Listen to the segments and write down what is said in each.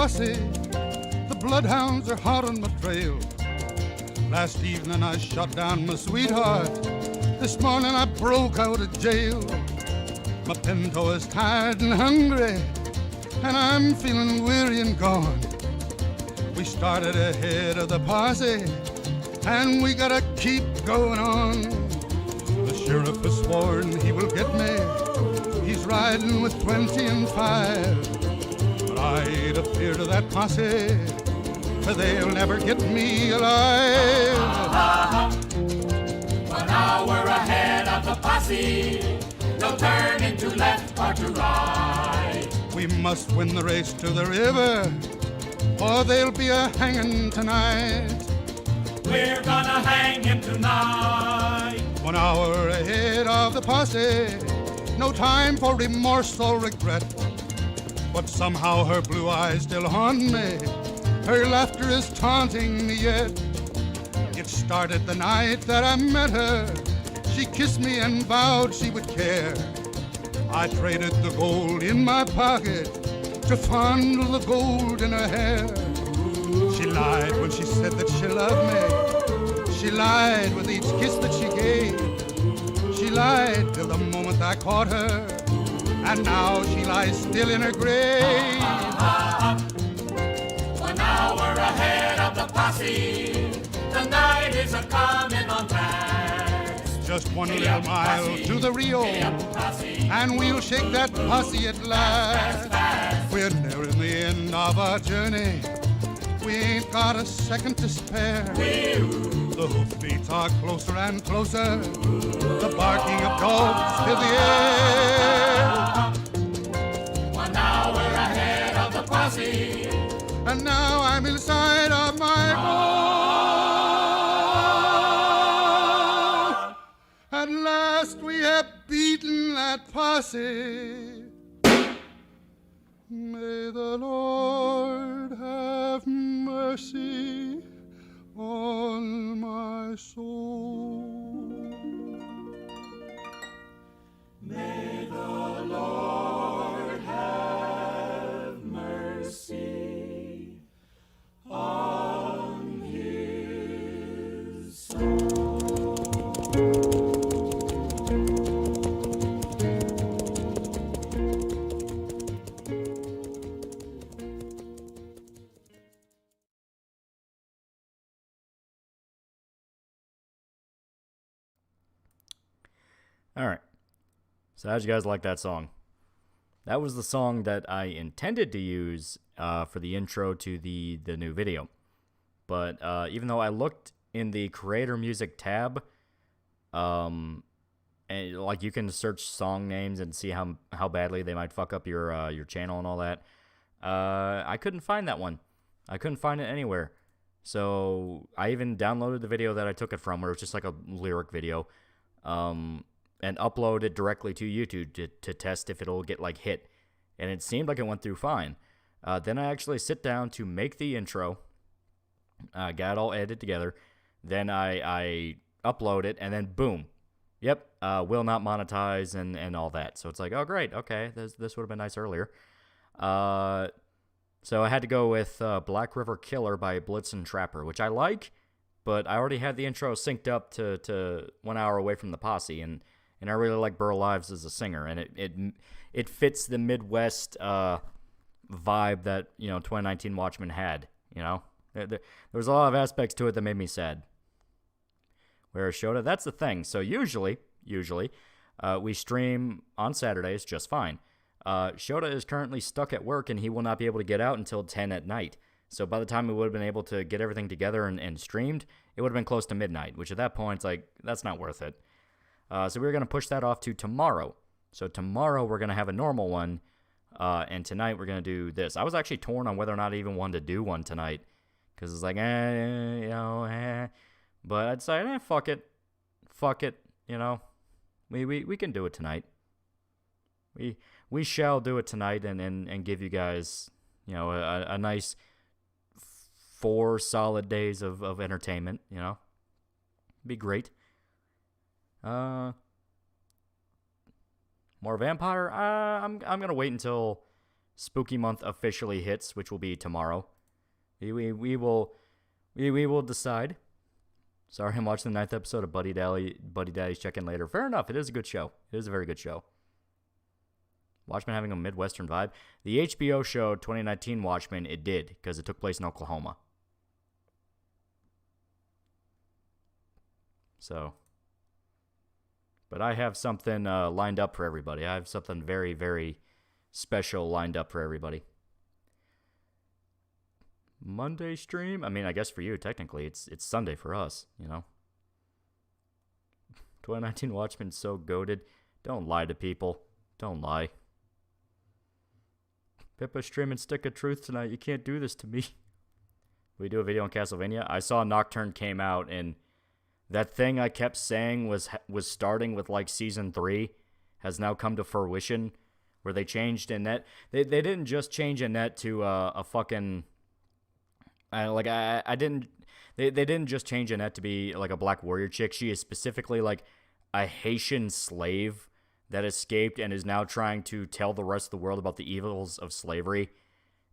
posse. The bloodhounds are hot on my trail. Last evening I shot down my sweetheart. This morning I broke out of jail. My pinto is tired and hungry, and I'm feeling weary and gone. We started ahead of the posse, and we gotta keep going on. The sheriff has sworn he will get me. He's riding with 20 and 5. But I ain't afeard of that posse, for they'll never get me alive. 1 hour ahead of the posse, no turning to left or to right. We must win the race to the river, or there'll be a hanging tonight. We're gonna hang him tonight. 1 hour ahead of the posse, no time for remorse or regret. But somehow her blue eyes still haunt me. Her laughter is taunting me yet. It started the night that I met her. She kissed me and vowed she would care. I traded the gold in my pocket to fondle the gold in her hair. She lied when she said that she loved me. She lied with each kiss that she gave. She lied till the moment I caught her, and now she lies still in her grave. 1 hour ahead of the posse, the night is a-coming on fast. Just one little mile to the Rio, and we'll shake that posse at last. We're nearing the end of our journey. We ain't got a second to spare. The hoofbeats are closer and closer. The barking of dogs fill the air. 1 hour ahead of the posse, and now I'm inside of my boat. At last we have beaten that posse. May the Lord have mercy on my soul. may the Lord have mercy on his soul. All right. So how'd you guys like that song? That was the song that I intended to use for the intro to the new video. But even though I looked in the creator music tab, and like you can search song names and see how badly they might fuck up your channel and all that, I couldn't find that one. I couldn't find it anywhere. So I even downloaded the video that I took it from, where it's just like a lyric video. And upload it directly to YouTube to test if it'll get like hit, and it seemed like it went through fine. Then I actually sit down to make the intro, got it all edited together, then I upload it, and then boom, yep, will not monetize and all that. So it's like, oh great, okay, this would have been nice earlier. So I had to go with Black River Killer by Blitzen Trapper, which I like, but I already had the intro synced up to 1 hour away from the posse, and I really like Burl Ives as a singer, and it fits the Midwest vibe that 2019 Watchmen had. There was a lot of aspects to it that made me sad. Whereas Shota, that's the thing. So usually we stream on Saturdays just fine. Shota is currently stuck at work, and he will not be able to get out until 10 at night. So by the time we would have been able to get everything together and streamed, it would have been close to midnight, which at that point, it's like, that's not worth it. So we're going to push that off to tomorrow. So tomorrow we're going to have a normal one, and tonight we're going to do this. I was actually torn on whether or not I even wanted to do one tonight, because it's like, but I decided, fuck it, we can do it tonight. We shall do it tonight, and give you guys, a nice 4 solid days of entertainment. Be great. More vampire? I'm gonna wait until spooky month officially hits, which will be tomorrow. We will decide. Sorry, I'm watching the 9th episode of Buddy Daddy's Check-In Later. Fair enough. It is a good show. It is a very good show. Watchmen having a Midwestern vibe. The HBO show 2019 Watchmen, it did, because it took place in Oklahoma. So, but I have something lined up for everybody. I have something very, very special lined up for everybody. Monday stream? I mean, I guess for you, technically, it's Sunday for us, you know. 2019 Watchmen so goated. Don't lie to people. Don't lie. Pippa streaming Stick of Truth tonight. You can't do this to me. We do a video on Castlevania. I saw Nocturne came out, and that thing I kept saying was starting with like season 3 has now come to fruition, where they changed Annette. They didn't just change Annette to a fucking. They didn't just change Annette to be like a black warrior chick. She is specifically like a Haitian slave that escaped and is now trying to tell the rest of the world about the evils of slavery.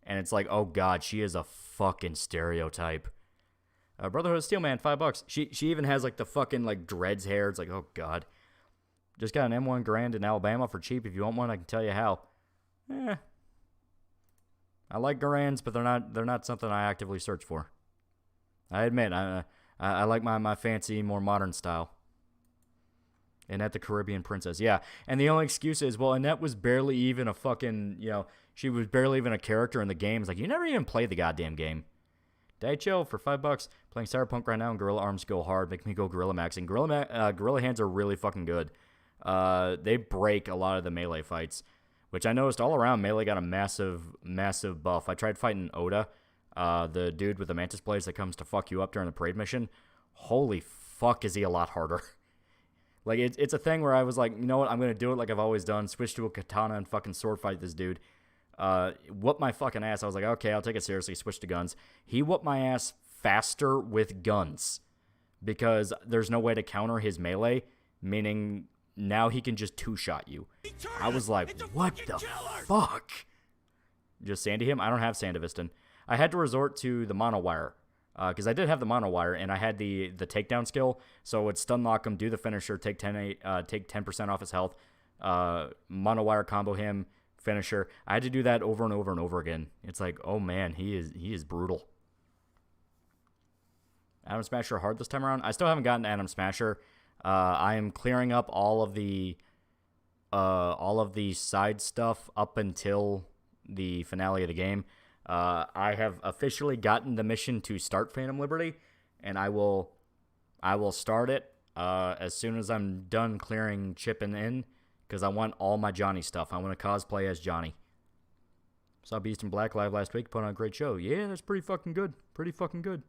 And it's like, oh god, she is a fucking stereotype. Brotherhood of Steel Man, $5. She even has like the fucking like dreads hair. It's like, oh god. Just got an M1 Grand in Alabama for cheap. If you want one, I can tell you how. I like Garands, but they're not something I actively search for. I admit, I like my fancy, more modern style. Annette the Caribbean Princess, yeah. And the only excuse is, well, Annette was barely even a fucking, you know, she was barely even a character in the game. It's like, you never even played the goddamn game. Daicho for $5. Playing Cyberpunk right now, and Gorilla Arms go hard. Make me go Gorilla Maxing. Gorilla Hands are really fucking good. They break a lot of the melee fights, which I noticed all around. Melee got a massive buff. I tried fighting Oda, the dude with the Mantis Blades that comes to fuck you up during the parade mission. Holy fuck, is he a lot harder. Like, it's a thing where I was like, you know what, I'm going to do it like I've always done. Switch to a katana and fucking sword fight this dude. Whoop my fucking ass. I was like, okay, I'll take it seriously. Switch to guns. He whooped my ass faster with guns because there's no way to counter his melee, meaning now he can just two-shot you. I was like, what the fuck? Just Sandy him? I don't have Sandivistan. I had to resort to the Monowire, because I did have the Monowire, and I had the takedown skill, so it would stun lock him, do the finisher, take 10% off his health, Monowire combo him, finisher. I had to do that over and over and over again. It's like, oh man, he is brutal. Adam Smasher hard this time around. I still haven't gotten Adam Smasher. I am clearing up all of the side stuff up until the finale of the game. I have officially gotten the mission to start Phantom Liberty, and I will start it as soon as I'm done clearing Chipping in, because I want all my Johnny stuff. I want to cosplay as Johnny. Saw Beast in Black live last week, put on a great show. Yeah, that's pretty fucking good. Pretty fucking good.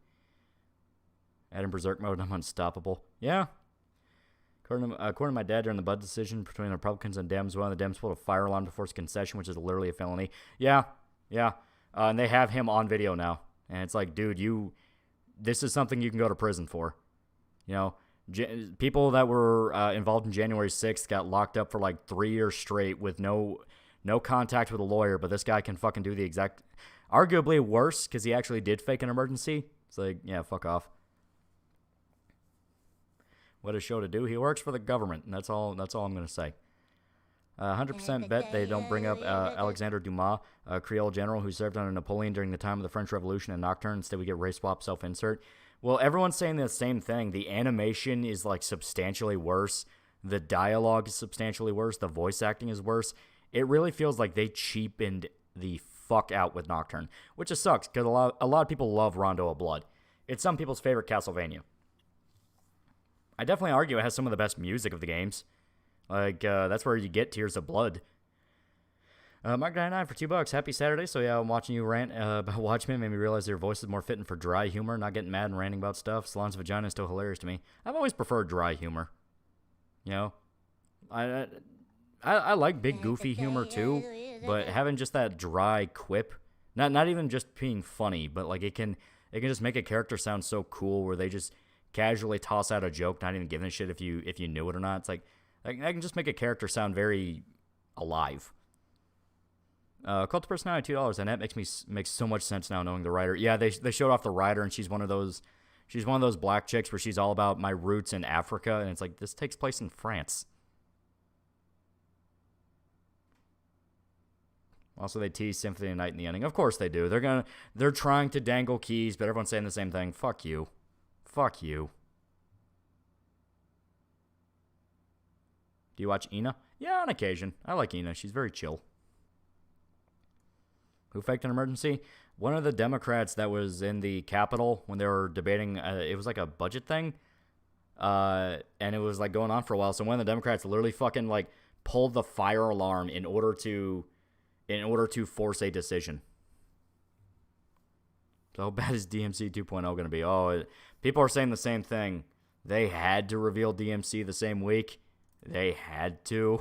Add in Berserk mode, I'm unstoppable. Yeah. According to my dad, during the Bud decision between the Republicans and Dems, one of the Dems pulled a fire alarm to force concession, which is literally a felony. Yeah. And they have him on video now. And it's like, dude, this is something you can go to prison for. You know, people that were involved in January 6th got locked up for like 3 years straight with no contact with a lawyer, but this guy can fucking do the exact, arguably worse, because he actually did fake an emergency. It's like, yeah, fuck off. What a show to do. He works for the government, and that's all I'm going to say. 100% bet they don't bring up Alexander Dumas, a Creole general who served under Napoleon during the time of the French Revolution and Nocturne. Instead, we get race swap self-insert. Well, everyone's saying the same thing. The animation is, like, substantially worse. The dialogue is substantially worse. The voice acting is worse. It really feels like they cheapened the fuck out with Nocturne, which just sucks, because a lot of people love Rondo of Blood. It's some people's favorite Castlevania. I definitely argue it has some of the best music of the games. Like, that's where you get Tears of Blood. Mark99 for $2. Happy Saturday. So, yeah, I'm watching you rant about Watchmen. Made me realize your voice is more fitting for dry humor, not getting mad and ranting about stuff. Salon's vagina is still hilarious to me. I've always preferred dry humor. You know? I like big, goofy humor, too. But having just that dry quip, not even just being funny, but, like, it can just make a character sound so cool where they just casually toss out a joke, not even giving a shit if you knew it or not. It's like I can just make a character sound very alive. Cult of Personality, $2, and that makes so much sense now knowing the writer. Yeah, they showed off the writer, and she's one of those black chicks where she's all about my roots in Africa, and it's like, this takes place in France. Also, they tease Symphony of the Night in the ending. Of course they do. They're trying to dangle keys, but everyone's saying the same thing. Fuck you. Fuck you. Do you watch Ina? Yeah, on occasion. I like Ina. She's very chill. Who faked an emergency? One of the Democrats that was in the Capitol when they were debating, it was like a budget thing, and it was like going on for a while. So one of the Democrats literally fucking like pulled the fire alarm in order to force a decision. So how bad is DMC 2.0 going to be? Oh, people are saying the same thing. They had to reveal DMC the same week. They had to.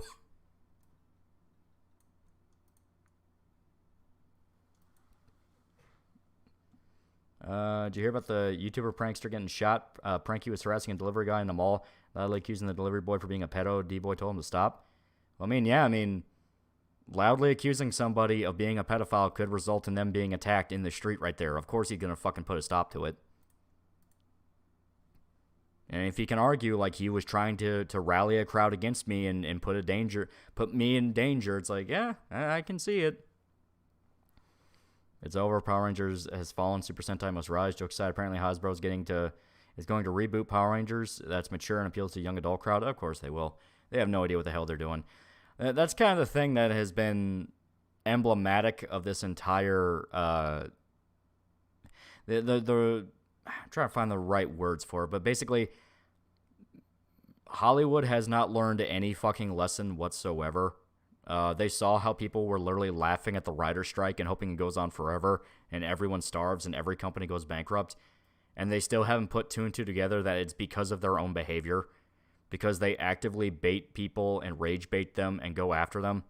Did you hear about the YouTuber prankster getting shot? Pranky was harassing a delivery guy in the mall, loudly accusing the delivery boy for being a pedo. D-boy told him to stop. Well, I mean, loudly accusing somebody of being a pedophile could result in them being attacked in the street right there. Of course he's going to fucking put a stop to it. And if he can argue like he was trying to rally a crowd against me and put me in danger, it's like, yeah, I can see it. It's over. Power Rangers has fallen. Super Sentai must rise. Joke aside, apparently Hasbro is going to reboot Power Rangers. That's mature and appeals to a young adult crowd. Of course they will. They have no idea what the hell they're doing. That's kind of the thing that has been emblematic of this entire I'm trying to find the right words for it, but basically Hollywood has not learned any fucking lesson whatsoever. They saw how people were literally laughing at the writer's strike and hoping it goes on forever and everyone starves and every company goes bankrupt, and they still haven't put two and two together that it's because of their own behavior, because they actively bait people and rage bait them and go after them.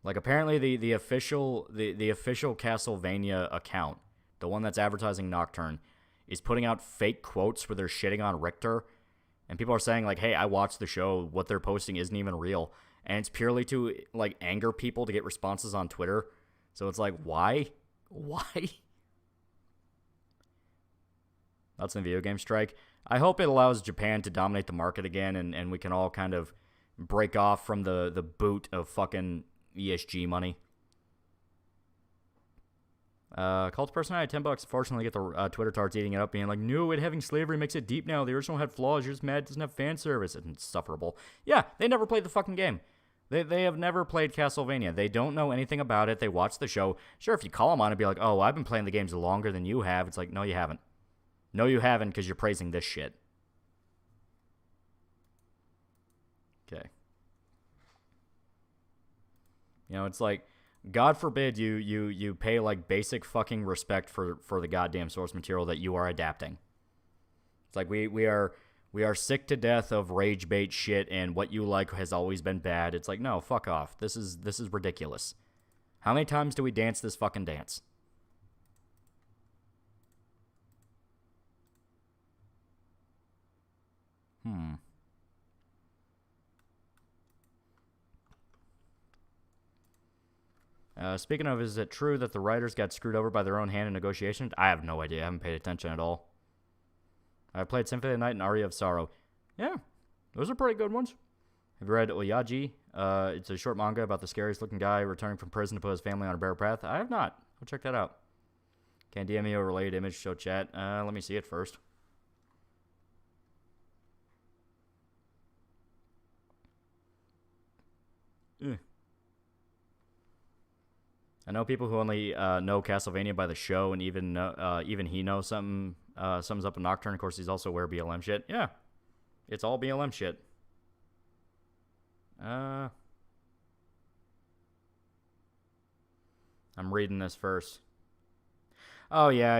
Like, apparently the official Castlevania account, the one that's advertising Nocturne, is putting out fake quotes where they're shitting on Richter, and people are saying like, hey, I watched the show, what they're posting isn't even real, and it's purely to like anger people to get responses on Twitter. So it's like, why that's the video game strike. I hope it allows Japan to dominate the market again, and we can all kind of break off from the boot of fucking ESG money. Cult Personality, $10. Fortunately, get the Twitter tarts eating it up, being like, no, having slavery makes it deep now. The original had flaws. You're just mad it doesn't have fan service. It's insufferable. Yeah, they never played the fucking game. They have never played Castlevania. They don't know anything about it. They watch the show. Sure, if you call them on it, be like, oh, I've been playing the games longer than you have. It's like, no, you haven't. No, you haven't, because you're praising this shit. Okay. You know, it's like, God forbid you pay like basic fucking respect for the goddamn source material that you are adapting. It's like we are sick to death of rage bait shit, and what you like has always been bad. It's like, no, fuck off. This is ridiculous. How many times do we dance this fucking dance? Speaking of, is it true that the writers got screwed over by their own hand in negotiations? I have no idea. I haven't paid attention at all. I played Symphony of the Night and Aria of Sorrow. Yeah, those are pretty good ones. Have you read Oyaji? It's a short manga about the scariest looking guy returning from prison to put his family on a better path. I have not. Go check that out. Can DM me a related image, show chat. Let me see it first. I know people who only know Castlevania by the show, and even he knows something's up in Nocturne. Of course, he's also aware of BLM shit. Yeah, it's all BLM shit. I'm reading this first. Oh yeah.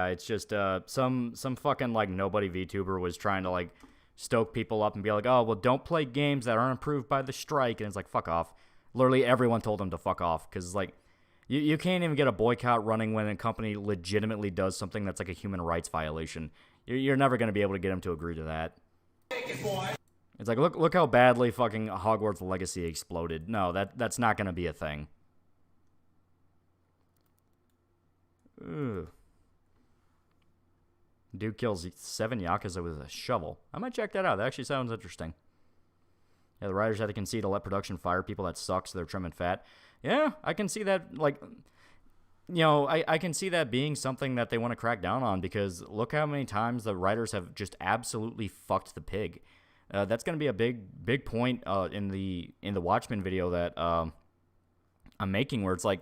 It's just some fucking like nobody VTuber was trying to like stoke people up and be like, oh well, don't play games that aren't approved by the strike, and it's like, fuck off. Literally everyone told him to fuck off, because it's like, you can't even get a boycott running when a company legitimately does something that's like a human rights violation. You're never going to be able to get them to agree to that. Take it, boy. It's like, look how badly fucking Hogwarts Legacy exploded. No, that's not going to be a thing. Ugh. Dude kills 7 Yakuza with a shovel. I might check that out. That actually sounds interesting. Yeah, the writers had to concede to let production fire people that suck, so they're trim and fat. Yeah, I can see that, like, you know, I can see that being something that they want to crack down on, because look how many times the writers have just absolutely fucked the pig. That's going to be a big point in the Watchmen video that I'm making, where it's like,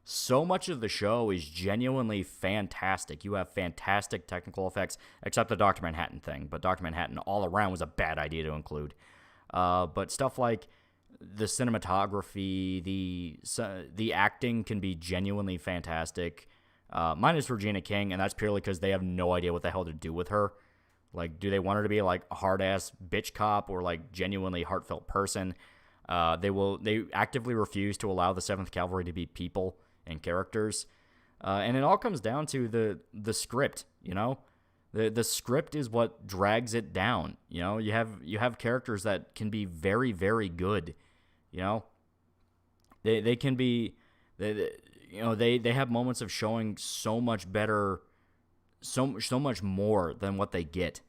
so much of the show is genuinely fantastic. You have fantastic technical effects, except the Dr. Manhattan thing. But Dr. Manhattan all around was a bad idea to include. But stuff like the cinematography, the acting can be genuinely fantastic. Minus Regina King, and that's purely because they have no idea what the hell to do with her. Like, do they want her to be like a hard-ass bitch cop or like genuinely heartfelt person? They actively refuse to allow the 7th Cavalry to be people and characters. And it all comes down to the script, you know? The script is what drags it down. You know, you have characters that can be very, very good. You know, they can be, they have moments of showing so much better, so much more than what they get.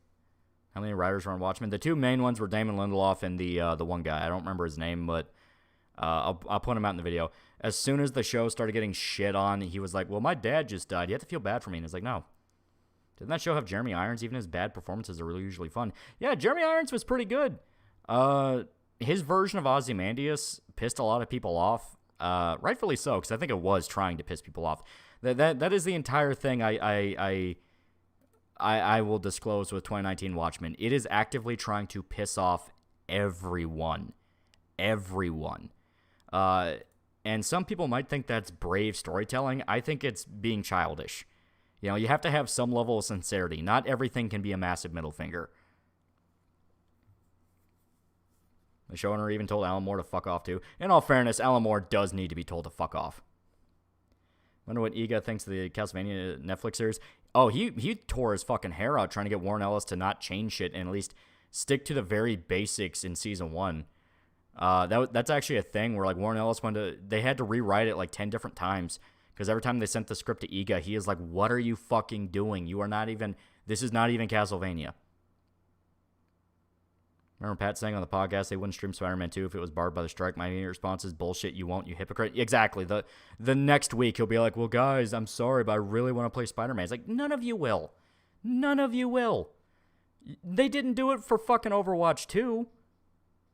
How many writers were on Watchmen? The 2 main ones were Damon Lindelof and the one guy. I don't remember his name, but I'll put him out in the video. As soon as the show started getting shit on, he was like, "Well, my dad just died. You have to feel bad for me." And it's like, no. Didn't that show have Jeremy Irons? Even his bad performances are really usually fun. Yeah, Jeremy Irons was pretty good. His version of Ozymandias pissed a lot of people off. Rightfully so, because I think it was trying to piss people off. That is the entire thing I will disclose with 2019 Watchmen. It is actively trying to piss off everyone. Everyone. And some people might think that's brave storytelling. I think it's being childish. You know, you have to have some level of sincerity. Not everything can be a massive middle finger. The showrunner even told Alan Moore to fuck off, too. In all fairness, Alan Moore does need to be told to fuck off. Wonder what Iga thinks of the Castlevania Netflix series. Oh, he tore his fucking hair out trying to get Warren Ellis to not change shit and at least stick to the very basics in season 1. That's actually a thing where, like, Warren Ellis they had to rewrite it like 10 different times, because every time they sent the script to Iga, he is like, "What are you fucking doing? This is not even Castlevania." Remember Pat saying on the podcast they wouldn't stream Spider-Man 2 if it was barred by the strike? My immediate response is, "Bullshit, you won't, you hypocrite." Exactly. The next week he'll be like, "Well, guys, I'm sorry, but I really want to play Spider-Man." It's like, none of you will. None of you will. They didn't do it for fucking Overwatch 2.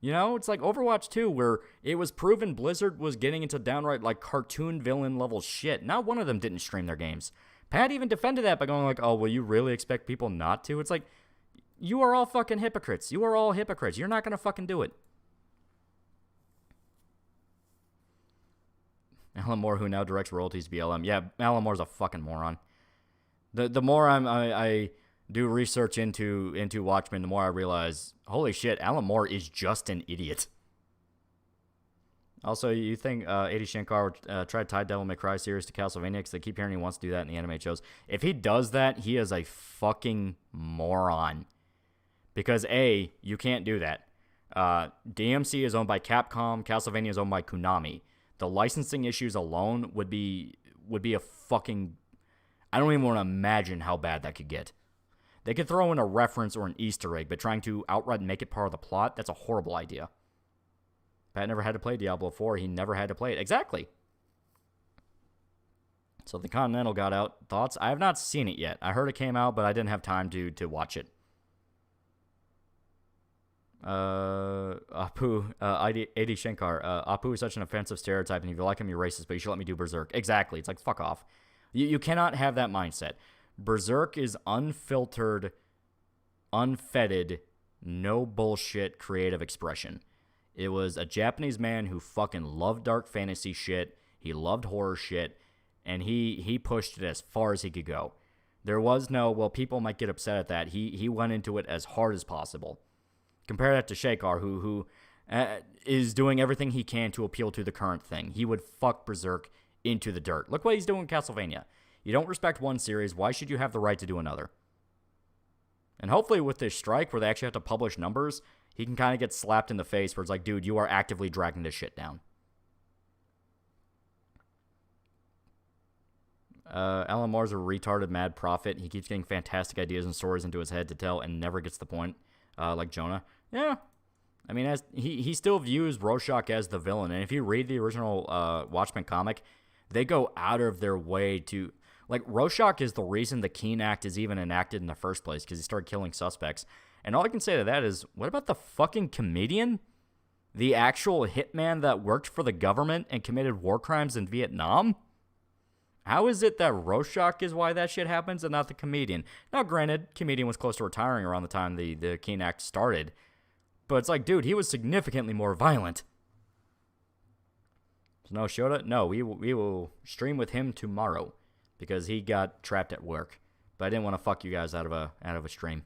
You know, it's like Overwatch 2, where it was proven Blizzard was getting into downright, like, cartoon villain level shit. Not one of them didn't stream their games. Pat even defended that by going like, "Oh, well, you really expect people not to?" It's like, you are all fucking hypocrites. You are all hypocrites. You're not going to fucking do it. Alan Moore, who now directs royalties BLM. Yeah, Alan Moore's a fucking moron. The more I do research into Watchmen, the more I realize, holy shit, Alan Moore is just an idiot. Also, you think A.D. Shankar would try to tie Devil May Cry series to Castlevania, because they keep hearing he wants to do that in the anime shows. If he does that, he is a fucking moron. Because A, you can't do that. DMC is owned by Capcom, Castlevania is owned by Konami. The licensing issues alone would be a fucking... I don't even want to imagine how bad that could get. They could throw in a reference or an Easter egg, but trying to outright make it part of the plot, that's a horrible idea. Pat never had to play Diablo 4. He never had to play it. Exactly. So the Continental got out. Thoughts? I have not seen it yet. I heard it came out, but I didn't have time to watch it. Apu, A.D. Shankar. Apu is such an offensive stereotype, and if you like him, you're racist, but you should let me do Berserk. Exactly. It's like, fuck off. You cannot have that mindset. Berserk is unfiltered, unfettered, no bullshit creative expression. It was a Japanese man who fucking loved dark fantasy shit. He loved horror shit, and he pushed it as far as he could go. There was no, well, people might get upset at that. He went into it as hard as possible. Compare that to Shankar, who is doing everything he can to appeal to the current thing. He would fuck Berserk into the dirt. Look what he's doing in Castlevania. You don't respect one series, why should you have the right to do another? And hopefully with this strike, where they actually have to publish numbers, he can kind of get slapped in the face where it's like, dude, you are actively dragging this shit down. Alan Moore's a retarded mad prophet. He keeps getting fantastic ideas and stories into his head to tell and never gets the point, like Jonah. Yeah. I mean, as he still views Rorschach as the villain. And if you read the original Watchmen comic, they go out of their way to... Like, Rorschach is the reason the Keene Act is even enacted in the first place, because he started killing suspects. And all I can say to that is, what about the fucking comedian? The actual hitman that worked for the government and committed war crimes in Vietnam? How is it that Rorschach is why that shit happens and not the comedian? Now, granted, comedian was close to retiring around the time the Keene Act started. But it's like, dude, he was significantly more violent. So no, Shota? No, we will stream with him tomorrow. Because he got trapped at work. But I didn't want to fuck you guys out of a stream.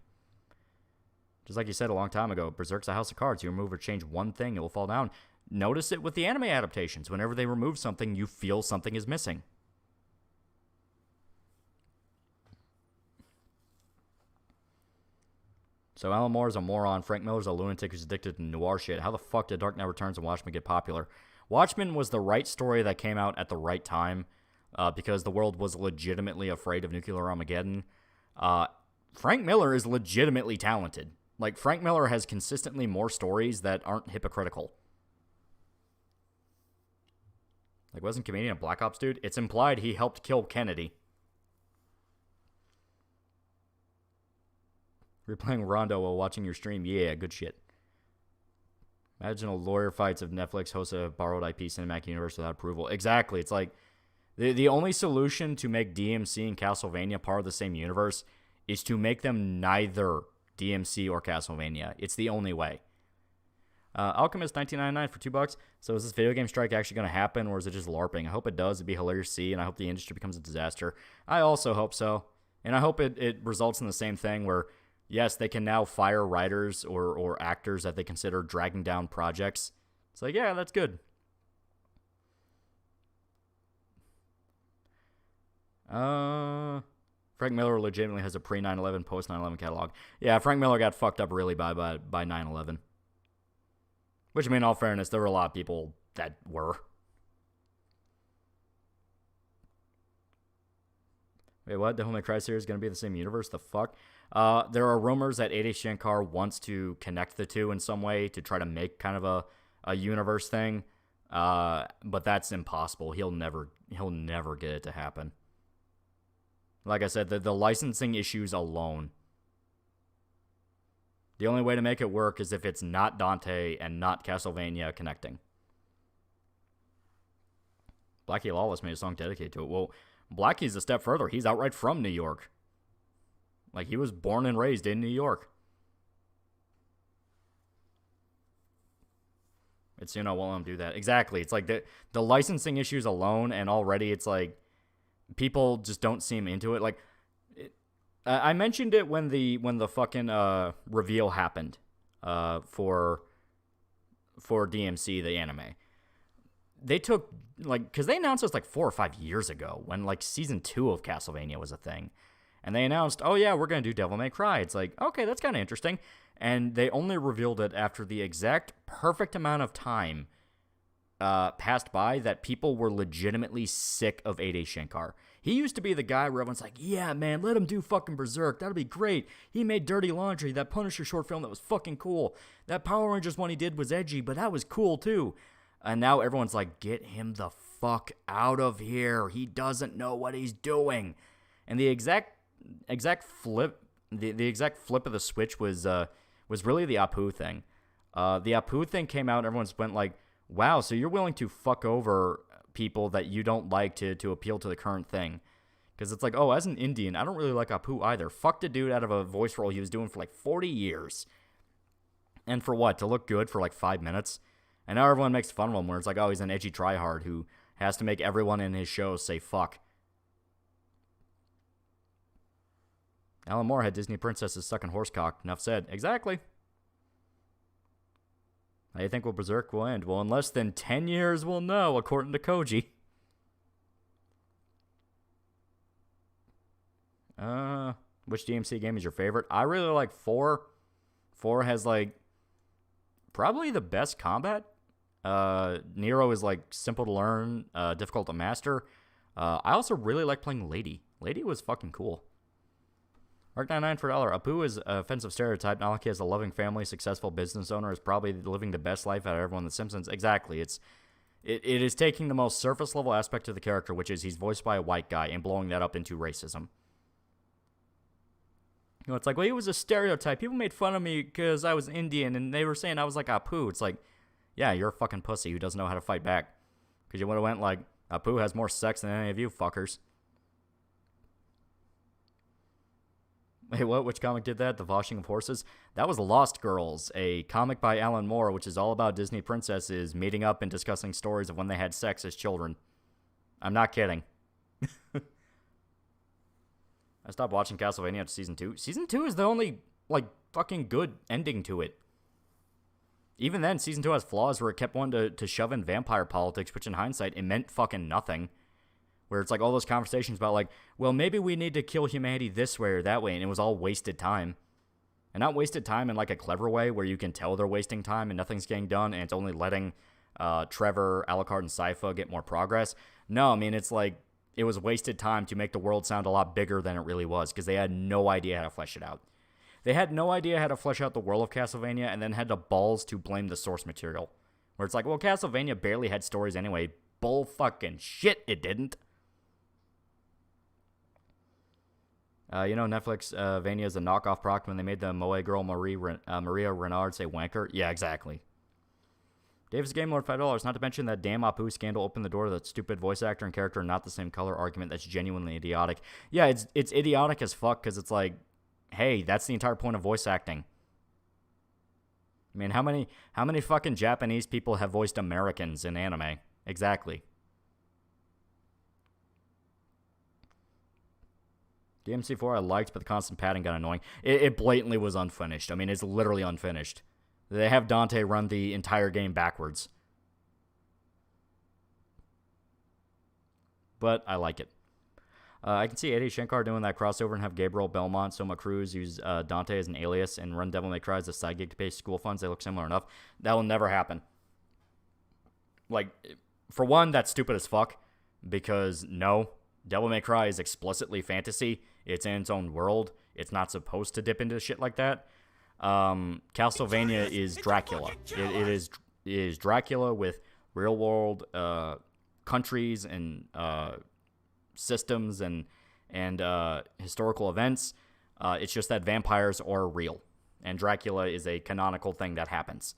Just like you said a long time ago, Berserk's a house of cards. You remove or change one thing, it will fall down. Notice it with the anime adaptations. Whenever they remove something, you feel something is missing. So Alan Moore is a moron. Frank Miller's a lunatic who's addicted to noir shit. How the fuck did Dark Knight Returns and Watchmen get popular? Watchmen was the right story that came out at the right time because the world was legitimately afraid of nuclear Armageddon. Frank Miller is legitimately talented. Like, Frank Miller has consistently more stories that aren't hypocritical. Like, wasn't comedian a Black Ops dude? It's implied he helped kill Kennedy. Replaying Rondo while watching your stream. Yeah, good shit. Imagine a lawyer fights if Netflix hosts a borrowed IP cinematic universe without approval. Exactly. It's like, the only solution to make DMC and Castlevania part of the same universe is to make them neither DMC or Castlevania. It's the only way. Alchemist $19.99 for $2. So is this video game strike actually going to happen, or is it just LARPing? I hope it does. It'd be hilarious to see, and I hope the industry becomes a disaster. I also hope so. And I hope it results in the same thing where, yes, they can now fire writers or actors that they consider dragging down projects. It's like, yeah, that's good. Frank Miller legitimately has a pre-9/11, post-9/11 catalog. Yeah, Frank Miller got fucked up really by 9/11. Which, I mean, in all fairness, there were a lot of people that were. Wait, what? The Devil May Cry series is going to be the same universe? The fuck? There are rumors that A.D. Shankar wants to connect the two in some way to try to make kind of a universe thing. But that's impossible. He'll never get it to happen. Like I said, the licensing issues alone. The only way to make it work is if it's not Dante and not Castlevania connecting. Blackie Lawless made a song dedicated to it. Well, Blackie's a step further. He's outright from New York. Like, he was born and raised in New York. It's, you know, won't let him do that. Exactly. It's like the licensing issues alone, and already it's like people just don't seem into it. Like, I mentioned it when the fucking reveal happened for DMC, the anime. They took, like, because they announced this like 4 or 5 years ago when, like, season 2 of Castlevania was a thing. And they announced, oh yeah, we're going to do Devil May Cry. It's like, okay, that's kind of interesting. And they only revealed it after the exact perfect amount of time passed by that people were legitimately sick of A.D. Shankar. He used to be the guy where everyone's like, yeah, man, let him do fucking Berserk. That'll be great. He made Dirty Laundry, that Punisher short film that was fucking cool. That Power Rangers one he did was edgy, but that was cool too. And now everyone's like, get him the fuck out of here. He doesn't know what he's doing. And the exact flip, the exact flip of the switch was really the Apu thing. The Apu thing came out, and everyone went like, wow, so you're willing to fuck over people that you don't like to appeal to the current thing. Because it's like, oh, as an Indian, I don't really like Apu either. Fucked a dude out of a voice role he was doing for like 40 years. And for what? To look good for like 5 minutes? And now everyone makes fun of him where it's like, oh, he's an edgy tryhard who has to make everyone in his show say fuck. Alan Moore had Disney princesses sucking horsecock. Enough said. Exactly. How do you think Berserk will end? Well, in less than 10 years we'll know, according to Koji. Which DMC game is your favorite? I really like 4. 4 has, like, probably the best combat. Nero is like simple to learn, difficult to master. I also really like playing Lady. Lady was fucking cool. Mark99 for $1. Apu is an offensive stereotype. Not like he has a loving family, successful business owner, is probably living the best life out of everyone in The Simpsons. Exactly. It is taking the most surface level aspect of the character, which is he's voiced by a white guy, and blowing that up into racism. You know, it's like, well, he was a stereotype. People made fun of me because I was Indian, and they were saying I was like Apu. It's like, yeah, you're a fucking pussy who doesn't know how to fight back. Because you would have went like, Apu has more sex than any of you fuckers. Wait, what? Which comic did that? The Washing of Horses? That was Lost Girls, a comic by Alan Moore, which is all about Disney princesses meeting up and discussing stories of when they had sex as children. I'm not kidding. I stopped watching Castlevania after Season 2. Season 2 is the only, like, fucking good ending to it. Even then, Season 2 has flaws where it kept wanting to shove in vampire politics, which in hindsight, it meant fucking nothing. Where it's like all those conversations about like, well, maybe we need to kill humanity this way or that way, and it was all wasted time. And not wasted time in like a clever way where you can tell they're wasting time and nothing's getting done, and it's only letting Trevor, Alucard, and Sypha get more progress. No, I mean, it's like, it was wasted time to make the world sound a lot bigger than it really was, because they had no idea how to flesh it out. They had no idea how to flesh out the world of Castlevania, and then had the balls to blame the source material. Where it's like, well, Castlevania barely had stories anyway. Bull fucking shit, it didn't. Netflix Vania is a knockoff product when they made the Moe girl Maria Renard say wanker. Yeah, exactly. Davis Game Lord $5. Not to mention that damn Apu scandal opened the door to that stupid voice actor and character not the same color argument that's genuinely idiotic. Yeah, it's idiotic as fuck because it's like, hey, that's the entire point of voice acting. I mean, how many fucking Japanese people have voiced Americans in anime? Exactly. DMC4 I liked, but the constant padding got annoying. It blatantly was unfinished. I mean, it's literally unfinished. They have Dante run the entire game backwards. But I like it. I can see Eddie Shankar doing that crossover and have Gabriel Belmont, Soma Cruz use Dante as an alias and run Devil May Cry as a side gig to pay school funds. They look similar enough. That will never happen. Like, for one, that's stupid as fuck. Because, no, Devil May Cry is explicitly fantasy. It's in its own world. It's not supposed to dip into shit like that. Castlevania is Dracula. It is Dracula with real world countries and systems and historical events. It's just that vampires are real, and Dracula is a canonical thing that happens.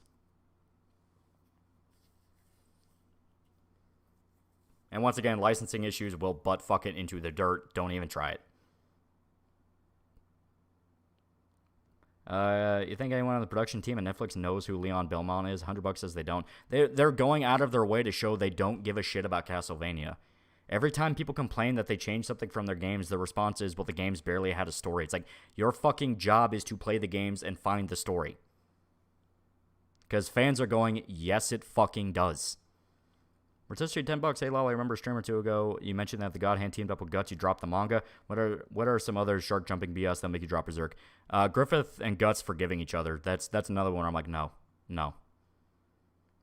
And once again, licensing issues will butt fuck it into the dirt. Don't even try it. You think anyone on the production team at Netflix knows who Leon Belmont is? $100 says they don't. They're going out of their way to show they don't give a shit about Castlevania. Every time people complain that they change something from their games, the response is, well, the games barely had a story. It's like, your fucking job is to play the games and find the story. Because fans are going, yes, it fucking does. Rotisserie $10. Hey, Lol, I remember a stream or two ago, you mentioned that if the God Hand teamed up with Guts, you dropped the manga. What are some other shark jumping BS that make you drop Berserk? Griffith and Guts forgiving each other. That's another one where I'm like, no.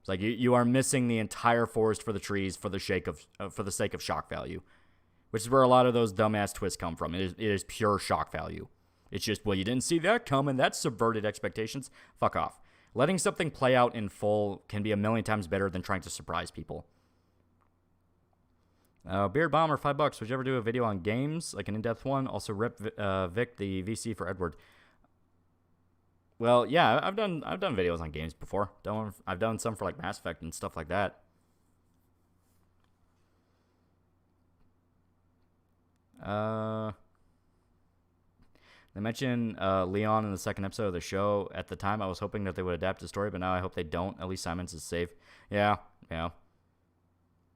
It's like you are missing the entire forest for the trees for the sake of shock value, which is where a lot of those dumbass twists come from. It is pure shock value. It's just, well, you didn't see that coming. That subverted expectations. Fuck off. Letting something play out in full can be a million times better than trying to surprise people. Beard Bomber, $5. Would you ever do a video on games, like an in-depth one? Also, rip Vic, the VC for Edward. Well, yeah, I've done videos on games before. I've done some for like Mass Effect and stuff like that. They mentioned Leon in the second episode of the show. At the time, I was hoping that they would adapt the story, but now I hope they don't. At least Simons is safe. Yeah.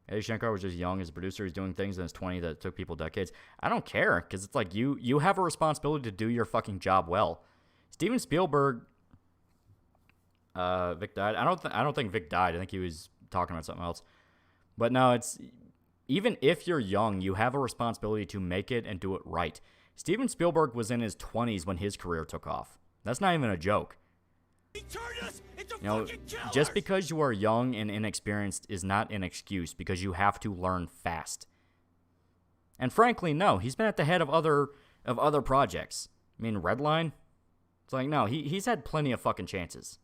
Eddie Shankar was just young as a producer. He's doing things in his 20s that took people decades. I don't care, because it's like you have a responsibility to do your fucking job well. Steven Spielberg, Vic died. I don't think Vic died. I think he was talking about something else. But no, it's even if you're young, you have a responsibility to make it and do it right. Steven Spielberg was in his 20s when his career took off. That's not even a joke. He turned us into You know, just because you are young and inexperienced is not an excuse, because you have to learn fast. And frankly, no, he's been at the head of other projects. I mean, Redline? It's like, no, he's had plenty of fucking chances.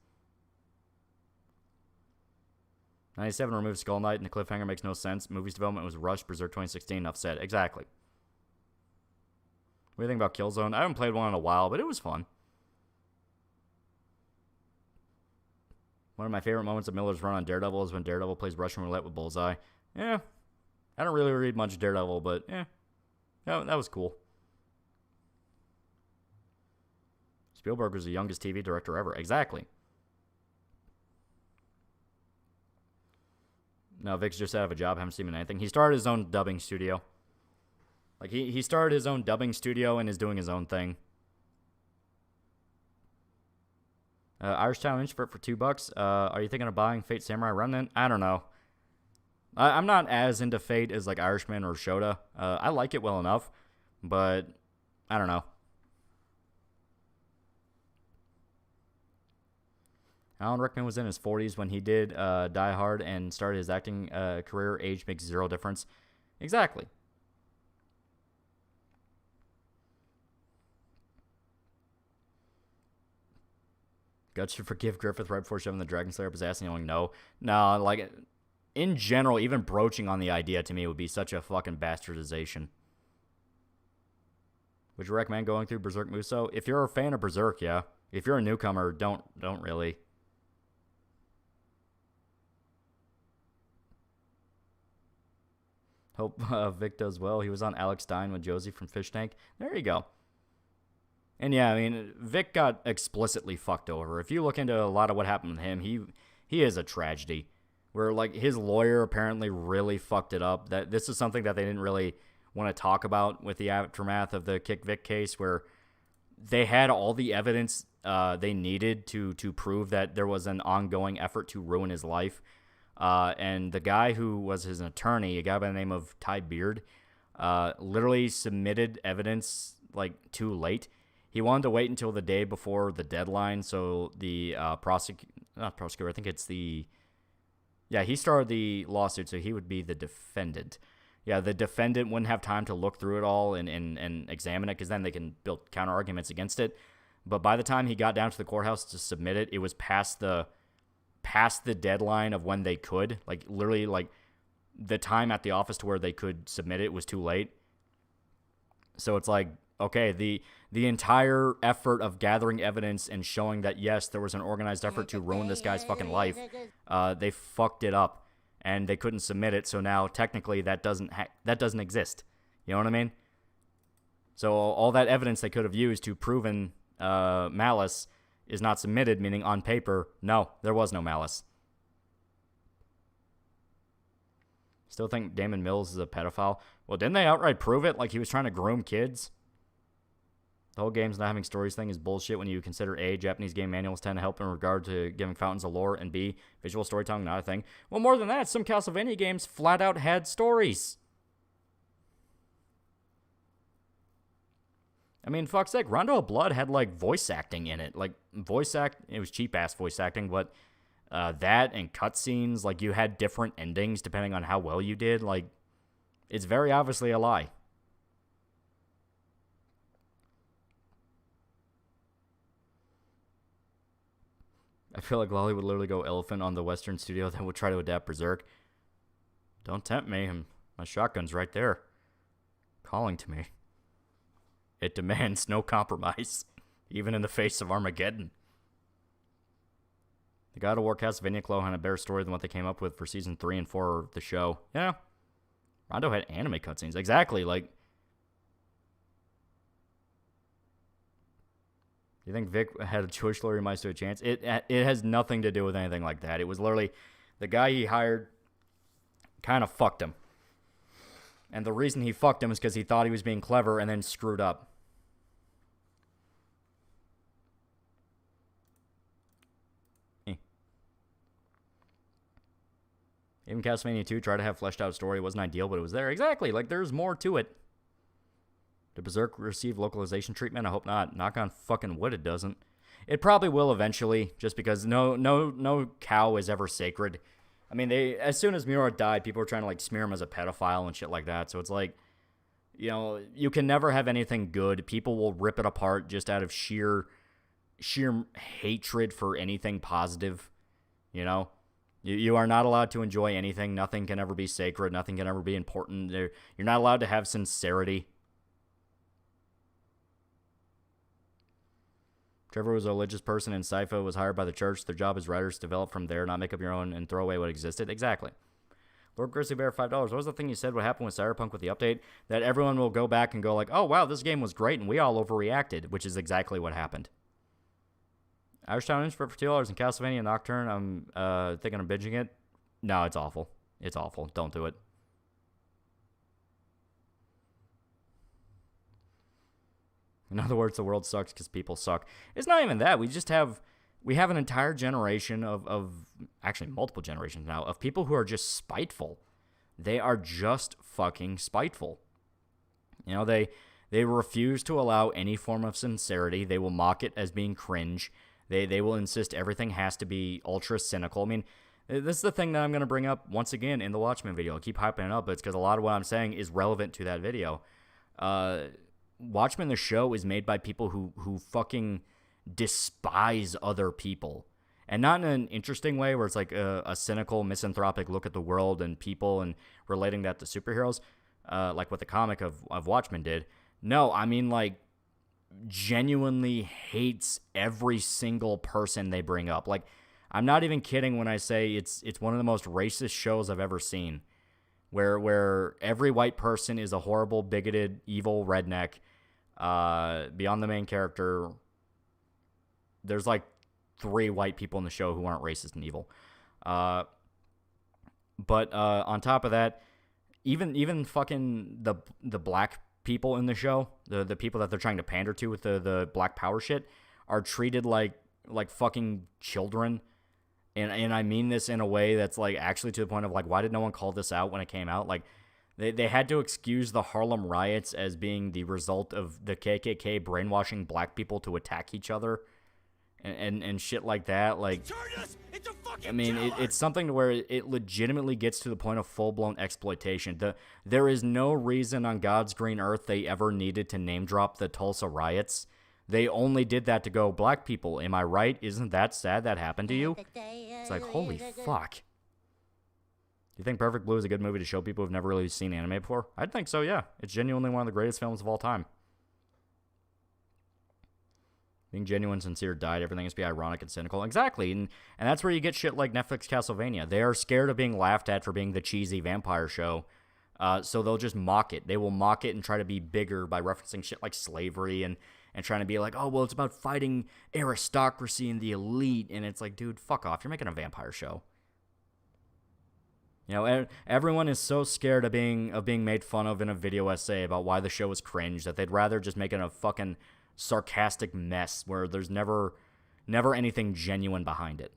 97 removed Skull Knight, and the cliffhanger makes no sense. Movie's development was rushed. Berserk 2016, enough said. Exactly. What do you think about Killzone? I haven't played one in a while, but it was fun. One of my favorite moments of Miller's run on Daredevil is when Daredevil plays Russian roulette with Bullseye. Yeah. I don't really read much Daredevil, but yeah. That was cool. Spielberg was the youngest TV director ever. Exactly. No, Vic's just out of a job. Haven't seen him in anything. He started his own dubbing studio. Like, he started his own dubbing studio and is doing his own thing. Irish Town Introvert for $2. Are you thinking of buying Fate Samurai Remnant? I don't know. I'm not as into Fate as, like, Irishman or Shota. I like it well enough, but I don't know. Alan Rickman was in his 40s when he did Die Hard and started his acting career. Age makes zero difference. Exactly. Guts should forgive Griffith right before shoving the Dragon Slayer up his ass and yelling no. No, like, in general, even broaching on the idea to me would be such a fucking bastardization. Would you recommend going through Berserk Muso? If you're a fan of Berserk, yeah. If you're a newcomer, don't really. Hope Vic does well. He was on Alex Stein with Josie from Fish Tank. There you go. And yeah, I mean, Vic got explicitly fucked over. If you look into a lot of what happened with him, he is a tragedy. Where, like, his lawyer apparently really fucked it up. That this is something that they didn't really want to talk about with the aftermath of the Kick Vic case, where they had all the evidence they needed to prove that there was an ongoing effort to ruin his life. And the guy who was his attorney, a guy by the name of Ty Beard, literally submitted evidence, like, too late. He wanted to wait until the day before the deadline, so the not prosecutor, I think it's the... Yeah, he started the lawsuit, so he would be the defendant. Yeah, the defendant wouldn't have time to look through it all and examine it, because then they can build counter-arguments against it. But by the time he got down to the courthouse to submit it, it was past the deadline of when they could. Like, literally, like, the time at the office to where they could submit it was too late. So it's like, okay, the entire effort of gathering evidence and showing that, yes, there was an organized effort to ruin this guy's fucking life, they fucked it up, and they couldn't submit it, so now, technically, that doesn't exist. You know what I mean? So all that evidence they could have used to proven malice is not submitted, meaning on paper, no, there was no malice. Still think Damon Mills is a pedophile? Well, didn't they outright prove it? Like, he was trying to groom kids? The whole game's not having stories thing is bullshit when you consider A, Japanese game manuals tend to help in regard to giving fountains a lore, and B, visual storytelling not a thing. Well, more than that, some Castlevania games flat out had stories. I mean, fuck's sake, Rondo of Blood had, like, voice acting in it. Like, it was cheap-ass voice acting, but that and cutscenes, like, you had different endings depending on how well you did. Like, it's very obviously a lie. I feel like Lolly would literally go elephant on the Western studio that would try to adapt Berserk. Don't tempt me. My shotgun's right there. Calling to me. It demands no compromise, even in the face of Armageddon. The God of War Castlevania Clo had a better story than what they came up with for Season 3 and 4 of the show. Yeah. Rondo had anime cutscenes. Exactly, like... You think Vic had a Jewish lawyer who might stood a chance? It has nothing to do with anything like that. It was literally the guy he hired kind of fucked him. And the reason he fucked him is because he thought he was being clever and then screwed up. Even Castlevania 2 tried to have fleshed out story. It wasn't ideal, but it was there. Exactly. Like, there's more to it. Did Berserk receive localization treatment? I hope not. Knock on fucking wood, it doesn't. It probably will eventually, just because no cow is ever sacred. I mean, as soon as Miura died, people were trying to like smear him as a pedophile and shit like that. So it's like, you know, you can never have anything good. People will rip it apart just out of sheer hatred for anything positive. You know, you are not allowed to enjoy anything. Nothing can ever be sacred. Nothing can ever be important. You're not allowed to have sincerity. Trevor was a religious person, and Sypha was hired by the church. Their job as writers, develop from there, not make up your own and throw away what existed. Exactly. Lord Grizzly Bear, $5. What was the thing you said? What happened with Cyberpunk with the update? That everyone will go back and go like, oh, wow, this game was great, and we all overreacted, which is exactly what happened. Irish Town for $2 and Castlevania Nocturne. I'm thinking of binging it. No, it's awful. It's awful. Don't do it. In other words, the world sucks because people suck. It's not even that. We have an entire generation of actually multiple generations now of people who are just spiteful. They are just fucking spiteful. You know, they refuse to allow any form of sincerity. They will mock it as being cringe. They will insist everything has to be ultra cynical. I mean, this is the thing that I'm going to bring up once again in the Watchmen video. I keep hyping it up, but it's because a lot of what I'm saying is relevant to that video. Watchmen the show is made by people who fucking despise other people. And not in an interesting way where it's like a cynical, misanthropic look at the world and people and relating that to superheroes, like what the comic of Watchmen did. No, I mean like genuinely hates every single person they bring up. Like, I'm not even kidding when I say it's one of the most racist shows I've ever seen. Where every white person is a horrible, bigoted, evil redneck. Beyond the main character, there's like 3 white people in the show who aren't racist and evil. But on top of that, even fucking the black people in the show, the people that they're trying to pander to with the black power shit, are treated like fucking children. And I mean this in a way that's like actually to the point of like, why did no one call this out when it came out? Like, they had to excuse the Harlem riots as being the result of the KKK brainwashing black people to attack each other and shit like that. Like, I mean, it's something to where it legitimately gets to the point of full-blown exploitation. There is no reason on God's green earth they ever needed to name drop the Tulsa riots. They only did that to go, black people, am I right? Isn't that sad that happened to you? It's like, holy fuck. Do you think Perfect Blue is a good movie to show people who've never really seen anime before? I'd think so, yeah. It's genuinely one of the greatest films of all time. Being genuine, sincere, died. Everything has to be ironic and cynical. Exactly, and that's where you get shit like Netflix Castlevania. They are scared of being laughed at for being the cheesy vampire show, so they'll just mock it. They will mock it and try to be bigger by referencing shit like slavery and trying to be like, oh, well, it's about fighting aristocracy and the elite. And it's like, dude, fuck off. You're making a vampire show. You know, everyone is so scared of being made fun of in a video essay about why the show is cringe that they'd rather just make it a fucking sarcastic mess where there's never anything genuine behind it.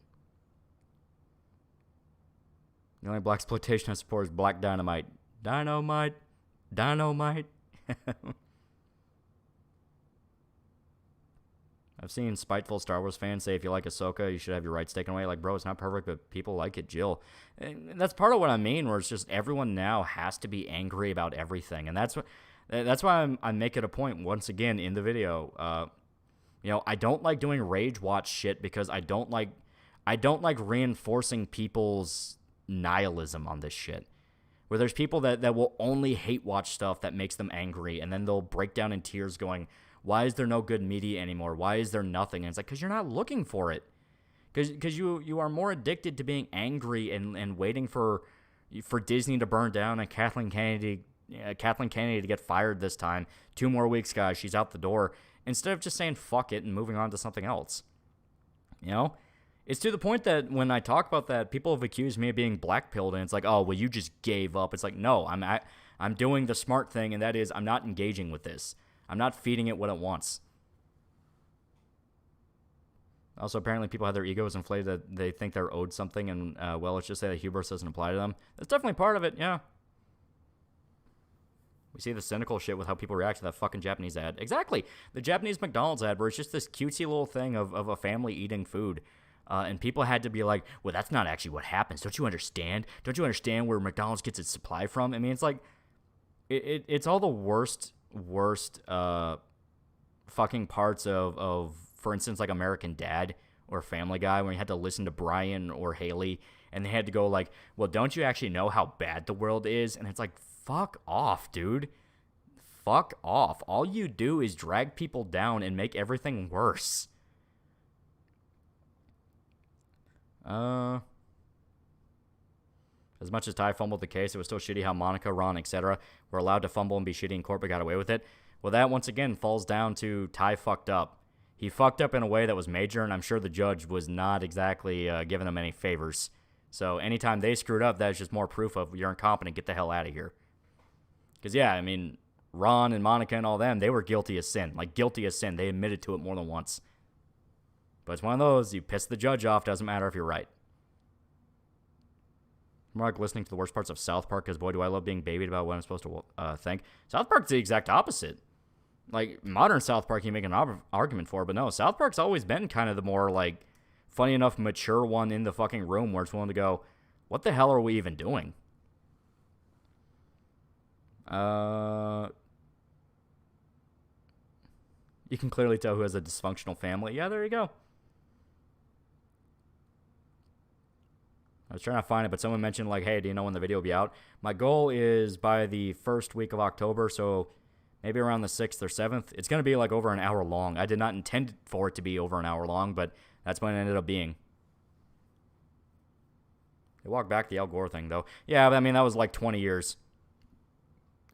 The only black exploitation I support is Black Dynamite. Dynamite. I've seen spiteful Star Wars fans say if you like Ahsoka, you should have your rights taken away. Like, bro, it's not perfect, but people like it, Jill. And that's part of what I mean, where it's just everyone now has to be angry about everything. And that's why I make it a point, once again, in the video. You know, I don't like doing rage watch shit because I don't like reinforcing people's nihilism on this shit. Where there's people that will only hate watch stuff that makes them angry, and then they'll break down in tears going, why is there no good media anymore? Why is there nothing? And it's like, because you're not looking for it. Because you are more addicted to being angry and waiting for Disney to burn down and Kathleen Kennedy to get fired this time. 2 more weeks, guys. She's out the door. Instead of just saying fuck it and moving on to something else. You know? It's to the point that when I talk about that, people have accused me of being blackpilled, and it's like, oh, well, you just gave up. It's like, no, I'm doing the smart thing, and that is I'm not engaging with this. I'm not feeding it what it wants. Also, apparently people have their egos inflated that they think they're owed something, and, well, let's just say that hubris doesn't apply to them. That's definitely part of it, yeah. We see the cynical shit with how people react to that fucking Japanese ad. Exactly. The Japanese McDonald's ad where it's just this cutesy little thing of a family eating food. And people had to be like, well, that's not actually what happens. Don't you understand? Don't you understand where McDonald's gets its supply from? I mean, it's like, it's all the worst fucking parts of, for instance, like American Dad or Family Guy, when you had to listen to Brian or Haley, and they had to go like, well, don't you actually know how bad the world is? And it's like, fuck off, dude. Fuck off. All you do is drag people down and make everything worse. As much as Ty fumbled the case, it was still shitty how Monica, Ron, etc. were allowed to fumble and be shitty in court but got away with it. Well, that once again falls down to Ty fucked up. He fucked up in a way that was major, and I'm sure the judge was not exactly giving him any favors. So anytime they screwed up, that's just more proof of you're incompetent, get the hell out of here. Because, yeah, I mean, Ron and Monica and all them, they were guilty as sin. Like, guilty as sin. They admitted to it more than once. But it's one of those, you piss the judge off, doesn't matter if you're right. More like listening to the worst parts of South Park, because boy, do I love being babied about what I'm supposed to think. South Park's the exact opposite. Like, modern South Park you make an argument for, but no, South Park's always been kind of the more, like, funny enough, mature one in the fucking room where it's willing to go, what the hell are we even doing? You can clearly tell who has a dysfunctional family. Yeah, there you go. I was trying to find it, but someone mentioned, like, hey, do you know when the video will be out? My goal is by the first week of October, so maybe around the 6th or 7th. It's going to be, like, over an hour long. I did not intend for it to be over an hour long, but that's when it ended up being. They walked back the Al Gore thing, though. Yeah, but, I mean, that was, like, 20 years.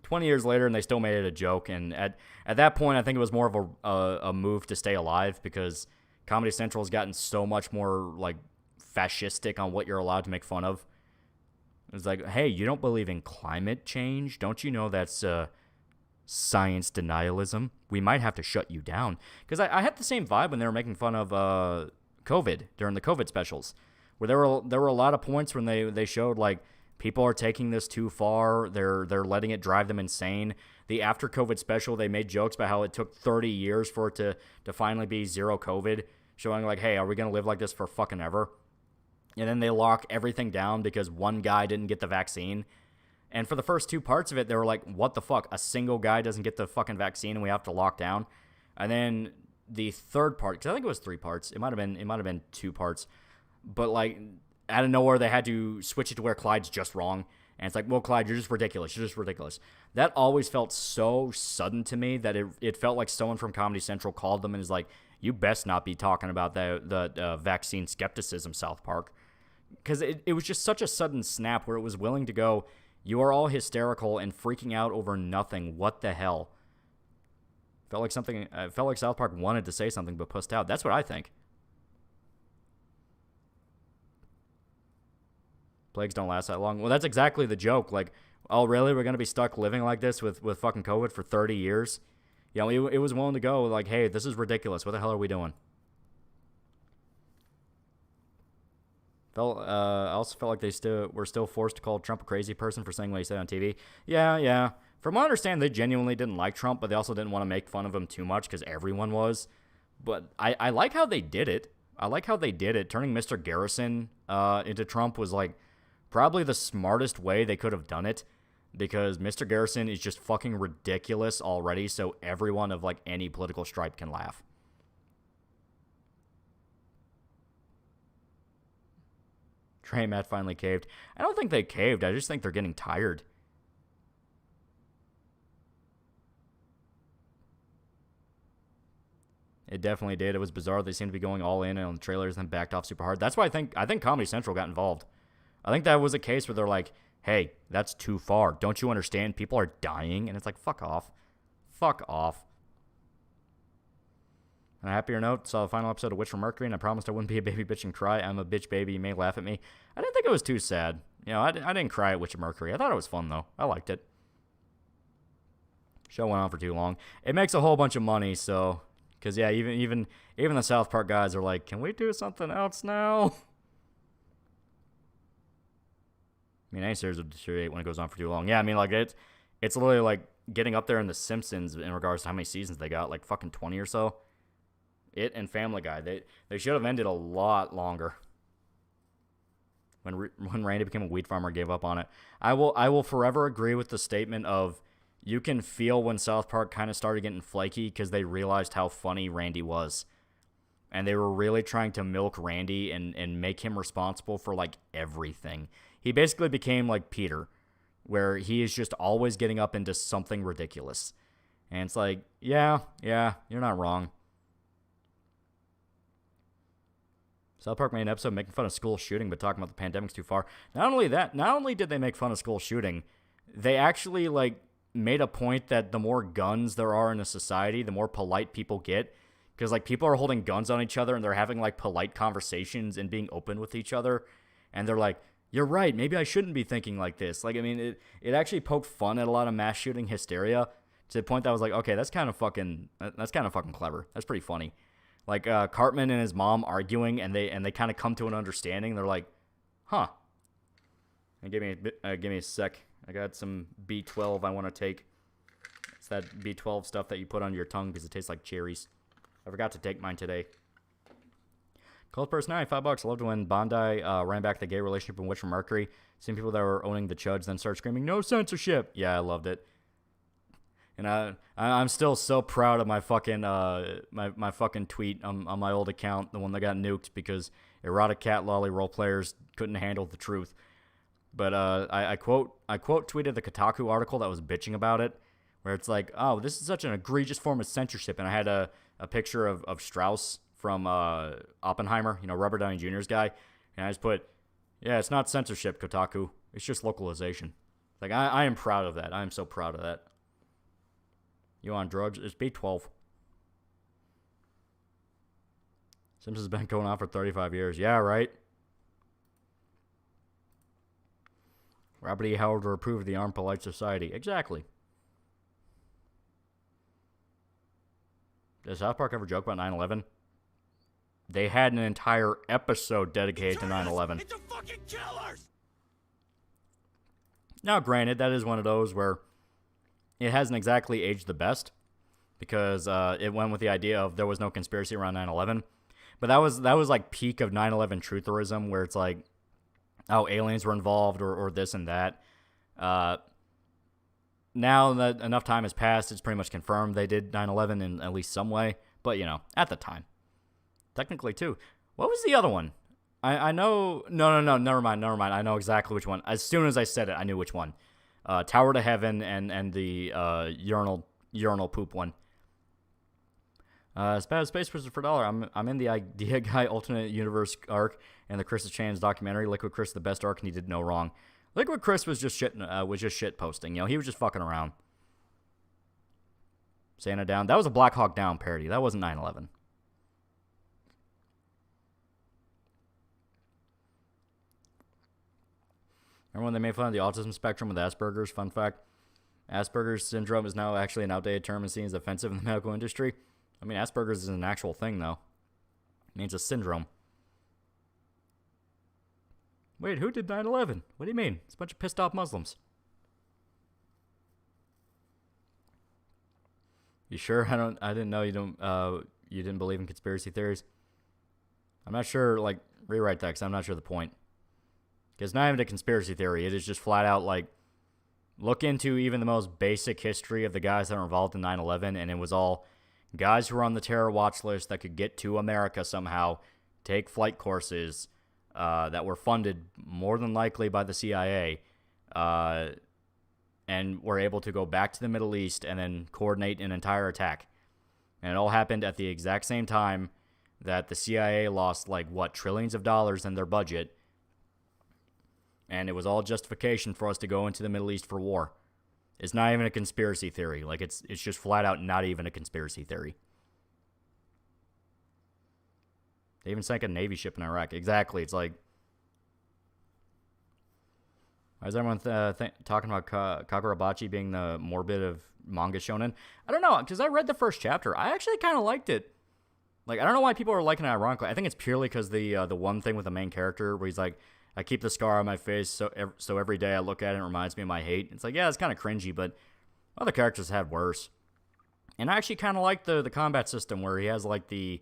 20 years later, and they still made it a joke, and at that point, I think it was more of a move to stay alive, because Comedy Central has gotten so much more, like, fascistic on what you're allowed to make fun of. It's like, hey, you don't believe in climate change? Don't you know that's science denialism? We might have to shut you down. Because I had the same vibe when they were making fun of COVID during the COVID specials, where there were a lot of points when they showed, like, people are taking this too far. They're letting it drive them insane. The after COVID special, they made jokes about how it took 30 years for it to finally be zero COVID, showing like, hey, are we going to live like this for fucking ever? And then they lock everything down because one guy didn't get the vaccine. And for the first two parts of it, they were like, what the fuck? A single guy doesn't get the fucking vaccine and we have to lock down? And then the third part, because I think it was 3 parts. It might have been 2 parts. But like, out of nowhere, they had to switch it to where Clyde's just wrong. And it's like, well, Clyde, you're just ridiculous. You're just ridiculous. That always felt so sudden to me that it felt like someone from Comedy Central called them and is like, you best not be talking about the vaccine skepticism, South Park. Because it was just such a sudden snap where it was willing to go, you are all hysterical and freaking out over nothing. What the hell? Felt like South Park wanted to say something but pussed out. That's what I think. Plagues don't last that long. Well, that's exactly the joke. Like, oh, really? We're going to be stuck living like this with fucking COVID for 30 years? You know, it was willing to go like, hey, this is ridiculous. What the hell are we doing? I also felt like they were still forced to call Trump a crazy person for saying what he said on TV. Yeah. From what I understand, they genuinely didn't like Trump, but they also didn't want to make fun of him too much because everyone was. But I like how they did it. Turning Mr. Garrison into Trump was like probably the smartest way they could have done it, because Mr. Garrison is just fucking ridiculous already, so everyone of like any political stripe can laugh. Trey and Matt finally caved. I don't think they caved. I just think they're getting tired. It definitely did. It was bizarre. They seemed to be going all in on the trailers and then backed off super hard. That's why I think Comedy Central got involved. I think that was a case where they're like, hey, that's too far. Don't you understand? People are dying. And it's like, fuck off. Fuck off. On a happier note, saw the final episode of Witch from Mercury, and I promised I wouldn't be a baby bitch and cry. I'm a bitch baby. You may laugh at me. I didn't think it was too sad. You know, I didn't cry at Witch of Mercury. I thought it was fun, though. I liked it. Show went on for too long. It makes a whole bunch of money, so... Because, yeah, even the South Park guys are like, can we do something else now? I mean, any series will deteriorate when it goes on for too long. Yeah, I mean, like, it's literally like getting up there in The Simpsons in regards to how many seasons they got, like fucking 20 or so. It and Family Guy, they should have ended a lot longer. When Randy became a weed farmer, gave up on it. I will forever agree with the statement of you can feel when South Park kind of started getting flaky because they realized how funny Randy was. And they were really trying to milk Randy and make him responsible for, like, everything. He basically became like Peter, where he is just always getting up into something ridiculous. And it's like, yeah, you're not wrong. South Park made an episode making fun of school shooting, but talking about the pandemic's too far. Not only did they make fun of school shooting, they actually, like, made a point that the more guns there are in a society, the more polite people get. Because, like, people are holding guns on each other and they're having, like, polite conversations and being open with each other. And they're like, you're right, maybe I shouldn't be thinking like this. Like, I mean, it actually poked fun at a lot of mass shooting hysteria to the point that I was like, okay, that's kind of fucking clever. That's pretty funny. Like, Cartman and his mom arguing, and they kind of come to an understanding. They're like, huh. And give me a sec. I got some B12 I want to take. It's that B12 stuff that you put on your tongue because it tastes like cherries. I forgot to take mine today. Cold Person 9, $5. I loved when Bondi ran back the gay relationship in Witch from Mercury. Seeing people that were owning the chuds then start screaming, no censorship. Yeah, I loved it. And I'm still so proud of my fucking my fucking tweet on my old account, the one that got nuked because erotic cat lolly role players couldn't handle the truth. But I quote tweeted the Kotaku article that was bitching about it, where it's like, oh, this is such an egregious form of censorship, and I had a picture of Strauss from Oppenheimer, Robert Downey Jr.'s guy, and I just put, yeah, it's not censorship, Kotaku, it's just localization. Like, I am proud of that. I am so proud of that. You on drugs? It's B12. Simpsons has been going on for 35 years. Yeah, right? Robert E. Howard will approve of the Armed Polite Society. Exactly. Does South Park ever joke about 9/11? They had an entire episode dedicated to 9/11. It's a fucking killers! Now, granted, that is one of those where it hasn't exactly aged the best because it went with the idea of there was no conspiracy around 9/11. But that was like peak of 9/11 trutherism, where it's like, oh, aliens were involved or this and that. Now that enough time has passed, it's pretty much confirmed they did 9/11 in at least some way. But, at the time. Technically, too. What was the other one? I know... No, never mind. I know exactly which one. As soon as I said it, I knew which one. Tower to Heaven and the urinal poop one. Space Wizard for $1. I'm in the Idea Guy alternate universe arc and the Chris Chan's documentary. Liquid Chris, the best arc, and he did no wrong. Liquid Chris was just shit posting. He was just fucking around. Santa Down. That was a Black Hawk Down parody. That wasn't 9/11. Remember when they made fun of the autism spectrum with Asperger's? Fun fact, Asperger's syndrome is now actually an outdated term and seen as offensive in the medical industry. I mean, Asperger's is an actual thing, though. It means a syndrome. Wait, who did 9/11? What do you mean? It's a bunch of pissed off Muslims. You sure? I didn't know you didn't believe in conspiracy theories. I'm not sure, rewrite that, because I'm not sure the point. Because it's not even a conspiracy theory. It is just flat out, look into even the most basic history of the guys that were involved in 9/11, and it was all guys who were on the terror watch list that could get to America somehow, take flight courses that were funded more than likely by the CIA, and were able to go back to the Middle East and then coordinate an entire attack. And it all happened at the exact same time that the CIA lost, trillions of dollars in their budget. And it was all justification for us to go into the Middle East for war. It's not even a conspiracy theory. It's just flat out not even a conspiracy theory. They even sank a Navy ship in Iraq. Exactly. It's like, why is everyone talking about Kagurabachi being the morbid of manga shonen? I don't know, because I read the first chapter. I actually kind of liked it. I don't know why people are liking it ironically. I think it's purely because the one thing with the main character where he's like, I keep the scar on my face, so every day I look at it, it reminds me of my hate. It's like, yeah, it's kind of cringy, but Other characters had worse. And I actually kind of like the combat system where he has like the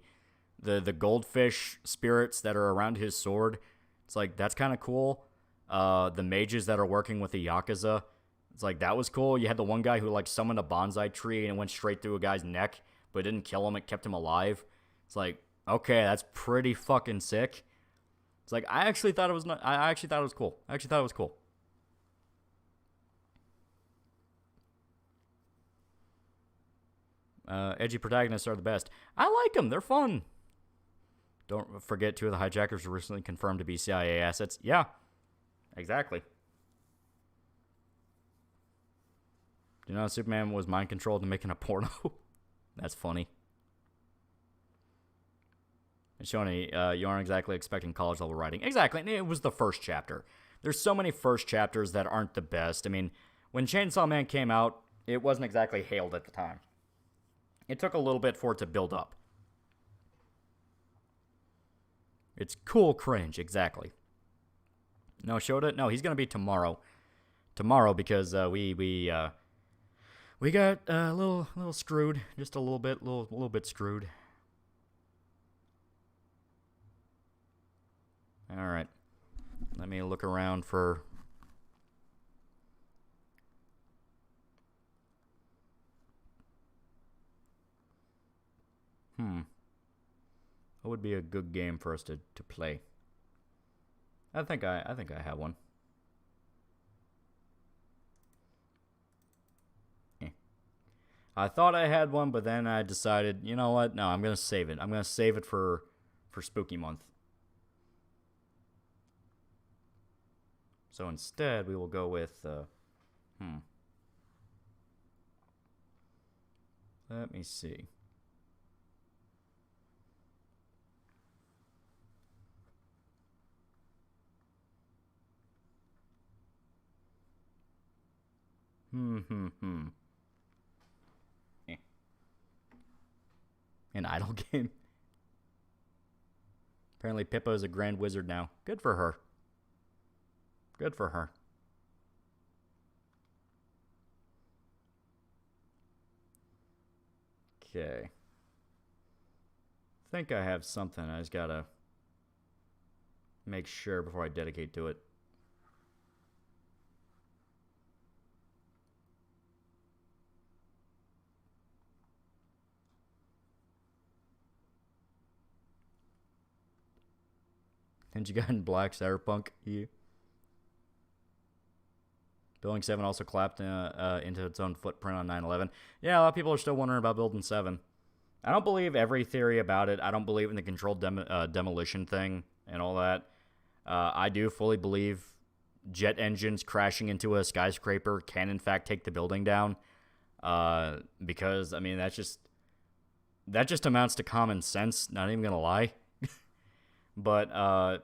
goldfish spirits that are around his sword. It's like, that's kind of cool. The mages that are working with the Yakuza. It's like, that was cool. You had the one guy who like summoned a bonsai tree and it went straight through a guy's neck, but it didn't kill him. It kept him alive. It's like, okay, that's pretty fucking sick. It's like, I actually thought it was cool. I actually thought it was cool. Edgy protagonists are the best. I like them. They're fun. Don't forget, 2 of the hijackers were recently confirmed to be CIA assets. Yeah, exactly. Do you know Superman was mind controlled and making a porno? That's funny. And Shoni, you aren't exactly expecting college level writing. Exactly. It was the first chapter. There's so many first chapters that aren't the best. I mean, when Chainsaw Man came out, it wasn't exactly hailed at the time. It took a little bit for it to build up. It's cool cringe, exactly. No, Shota? No, he's going to be tomorrow. Tomorrow, because we got a little screwed. Just a little bit screwed. All right. Let me look around for... What would be a good game for us to play? I think I have one. I thought I had one, but then I decided, you know what? No, I'm gonna save it. I'm gonna save it for Spooky Month. So instead, we will go with Let me see. An idle game. Apparently Pippa is a grand wizard now. Good for her. Good for her. Okay. I think I have something. I just gotta make sure before I dedicate to it. And you got in Black Cyberpunk? You. Building 7 also clapped into its own footprint on 9/11. Yeah, a lot of people are still wondering about Building 7. I don't believe every theory about it. I don't believe in the controlled demolition thing and all that. I do fully believe jet engines crashing into a skyscraper can, in fact, take the building down. Because, I mean, that just amounts to common sense. Not even going to lie. But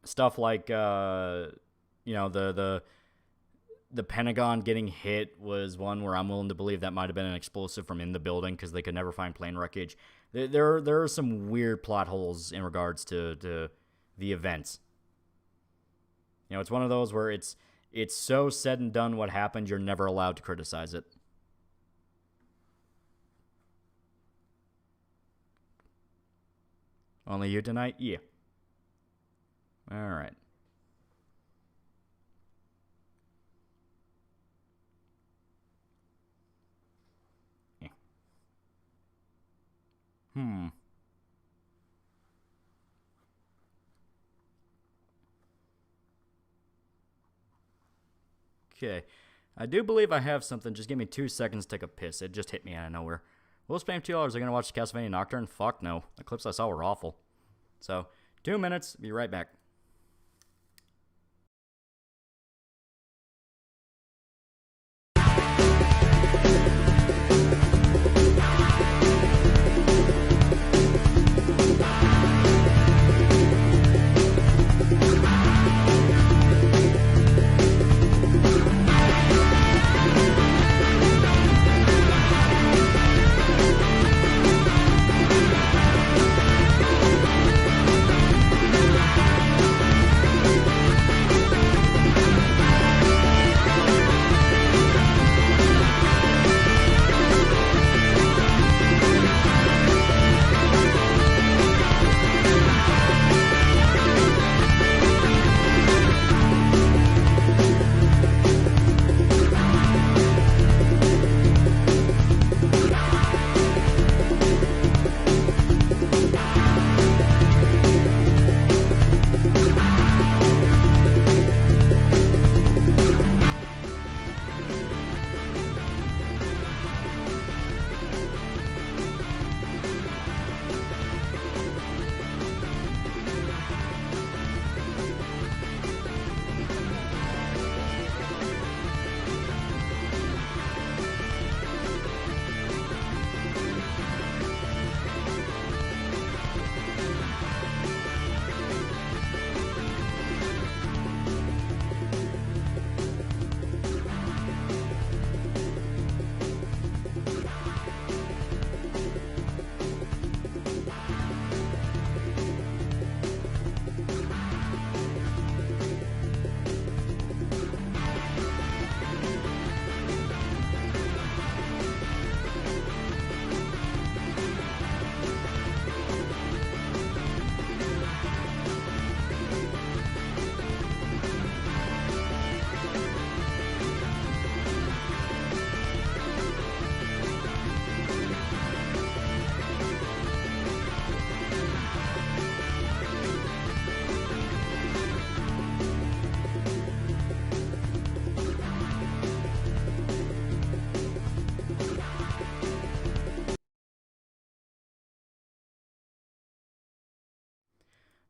stuff like, you know, the Pentagon getting hit was one where I'm willing to believe that might have been an explosive from in the building because they could never find plane wreckage. There are some weird plot holes in regards to the events. You know, it's one of those where it's so said and done what happened, you're never allowed to criticize it. Only you tonight? Yeah. All right. Okay. I do believe I have something. Just give me 2 seconds to take a piss. It just hit me out of nowhere. Will spam $2. Are you going to watch Castlevania Nocturne? Fuck no. The clips I saw were awful. So, 2 minutes. Be right back.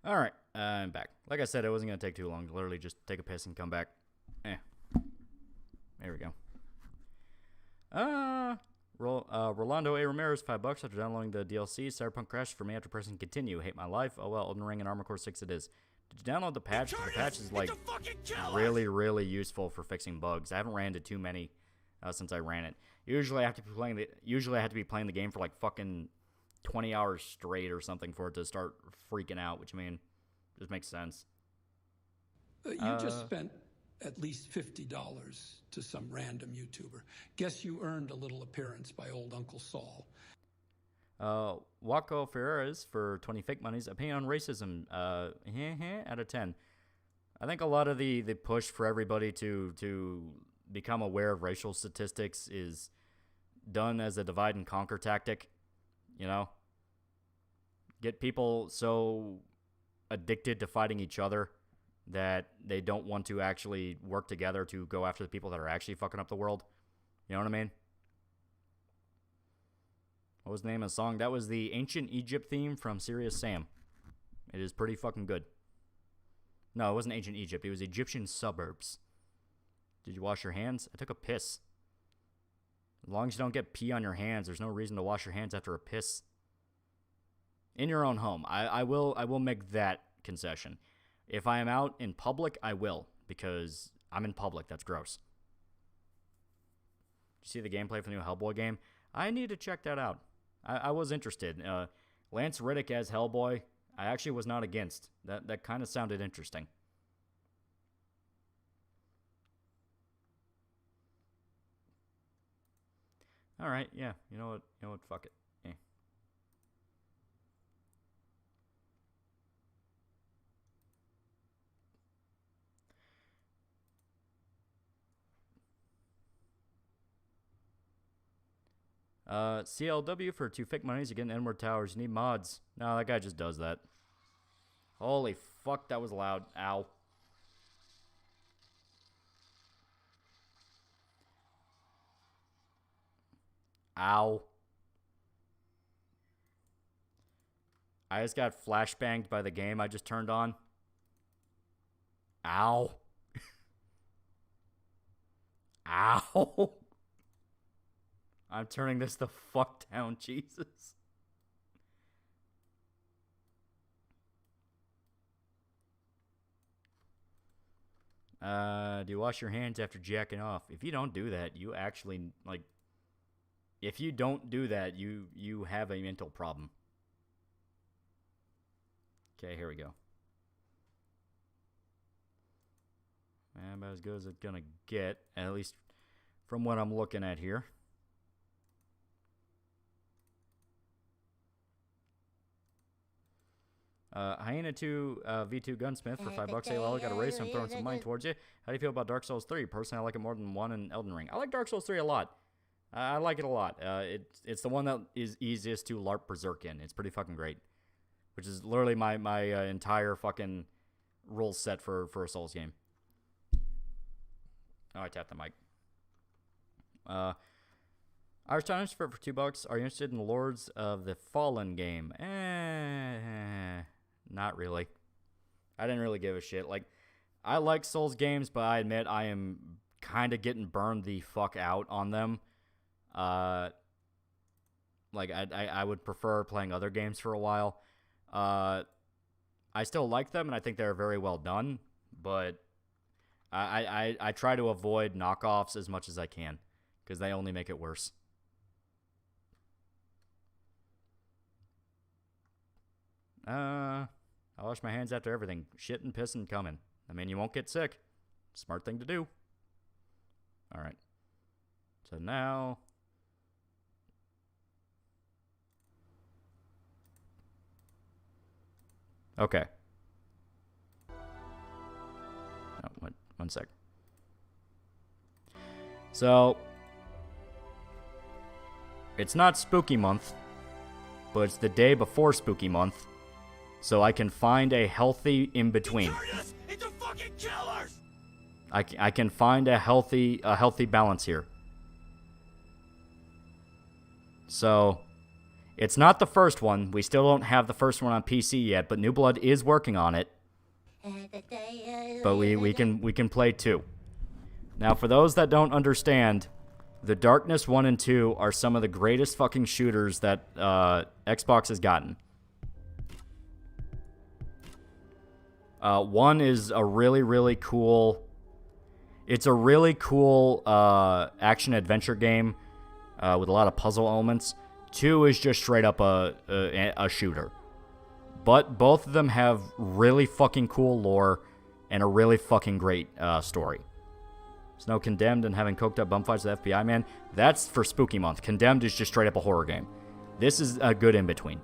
Alright, I'm back. Like I said, it wasn't going to take too long. Literally just take a piss and come back. There we go. Rolando A. Ramirez, $5 after downloading the DLC. Cyberpunk crashed for me after pressing continue. Hate my life. Oh well, Elden Ring and Armor Core 6 it is. Did you download the patch? The patch is like really, really useful for fixing bugs. I haven't ran into too many since I ran it. Usually I have to be playing the game for like fucking 20 hours straight or something for it to start freaking out, which I mean, just makes sense. You just spent at least $50 to some random YouTuber. Guess you earned a little appearance by old Uncle Saul. Waco Ferreras for 20 fake monies. Opinion on racism, out of 10. I think a lot of the push for everybody to become aware of racial statistics is done as a divide and conquer tactic. You know? Get people so addicted to fighting each other that they don't want to actually work together to go after the people that are actually fucking up the world. You know what I mean? What was the name of the song? That was the Ancient Egypt theme from Serious Sam. It is pretty fucking good. No, it wasn't Ancient Egypt. It was Egyptian Suburbs. Did you wash your hands? I took a piss. As long as you don't get pee on your hands, there's no reason to wash your hands after a piss. In your own home. I will make that concession. If I am out in public, I will, because I'm in public. That's gross. Did you see the gameplay for the new Hellboy game? I need to check that out. I was interested. Lance Reddick as Hellboy, I actually was not against. That kind of sounded interesting. All right, yeah. You know what? Fuck it. CLW for 2 fake monies. You're getting N-word towers. You need mods. No, that guy just does that. Holy fuck, that was loud. Ow. Ow. I just got flashbanged by the game I just turned on. Ow. Ow. I'm turning this the fuck down, Jesus. Do you wash your hands after jacking off? If you don't do that, you actually, like, if you don't do that, you have a mental problem. Okay, here we go. About as good as it's gonna get, at least from what I'm looking at here. Hyena 2 V2 Gunsmith for $5. Hey, Lolly, got a race. I'm throwing some money towards you. How do you feel about Dark Souls 3? Personally, I like it more than 1 in Elden Ring. I like Dark Souls 3 a lot. I like it a lot. It's the one that is easiest to LARP Berserk in. It's pretty fucking great. Which is literally my entire fucking rule set for a Souls game. Oh, I tapped the mic. Irish Times for $2. Are you interested in the Lords of the Fallen game? Not really. I didn't really give a shit. Like, I like Souls games, but I admit I am kind of getting burned the fuck out on them. Like, I would prefer playing other games for a while. I still like them, and I think they're very well done, but I try to avoid knockoffs as much as I can, because they only make it worse. I wash my hands after everything. Shit and piss and coming. I mean, you won't get sick. Smart thing to do. Alright. So now... Okay. Oh, one sec. So... It's not Spooky Month, but it's the day before Spooky Month. So I can find a healthy in-between. I can find a healthy balance here. So, It's not the first one. We still don't have the first one on PC yet, but New Blood is working on it. But we can play 2. Now, for those that don't understand, The Darkness 1 and 2 are some of the greatest fucking shooters that Xbox has gotten. 1 is a really, really cool... It's a really cool action-adventure game with a lot of puzzle elements. 2 is just straight up a shooter. But both of them have really fucking cool lore and a really fucking great story. Snow Condemned and having coked up bum fights with the FBI, man. That's for Spooky Month. Condemned is just straight up a horror game. This is a good in-between.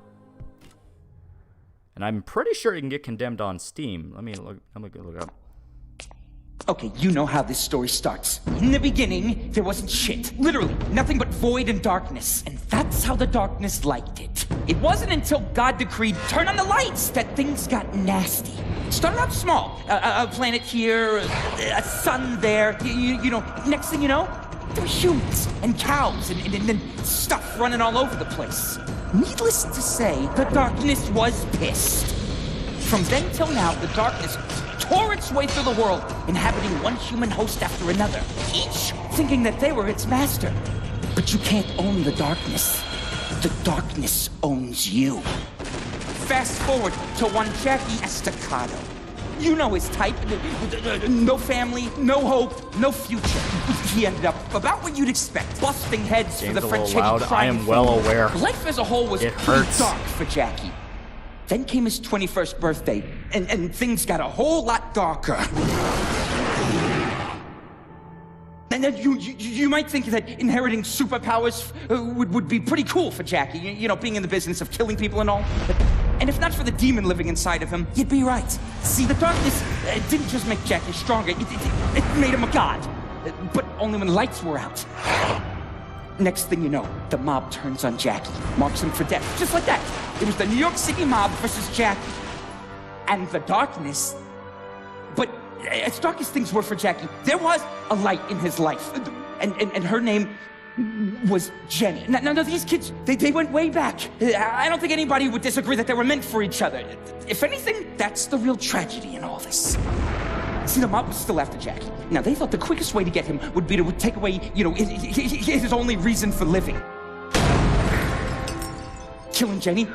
And I'm pretty sure you can get Condemned on Steam. Let me look it up. Okay, you know how this story starts. In the beginning, there wasn't shit. Literally, nothing but void and darkness. And that's how the darkness liked it. It wasn't until God decreed, turn on the lights, that things got nasty. It started out small. A planet here, a sun there. You know, next thing you know, there were humans and cows and then stuff running all over the place. Needless to say, the darkness was pissed. From then till now, the darkness tore its way through the world, inhabiting one human host after another, each thinking that they were its master. But you can't own the darkness. The darkness owns you. Fast forward to one Jackie Estacado. You know his type. No family, no hope, no future. He ended up about what you'd expect, busting heads Game's for the a little French loud. I am well aware. Life as a whole was It pretty hurts. dark for Jackie. Then came his 21st birthday, and things got a whole lot darker. And then you might think that inheriting superpowers would be pretty cool for Jackie, you know, being in the business of killing people and all. And if not for the demon living inside of him, you'd be right. See, the darkness didn't just make Jackie stronger, it made him a god. But only when the lights were out. Next thing you know, the mob turns on Jackie, marks him for death, just like that. It was the New York City mob versus Jackie. And the darkness. But as dark as things were for Jackie, there was a light in his life. And her name was Jenny. Now these kids, they went way back. I don't think anybody would disagree that they were meant for each other. If anything, that's the real tragedy in all this. See, the mob was still after Jackie. Now, they thought the quickest way to get him would be to take away, you know, his only reason for living. Killing Jenny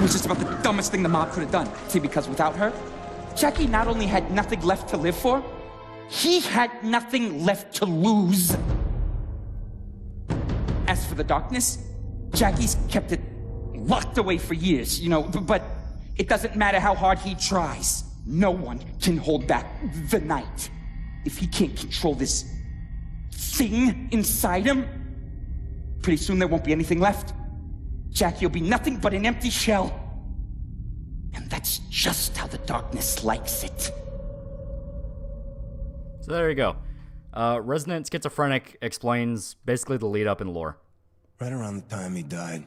was just about the dumbest thing the mob could have done. See, because without her, Jackie not only had nothing left to live for, he had nothing left to lose. As for the darkness, Jackie's kept it locked away for years, you know, but it doesn't matter how hard he tries. No one can hold back the night. If he can't control this thing inside him, pretty soon there won't be anything left. Jackie will be nothing but an empty shell. And that's just how the darkness likes it. So there you go. Resident Schizophrenic explains basically the lead up in lore. Right around the time he died,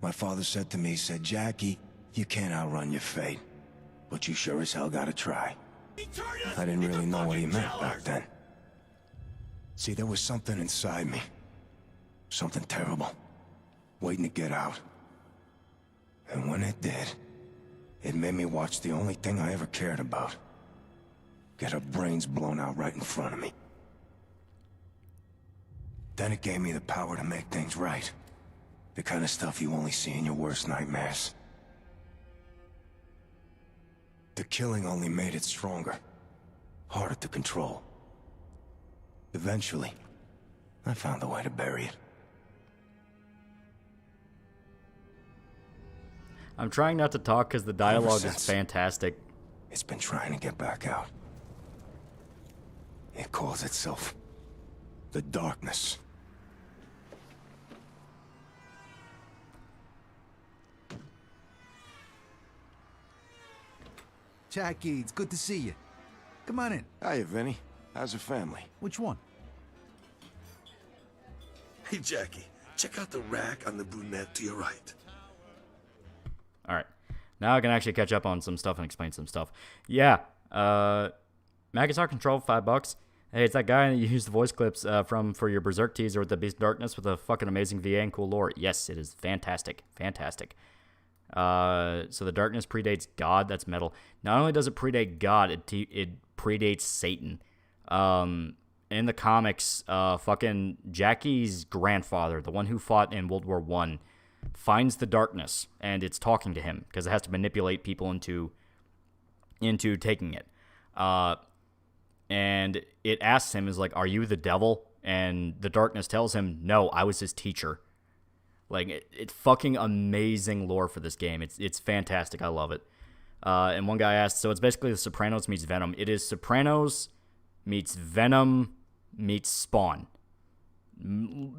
my father said to me, Jackie, you can't outrun your fate. But you sure as hell gotta try. I didn't really know what he meant back then. See, there was something inside me. Something terrible. Waiting to get out. And when it did, it made me watch the only thing I ever cared about. Get her brains blown out right in front of me. Then it gave me the power to make things right. The kind of stuff you only see in your worst nightmares. The killing only made it stronger. Harder to control. Eventually, I found a way to bury it. I'm trying not to talk because the dialogue is fantastic. It's been trying to get back out. It calls itself the Darkness. Jackie, it's good to see you. Come on in. Hiya, Vinny. How's the family? Which one? Hey, Jackie, check out the rack on the brunette to your right. Alright. Now I can actually catch up on some stuff and explain some stuff. Yeah. Macintosh Control, $5. Hey, it's that guy you used the voice clips for your Berserk teaser with the Beast of Darkness with a fucking amazing VA and cool lore. Yes, it is fantastic. Fantastic. So the darkness predates God. That's metal. Not only does it predate God, it predates Satan. In the comics, fucking Jackie's grandfather, the one who fought in World War I, finds the darkness, and it's talking to him because it has to manipulate people into taking it. And it asks him, is like, are you the devil? And the darkness tells him, no, I was his teacher. Like, it's fucking amazing lore for this game. It's fantastic. I love it. And one guy asked, so it's basically The Sopranos meets Venom. It is Sopranos meets Venom meets Spawn.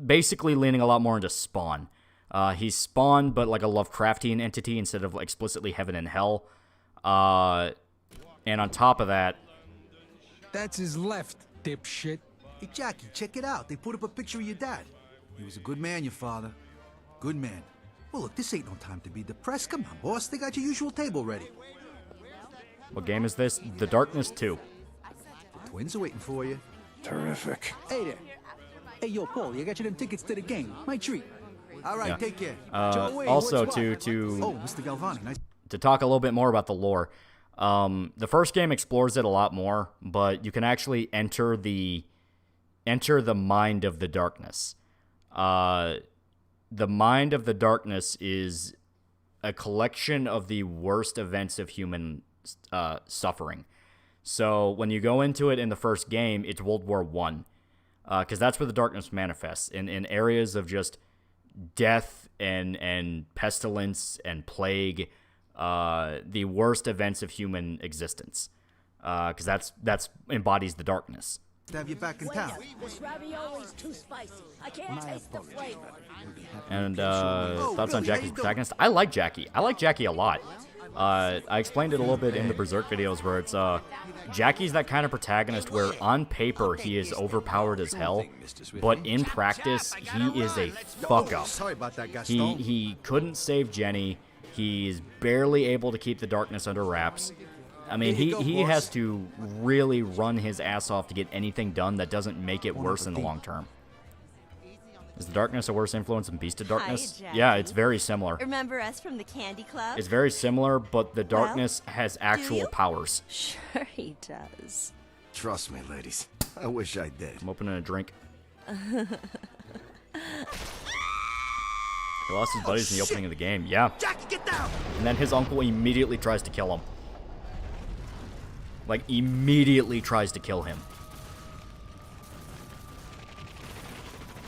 Basically leaning a lot more into Spawn. He's Spawn, but like a Lovecraftian entity instead of explicitly heaven and hell. And on top of that... That's his left, dipshit. Hey, Jackie, check it out. They put up a picture of your dad. He was a good man, your father. Good man. Well, look, this ain't no time to be depressed. Come on, boss. They got your usual table ready. What game is this? The Darkness 2. The twins are waiting for you. Terrific. Hey there. Hey, yo, Paul, you got you them tickets to the game. My treat. All right, Yeah. take care. Also, Oh, Mr. Galvani, nice. to talk a little bit more about the lore, the first game explores it a lot more, but you can actually enter the mind of the darkness. The mind of the darkness is a collection of the worst events of human suffering. So when you go into it in the first game, it's World War I, because that's where the darkness manifests, in areas of just death and pestilence and plague, the worst events of human existence, because that's embodies the darkness. To have you back in town. This ravioli's too spicy. I can't taste the flavor. And thoughts on Jackie's protagonist? I like Jackie. I like Jackie a lot. I explained it a little bit in the Berserk videos where it's Jackie's that kind of protagonist where on paper he is overpowered as hell, but in practice he is a fuck up. Sorry about that, Gaston. He couldn't save Jenny. He's barely able to keep the darkness under wraps. I mean, he has to really run his ass off to get anything done that doesn't make it worse in the long term. Is the darkness a worse influence than Beast of Darkness? Hi, Yeah, it's very similar. Remember us from the Candy Club? It's very similar, but the darkness has actual you? powers. Sure he does. Trust me, ladies. I wish I did. I'm opening a drink. He lost his buddies in the opening of the game. Yeah. Jackie, get down! And then his uncle immediately tries to kill him. Like, immediately tries to kill him.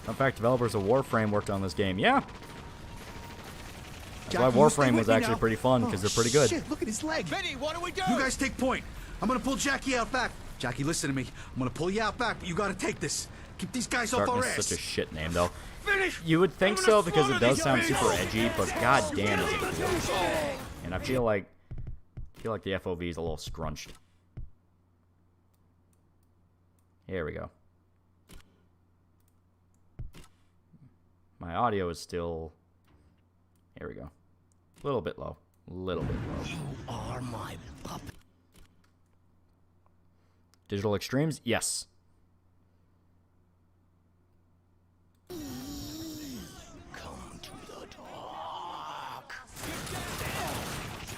In fact, developers of Warframe worked on this game. Yeah. That's why Jackie, you stay Warframe with was me actually now. pretty fun, because they're pretty good. Shit, look at his leg. Benny, what do we do? You guys take point. I'm gonna pull Jackie out back. Jackie, listen to me. I'm gonna pull you out back, but you gotta take this. Keep these guys off our Darkness ass. is such a shit name, though. Finish. You would think so, because it does sound super edgy, but goddamn is it cool. And I feel like the FOV is a little scrunched. Here we go. My audio is still... Here we go. A little bit low. A little bit low. You are my puppet. Digital extremes? Yes. Come to the dark.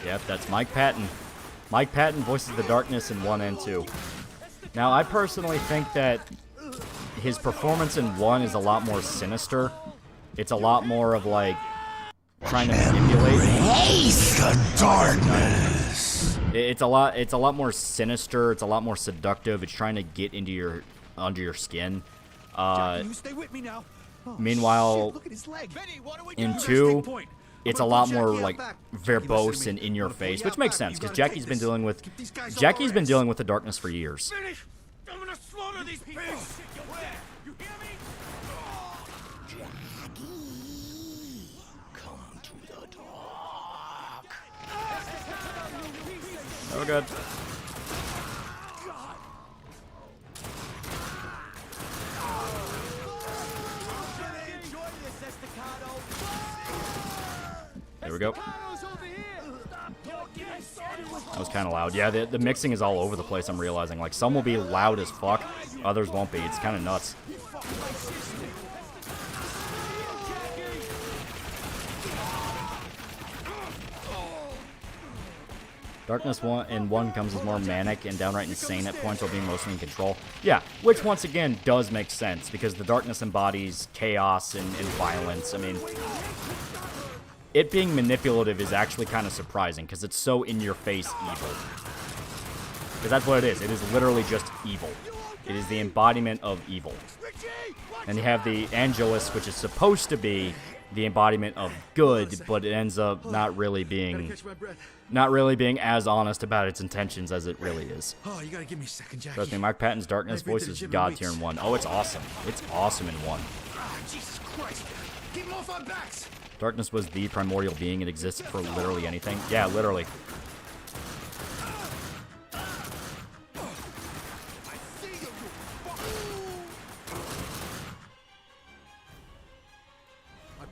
Yep, that's Mike Patton. Mike Patton voices the darkness in 1 and 2. Now, I personally think that his performance in 1 is a lot more sinister. It's a lot more of, like, trying to manipulate. Embrace the darkness. It's a lot more sinister. It's a lot more seductive. It's trying to get into under your skin. Jackie, you stay with me now. Oh, Meanwhile, shit, look at his leg. Benny, what do we in do? 2, it's a lot more like Jackie, verbose listen to and me. in your I'm gonna pull face, you which out makes back. sense You because gotta Jackie's take been this. dealing with Keep these guys off Jackie's our been ass. dealing with the darkness for years. Finish. I'm gonna slaughter these pigs. You hear me? Jackie, come to the dark. Oh, good. There we go. That was kind of loud. Yeah, the mixing is all over the place, I'm realizing. Like, some will be loud as fuck, others won't be. It's kind of nuts. Darkness 1 comes as more manic and downright insane at points while being mostly in control. Yeah, which once again does make sense because the darkness embodies chaos and violence. I mean, it being manipulative is actually kind of surprising because it's so in-your-face evil. Because that's what it is. It is literally just evil. It is the embodiment of evil. And you have the Angelus, which is supposed to be the embodiment of good, but it ends up not really being as honest about its intentions as it really is. Oh, you gotta give me a second, Jackie. Trust me, Mike Patton's Darkness voice is god tier in 1. Oh, it's awesome. It's awesome in 1. Jesus Christ! Keep them off our backs! Darkness was the primordial being. It existed for literally anything. Yeah, literally.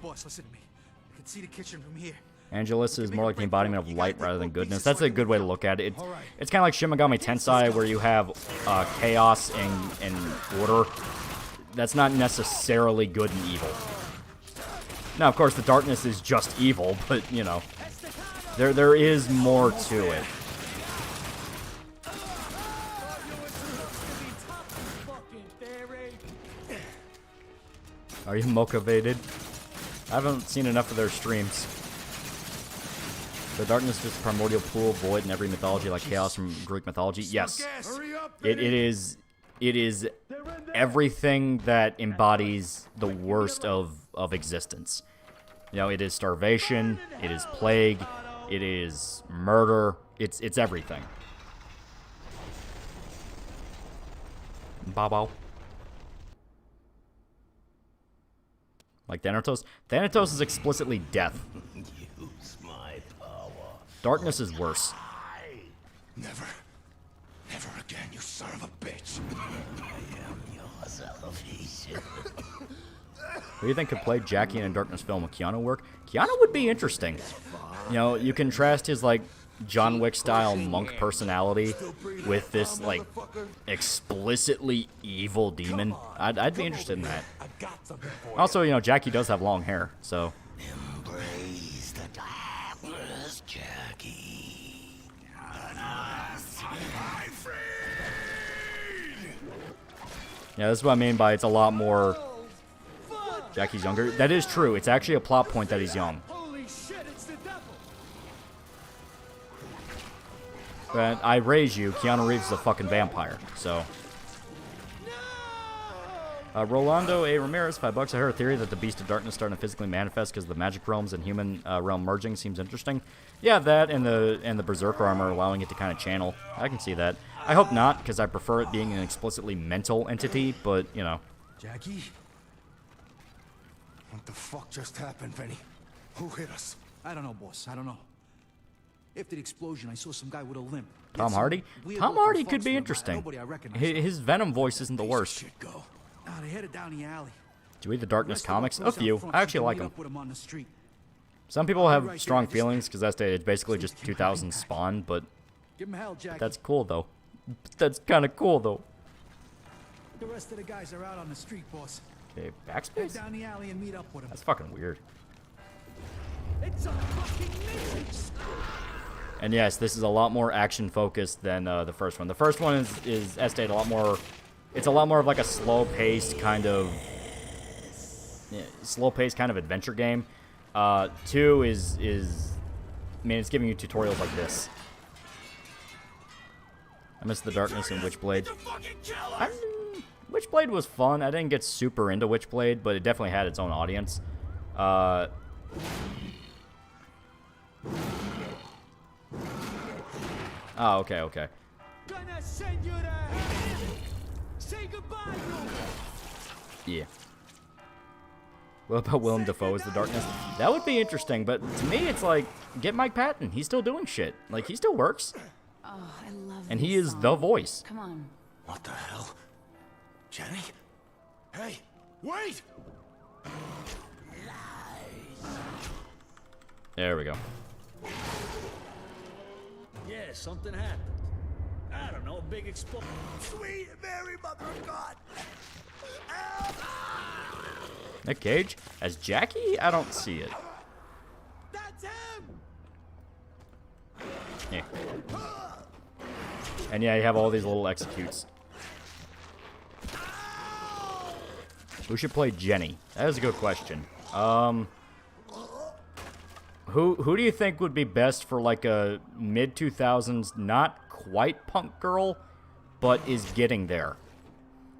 Boss, listen to me. I can see the kitchen from here. Angelus is more like the embodiment of light rather than goodness. That's a good way to look at it. It's kind of like Shin Megami Tensei, where you have chaos and order. That's not necessarily good and evil. Now, of course, the darkness is just evil, but, you know, there is more to it. Are you motivated? I haven't seen enough of their streams. The darkness is just a primordial pool, void in every mythology, like chaos from Greek mythology. Yes, it is everything that embodies the worst of existence. You know, it is starvation, it is plague, it is murder. It's everything. Bobo. Like Thanatos? Thanatos is explicitly death. Use my power. Darkness is worse. Never again, you son of a bitch. I am your salvation. Who do you think could play Jackie in a Darkness film? Would Keanu work? Keanu would be interesting. You know, you contrast his, like, John Wick-style monk personality with this, like, explicitly evil demon. I'd be interested in that. Also, you know, Jackie does have long hair, so... Embrace the darkness, Jackie. My friend. Yeah, that's what I mean by it's a lot more... Jackie's younger. That is true. It's actually a plot point that he's young. But I raise you, Keanu Reeves is a fucking vampire, so... Rolando A. Ramirez, $5. I heard a theory that the Beast of Darkness starting to physically manifest because the magic realms and human realm merging seems interesting. Yeah, that and the Berserker armor allowing it to kind of channel. I can see that. I hope not, because I prefer it being an explicitly mental entity, but, you know. Jackie? What the fuck just happened, Benny? Who hit us? I don't know, boss. I don't know. After the explosion, I saw some guy with a limp. Tom Hardy? Tom Hardy could be interesting. His Venom voice isn't the worst. They headed down the alley. Do you read the Darkness comics? A few. I actually like them. Some people have strong feelings because it's basically just 2000 Spawn, but that's cool though. That's kind of cool though. The rest of the guys are out on the street, boss. Okay, backspace? Down the alley and meet up with him. That's fucking weird. It's a fucking mission. And yes, this is a lot more action focused than the first one. The first one is Estate a lot more. It's a lot more of like a slow-paced kind of adventure game. 2 is I mean, it's giving you tutorials like this. I missed the Darkness and Witchblade. Witchblade was fun. I didn't get super into Witchblade, but it definitely had its own audience. Oh, okay. Gonna send you to hell. Say goodbye, yeah. What about Willem Dafoe as the Darkness? That would be interesting, but to me, it's like, get Mike Patton. He's still doing shit. Like, he still works. Oh, I love and he is the voice. Come on. What the hell? Jenny? Hey, wait! There we go. Yeah, something happened. I don't know, a big explosion. Sweet Mary, Mother of God! Nick Cage as Jackie? I don't see it. That's him! Yeah. And yeah, you have all these little executes. Who should play Jenny? That is a good question. Who do you think would be best for like a mid-2000s, not quite punk girl, but is getting there?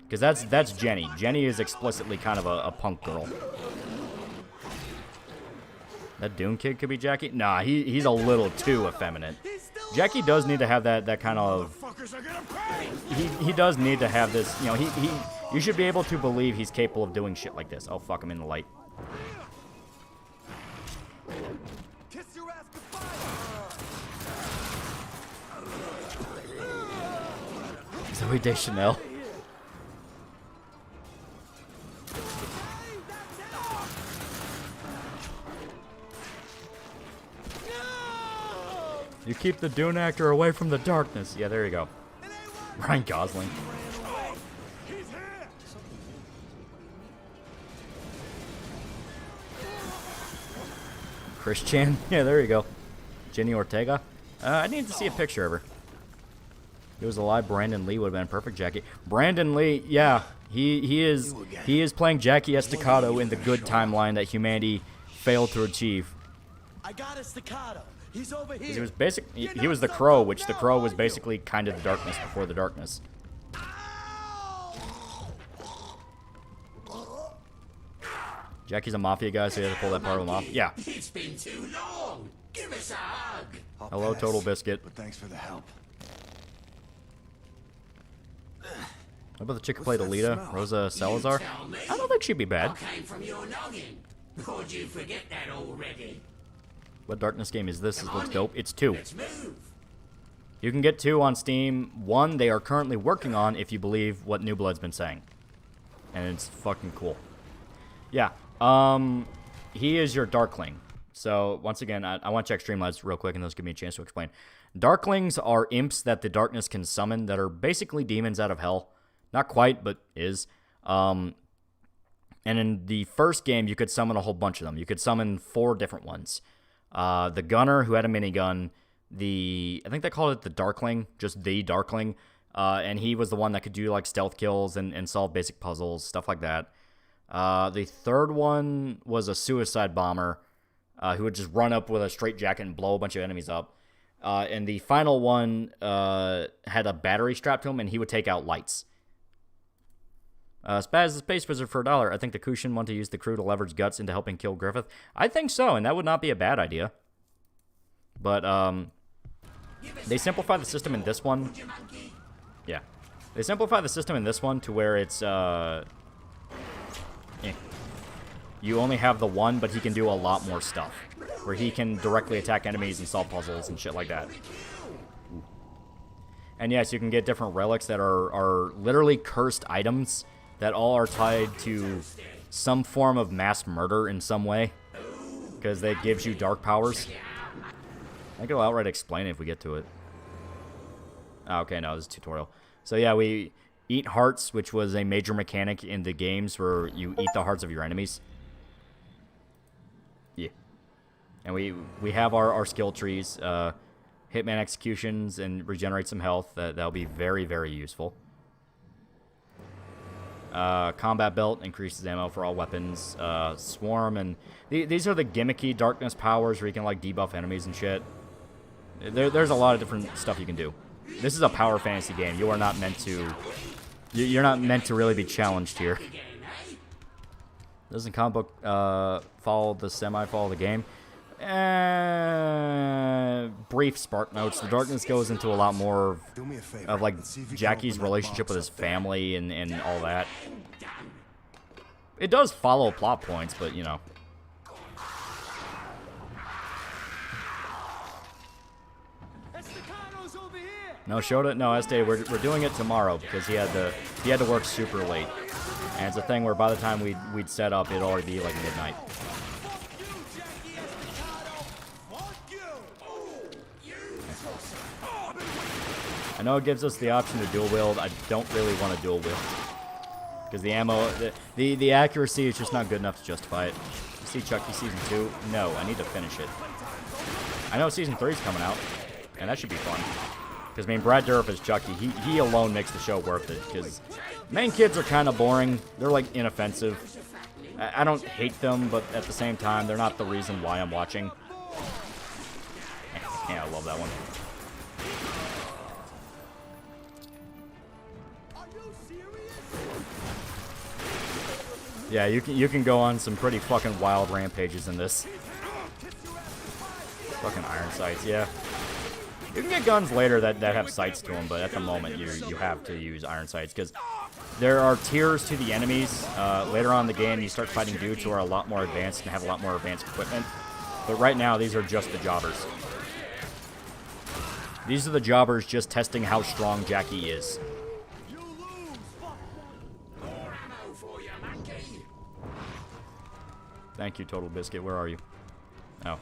Because that's Jenny. Jenny is explicitly kind of a punk girl. That Dune kid could be Jackie? Nah, he's a little too effeminate. Jackie does need to have that kind of... He does need to have this, you know, you should be able to believe he's capable of doing shit like this. Oh, fuck, I'm in the light. Zoe Deschanel. You keep the Dune actor away from the darkness. Yeah, there you go. Ryan Gosling. Chris Chan. Yeah, there you go. Jenny Ortega. I need to see a picture of her. If it was alive, Brandon Lee would have been a perfect Jackie. Brandon Lee, yeah, he is playing Jackie Estacado in the good timeline that humanity failed to achieve. I got a staccato. He's over here. He was he was the Crow, which the Crow was basically kind of the darkness before the darkness. Jackie's a mafia guy, so he has to pull that part of him off. Yeah. It's been too long. Give us a hug. Hello, Total Biscuit. But thanks for the help. What about the chick who played Alita, Rosa Salazar? I don't think she'd be bad. Came from your noggin. Or did you forget that already? What Darkness game is this? It looks dope. It's 2. Let's move. You can get 2 on Steam. 1 they are currently working on, if you believe what New Blood's been saying. And it's fucking cool. Yeah. He is your Darkling. So, once again, I want to check Streamlabs real quick, and those give me a chance to explain. Darklings are imps that the darkness can summon that are basically demons out of hell. Not quite, but is. And in the first game, you could summon a whole bunch of them. You could summon 4 different ones. The Gunner, who had a minigun. I think they called it the Darkling, just the Darkling. And he was the one that could do like stealth kills and solve basic puzzles, stuff like that. The third one was a suicide bomber who would just run up with a straitjacket and blow a bunch of enemies up. And the final one had a battery strapped to him, and he would take out lights. Spaz the Space Wizard for $1. I think the Kushin want to use the crew to leverage guts into helping kill Griffith. I think so, and that would not be a bad idea. But, they simplify the system in this one. Yeah. They simplify the system in this one to where it's, you only have the one, but he can do a lot more stuff. Where he can directly attack enemies and solve puzzles and shit like that. And yes, you can get different relics that are literally cursed items that all are tied to some form of mass murder in some way. Because that gives you dark powers. I think it'll outright explain it if we get to it. Oh, okay, no, this is a tutorial. So yeah, we eat hearts, which was a major mechanic in the games where you eat the hearts of your enemies. Yeah. And we have our skill trees. Hitman executions and regenerate some health. That'll be very, very useful. Combat belt increases ammo for all weapons. Swarm and these are the gimmicky darkness powers where you can like debuff enemies and shit. There's a lot of different stuff you can do. This is a power fantasy game. You are not meant to. You're not meant to really be challenged here. Doesn't comic book follow the follow the game? Brief spark notes. The darkness goes into a lot more of like Jackie's relationship with his family and all that. It does follow plot points, but you know. No, Shota. No, Este. We're doing it tomorrow because he had to work super late, and it's a thing where by the time we'd set up, it'd already be like midnight. I know it gives us the option to dual wield. I don't really want to dual wield. Because the ammo, the accuracy is just not good enough to justify it. You see Chucky Season 2? No, I need to finish it. I know Season 3 is coming out, and that should be fun. Because, I mean, Brad Dourif as Chucky, he alone makes the show worth it. Because main kids are kind of boring. They're, like, inoffensive. I don't hate them, but at the same time, they're not the reason why I'm watching. Yeah, I love that one. Yeah, you can go on some pretty fucking wild rampages in this. Fucking iron sights, yeah. You can get guns later that have sights to them, but at the moment you have to use iron sights because there are tiers to the enemies. Later on in the game, you start fighting dudes who are a lot more advanced and have a lot more advanced equipment. But right now, these are just the jobbers. These are the jobbers just testing how strong Jackie is. Thank you, Total Biscuit. Where are you? Oh.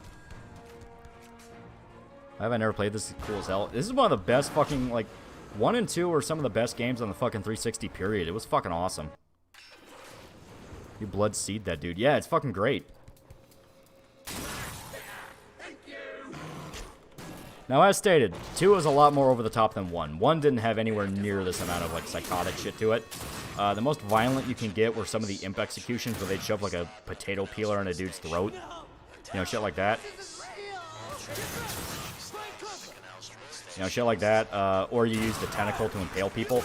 Have I never played this? It's cool as hell. This is one of the best fucking, like, 1 and 2 are some of the best games on the fucking 360 period. It was fucking awesome. You blood seed that dude. Yeah, it's fucking great. Now, as stated, 2 is a lot more over the top than 1. 1 didn't have anywhere near this amount of, like, psychotic shit to it. The most violent you can get were some of the imp executions where they'd shove, like, a potato peeler in a dude's throat. You know, shit like that. You know, shit like that. Or you use the tentacle to impale people.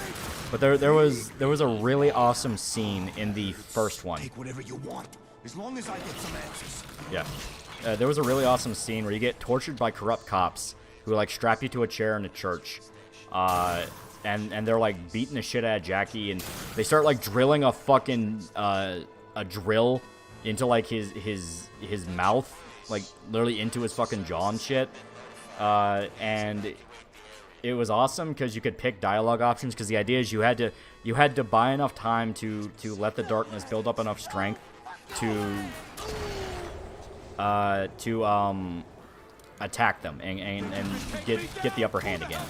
But there was a really awesome scene in the first one. Take whatever you want, as long as I get some answers. Yeah. There was a really awesome scene where you get tortured by corrupt cops who, like, strap you to a chair in a church. And they're, like, beating the shit out of Jackie, and they start, like, drilling a fucking, a drill into, like, his mouth, like, literally into his fucking jaw and shit. And it was awesome because you could pick dialogue options, because the idea is you had to buy enough time to let the darkness build up enough strength to attack them and get the upper hand again.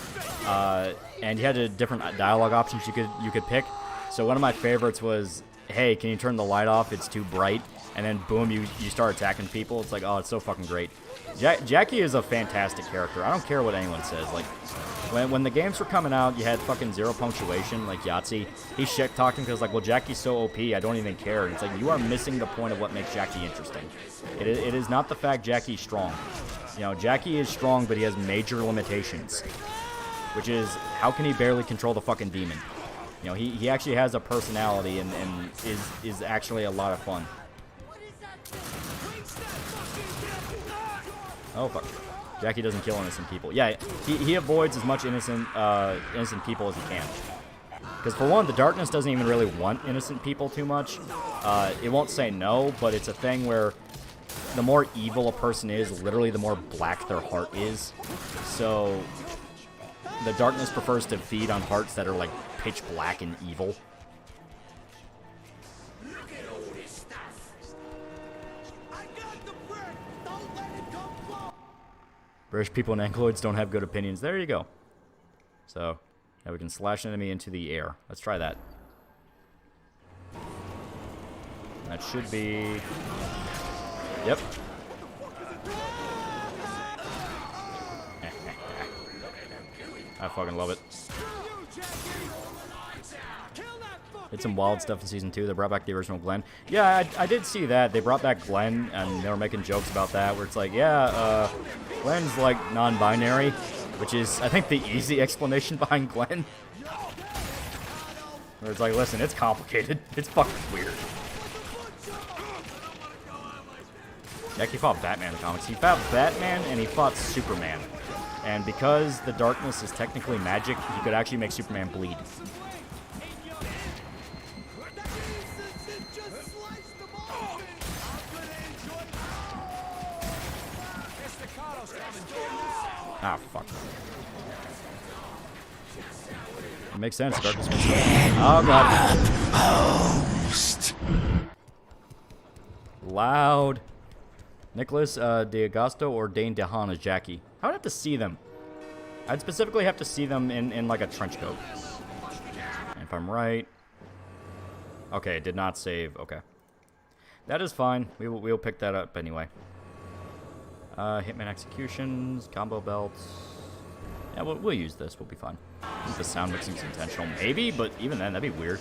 And you had different dialogue options you could pick. So one of my favorites was, hey, can you turn the light off? It's too bright. And then boom, you start attacking people. It's like, oh, it's so fucking great. Jackie is a fantastic character. I don't care what anyone says. Like, when the games were coming out, you had fucking zero punctuation, like Yahtzee. He's shit talking because, like, well, Jackie's so OP, I don't even care. And it's like, you are missing the point of what makes Jackie interesting. It is not the fact Jackie's strong. You know, Jackie is strong, but he has major limitations. Which is, how can he barely control the fucking demon? You know, he actually has a personality and is actually a lot of fun. Oh, fuck. Jackie doesn't kill innocent people. Yeah, he avoids as much innocent people as he can. Because, for one, the darkness doesn't even really want innocent people too much. It won't say no, but it's a thing where the more evil a person is, literally the more black their heart is. So, the darkness prefers to feed on hearts that are, like, pitch black and evil. British people and Angloids don't have good opinions. There you go. So, now we can slash an enemy into the air. Let's try that. That should be... Yep. I fucking love it. Did some wild stuff in Season 2. They brought back the original Glenn. Yeah, I did see that. They brought back Glenn, and they were making jokes about that, where it's like, yeah, Glenn's, like, non-binary, which is, I think, the easy explanation behind Glenn. Where it's like, listen, it's complicated. It's fucking weird. Jackie fought Batman in the comics. He fought Batman, and he fought Superman. And because the darkness is technically magic, he could actually make Superman bleed. Ah, fuck. It makes sense. Darkness makes sense. Oh, God. Host. Loud. Nicholas D'Agosto or Dane DeHaan as Jackie. I would have to see them. I'd specifically have to see them in like a trench coat. And if I'm right... Okay, it did not save. Okay. That is fine. We'll pick that up anyway. Hitman executions, combo belts. Yeah, we'll use this. We'll be fine. I think the sound mixing's intentional. Maybe, but even then, that'd be weird.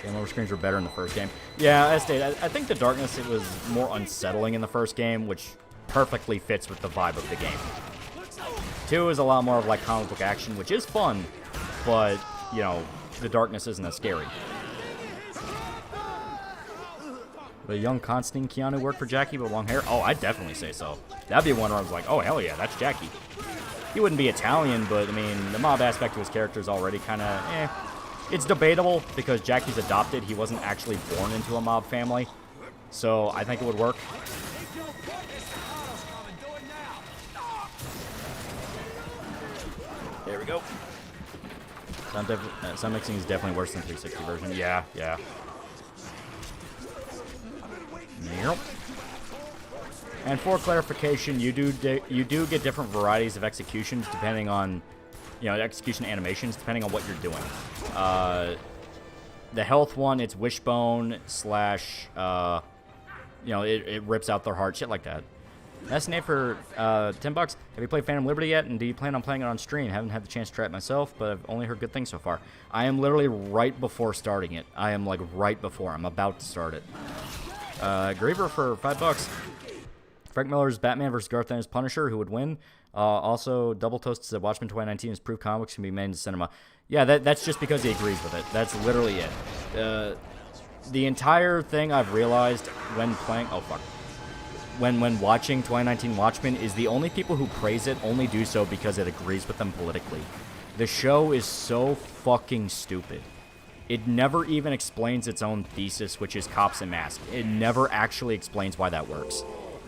Game over screens were better in the first game. Yeah, as stated, I think the darkness, it was more unsettling in the first game, which perfectly fits with the vibe of the game. 2 is a lot more of like comic book action, which is fun, but, you know, the darkness isn't as scary. The young Constantine Keanu work for Jackie with long hair? Oh, I'd definitely say so. That'd be one where I was like, oh, hell yeah, that's Jackie. He wouldn't be Italian, but, I mean, the mob aspect of his character is already kind of, eh. It's debatable, because Jackie's adopted. He wasn't actually born into a mob family. So, I think it would work. There we go. Sound mixing is definitely worse than 360 version. Yeah, yeah. Yep. And for clarification, you do get different varieties of executions depending on, you know, execution animations depending on what you're doing. The health one, it's wishbone slash, you know, it rips out their heart, shit like that. Estimate for $10. Have you played Phantom Liberty yet? And do you plan on playing it on stream? Haven't had the chance to try it myself, but I've only heard good things so far. I am literally right before starting it. I am like right before. I'm about to start it. Griever for $5. Frank Miller's Batman vs. Garth Ennis Punisher, who would win. Also, Double Toast said Watchmen 2019 is proof comics can be made into cinema. Yeah, that's just because he agrees with it. That's literally it. The entire thing I've realized when playing... Oh, fuck. When watching 2019 Watchmen is the only people who praise it only do so because it agrees with them politically. The show is so fucking stupid. It never even explains its own thesis, which is cops and masks. It never actually explains why that works.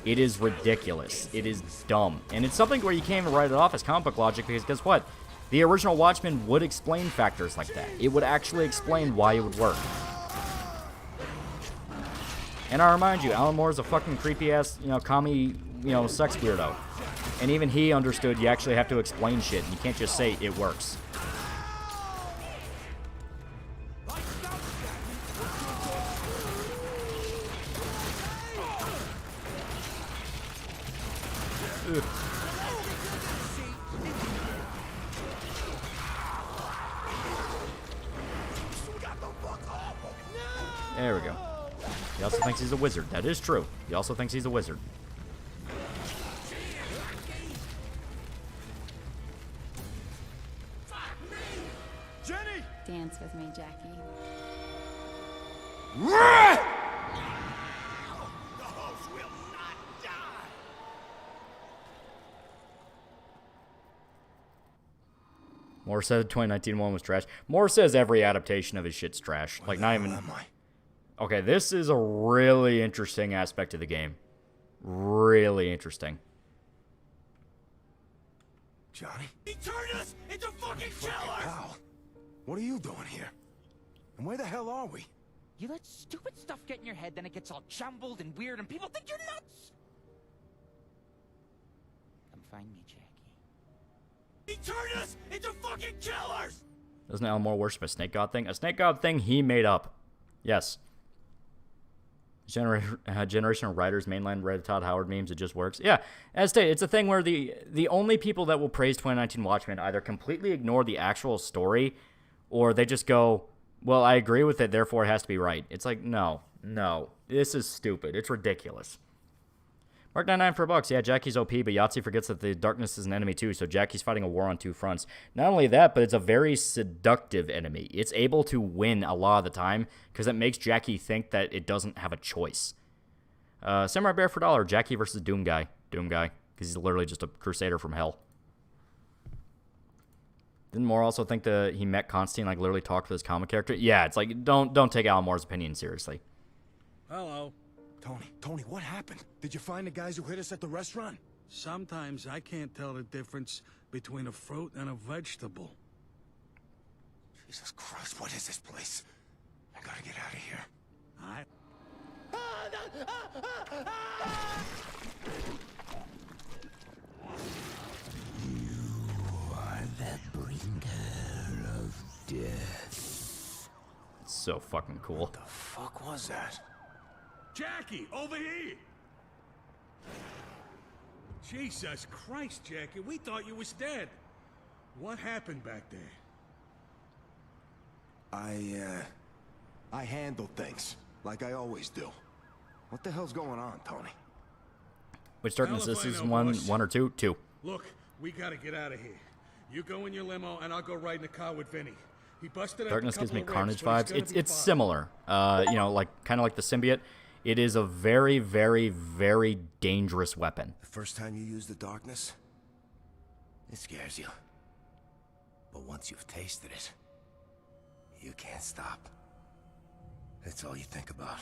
It is ridiculous. It is dumb. And it's something where you can't even write it off as comic book logic, because guess what? The original Watchmen would explain factors like that. It would actually explain why it would work. And I remind you, Alan Moore is a fucking creepy-ass, you know, commie, you know, sex weirdo. And even he understood you actually have to explain shit, and you can't just say it works. Ugh. There we go. He also thinks he's a wizard. That is true. He also thinks he's a wizard. Jenny! Dance with me, Jackie. Moore said the 2019 one was trash. Moore says every adaptation of his shit's trash. Like, not even... Okay, this is a really interesting aspect of the game. Really interesting. Johnny? He turned us into fucking killers! Pal, what are you doing here? And where the hell are we? You let stupid stuff get in your head, then it gets all jumbled and weird, and people think you're nuts! Come find me, Jackie. He turned us into fucking killers! Doesn't Alan Moore worship a snake god thing? A snake god thing he made up. Yes. Generation of writers, mainline Reddit Todd Howard memes, it just works. Yeah, as stated, it's a thing where the only people that will praise 2019 Watchmen either completely ignore the actual story, or they just go, well, I agree with it, therefore it has to be right. It's like, no, this is stupid. It's ridiculous. Mark99 for $1. Yeah, Jackie's OP, but Yahtzee forgets that the darkness is an enemy too, so Jackie's fighting a war on two fronts. Not only that, but it's a very seductive enemy. It's able to win a lot of the time, because it makes Jackie think that it doesn't have a choice. Samurai Bear for $1. Jackie versus Doom Guy, because he's literally just a crusader from hell. Didn't Moore also think that he met Constantine, like literally talked to his comic character? Yeah, it's like, don't take Alan Moore's opinion seriously. Hello. Tony, what happened? Did you find the guys who hit us at the restaurant? Sometimes I can't tell the difference between a fruit and a vegetable. Jesus Christ, what is this place? I gotta get out of here. so fucking cool. What the fuck was that? Jackie, over here! Jesus Christ, Jackie, we thought you was dead. What happened back there? I handle things, like I always do. What the hell's going on, Tony? Which darkness this is? One or two? Two. Look, we gotta get out of here. You go in your limo, and I'll go ride in the car with Vinny. He busted up Darkness a gives me couple of Carnage ribs, but vibes. he's It's similar. You know, like kind of like the symbiote. It is a very, very, very dangerous weapon. The first time you use the darkness, it scares you. But once you've tasted it, you can't stop. That's all you think about.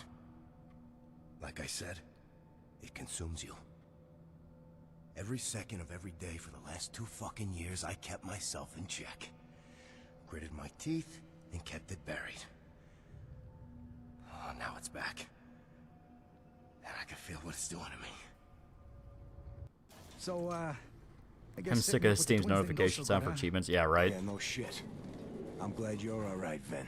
Like I said, it consumes you. Every second of every day for the last 2 fucking years, I kept myself in check. Gritted my teeth and kept it buried. Oh, now it's back. And I can feel what it's doing to me. So, I guess I'm sick of Steam's notifications on for achievements. Yeah, right. Yeah, no shit. I'm glad you're alright, Vin.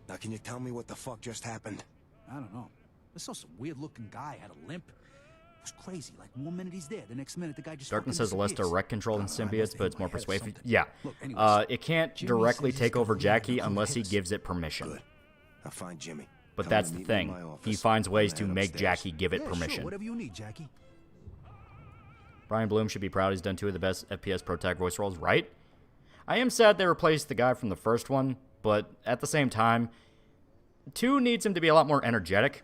Now can you tell me what the fuck just happened? I don't know. I saw some weird-looking guy had a limp. It was crazy. Like, 1 minute he's there, the next minute the guy just Darkness fucking has less disappears. direct control than symbiotes, but it's more persuasive. Yeah. Look, anyways, It can't Jimmy directly says he's take over gonna leave Jackie and come unless hit he us. gives it permission. Good. I'll find Jimmy. But Tell that's him the to meet me in thing. my office. He finds ways I'm to gonna make head upstairs. Jackie give it Yeah, permission. Sure, whatever you need, Jackie. Brian Bloom should be proud he's done 2 of the best FPS Pro Tag voice roles, right? I am sad they replaced the guy from the first one, but at the same time, 2 needs him to be a lot more energetic.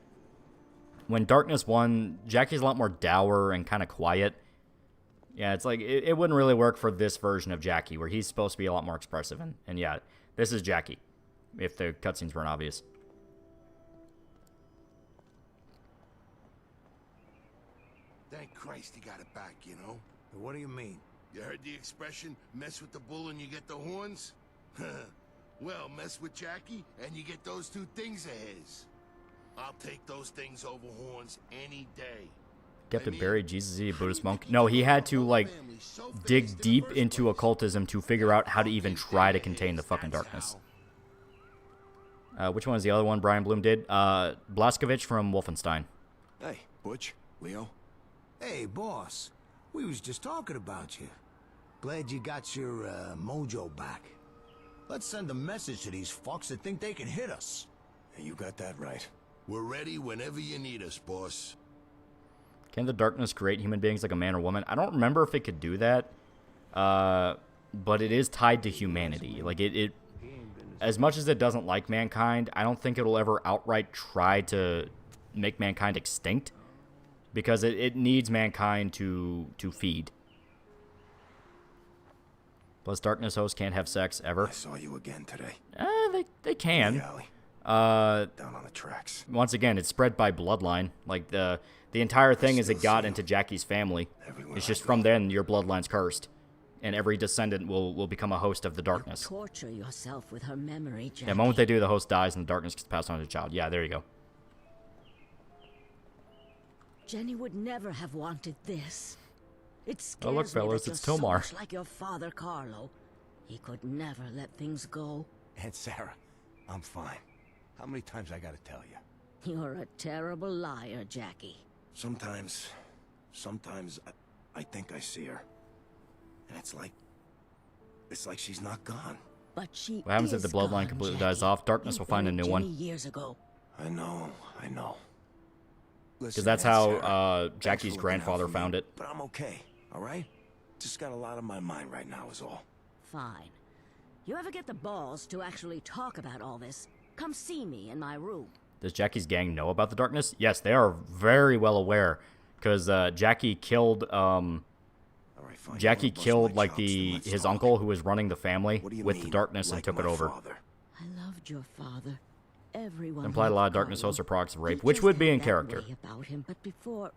When Darkness 1, Jackie's a lot more dour and kind of quiet. Yeah, it's like, it wouldn't really work for this version of Jackie, where he's supposed to be a lot more expressive. And yeah, this is Jackie, if the cutscenes weren't obvious. Thank Christ he got it back, you know? What do you mean? You heard the expression, mess with the bull and you get the horns? Well, mess with Jackie and you get those 2 things of his. I'll take those things over horns any day. Captain Barry, Jesus, is he a Buddhist monk? No, he had to, like, dig deep into occultism to figure out how to even try to contain the fucking darkness. Which one is the other one Brian Bloom did? Blaskovich from Wolfenstein. Hey, Butch, Leo. Hey, boss. We was just talking about you. Glad you got your mojo back. Let's send a message to these fucks that think they can hit us. You got that right. We're ready whenever you need us, boss. Can the darkness create human beings like a man or woman? I don't remember if it could do that. But it is tied to humanity. Like, it as much as it doesn't like mankind, I don't think it'll ever outright try to make mankind extinct. Because it needs mankind to feed. Plus, darkness hosts can't have sex ever. I saw you again today. They can. Down on the tracks. Once again, it's spread by bloodline. Like, the entire thing is it got into Jackie's family. It's just from then your bloodline's cursed. And every descendant will become a host of the darkness. Torture yourself with her memory, Jackie. The moment they do, the host dies and the darkness gets passed on to the child. Yeah, there you go. Jenny would never have wanted this. It scares Oh, look, fellas, me that it's you're Tomar. so much like your father, Carlo. He could never let things go. And Sarah, I'm fine. How many times I gotta tell you? You're a terrible liar, Jackie. Sometimes I think I see her. And it's like she's not gone. But she What happens if is the bloodline gone, completely Jackie. dies off? Darkness You will find a buried new one. Jenny years ago. I know. Because Listen, that's Aunt how Sarah, thanks Jackie's for looking out grandfather for me, found it. But I'm okay, alright? Just got a lot on my mind right now is all. Fine. You ever get the balls to actually talk about all this? Come see me in my room. Does Jackie's gang know about the darkness? Yes, they are very well aware. Because Jackie killed, like his uncle who was running the family with the darkness and took it over. I loved your father. Everyone Implied a lot of loved darkness Carlo. hosts are products of He rape, which just would be had in that character. way about him, but before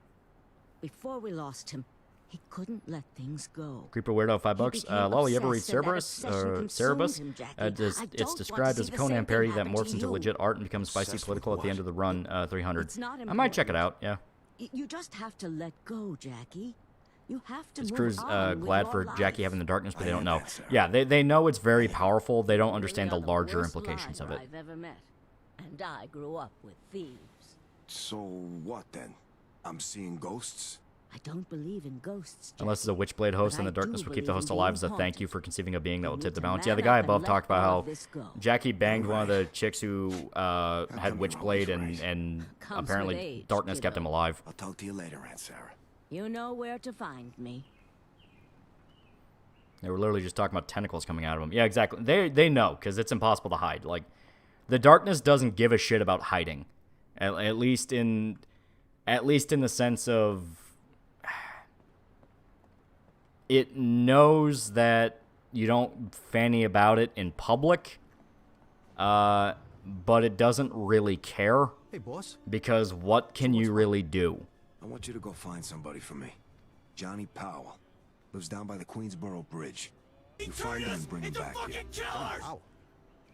we lost him, he couldn't let things go. Creeper Weirdo, $5. became Lolly, you ever read obsessed, and that Cerberus? obsession Or consumed Cerebus? him, Jackie. It's I don't want described to as see a the same Conan thing parody that happen to morphs into you. legit art and becomes spicy Obsessed political with at the end of the run, 300. It's not I might check it out, yeah. You just have to let go, Jackie. You have to This move crew's on with glad your for life. Jackie having the darkness, but they don't know. that, Sarah. Yeah, they know it's very powerful. They don't understand the You're larger worst implications of liar it. I've ever met. And I grew up with thieves. So what then? I'm seeing ghosts? I don't believe in ghosts, Jack. Unless it's a Witchblade host, But and the I darkness do will keep the believe host in alive as being a thank haunted. you for conceiving a being that will You tip need the to balance. man Yeah, the up guy and above let talked about all how this go. Jackie banged one of the chicks who had come you're Witchblade, always and Comes apparently with age, darkness kept kiddo. him alive. I'll talk to you later, Aunt Sarah. You know where to find me. They were literally just talking about tentacles coming out of him. Yeah, exactly. They know, because it's impossible to hide. Like, the darkness doesn't give a shit about hiding. At least in the sense of it knows that you don't fanny about it in public, but it doesn't really care. Hey, boss. Because what can you really do? I want you to go find somebody for me. Johnny Powell. Lives down by the Queensboro Bridge. You find him and bring him back here. Wow.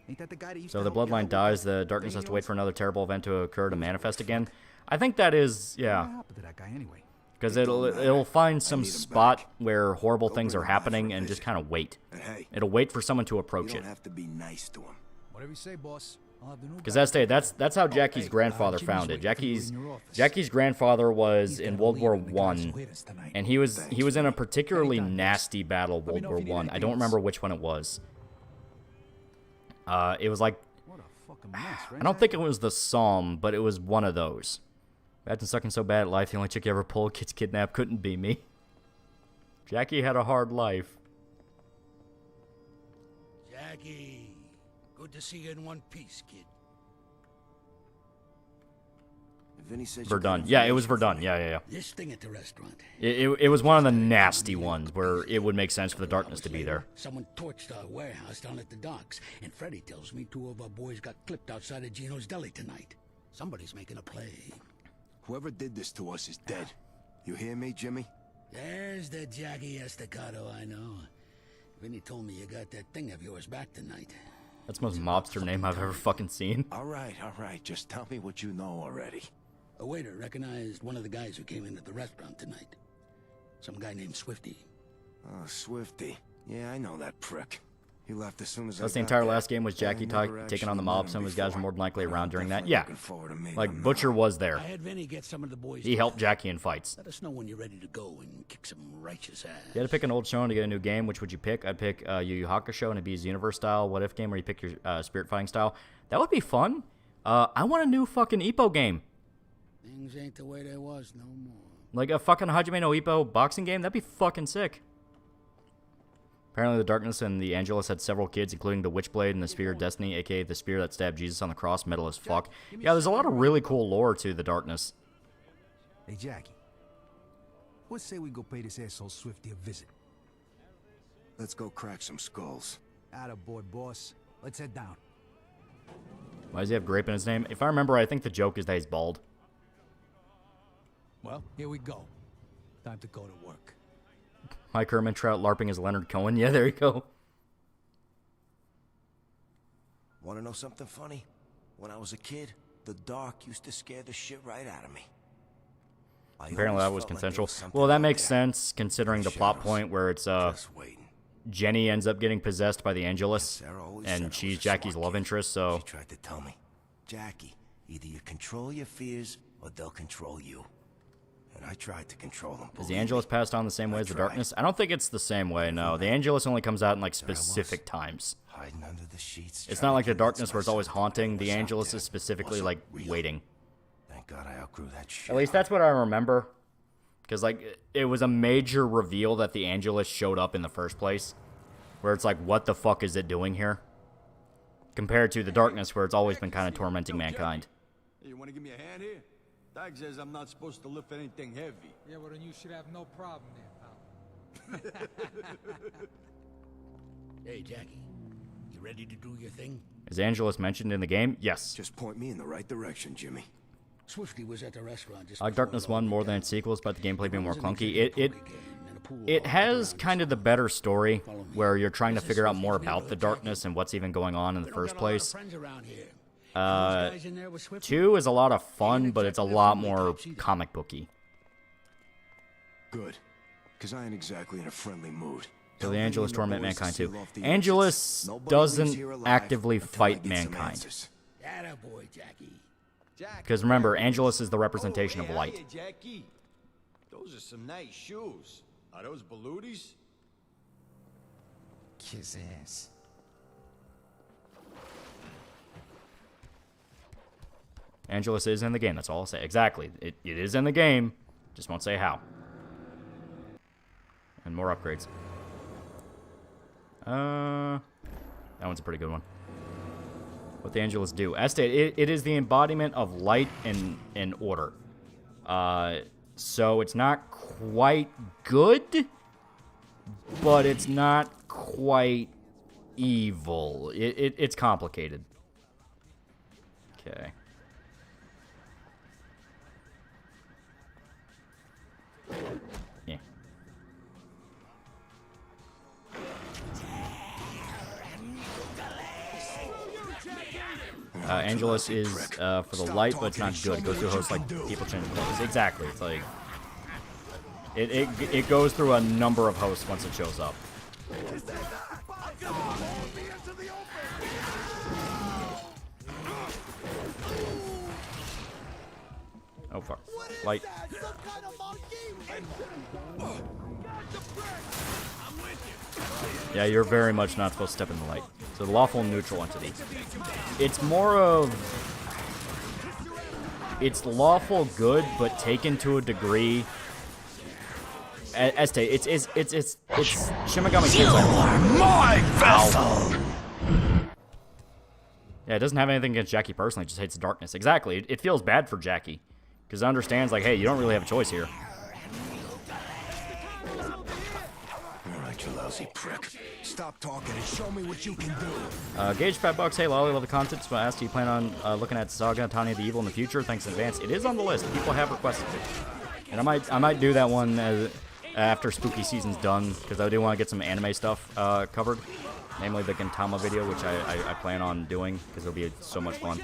Ain't that the guy that used So to the help you bloodline out dies, with the darkness has to banging wait for yours? another terrible event to occur to manifest again. I think that is, What yeah. happened to that guy anyway? Because it'll find some spot where horrible things are happening and just kind of wait. It'll wait for someone to approach You it. don't have to be nice to him. Whatever you say, boss. I'll have the new Because guy. that's how Jackie's grandfather Jimmy's found it. waiting for you in your office. Jackie's grandfather was He's in gonna World believe War in the guys who One, hit us tonight. and he was in a particularly Anytime, boss. nasty battle, Let me World know War if you need One. I anything don't else. remember which one it was. It was like What a fucking mess, right? I don't think it was the Psalm, but it was one of those. Imagine sucking so bad at life, the only chick you ever pulled gets kidnapped. Couldn't be me. Jackie had a hard life. Jackie, good to see you in one piece, kid. Vinny said Verdun. Yeah, it was Verdun. Yeah. This thing at the restaurant. It was one of the nasty ones where it would make sense for the darkness to be there. Someone torched our warehouse down at the docks, and Freddie tells me 2 of our boys got clipped outside of Gino's Deli tonight. Somebody's making a play. Whoever did this to us is dead. You hear me, Jimmy? There's the Jackie Estacado I know. Vinny told me you got that thing of yours back tonight. That's the most mobster name I've ever fucking seen. All right. Just tell me what you know already. A waiter recognized one of the guys who came in at the restaurant tonight. Some guy named Swifty. Oh, Swifty. Yeah, I know that prick. He left as soon as That's I the got entire there. last game was Jackie never taking on the actually mob. met Some him of his guys were before. more than likely But I'm around during that. definitely Yeah. looking forward to meeting Like, him Butcher now. was there. I had Vinny get some of the boys. He helped Jackie in fights. Let us know when you're ready to go and kick some righteous ass. You had to pick an old show to get a new game. Which would you pick? I'd pick Yu Yu Hakusho, and it'd be his universe style What If game, where you pick your spirit fighting style. That would be fun. I want a new fucking Ippo game. Things ain't the way they was no more. Like a fucking Hajime no Ippo boxing game? That'd be fucking sick. Apparently the Darkness and the Angelus had several kids, including the Witchblade and the Spear of Destiny, aka the spear that stabbed Jesus on the cross, metal as fuck. Yeah, there's a lot of really cool lore to the Darkness. Hey, Jackie. What say we go pay this asshole Swifty a visit? Let's go crack some skulls. Attaboy, boss. Let's head down. Why does he have grape in his name? If I remember, I think the joke is that he's bald. Well, here we go. Time to go to work. Mike Ehrmantraut LARPing as Leonard Cohen. Yeah, there you go. Want to know something funny? When I was a kid, the dark used to scare the shit right out of me. Apparently that was consensual. Well, that makes sense considering the plot point where it's Jenny ends up getting possessed by the Angelus, and she's Jackie's love interest. So She tried to tell me, Jackie, either you control your fears or they'll control you. And I tried to control them. is the Angelus passed on the same way as the Darkness? I don't think it's the same way. No, the Angelus only comes out in like specific times. Hiding under the sheets. It's not like the Darkness where it's always haunting. The Angelus is specifically like waiting. Thank God I outgrew that shit. At least that's what I remember. Because, like, it was a major reveal that the Angelus showed up in the first place. Where it's like, what the fuck is it doing here? Compared to the Darkness, where it's always been kind of tormenting mankind. Hey, you want to give me a hand here? Dag says I'm not supposed to lift anything heavy. Yeah, well, then you should have no problem there, pal. Hey, Jackie. You ready to do your thing? Is Angelus mentioned in the game? Yes. Just point me in the right direction, Jimmy. Swifty was at the restaurant just I like Darkness 1 more than its sequels, but the gameplay being more clunky. It It has kind of the better story, where you're trying to figure out more about the Darkness and what's even going on in the first place. 2 is a lot of fun, but it's a lot more comic booky. Good. Because I ain't exactly in a friendly mood. So the Angelus torment mankind too. Angelus doesn't actively fight mankind. Attaboy, Jackie. Because remember, Angelus is the representation of light. Hiya, Jackie. Those are some nice shoes. Are those Belutis? Kiss ass. Angelus is in the game, that's all I'll say. Exactly. It is in the game, just won't say how. And more upgrades. That one's a pretty good one. What the Angelus do. Estate, it is the embodiment of light and order. So it's not quite good, but it's not quite evil. It's complicated. Okay. Yeah. Angelus is for the light, but it's not good. It goes through hosts like people change clothes. Exactly. It's like it goes through a number of hosts once it shows up. Oh fuck. Light. Yeah, you're very much not supposed to step in the light. So the lawful and neutral entity. It's more of... It's lawful good, but taken to a degree... Este, it's Shimigami Tensei. You are my vessel! Yeah, it doesn't have anything against Jackie personally, it just hates the darkness. Exactly, it feels bad for Jackie. Because it understands, like, hey, you don't really have a choice here. Alright, you lousy prick. Stop talking and show me what you can do. Gage Fat Bucks, hey Lolly, love the content. So I asked, do you plan on looking at Saga Tanya the Evil in the future? Thanks in advance. It is on the list. People have requested it. And I might do that one after Spooky Season's done, because I do want to get some anime stuff covered. Namely the Gintama video, which I plan on doing, because it'll be so much fun.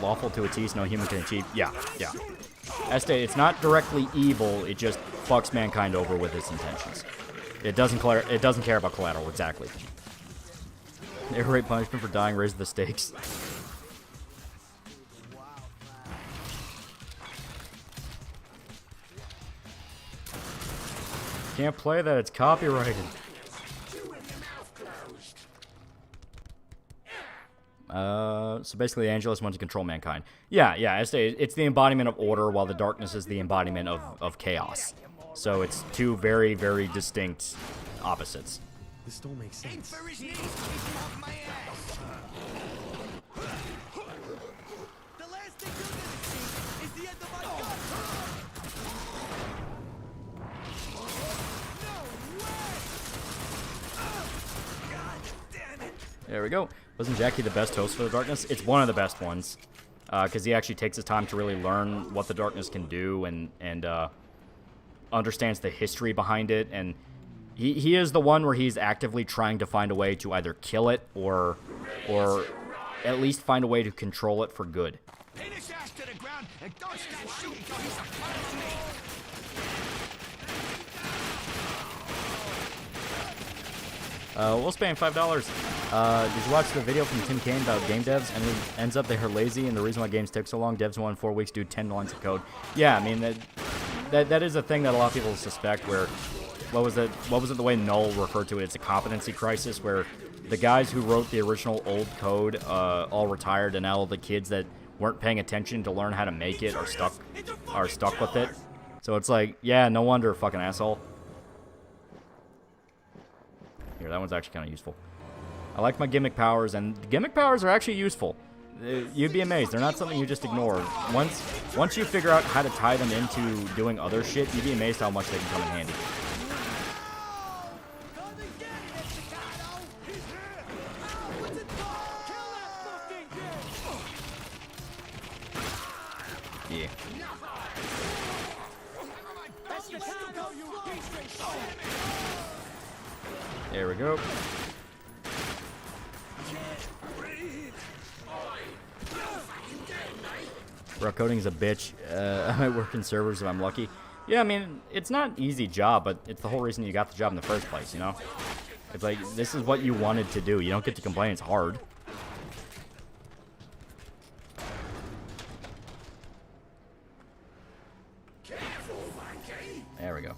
Lawful to a T, so no human can achieve. Yeah. Este, it's not directly evil, it just fucks mankind over with its intentions. It doesn't care about collateral, exactly. Narrate punishment for dying, raise the stakes. Can't play that, it's copyrighted. So basically, Angelus wants to control mankind. Yeah, it's the embodiment of order, while the darkness is the embodiment of chaos. So it's two very, very distinct opposites. This don't make sense. There we go. Wasn't Jackie the best host for the darkness? It's one of the best ones, because he actually takes his time to really learn what the darkness can do and understands the history behind it. And he is the one where he's actively trying to find a way to either kill it or at least find a way to control it for good. Pin his ass to the ground and don't stand shooting till he's a part of me. We'll spam $5. Did you watch the video from Tim Kaine about game devs? And it ends up they are lazy, and the reason why games take so long, devs want 4 weeks do 10 lines of code. Yeah, I mean that is a thing that a lot of people suspect. Where what was it the way Null referred to it? It's a competency crisis, where the guys who wrote the original old code all retired, and now all the kids that weren't paying attention to learn how to make it are stuck with it. So it's like, yeah, no wonder, fucking asshole. Here, that one's actually kind of useful. I like my gimmick powers, and gimmick powers are actually useful. You'd be amazed. They're not something you just ignore. Once you figure out how to tie them into doing other shit, you'd be amazed how much they can come in handy. Yeah. There we go. Bro, coding is a bitch. I might work in servers if I'm lucky. Yeah, I mean, it's not an easy job, but it's the whole reason you got the job in the first place, you know? It's like, this is what you wanted to do. You don't get to complain it's hard. There we go.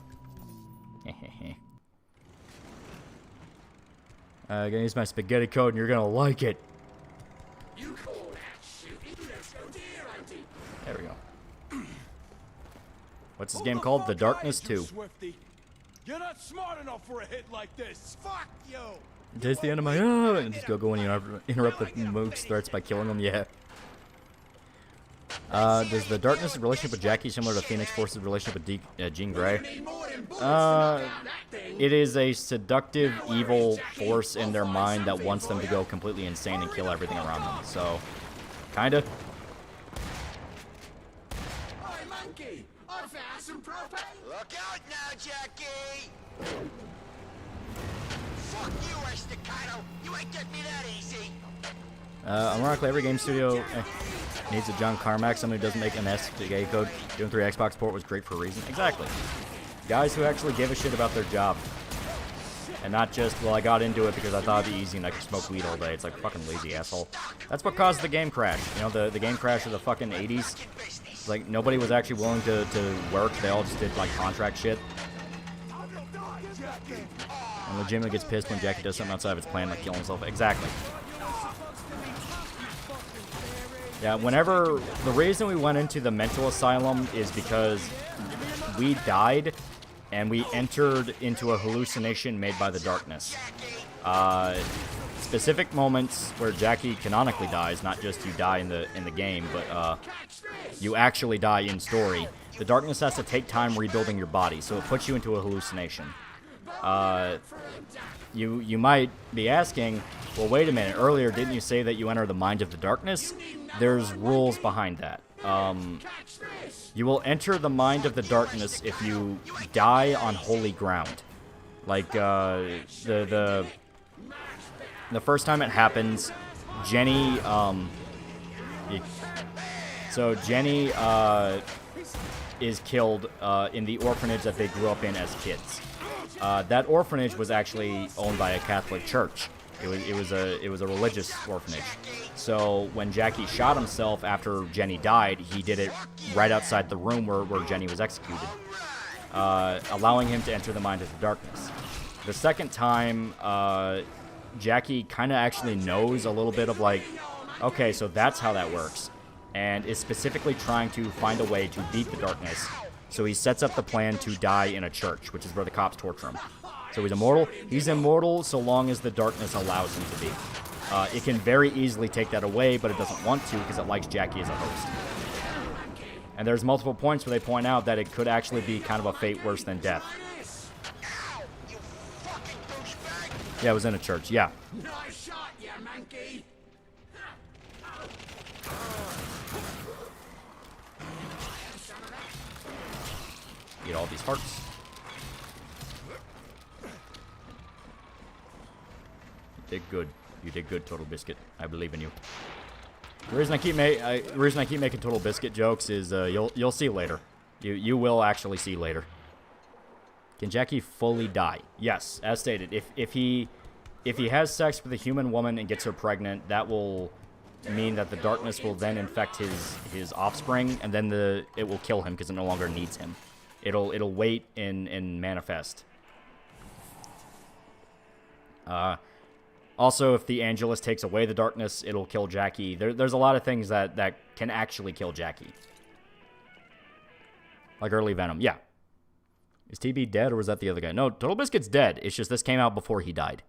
Gonna use my spaghetti code and you're gonna like it. There we go. What's this game called? The Darkness 2. You're not smart enough for a hit like this. Fuck you. Taste the end of my and just go and interrupt the move's threats by killing them. Yeah. Does the Darkness relationship with Jackie similar to Phoenix Force's relationship with Jean Grey? It is a seductive, evil force in their mind that wants them to go completely insane and kill everything around them. So, kinda. Look out now, Jackie! Fuck you, Estacado! You ain't getting me that easy! Ironically, every game studio needs a John Carmack, someone who doesn't make an SDK code. Doing 3 Xbox port was great for a reason. Exactly. Guys who actually give a shit about their job. And not just, well, I got into it because I thought it'd be easy and I could smoke weed all day. It's like, fucking lazy asshole. That's what caused the game crash. You know, the game crash of the fucking 80s. It's like, nobody was actually willing to work. They all just did, like, contract shit. And legitimately gets pissed when Jackie does something outside of his plan, like killing himself. Exactly. Yeah, whenever... The reason we went into the mental asylum is because we died and we entered into a hallucination made by the darkness. Specific moments where Jackie canonically dies, not just you die in the game, but you actually die in story. The darkness has to take time rebuilding your body, so it puts you into a hallucination. You might be asking, well, wait a minute, earlier didn't you say that you enter the mind of the darkness? There's rules behind that. You will enter the mind of the darkness if you die on holy ground. Like, the first time it happens, Jenny, so Jenny, is killed, in the orphanage that they grew up in as kids. That orphanage was actually owned by a Catholic church. It was a religious orphanage. So when Jackie shot himself after Jenny died, he did it right outside the room where Jenny was executed, allowing him to enter the mind of the darkness. The second time, Jackie kind of actually knows a little bit of like, okay, so that's how that works, and is specifically trying to find a way to beat the darkness. So he sets up the plan to die in a church, which is where the cops torture him. So he's immortal. He's immortal so long as the darkness allows him to be. It can very easily take that away, but it doesn't want to because it likes Jackie as a host. And there's multiple points where they point out that it could actually be kind of a fate worse than death. Yeah, it was in a church, yeah. Nice shot, you monkey! Eat all these hearts. You did good. You did good, Total Biscuit. I believe in you. The reason I keep making Total Biscuit jokes is you'll see later. You will actually see later. Can Jackie fully die? Yes, as stated. If he has sex with a human woman and gets her pregnant, that will mean that the darkness will then infect his offspring, and then it will kill him because it no longer needs him. It'll wait and manifest. Also, if the Angelus takes away the darkness, it'll kill Jackie. There's a lot of things that can actually kill Jackie. Like early Venom, yeah. Is TB dead, or was that the other guy? No, Total Biscuit's dead. It's just this came out before he died.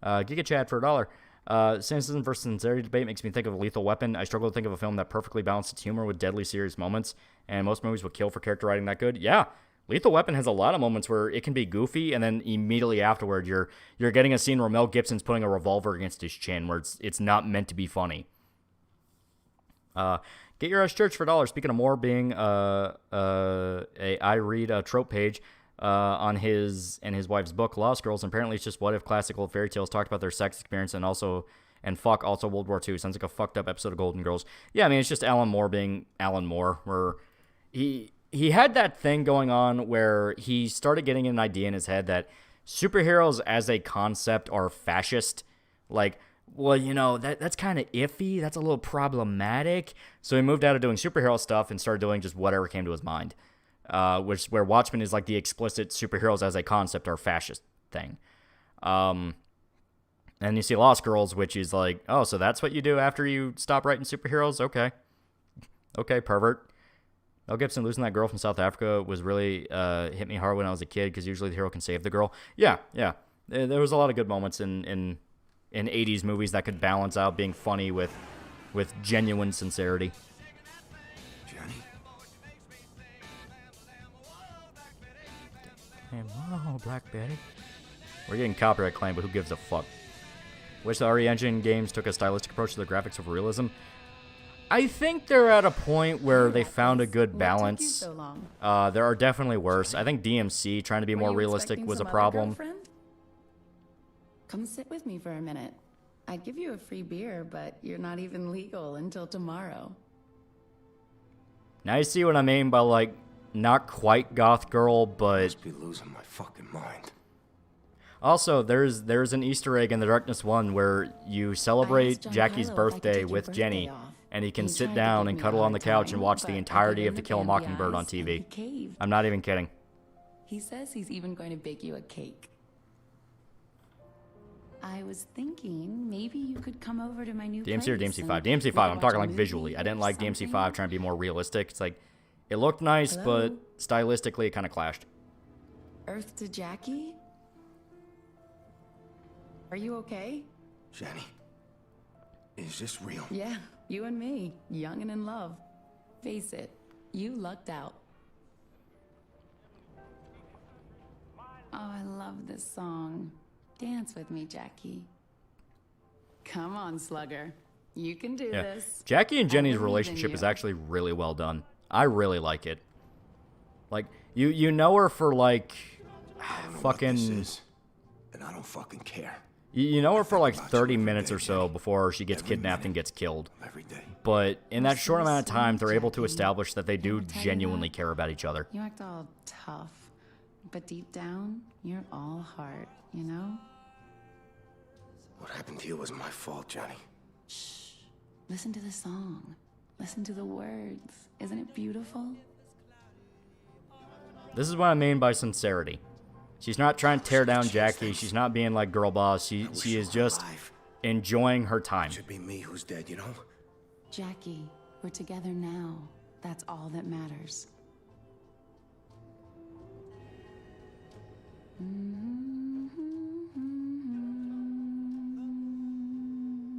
Giga Chad for $1. Cynicism versus sincerity debate makes me think of a Lethal Weapon. I struggle to think of a film that perfectly balanced its humor with deadly serious moments, and most movies would kill for character writing that good. Yeah, Lethal Weapon has a lot of moments where it can be goofy, and then immediately afterward, you're getting a scene where Mel Gibson's putting a revolver against his chin, where it's not meant to be funny. Get Your Ass Church for $1. Speaking of more being I read a trope page on his and his wife's book, Lost Girls. And apparently it's just what if classical fairy tales talked about their sex experience and fuck also World War II. Sounds like a fucked up episode of Golden Girls. Yeah, I mean, it's just Alan Moore being Alan Moore, where he had that thing going on where he started getting an idea in his head that superheroes as a concept are fascist. Like, well, you know, that's kind of iffy. That's a little problematic. So he moved out of doing superhero stuff and started doing just whatever came to his mind. Where Watchmen is like the explicit superheroes as a concept are fascist thing. And you see Lost Girls, which is like, oh, so that's what you do after you stop writing superheroes? Okay. Okay, pervert. Mel Gibson losing that girl from South Africa was really hit me hard when I was a kid, because usually the hero can save the girl. Yeah. There was a lot of good moments in 80s movies that could balance out being funny with genuine sincerity. Jenny? Damn, whoa, Black Betty. We're getting copyright claim, but who gives a fuck? Wish the RE Engine games took a stylistic approach to their graphics over realism. I think they're at a point where they found a good balance. There are definitely worse. I think DMC trying to be more realistic was a problem. Come sit with me for a minute. I'd give you a free beer, but you're not even legal until tomorrow. Now you see what I mean by, like, not quite goth girl, but... I must be losing my fucking mind. Also, there's an Easter egg in The Darkness 1 where you celebrate Jackie's birthday with Jenny, and you can sit down and cuddle on the couch and watch the entirety of To Kill a Mockingbird on TV. I'm not even kidding. He says he's even going to bake you a cake. I was thinking maybe you could come over to my new DMC or place DMC5? and DMC5, I'm watch talking a like movie visually. I didn't like or DMC5 something. trying to be more realistic. It's like, it looked nice, Hello? but stylistically it kind of clashed. Earth to Jackie? Are you okay? Jenny, is this real? Yeah, you and me, young and in love. Face it, you lucked out. Oh, I love this song. Dance with me, Jackie. Come on, Slugger. You can do this. Jackie and I Jenny's believe in relationship you. is actually really well done. I really like it. Like, you know her for, like, fucking... And I don't fucking care. You know her for like 30 minutes or so before she gets kidnapped and gets killed. But in that short amount of time, they're able to establish that they do genuinely care about each other. You act all tough, but deep down, you're all heart, you know? What happened to you was my fault, Johnny. Shh. Listen to the song. Listen to the words. Isn't it beautiful? This is what I mean by sincerity. She's not trying to tear down Jackie. She's not being like girl boss. She is just enjoying her time. It should be me who's dead, you know? Jackie, we're together now. That's all that matters.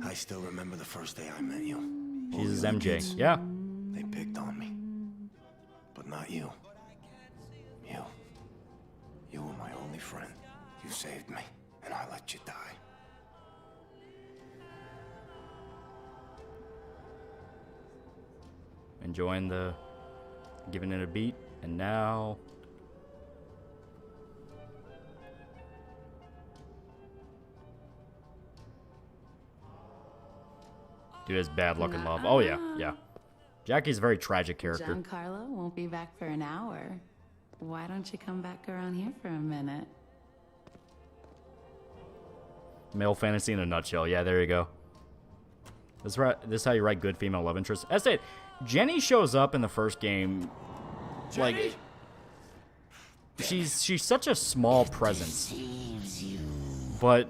I still remember the first day I met you. She's his MJ. Yeah. They picked on me. But not you. You were my only friend. You saved me, and I let you die. Enjoying the... giving it a beat, and now... Dude has bad luck in love. Oh, yeah. Jackie's a very tragic character. Giancarlo won't be back for an hour. Why don't you come back around here for a minute? Male fantasy in a nutshell. Yeah, there you go. This is how you write good female love interests. As stated, Jenny shows up in the first game. Like, she's such a small presence. But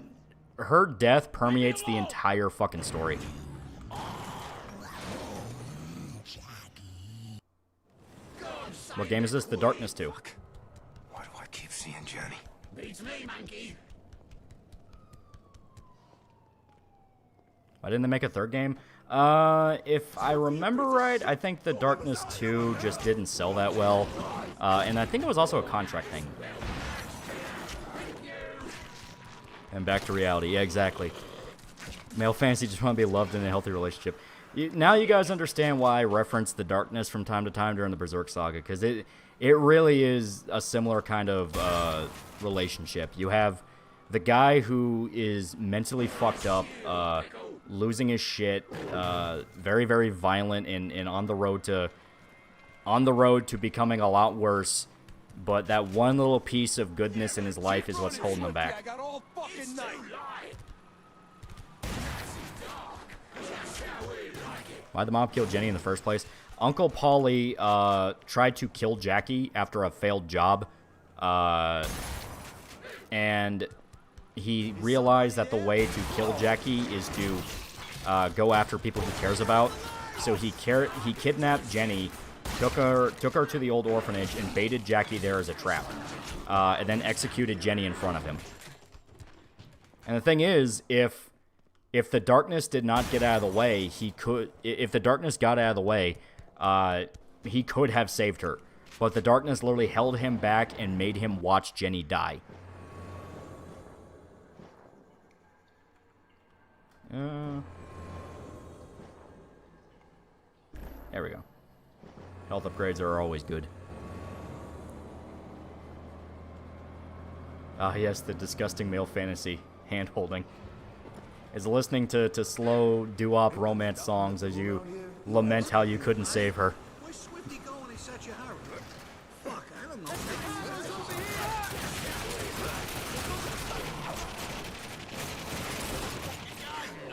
her death permeates the entire fucking story. What game is this? The Darkness 2. Why do I keep seeing Jenny? Beats me, monkey. Why didn't they make a third game? If I remember right, I think The Darkness 2 just didn't sell that well. And I think it was also a contract thing. And back to reality. Yeah, exactly. Male fantasy just want to be loved in a healthy relationship. Now you guys understand why I reference The Darkness from time to time during the Berserk Saga, because it really is a similar kind of relationship. You have the guy who is mentally fucked up, losing his shit, very, very violent, and on the road to on the road to becoming a lot worse, but that one little piece of goodness in his life is what's holding him back. Why'd the mob kill Jenny in the first place? Uncle Paulie tried to kill Jackie after a failed job, and he realized that the way to kill Jackie is to go after people he cares about. So he kidnapped Jenny, took her to the old orphanage, and baited Jackie there as a trap, and then executed Jenny in front of him. And the thing is, if the darkness did not get out of the way, if the darkness got out of the way, he could have saved her. But the darkness literally held him back and made him watch Jenny die. There we go. Health upgrades are always good. Ah, yes, the disgusting male fantasy hand-holding. Is listening to slow doo-wop romance songs as you lament how you couldn't save her. Where's Swifty going in such a hurry? Fuck, I don't know.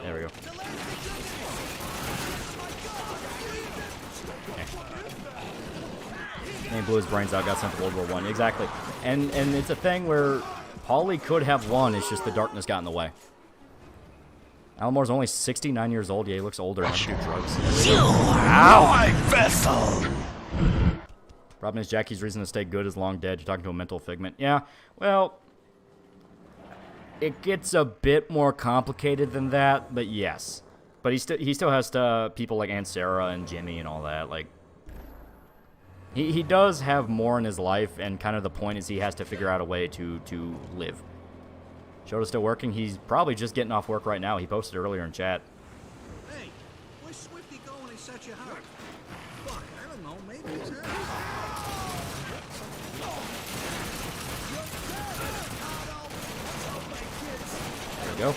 There we go. And he blew his brains out, got sent to World War I. Exactly. And it's a thing where Paulie could have won, it's just the darkness got in the way. Alamore's only 69 years old. Yeah, he looks older. Let's do drugs. You are my vessel! Problem is, Jackie's reason to stay good is long dead. You're talking to a mental figment. Yeah, well, it gets a bit more complicated than that, but yes. But he still has people like Aunt Sarah and Jimmy and all that. Like, he does have more in his life, and kind of the point is he has to figure out a way to live. Shoda's still working. He's probably just getting off work right now. He posted earlier in chat. Hey, where's Swifty going in such a hurry? Fuck, I don't know. Maybe he's hurt. There we go.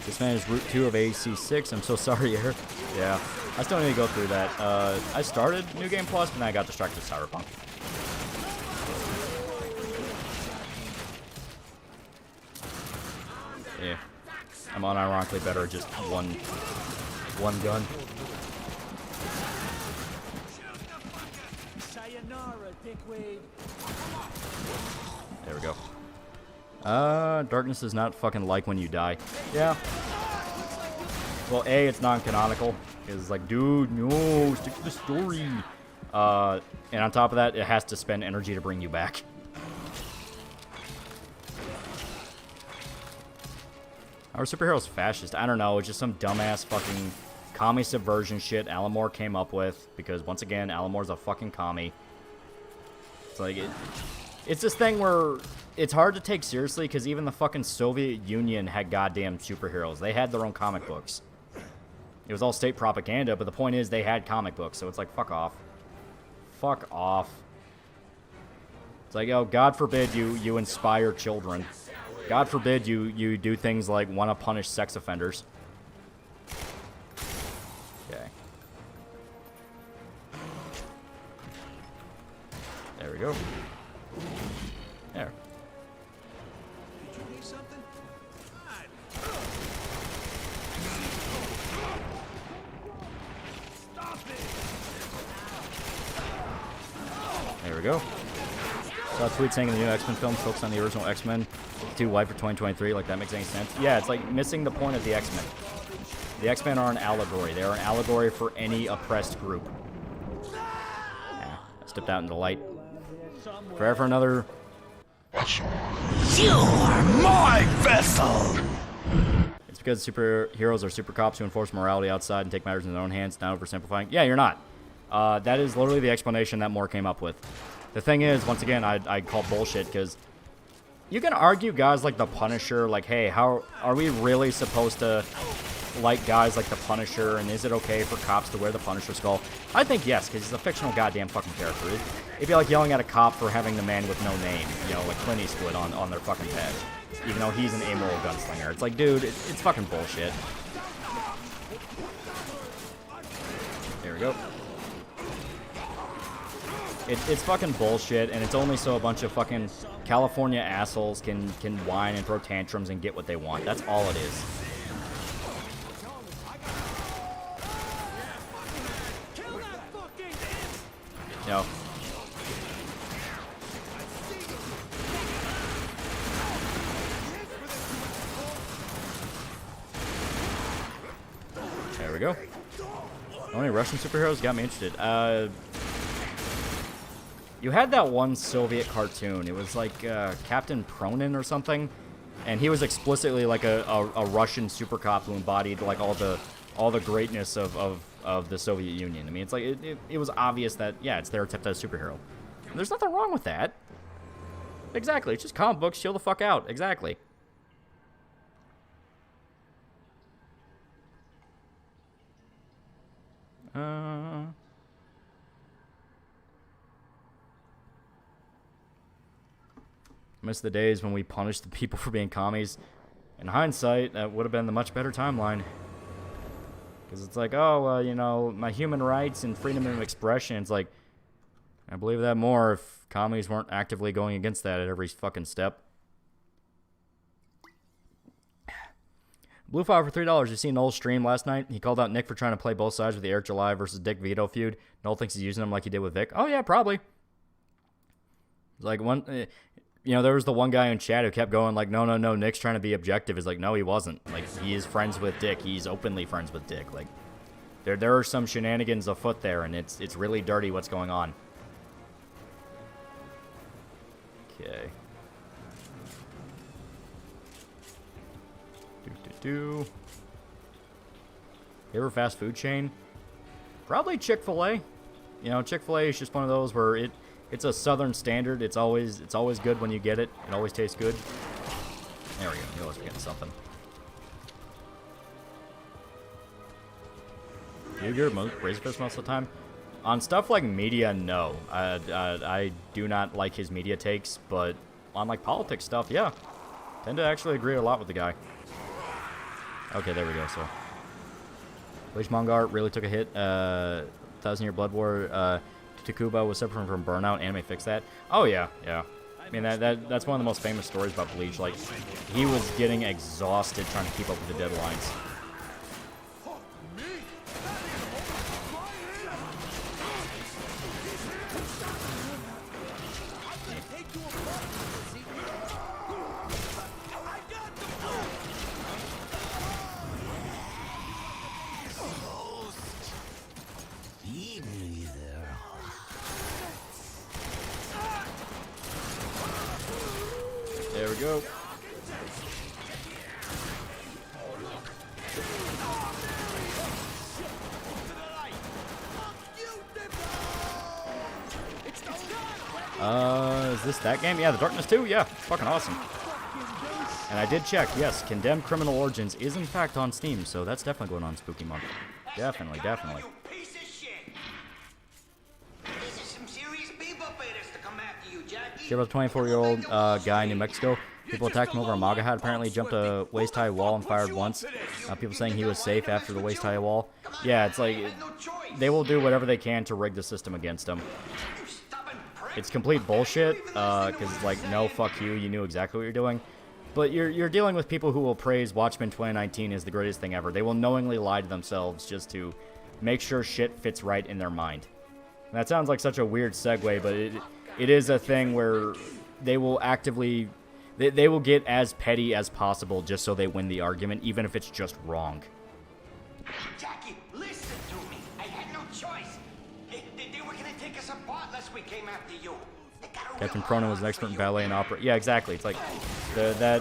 This man is Route 2 of AC6. I'm so sorry, Air. Yeah, I still need to go through that. I started New Game Plus, but then I got distracted with Cyberpunk. Yeah, I'm unironically better at just one gun. There we go. Darkness does not fucking like when you die. Yeah. Well, A, it's non-canonical. It's like, dude, no, stick to the story. And on top of that, it has to spend energy to bring you back. Our superhero's fascist. I don't know. It's just some dumbass fucking commie subversion shit Alamore came up with. Because, once again, Alamore's a fucking commie. It's like, it's this thing where it's hard to take seriously because even the fucking Soviet Union had goddamn superheroes. They had their own comic books. It was all state propaganda, but the point is they had comic books. So it's like, fuck off. Fuck off. It's like, oh, God forbid you inspire children. God forbid you do things like want to punish sex offenders. Okay. There we go. There. Did you need something? There we go. Saw a tweet saying the new X-Men film focused on the original X-Men. Too wide for 2023. Like, that makes any sense? Yeah, it's like missing the point of the X-Men. The X-Men are an allegory. They are an allegory for any oppressed group. Yeah, I stepped out into the light. Prepare for another. You are my vessel! It's because superheroes are super cops who enforce morality outside and take matters in their own hands, not oversimplifying. Yeah, you're not. That is literally the explanation that Moore came up with. The thing is, once again, I call bullshit because you can argue guys like the Punisher, like, hey, how are we really supposed to like guys like the Punisher, and is it okay for cops to wear the Punisher skull? I think yes, because he's a fictional goddamn fucking character. It'd be like yelling at a cop for having the man with no name, you know, like Clint Eastwood on their fucking badge, even though he's an amoral gunslinger. It's like, dude, it's fucking bullshit. There we go. It's fucking bullshit, and it's only so a bunch of fucking California assholes can whine and throw tantrums and get what they want. That's all it is. No. There we go. Only Russian superheroes got me interested. You had that one Soviet cartoon. It was like Captain Pronin or something, and he was explicitly like a Russian super cop who embodied like all the greatness of the Soviet Union. I mean, it's like it was obvious that yeah, it's their attempt at a superhero. And there's nothing wrong with that. Exactly. It's just comic books. Chill the fuck out. Exactly. Miss the days when we punished the people for being commies. In hindsight, that would have been the much better timeline. Because it's like, oh, you know, my human rights and freedom of expression. It's like, I believe that more if commies weren't actively going against that at every fucking step. Bluefire for $3. You seen Noel's stream last night? He called out Nick for trying to play both sides with the Eric July versus Dick Vito feud. Noel thinks he's using him like he did with Vic. Oh, yeah, probably. It's like one... You know, there was the one guy in chat who kept going like, no, Nick's trying to be objective. It's like, no, he wasn't. Like, he is friends with Dick. He's openly friends with Dick. Like, there are some shenanigans afoot there, and it's really dirty what's going on. Okay. Favorite fast food chain? Probably Chick-fil-A. You know, Chick-fil-A is just one of those where it's a southern standard. It's always good when you get it. It always tastes good. There we go. You always getting something. Do you get Razor Fist most of the time? On stuff like media, no. I do not like his media takes, but on like politics stuff, yeah. Tend to actually agree a lot with the guy. Okay, there we go. So, Bleach manga art really took a hit. 1000 Year Blood War. Takuba was separate from Burnout. Anime fixed that. Oh yeah. I mean that's one of the most famous stories about Bleach. Like, he was getting exhausted trying to keep up with the deadlines. There we go. Is this that game? Yeah, The Darkness 2? Yeah, fucking awesome. And I did check, yes, Condemned Criminal Origins is in fact on Steam, so that's definitely going on Spooky Month. Definitely. Here about the 24-year-old guy in New Mexico. People attacked him over a MAGA hat. Apparently jumped a waist-high wall and fired once. People saying he was safe after the waist-high wall. Yeah, it's like, they will do whatever they can to rig the system against him. It's complete bullshit, because it's like, no, fuck you, you knew exactly what you're doing. But you're dealing with people who will praise Watchmen 2019 as the greatest thing ever. They will knowingly lie to themselves just to make sure shit fits right in their mind. And that sounds like such a weird segue, but it is a thing where they will actively... They will get as petty as possible just so they win the argument, even if it's just wrong. Jackie, listen to me. I had no choice. They were going to take us apart unless we came after you. Captain Prono was an expert in ballet and opera. Yeah, exactly. It's like that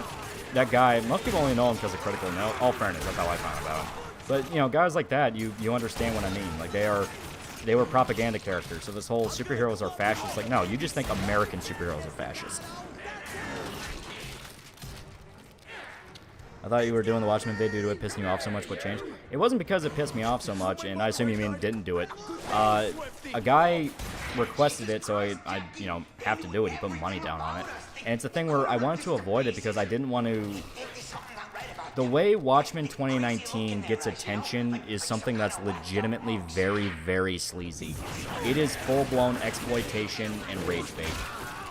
guy. Most people only know him because of Critical. No, all fairness, that's how I found about him. But you know, guys like that, you understand what I mean. Like they were propaganda characters. So this whole superheroes are fascist. Like, no, you just think American superheroes are fascist. I thought you were doing the Watchmen video to it pissing you off so much. What changed? It wasn't because it pissed me off so much, and I assume you mean didn't do it. A guy requested it, so I you know, have to do it. He put money down on it. And it's a thing where I wanted to avoid it because I didn't want to... the way Watchmen 2019 gets attention is something that's legitimately very, very sleazy. It is full-blown exploitation and rage bait.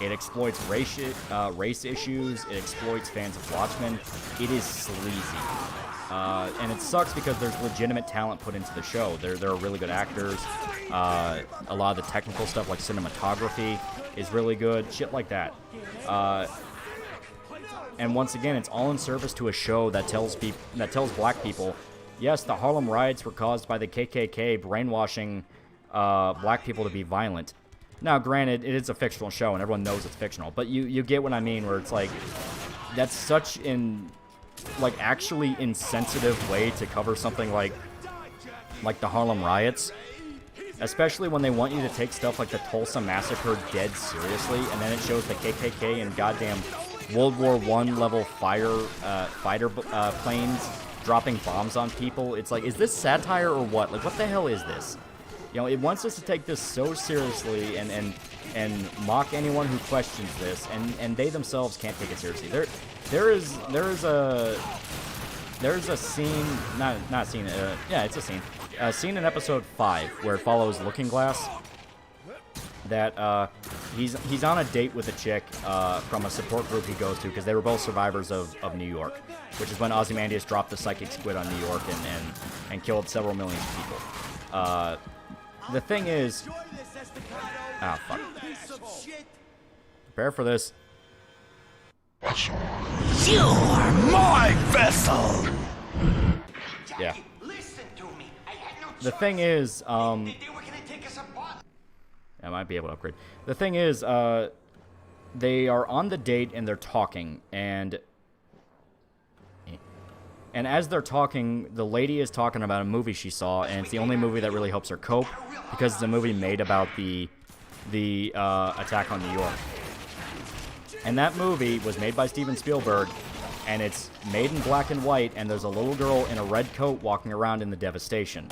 It exploits race issues. It exploits fans of Watchmen. It is sleazy. And it sucks because there's legitimate talent put into the show. There are really good actors. A lot of the technical stuff, like cinematography, is really good. Shit like that. And once again, it's all in service to a show that tells black people, yes, the Harlem riots were caused by the KKK brainwashing black people to be violent. Now, granted, it is a fictional show, and everyone knows it's fictional, but you get what I mean, where it's like, that's such an, like, actually insensitive way to cover something like the Harlem riots, especially when they want you to take stuff like the Tulsa Massacre dead seriously, and then it shows the KKK and goddamn World War I level fighter planes dropping bombs on people. It's like, is this satire or what? Like, what the hell is this? You know, it wants us to take this so seriously and mock anyone who questions this, and they themselves can't take it seriously. There's a scene, not a scene, yeah, it's a scene. A scene in episode 5 where it follows Looking Glass. That he's on a date with a chick from a support group he goes to, because they were both survivors of New York, which is when Ozymandias dropped the psychic squid on New York and killed several million people. The thing is, ah, fuck. Prepare for this. You're my vessel. Yeah. The thing is, I might be able to upgrade. The thing is, they are on the date and they're talking, and as they're talking, the lady is talking about a movie she saw, and it's the only movie that really helps her cope, because it's a movie made about the attack on New York. And that movie was made by Steven Spielberg, and it's made in black and white, and there's a little girl in a red coat walking around in the devastation.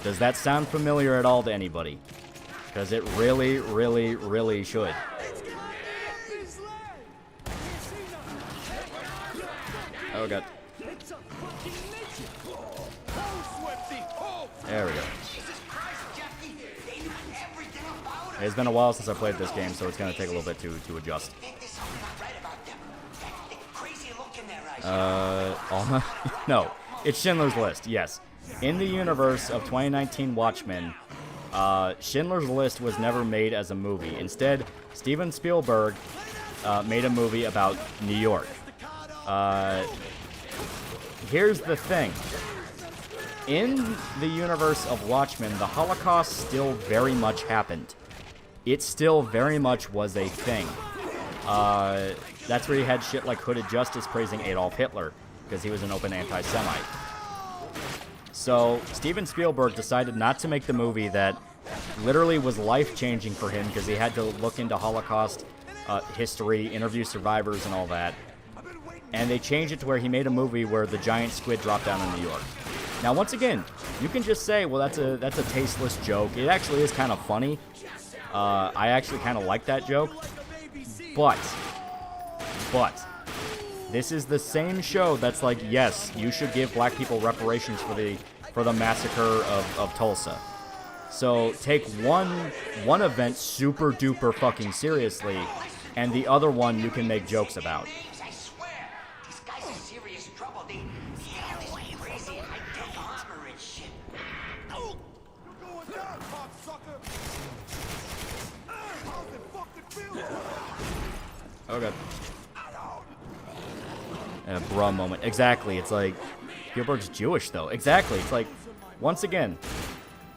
Does that sound familiar at all to anybody? Because it really, really, really should. Oh, God. There we go. It's been a while since I played this game, so it's going to take a little bit to adjust. No, it's Schindler's List, yes. In the universe of 2019 Watchmen, Schindler's List was never made as a movie. Instead, Steven Spielberg made a movie about New York. Here's the thing. In the universe of Watchmen, the Holocaust still very much happened. It still very much was a thing. That's where you had shit like Hooded Justice praising Adolf Hitler, because he was an open anti-Semite. So, Steven Spielberg decided not to make the movie that literally was life-changing for him, because he had to look into Holocaust history, interview survivors, and all that. And they changed it to where he made a movie where the giant squid dropped down on New York. Now, once again, you can just say, well, that's a tasteless joke. It actually is kind of funny. I actually kind of like that joke. But, this is the same show that's like, yes, you should give black people reparations for the massacre of Tulsa. So take one event super duper fucking seriously, and the other one you can make jokes about. Oh, God. A bruh moment. Exactly. It's like, Spielberg's Jewish, though. Exactly. It's like, once again,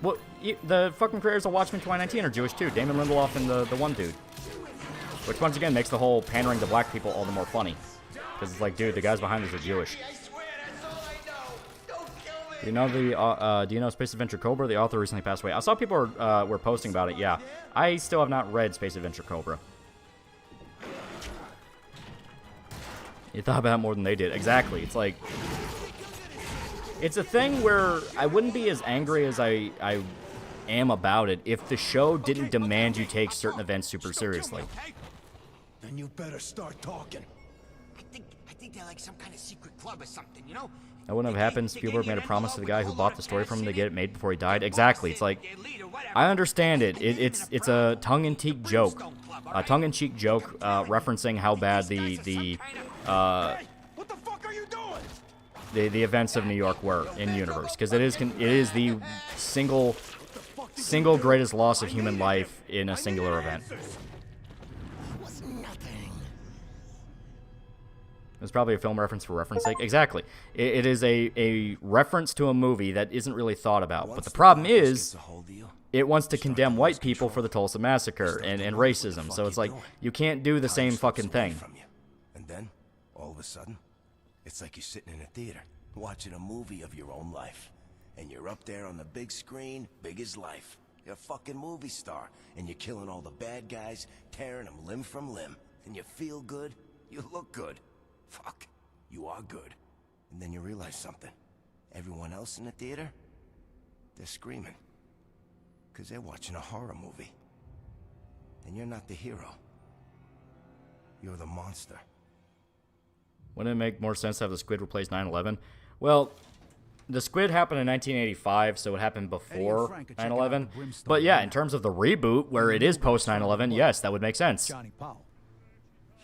what the fucking creators of Watchmen 2019 are Jewish, too. Damon Lindelof and the one dude. Which, once again, makes the whole pandering to black people all the more funny. Because it's like, dude, the guys behind this are Jewish. Do you know Space Adventure Cobra? The author recently passed away. I saw people were posting about it, yeah. I still have not read Space Adventure Cobra. You thought about it more than they did. Exactly. It's like, it's a thing where I wouldn't be as angry as I am about it if the show didn't demand you take certain events super seriously. Then you better start talking. I think they're like some kind of secret club or something, you know? That wouldn't have happened. Spielberg made a promise to the guy who bought the story from him to get it made before he died. Exactly. It's like, I understand it. It's a tongue-in-cheek joke. A tongue-in-cheek joke referencing how bad the events of New York were in universe, because it is the single greatest loss of human life in a singular event. It's probably a film reference for reference sake. Exactly. It is a reference to a movie that isn't really thought about. But the problem is, it wants to condemn white people for the Tulsa Massacre and racism. So it's like, you can't do the same fucking thing. And then, all of a sudden, it's like you're sitting in a theater, watching a movie of your own life. And you're up there on the big screen, big as life. You're a fucking movie star. And you're killing all the bad guys, tearing them limb from limb. And you feel good. You look good. Fuck, you are good. And then you realize something. Everyone else in the theater, they're screaming. Because they're watching a horror movie. And you're not the hero. You're the monster. Wouldn't it make more sense to have the squid replace 9/11? Well, the squid happened in 1985, so it happened before 9/11. But yeah, in terms of the reboot, where it is post 9/11, yes, that would make sense. Johnny Powell.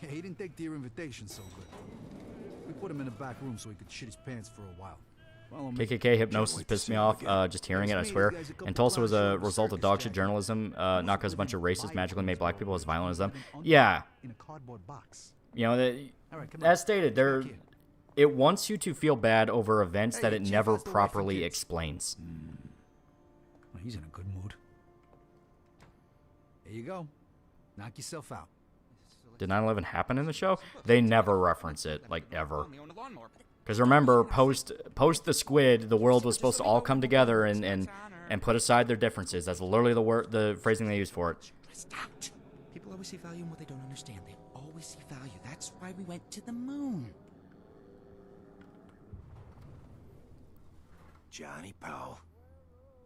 Yeah, he didn't take your invitation so good. We put him in the back room so he could shit his pants for a while. KKK hypnosis pissed me off just hearing it, I swear. And Tulsa was a result of dogshit journalism, not because a bunch of racists magically made black people as violent as them. Yeah. You know, as stated, it wants you to feel bad over events that it never properly explains. Well, he's in a good mood. There you go. Knock yourself out. Did 9/11 happen in the show? They never reference it, like, ever. Because remember, post the squid, the world was supposed to all come together and put aside their differences. That's literally the phrasing they used for it. People always see value in what they don't understand. They always see value. That's why we went to the moon. Johnny Powell,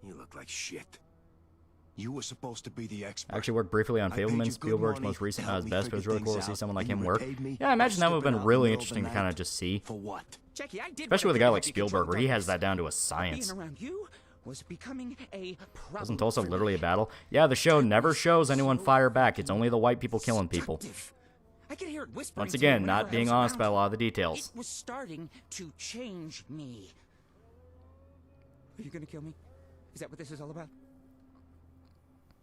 you look like shit. You were supposed to be the expert. I actually worked briefly on Fableman, Spielberg's most recent best, but it was really cool to see someone like him work. Yeah, I imagine that would have been really interesting to kind of just see. For what? Especially with a guy like Spielberg, where he has that down to a science. Wasn't Tulsa literally a battle? Yeah, the show never shows anyone fire back. It's only the white people killing people. Once again, not being honest about a lot of the details. It was starting to change me. Are you gonna kill me? Is that what this is all about?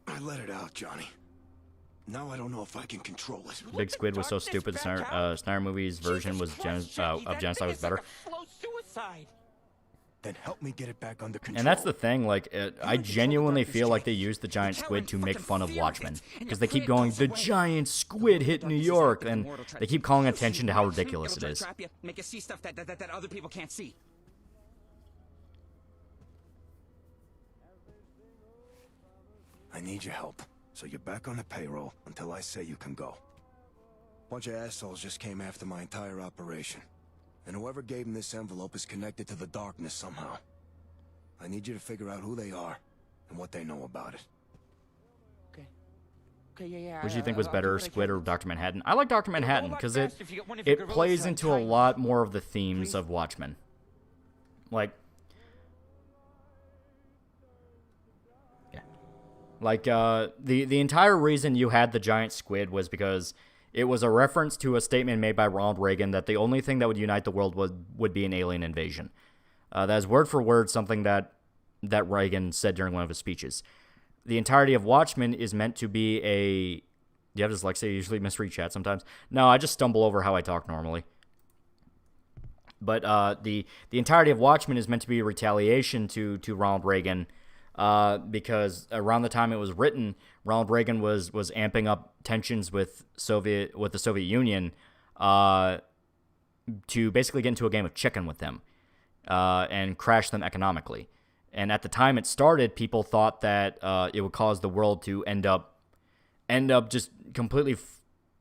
I let it out, Johnny. Now I don't know if I can control it. Big Squid was so stupid. Snyder movie's version was of genocide was better. Then help me get it back under control. And that's the thing. Like, I genuinely feel like they used the giant squid to make fun of Watchmen, because they keep going, the giant squid hit New York, and they keep calling attention to how ridiculous it is. Make us see stuff that other people can't see. I need your help, so you're back on the payroll until I say you can go. Bunch of assholes just came after my entire operation, and whoever gave them this envelope is connected to the darkness somehow. I need you to figure out who they are and what they know about it. Okay, yeah. What do you think was better, Squid or Dr. Manhattan? I like Dr. Manhattan because it plays into a lot more of the themes of Watchmen. Like, the entire reason you had the giant squid was because it was a reference to a statement made by Ronald Reagan that the only thing that would unite the world would be an alien invasion. That is word for word something that Reagan said during one of his speeches. The entirety of Watchmen is meant to be a... Do you have dyslexia? You usually misread chat sometimes. No, I just stumble over how I talk normally. But the entirety of Watchmen is meant to be a retaliation to Ronald Reagan, because around the time it was written, Ronald Reagan was amping up tensions with the Soviet Union to basically get into a game of chicken with them and crash them economically. And at the time it started, people thought that it would cause the world to end up just completely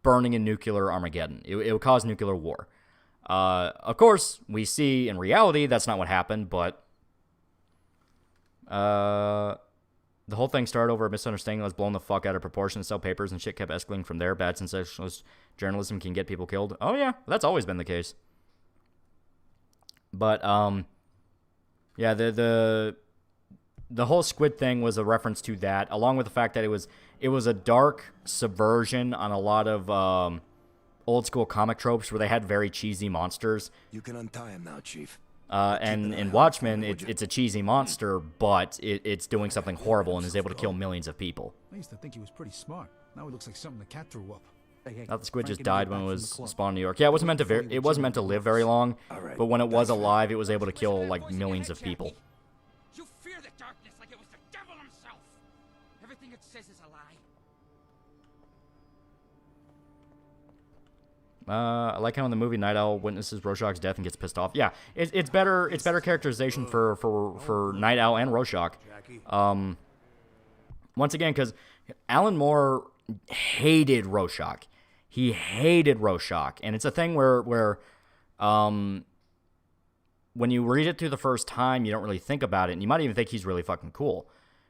burning in nuclear Armageddon. It would cause nuclear war. Of course, we see in reality that's not what happened, but The whole thing started over a misunderstanding that was blown the fuck out of proportion to sell papers, and shit kept escalating from there. Bad sensationalist journalism can get people killed. Oh yeah, that's always been the case. But yeah, the whole squid thing was a reference to that, along with the fact that it was a dark subversion on a lot of old school comic tropes where they had very cheesy monsters. You can untie him now, Chief. And in Watchmen, it's a cheesy monster, but it's doing something horrible and is able to kill millions of people. I used to think he was pretty smart. Now he looks like something the cat threw up. Thought the squid just died when it was spawned in New York. Yeah, it wasn't meant to live very long, but when it was alive, it was able to kill like millions of people. You fear the darkness like it was the devil himself. Everything it says is a lie. I like how in the movie Night Owl witnesses Rorschach's death and gets pissed off. Yeah, it's better characterization for Night Owl and Rorschach. Once again, because Alan Moore hated Rorschach. He hated Rorschach, and it's a thing where when you read it through the first time, you don't really think about it, and you might even think he's really fucking cool.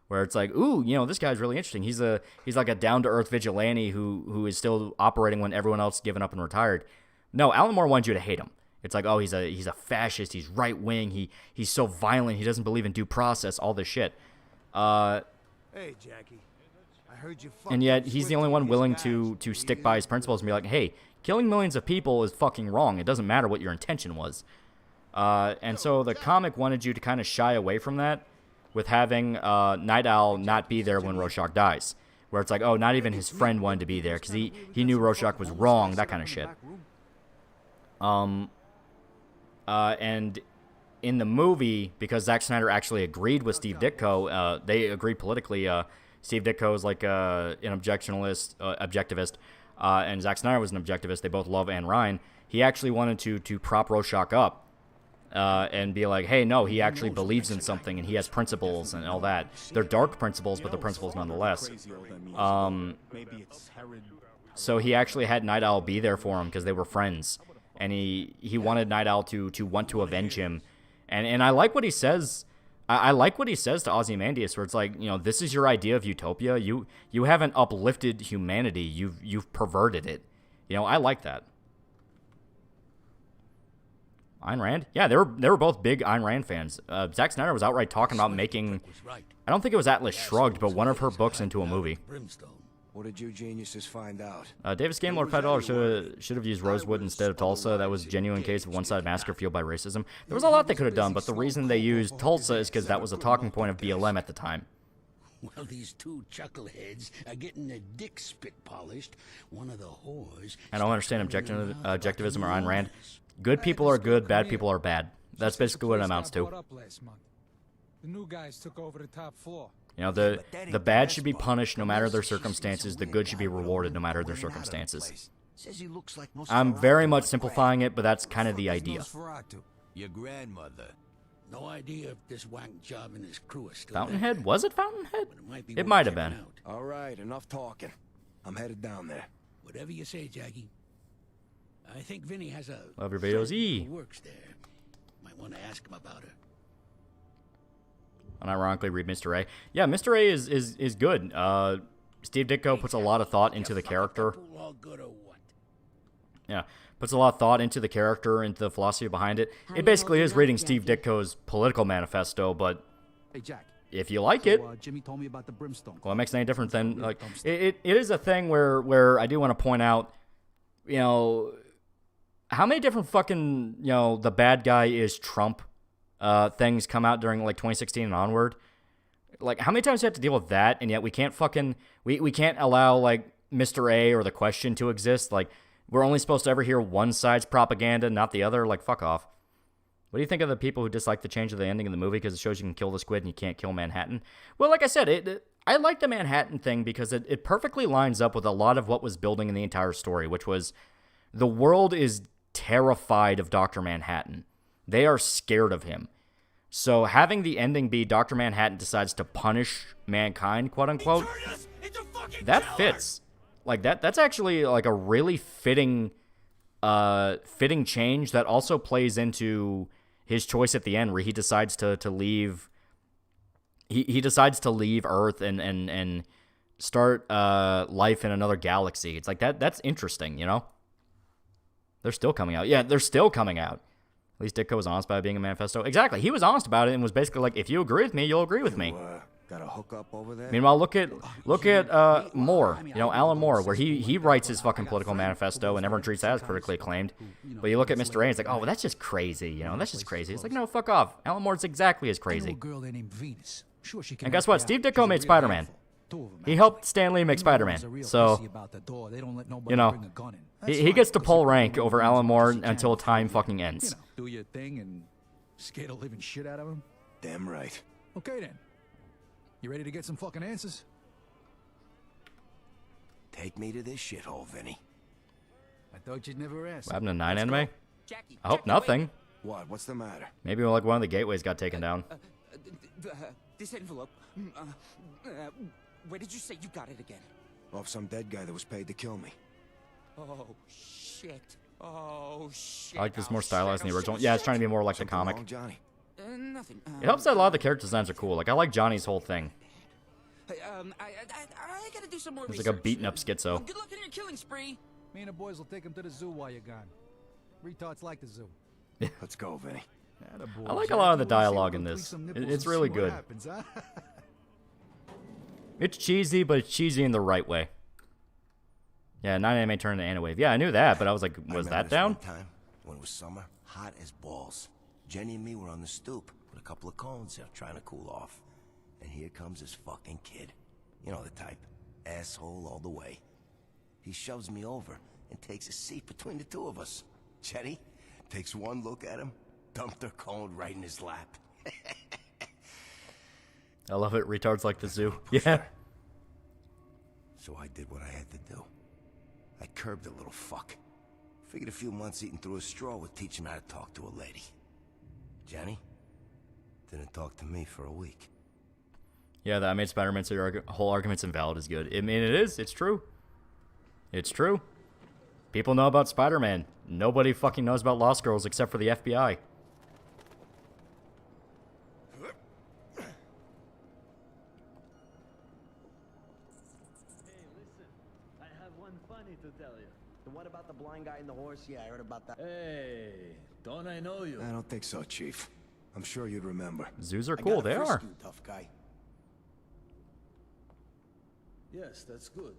Where it's like, ooh, this guy's really interesting. He's like a down-to-earth vigilante who is still operating when everyone else given up and retired. No, Alan Moore wanted you to hate him. It's like, oh, he's a fascist. He's right-wing. He's so violent. He doesn't believe in due process. All this shit. Hey, Jackie. I heard you. And yet he's the only one willing to stick by his principles and be like, hey, killing millions of people is fucking wrong. It doesn't matter what your intention was. And so the comic wanted you to kind of shy away from that, with having Night Owl not be there when Rorschach dies. Where it's like, oh, not even his friend wanted to be there because he knew Rorschach was wrong, that kind of shit. And in the movie, because Zack Snyder actually agreed with Steve Ditko, they agreed politically. Steve Ditko is like an objectivist, and Zack Snyder was an objectivist. They both love Anne Ryan. He actually wanted to prop Rorschach up. And be like, hey, no, he actually believes in something and he has principles and all that. They're dark principles, but they're principles nonetheless. So he actually had Night Owl be there for him because they were friends. And he wanted Night Owl to want to avenge him. And I like what he says. I like what he says to Ozymandias, where it's like, this is your idea of utopia. You haven't uplifted humanity. You've perverted it. I like that. Ayn Rand? Yeah, they were both big Ayn Rand fans. Zack Snyder was outright talking about making, I don't think it was Atlas Shrugged, but one of her books into a movie. What did you geniuses find out? Davis Gamelord $5 should have used Rosewood instead of Tulsa. That was a genuine case of one-sided massacre fueled by racism. There was a lot they could have done, but the reason they used Tulsa is because that was a talking point of BLM at the time. Well, these two chuckleheads are getting their dicks spit polished. One of the whores. I don't understand objectivism or Ayn Rand. Good people are good, bad people are bad. That's basically what it amounts to. The new guys took over the top floor. The bad should be punished no matter their circumstances. The good should be rewarded no matter their circumstances. I'm very much simplifying it, but that's kind of the idea. Your grandmother. No idea if this wank job and his crew is still Fountainhead? there. Was it Fountainhead? It might have been. All right, enough talking. I'm headed down there. Whatever you say, Jackie. I think Vinny has a love your videos. Who works there. Might want to ask him about her. Unironically, read Mr. A. Yeah, Mr. A is good. Steve Ditko puts a lot of thought into the character. Yeah, puts a lot of thought into the character, into the philosophy behind it. It basically is reading Steve Ditko's political manifesto, but if you like it, Jimmy told me about the brimstone. Well, it makes any difference than like it is a thing where I do want to point out, how many different fucking, the bad guy is Trump things come out during like 2016 and onward? Like, how many times do you have to deal with that, and yet we can't fucking, we can't allow like Mr. A or The Question to exist? Like, we're only supposed to ever hear one side's propaganda, not the other? Like, fuck off. What do you think of the people who dislike the change of the ending of the movie because it shows you can kill the squid and you can't kill Manhattan? Well, like I said, I like the Manhattan thing because it perfectly lines up with a lot of what was building in the entire story, which was the world is terrified of Dr. Manhattan. They are scared of him. So having the ending be Dr. Manhattan decides to punish mankind, quote unquote, that fits. Like that's actually like a really fitting change that also plays into his choice at the end where he decides to leave he decides to leave Earth and start life in another galaxy. It's like that's interesting, you know? They're still coming out. Yeah, they're still coming out. At least Ditko was honest about it being a manifesto. Exactly. He was honest about it and was basically like, if you agree with me, you'll agree with me. Got a hookup over there? Meanwhile, look at Moore, you know, Alan Moore, where he writes his fucking political manifesto and everyone treats that as critically acclaimed. But you look at Mr. A, it's like, oh, well, that's just crazy, you know, that's just crazy. It's like, no, fuck off. Alan Moore's exactly as crazy. And guess what? Steve Ditko made Spider-Man. He helped Stan Lee make Spider-Man. So, you know, he gets to pull rank over Alan Moore until time fucking ends. Do your thing and scare the living shit out of him? Damn right. Okay then. You ready to get some fucking answers? Take me to this shithole, Vinny. I thought you'd never ask. What happened to 9 anime? I hope nothing. What? What's the matter? Maybe like one of the gateways got taken down. This envelope. Where did you say you got it again? Off some dead guy that was paid to kill me. Oh, shit. Oh, shit. I like this more stylized than the original. Yeah, it's trying to be more like the comic. Wrong, Johnny? Nothing. It helps that a lot of the character designs are cool. Like, I like Johnny's whole thing. I gotta do some more He's like a beaten up schizo. Good luck on your killing spree. Me and the boys will take him to the zoo while you're gone. Retards like the zoo. Let's go, Vinny. I like a lot of the dialogue in this. It's really good. It's cheesy, but it's cheesy in the right way. Yeah, 9 anime turned into Anime Wave. Yeah, I knew that, but I was like, was that down? One time, when it was summer, hot as balls. Jenny and me were on the stoop with a couple of cones there trying to cool off. And here comes this fucking kid. You know the type. Asshole all the way. He shoves me over and takes a seat between the two of us. Jenny takes one look at him, dumped her cone right in his lap. I love it. Retards like the zoo. Yeah. So I did what I had to do. I curbed the little fuck. Figured a few months eating through a straw would teach him how to talk to a lady. Jenny didn't talk to me for a week. Yeah, that made Spider-Man so your whole argument's invalid is good. I mean, it is. It's true. It's true. People know about Spider-Man. Nobody fucking knows about Lost Girls except for the FBI. What about the blind guy and the horse? Yeah, I heard about that. Hey, don't I know you? I don't think so, Chief. I'm sure you'd remember. Zoos are cool. They are. Tough guy. Yes, that's good.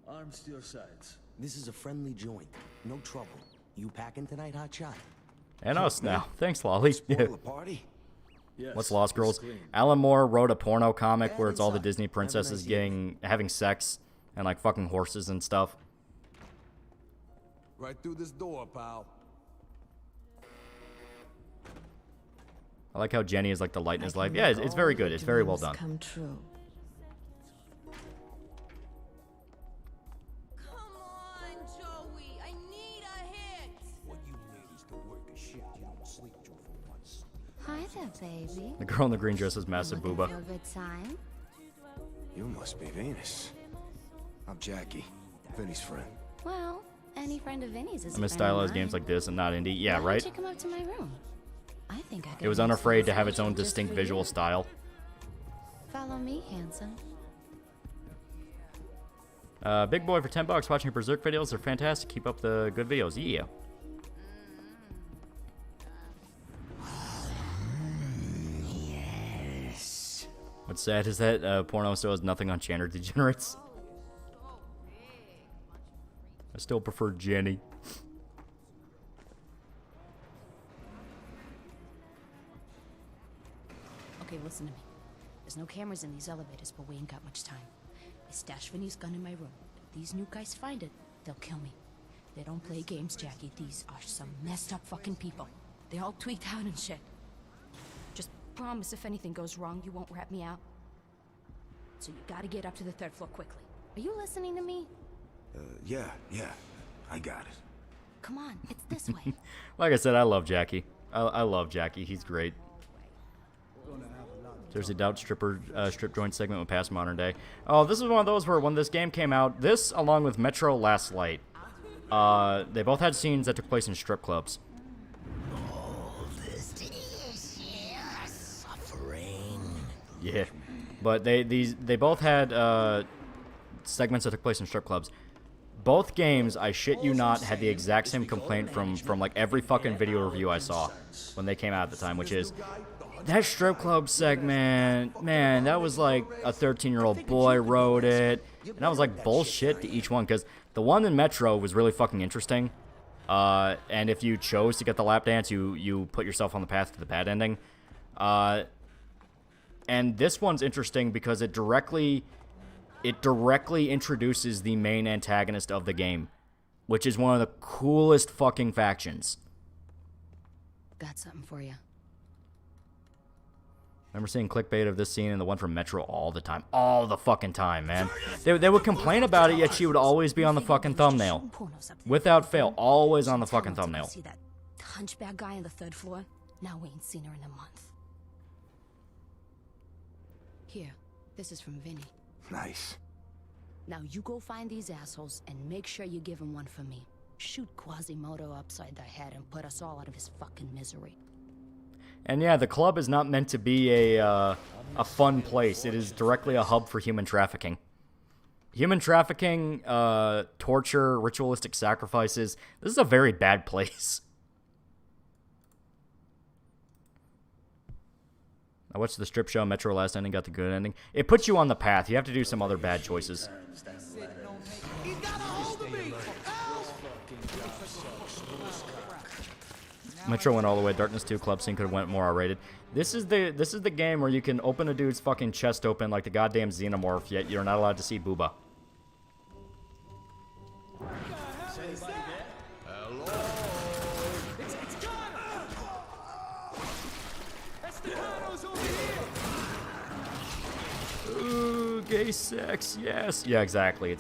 Arms to your sides. This is a friendly joint. No trouble. You packing tonight, hotshot? And us now. Thanks, Lolly. Spoil the party? Yes, what's Lost Girls? Alan Moore wrote a porno comic where it's all the Disney princesses having sex and like fucking horses and stuff. Right through this door, pal. I like how Jenny is like the light in his life. Yeah, it's very good. It's very well done. Come true. Come on, Joey. I need a hit. What you need is to work a shift you don't sleep through for once. Hi there, baby. The girl in the green dress is massive booba. Have a good time? You must be Venus. I'm Jackie, Vinny's friend. Well, any friend of Vinny's is I miss stylized games like this and not indie. Yeah, Why right? don't you come up to my room? I think I could. It was unafraid to have its own distinct visual style. Follow me, handsome. Big boy for $10 watching your Berserk videos. They're fantastic. Keep up the good videos. Yeah. Yes. What's sad is that porno still has nothing on Chandler Degenerates. I still prefer Jenny. Okay, listen to me. There's no cameras in these elevators, but we ain't got much time. I stashed Vinny's gun in my room. If these new guys find it, they'll kill me. They don't play games, Jackie. These are some messed up fucking people. They all tweaked out and shit. Just promise if anything goes wrong, you won't rat me out. So you gotta get up to the 3rd floor quickly. Are you listening to me? Yeah, I got it. Come on, it's this way. Like I said, I love Jackie. I love Jackie. He's great. Seriously doubt strip joint segment would pass modern day. Oh, this is one of those where when this game came out, this along with Metro Last Light, they both had scenes that took place in strip clubs. All this suffering. Yeah. But they both had segments that took place in strip clubs. Both games, I shit you not, had the exact same complaint from like every fucking video review I saw when they came out at the time, which is that strip club segment, man, that was like a 13-year-old boy wrote it, and that was like bullshit to each one, because the one in Metro was really fucking interesting, and if you chose to get the lap dance, you put yourself on the path to the bad ending, and this one's interesting because it directly introduces the main antagonist of the game, which is one of the coolest fucking factions. Got something for you. Remember seeing clickbait of this scene and the one from Metro all the time. All the fucking time, man. They would complain about it, yet she would always be on the fucking thumbnail. Without fail, always on the fucking thumbnail. See that hunchback guy on the 3rd floor? Now we ain't seen her in a month. Here, this is from Vinny. Nice. Now you go find these assholes and make sure you give him one for me. Shoot Quasimodo upside the head and put us all out of his fucking misery. And yeah, the club is not meant to be a fun place. It is directly a hub for human trafficking. Human trafficking, torture, ritualistic sacrifices. This is a very bad place. I watched the strip show, Metro last ending, got the good ending. It puts you on the path. You have to do some other bad choices. Metro went all the way. Darkness 2 club scene could have went more R-rated. This is the game where you can open a dude's fucking chest open like the goddamn xenomorph, yet you're not allowed to see booba. Ooh, gay sex, yes. Yeah, exactly.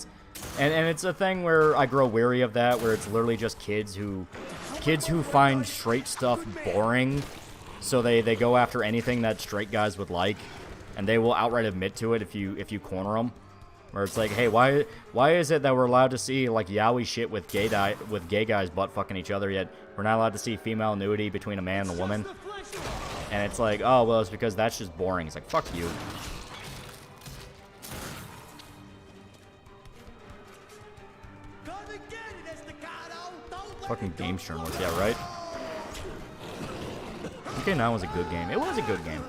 And it's a thing where I grow weary of that, where it's literally just kids who find straight stuff boring, so they go after anything that straight guys would like, and they will outright admit to it if you corner them. Where it's like, hey, why is it that we're allowed to see like yaoi shit with gay guys butt fucking each other, yet we're not allowed to see female nudity between a man and a woman? And it's like, oh well, it's because that's just boring. It's like, fuck you. Fucking game journalist, yeah, right? Okay, now was a good game. It was a good game.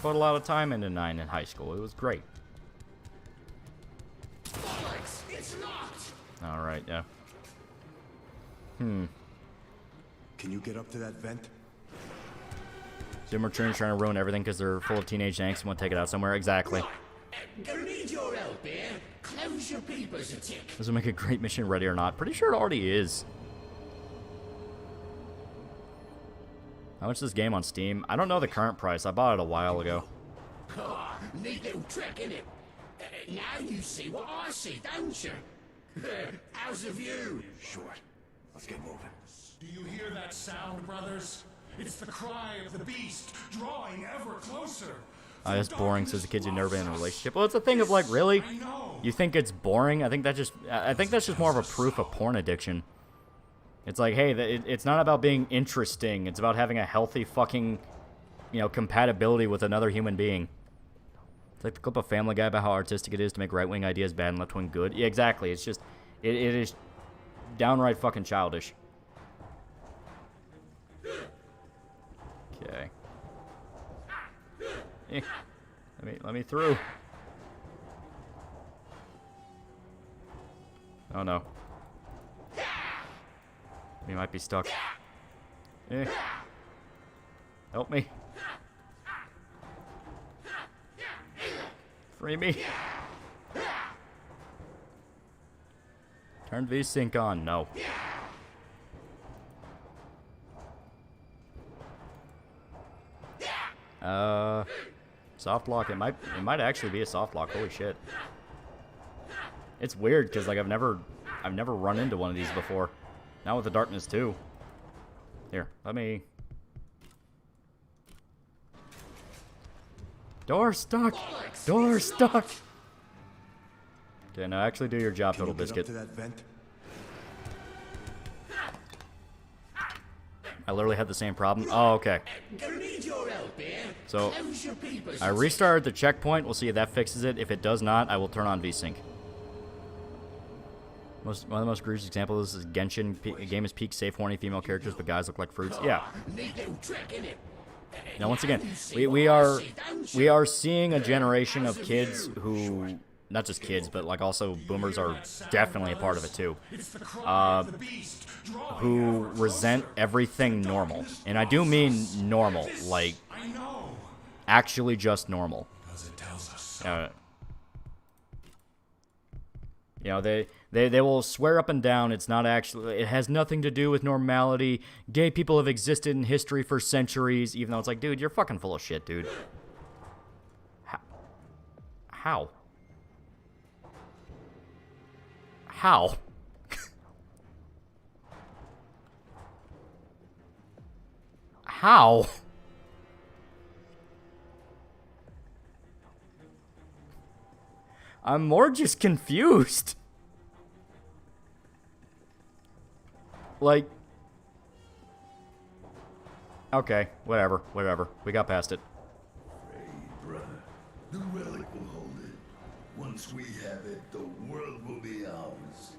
Put a lot of time into 9 in high school. It was great. Alright, yeah. Can you get up to that vent? Zoomer Turn's trying to ruin everything because they're full of teenage angst and want to take it out somewhere. Exactly. Gonna need your help here. Close your peepers a tick. This will make a great mission, ready or not. Pretty sure it already is. How much is this game on Steam? I don't know the current price. I bought it a while ago. Oh, neat little trick, innit? Now you see what I see, don't you? How's the view? Short. Let's get moving. Do you hear that sound, brothers? It's the cry of the beast, drawing ever closer. That's boring, says the kids who've never been in a relationship. Well, it's a thing of like, really? You think it's boring? I think that's just more of a proof of porn addiction. It's like, hey, it's not about being interesting. It's about having a healthy fucking, compatibility with another human being. It's like the clip of Family Guy about how artistic it is to make right-wing ideas bad and left-wing good. Yeah, exactly. It's just, it is downright fucking childish. Okay. Let me through. Oh no. We might be stuck. Help me. Free me. Turn V-Sync on. No. Soft lock. It might actually be a soft lock. Holy shit. It's weird because like I've never run into one of these before. Now with the darkness too. Here, let me. Door stuck. Door stuck. Okay, now actually do your job, Total Biscuit. I literally had the same problem. Oh, okay. Gonna need your help here. So, Close your peepers I and restarted the checkpoint. We'll see if that fixes it. If it does not, I will turn on VSync. One of the most egregious examples is Genshin. A game is peak safe, horny female characters, but guys look like fruits. Yeah. neat little trick, innit? Now, once again, we are seeing a generation of kids who, not just kids, but like also boomers are definitely a part of it too, who resent everything normal, and I do mean normal, like actually just normal. You know, they will swear up and down it's not actually, it has nothing to do with normality. Gay people have existed in history for centuries, even though it's like, dude, you're fucking full of shit, dude. How? How? How? I'm more just confused. Like, okay, whatever. We got past it. Brother, the relic will hold it. Once we have it, the world will be ours.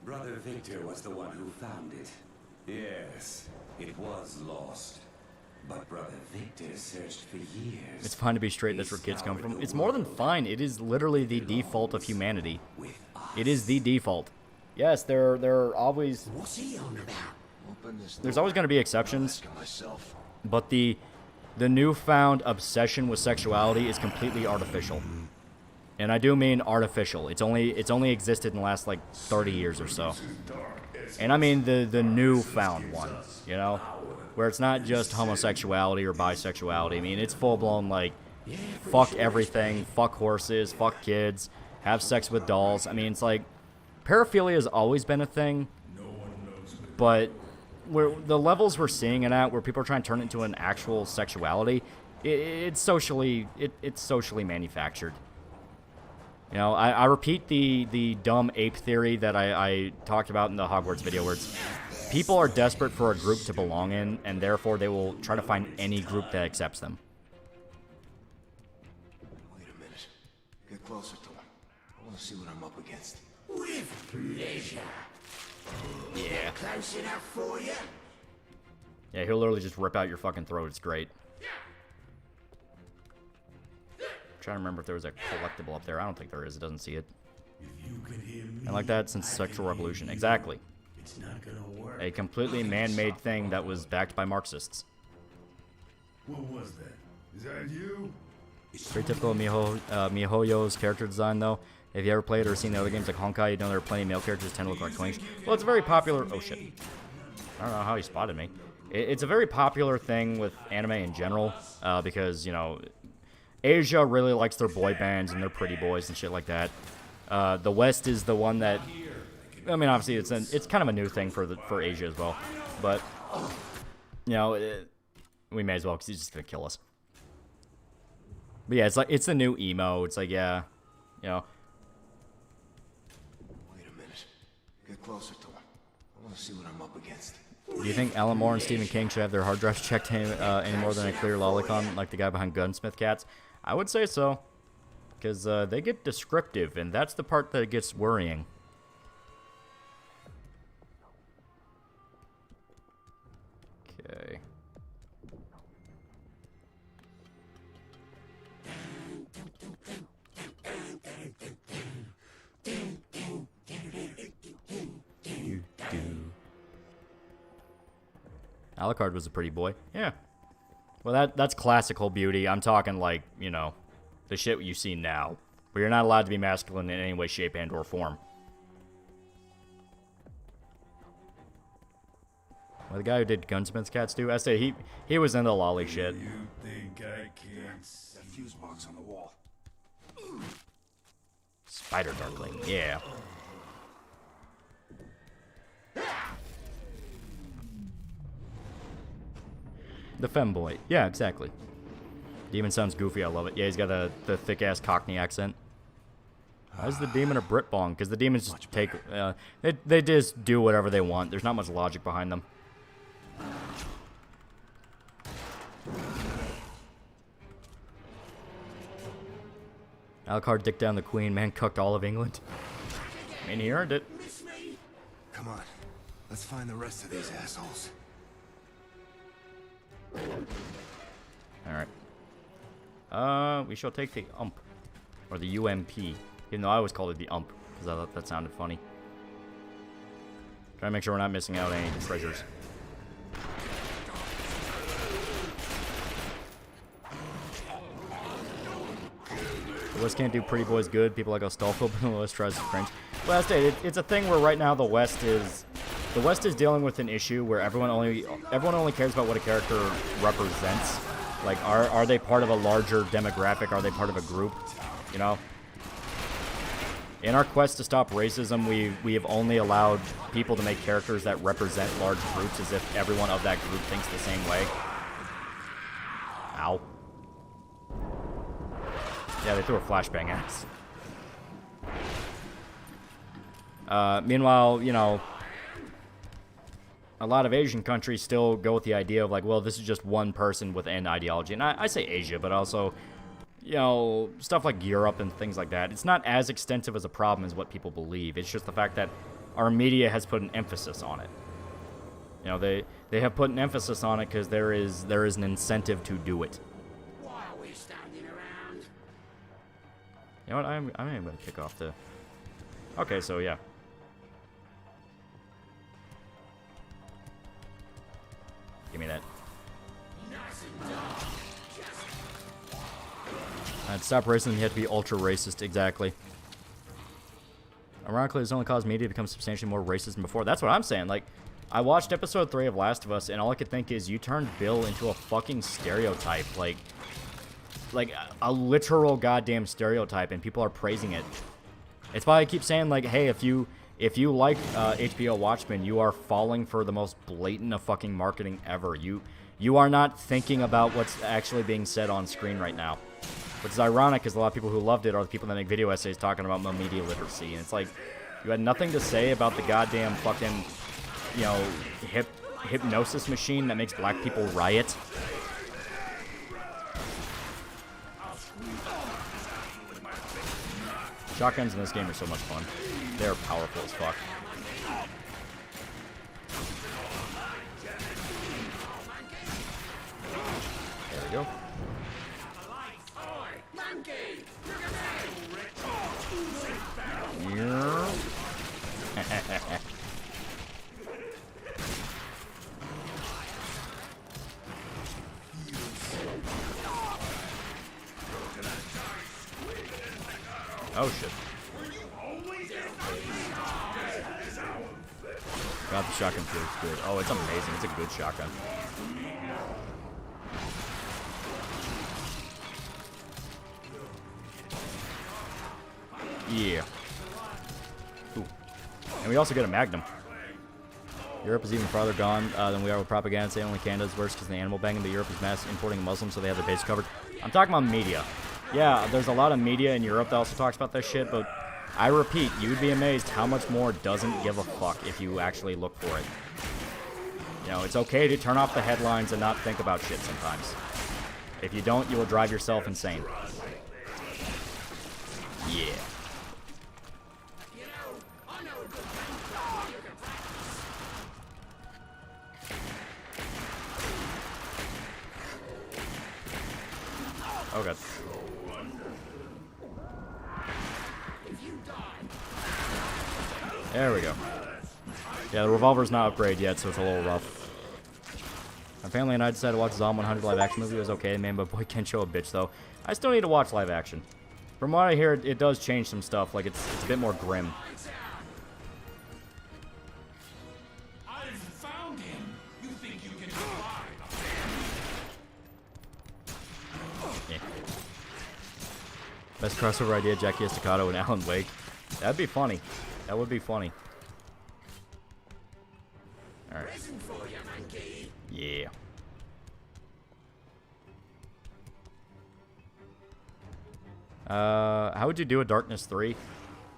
Brother Victor was the one who found it. Yes, it was lost. But Brother Victor searched for years. It's fine to be straight, that's where kids come from. It's more than fine, it is literally the default of humanity. It is the default. Yes, there are always... What's he on about? There's always going to be exceptions. But the newfound obsession with sexuality is completely artificial. And I do mean artificial. It's only existed in the last, like, 30 years or so. And I mean the newfound one, you know? Where it's not just homosexuality or bisexuality. I mean, it's full-blown, like, fuck everything, fuck horses, fuck kids, have sex with dolls. I mean, it's like, paraphilia has always been a thing, but where the levels we're seeing it at, where people are trying to turn it into an actual sexuality, it's socially manufactured. You know, I repeat the dumb ape theory that I talked about in the Hogwarts video, where it's people are desperate for a group to belong in, and therefore they will try to find any group that accepts them. Wait a minute. Get closer to him. I want to see what I'm up against. With pleasure. Yeah. Close enough for you? Yeah, he'll literally just rip out your fucking throat. It's great. Trying to remember if there was a collectible up there. I don't think there is. It doesn't see it. And like that since sexual revolution. Exactly. It's not gonna work. A completely man-made thing that was backed by Marxists. What was that? Is that you? Very typical of MiHoYo's character design, though. If you ever played or seen the other games like Honkai, you know there are plenty of male characters tend to look like twinks. Well, it's a very popular... Oh, shit. I don't know how he spotted me. It's a very popular thing with anime in general, because, you know, Asia really likes their boy bands and their pretty boys and shit like that. The West is the one that... I mean, obviously, it's kind of a new thing for Asia as well. But, you know, we may as well, because he's just going to kill us. But yeah, it's the new emo. It's like, yeah, you know... Wait a minute. Get closer to him. I want to see what I'm up against. Do you think Alan Moore and Stephen King should have their hard drives checked any more than a clear lolicon, like the guy behind Gunsmith Cats? I would say so. Because they get descriptive, and that's the part that gets worrying. Okay. Alucard was a pretty boy. Yeah. Well, that's classical beauty. I'm talking like, you know, the shit you see now. Where you're not allowed to be masculine in any way, shape, and or form. Well, the guy who did Gunsmith's Cats do, I say he was into lolly shit. You think I can't? That fuse box on the wall. Spider Darkling, yeah. The femboy. Yeah, exactly. Demon sounds goofy, I love it. Yeah, he's got the thick-ass Cockney accent. Why is the demon a Brit bong? Because the demons just take... they just do whatever they want. There's not much logic behind them. Alucard dicked down the queen. Man cucked all of England. I mean, he earned it. Come on. Let's find the rest of these assholes. Alright. We shall take the UMP. Or the UMP. Even though I always called it the UMP. Because I thought that sounded funny. Trying to make sure we're not missing out on any treasures. The West can't do pretty boys good. People like Astolfo, but the West tries to cringe. Well, it's a thing where right now the West is dealing with an issue where everyone only cares about what a character represents. Like, are they part of a larger demographic? Are they part of a group? You know. In our quest to stop racism, we have only allowed people to make characters that represent large groups as if everyone of that group thinks the same way. Ow. Yeah, they threw a flashbang at us. Meanwhile, you know, a lot of Asian countries still go with the idea of like, well, this is just one person with an ideology. And I say Asia, but also, you know, stuff like Europe and things like that. It's not as extensive as a problem as what people believe. It's just the fact that our media has put an emphasis on it. You know, they have put an emphasis on it because there is an incentive to do it. Why are we standing around? You know what? I'm going to kick off the... Okay, so yeah. Give me that. Stop racism, you have to be ultra racist, exactly. Ironically, it's only caused media to become substantially more racist than before. That's what I'm saying. Like, I watched episode 3 of Last of Us, and all I could think is, you turned Bill into a fucking stereotype. Like a literal goddamn stereotype, and people are praising it. It's why I keep saying, like, hey, if you like HBO Watchmen, you are falling for the most blatant of fucking marketing ever. You are not thinking about what's actually being said on screen right now. Which is ironic, because a lot of people who loved it are the people that make video essays talking about media literacy. And it's like, you had nothing to say about the goddamn fucking, you know, hypnosis machine that makes black people riot. Shotguns in this game are so much fun. They're powerful as fuck. There we go. Yeah. Oh shit. God, the shotgun feels good. Oh, it's amazing. It's a good shotgun. Yeah. Ooh. And we also get a Magnum. Europe is even farther gone than we are with propaganda. Say only Canada's worse because of the animal banging, but Europe is mass importing Muslims, so they have their base covered. I'm talking about media. Yeah, there's a lot of media in Europe that also talks about that shit, but I repeat, you'd be amazed how much more doesn't give a fuck if you actually look for it. You know, it's okay to turn off the headlines and not think about shit sometimes. If you don't, you will drive yourself insane. Yeah. Oh god. There we go. Yeah, the revolver's not upgraded yet, so it's a little rough. My family and I decided to watch the Zom 100 live action movie. It was okay, man, but boy, can't show a bitch, though. I still need to watch live action. From what I hear, it does change some stuff. Like, it's a bit more grim. I've found him. You think you can Yeah. Best crossover idea, Jackie Estacado and Alan Wake. That'd be funny. That would be funny. Alright. Yeah. How would you do a Darkness 3?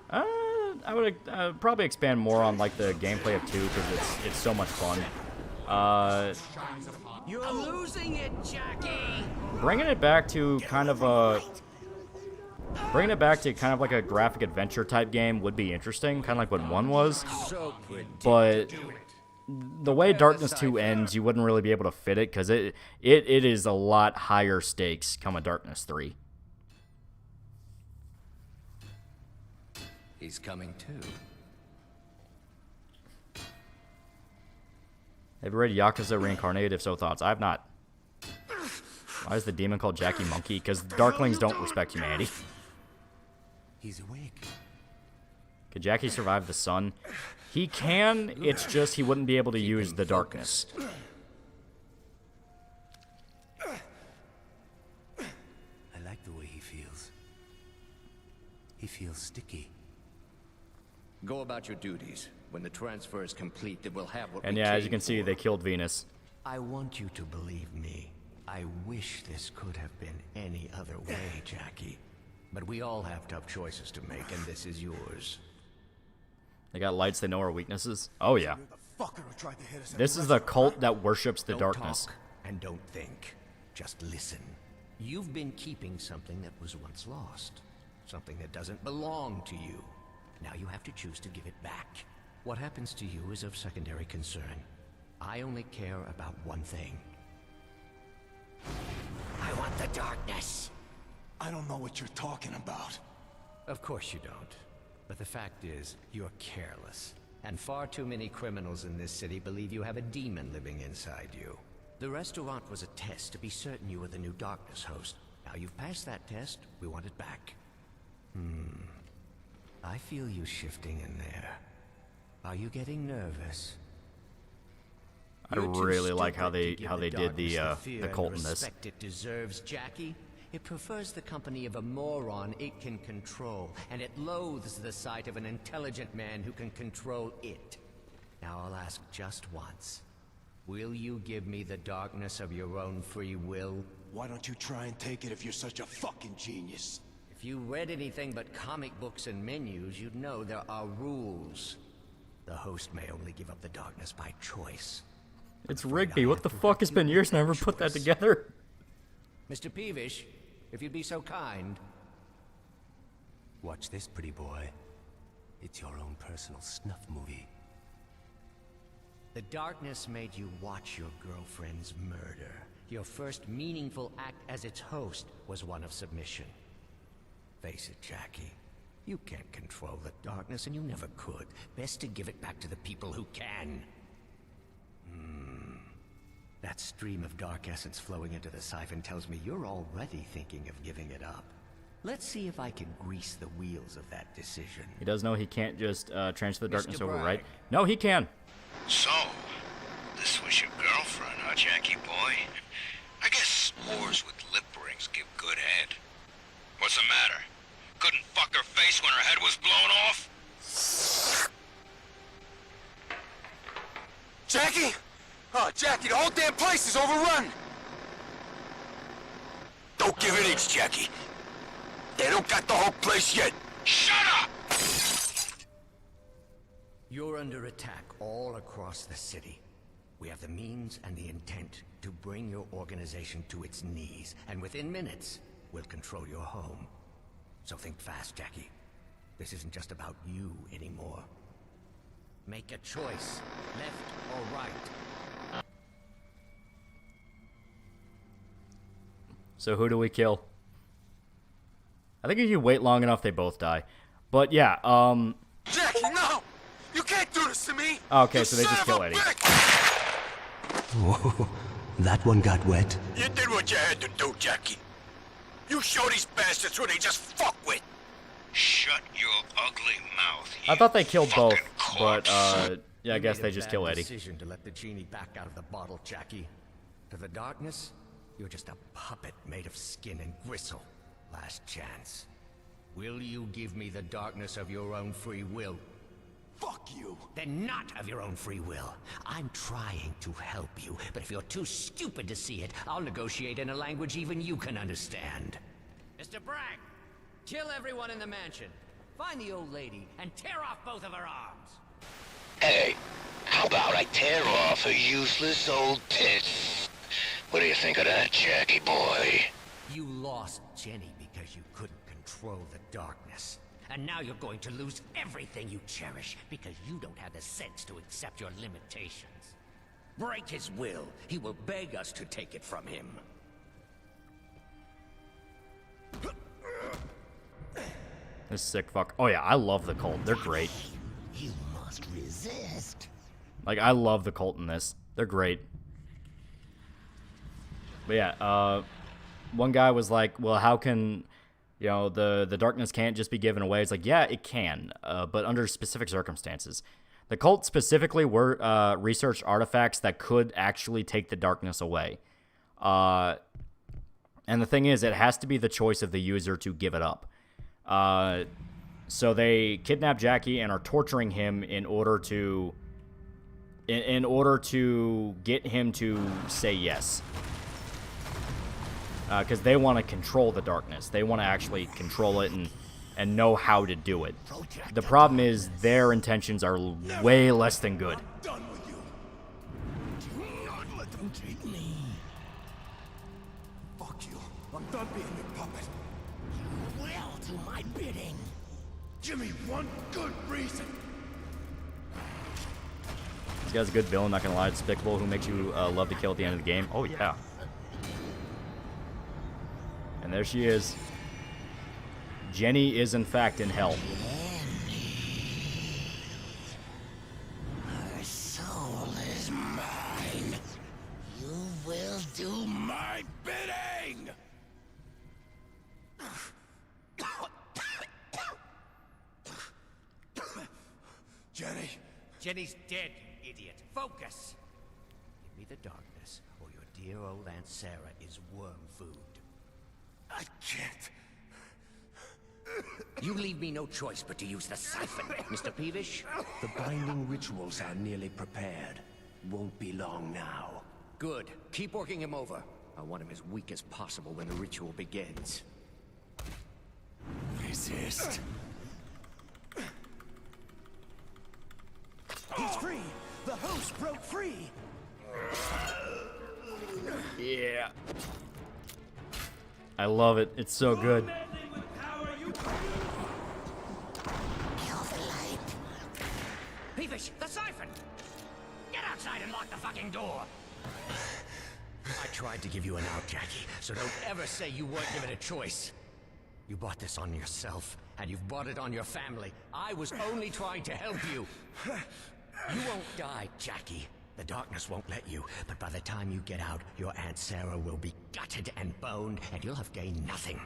I would probably expand more on like the gameplay of 2 because it's so much fun. You're losing it, Jackie. Bringing it back to kind of a Bringing it back to kind of like a graphic adventure type game would be interesting, kind of like what 1 was. But the way Darkness 2 ends, you wouldn't really be able to fit it, because it is a lot higher stakes come a Darkness 3. He's coming too. Have you read Yakuza Reincarnated? If so, thoughts? I have not. Why is the demon called Jackie Monkey? Because Darklings don't respect humanity. He's awake. Could Jackie survive the sun? He can, it's just he wouldn't be able to use the darkness. I like the way he feels. He feels sticky. Go about your duties. When the transfer is complete, then we'll have what And we yeah, as came you can see, for. they killed Venus. I want you to believe me. I wish this could have been any other way, Jackie. But we all have tough choices to make, and this is yours. They got lights they know are weaknesses? Oh yeah. This is the cult that worships the darkness. Talk and don't think. Just listen. You've been keeping something that was once lost. Something that doesn't belong to you. Now you have to choose to give it back. What happens to you is of secondary concern. I only care about one thing. I want the darkness. I don't know what you're talking about. Of course you don't. But the fact is, you're careless. And far too many criminals in this city believe you have a demon living inside you. The restaurant was a test to be certain you were the new darkness host. Now you've passed that test, we want it back. I feel you shifting in there. Are you getting nervous? I really like how they did the cult in this. Respect it deserves, Jackie. It prefers the company of a moron it can control, and it loathes the sight of an intelligent man who can control it. Now I'll ask just once. Will you give me the darkness of your own free will? Why don't you try and take it if you're such a fucking genius? If you read anything but comic books and menus, you'd know there are rules. The host may only give up the darkness by choice. It's Rigby. What the fuck? It's been years and I never put that together. Mr. Peevish, if you'd be so kind. Watch this, pretty boy. It's your own personal snuff movie. The darkness made you watch your girlfriend's murder. Your first meaningful act as its host was one of submission. Face it, Jackie. You can't control the darkness, and you never could. Best to give it back to the people who can. That stream of dark essence flowing into the siphon tells me you're already thinking of giving it up. Let's see if I can grease the wheels of that decision. He does know he can't just transfer the darkness over, Bragg. right? No, he can. So, this was your girlfriend, huh, Jackie boy? I guess s'mores with lip rings give good head. What's the matter? Couldn't fuck her face when her head was blown off? Jackie? Oh, Jackie, the whole damn place is overrun! Don't give an inch, Jackie. They don't got the whole place yet. Shut up! You're under attack all across the city. We have the means and the intent to bring your organization to its knees, and within minutes, we'll control your home. So think fast, Jackie. This isn't just about you anymore. Make a choice, left or right. So who do we kill? I think if you wait long enough, they both die. But yeah, Jackie, no! You can't do this to me! okay, You so they son just of kill a Eddie. Whoa, that one got wet. You did what you had to do, Jackie. You show these bastards who they just fuck with. Shut your ugly mouth. I thought they killed both, but yeah, I You guess made they a just bad kill Eddie. Decision to let the genie back out of the bottle, Jackie. To the darkness, you're just a puppet made of skin and gristle. Last chance. Will you give me the darkness of your own free will? Fuck you. Then not of your own free will. I'm trying to help you, but if you're too stupid to see it, I'll negotiate in a language even you can understand. Mr. Bragg, kill everyone in the mansion. Find the old lady and tear off both of her arms. Hey, how about I tear off her useless old tits? What do you think of that, Jackie boy? You lost Jenny because you couldn't control the darkness. And now you're going to lose everything you cherish because you don't have the sense to accept your limitations. Break his will. He will beg us to take it from him. This sick fuck. Oh yeah, I love the cult. They're great. You must resist. Like, I love the cult in this. They're great. But yeah, one guy was like, well, how can, you know, the darkness can't just be given away? It's like, yeah, it can, but under specific circumstances. The cult specifically were researched artifacts that could actually take the darkness away. And the thing is, it has to be the choice of the user to give it up. So they kidnap Jackie and are torturing him in order to get him to say yes. Because they want to control the darkness. They want to actually control it and know how to do it. The problem is their intentions are way less than good. Done with you. Do not let them take me. Fuck you. I'm done being your puppet. You will do my bidding. Give me one good reason. This guy's a good villain, not gonna lie. Despicable, who makes you love to kill at the end of the game. Oh yeah. And there she is. Jenny is in fact in hell. Her soul is mine. You will do my bidding. Jenny. Jenny's dead, you idiot. Focus. Give me the darkness, or your dear old Aunt Sarah is worm food. I can't. You leave me no choice but to use the siphon, Mr. Peevish. The binding rituals are nearly prepared. Won't be long now. Good. Keep working him over. I want him as weak as possible when the ritual begins. Resist. He's free. The host broke free. Yeah. I love it. It's so good. Peevish, the siphon! Get outside and lock the fucking door! I tried to give you an out, Jackie, so don't ever say you weren't given a choice. You bought this on yourself, and you've bought it on your family. I was only trying to help you. You won't die, Jackie. The darkness won't let you, but by the time you get out, your Aunt Sarah will be gutted and boned, and you'll have gained nothing.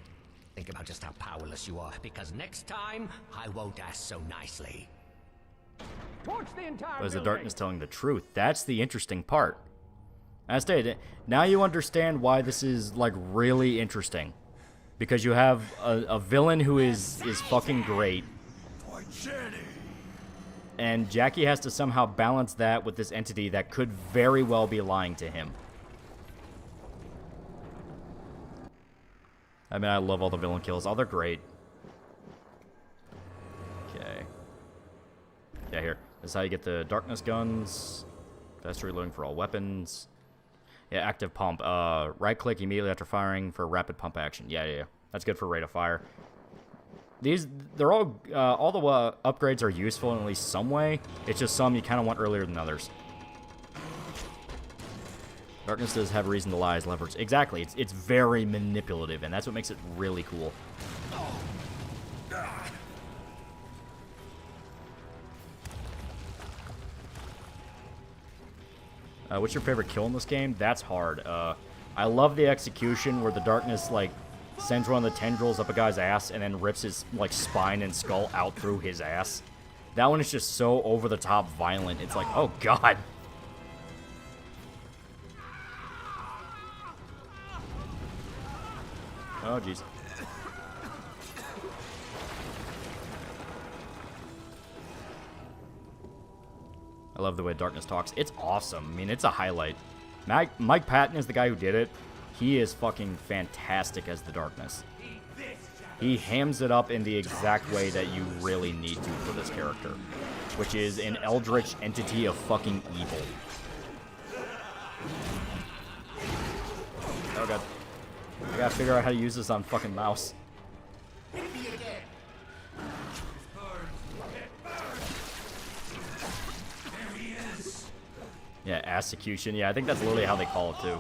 Think about just how powerless you are, because next time, I won't ask so nicely. Torch the entire Was the building. darkness telling the truth? That's the interesting part. I stated, now you understand why this is, like, really interesting. Because you have a villain who is fucking great. And Jackie has to somehow balance that with this entity that could very well be lying to him. I mean, I love all the villain kills. Oh, they're great. Okay. Yeah, here. This is how you get the darkness guns. Fast reloading for all weapons. Yeah, active pump. Right-click immediately after firing for rapid pump action. Yeah. That's good for rate of fire. They're all the upgrades are useful in at least some way. It's just some you kind of want earlier than others. Darkness does have reason to lie as leverage. Exactly. It's very manipulative, and that's what makes it really cool. What's your favorite kill in this game? That's hard. I love the execution where the darkness, like, sends one of the tendrils up a guy's ass and then rips his, like, spine and skull out through his ass. That one is just so over-the-top violent. It's like, oh, God. Oh, jeez. I love the way Darkness talks. It's awesome. I mean, it's a highlight. Mike Patton is the guy who did it. He is fucking fantastic as the Darkness. He hams it up in the exact way that you really need to for this character, which is an eldritch entity of fucking evil. Oh, God. I gotta figure out how to use this on fucking mouse. Hit me again. There he is. Yeah, execution. Yeah, I think that's literally how they call it too.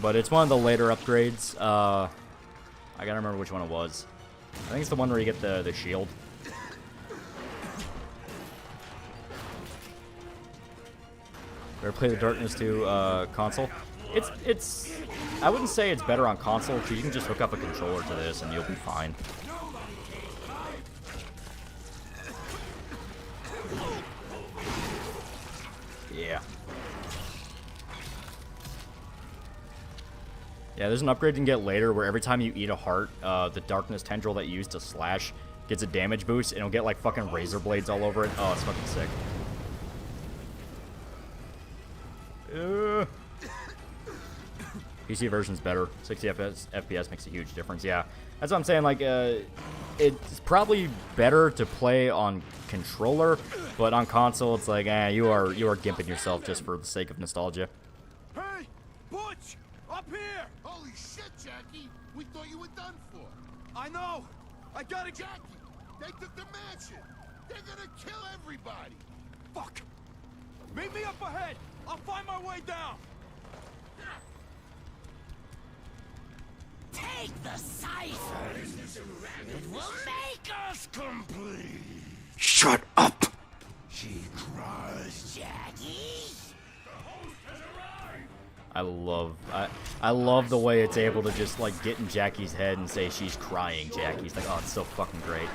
But it's one of the later upgrades. I gotta remember which one it was. I think it's the one where you get the shield. Ever play the Darkness 2 console? It's I wouldn't say it's better on console because you can just hook up a controller to this and you'll be fine. Yeah. Yeah, there's an upgrade you can get later where every time you eat a heart, the Darkness tendril that you use to slash gets a damage boost and it'll get like fucking razor blades all over it. Oh, it's fucking sick. PC version's better. 60 FPS makes a huge difference. Yeah, that's what I'm saying. Like, it's probably better to play on controller, but on console, it's like, you are gimping yourself just for the sake of nostalgia. Hey, Butch, up here! Holy shit, Jackie! We thought you were done for. I know. I gotta Jackie, they took the mansion. They're gonna kill everybody. Fuck. Meet me up ahead. I'll find my way down. Take the cipher. It will make us complete. Shut up! She cries, Jackie. I love the way it's able to just like get in Jackie's head and say she's crying, Jackie. It's like, oh, it's so fucking great.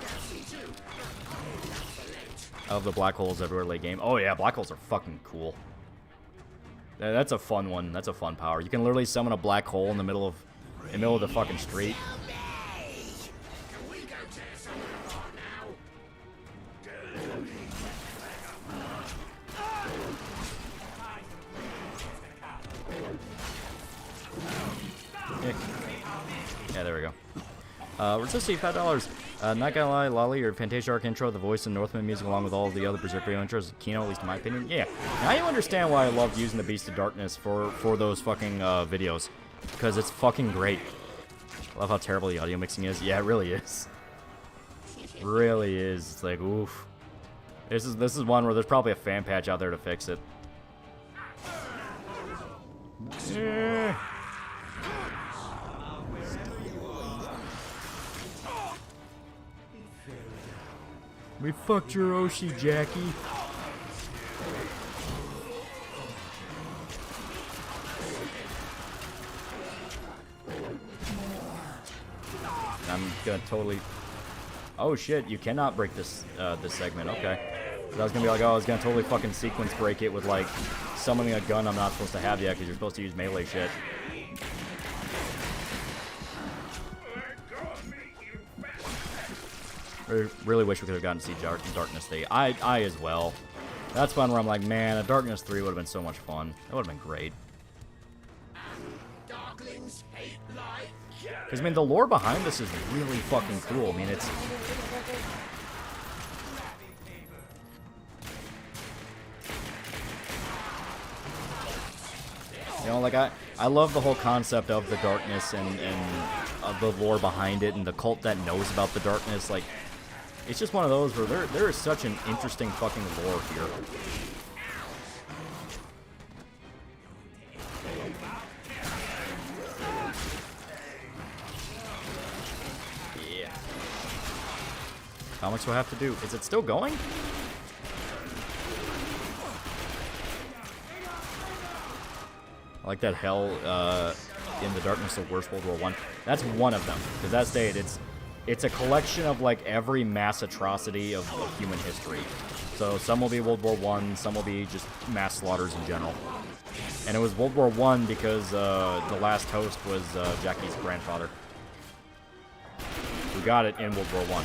I love the black holes everywhere late game. Oh yeah, black holes are fucking cool. That's a fun one. That's a fun power. You can literally summon a black hole in the middle of the fucking street. Yeah, there we go. We're supposed to see $5. Not gonna lie, Loli, your Fantasia Arc intro, the voice and Northman music, along with all of the other Berserk video intros, Kino, at least in my opinion. Yeah. Now you understand why I love using the Beast of Darkness for those fucking videos. Because it's fucking great. I love how terrible the audio mixing is. Yeah, it really is. Really is. It's like, oof. This is one where there's probably a fan patch out there to fix it. Yeah. We fucked your Oshi, Jackie. I'm gonna totally... Oh shit, you cannot break this this segment, okay. I was gonna be like, oh, I was gonna totally fucking sequence break it with like summoning a gun I'm not supposed to have yet because you're supposed to use melee shit. Really wish we could have gotten to see Darkness 3. I as well. That's one where I'm like, man, a Darkness 3 would have been so much fun. That would have been great. Because, I mean, the lore behind this is really fucking cool. I mean, it's... You know, like, I love the whole concept of the darkness and the lore behind it and the cult that knows about the darkness. Like, it's just one of those where there is such an interesting fucking lore here. Yeah. How much do I have to do? Is it still going? I like that hell in the darkness of worst World War I. That's one of them, because that's stated it's a collection of like every mass atrocity of human history. So some will be World War I, some will be just mass slaughters in general. And it was World War I because the last host was Jackie's grandfather, who got it in World War I.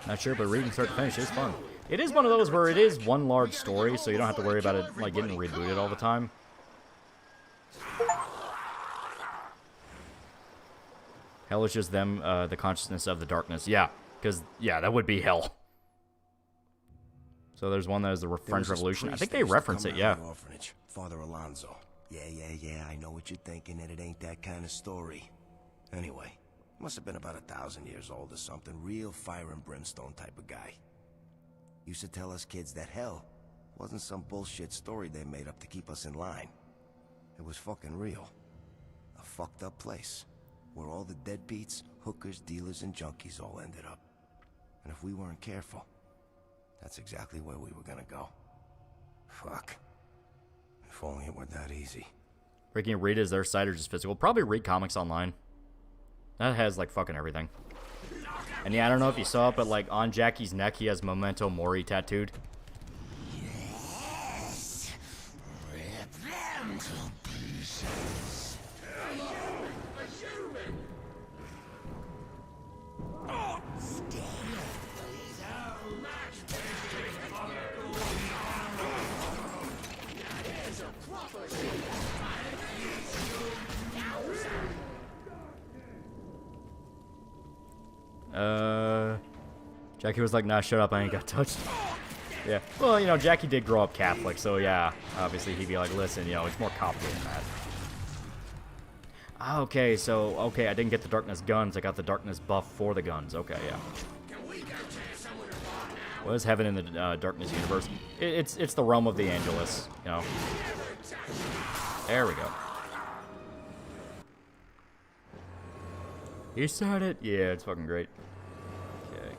Not sure, but reading start to finish is fun. It is one of those where it is one large story, so you don't have to worry about it like getting rebooted all the time. Hell is just them, the consciousness of the darkness. Yeah, because, yeah, that would be hell. So there's one that is the French Revolution. I think they reference it, yeah. Orphanage, Father Alonso. Yeah, I know what you're thinking, and it ain't that kind of story. Anyway, must have been about 1,000 years old or something. Real fire and brimstone type of guy. Used to tell us kids that hell wasn't some bullshit story they made up to keep us in line. It was fucking real. A fucked up place, where all the deadbeats, hookers, dealers, and junkies all ended up. And if we weren't careful, that's exactly where we were gonna go. Fuck. If only it were that easy. Freaking read is their site or just physical. Probably read comics online. That has, like, fucking everything. And yeah, I don't know if you saw it, but, like, on Jackie's neck, he has Memento Mori tattooed. Yes. Rip them to pieces. Hello, a human. Oh, stay so much better. Now there's a proper Jackie was like, nah, shut up, I ain't got touched. Yeah, well, you know, Jackie did grow up Catholic, so yeah, obviously he'd be like, listen, you know, it's more complicated than that. Okay, so, okay, I didn't get the darkness guns, I got the darkness buff for the guns, okay, yeah. What is heaven in the darkness universe? It's the realm of the Angelus, you know. There we go. You said it? Yeah, it's fucking great. Okay.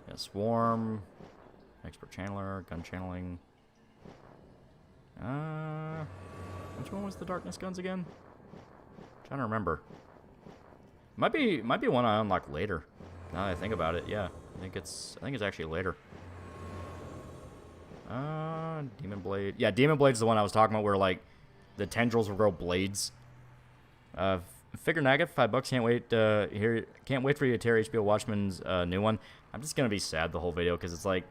Yeah, Swarm. Expert Channeler. Gun channeling. Which one was the darkness guns again? Trying to remember. Might be one I unlock later. Now that I think about it, yeah. I think it's actually later. Demon Blade. Yeah, Demon Blade is the one I was talking about where, like, the tendrils will grow blades. Figure Nugget, $5. Can't wait for you to tear HBO Watchmen's new one. I'm just gonna be sad the whole video because it's like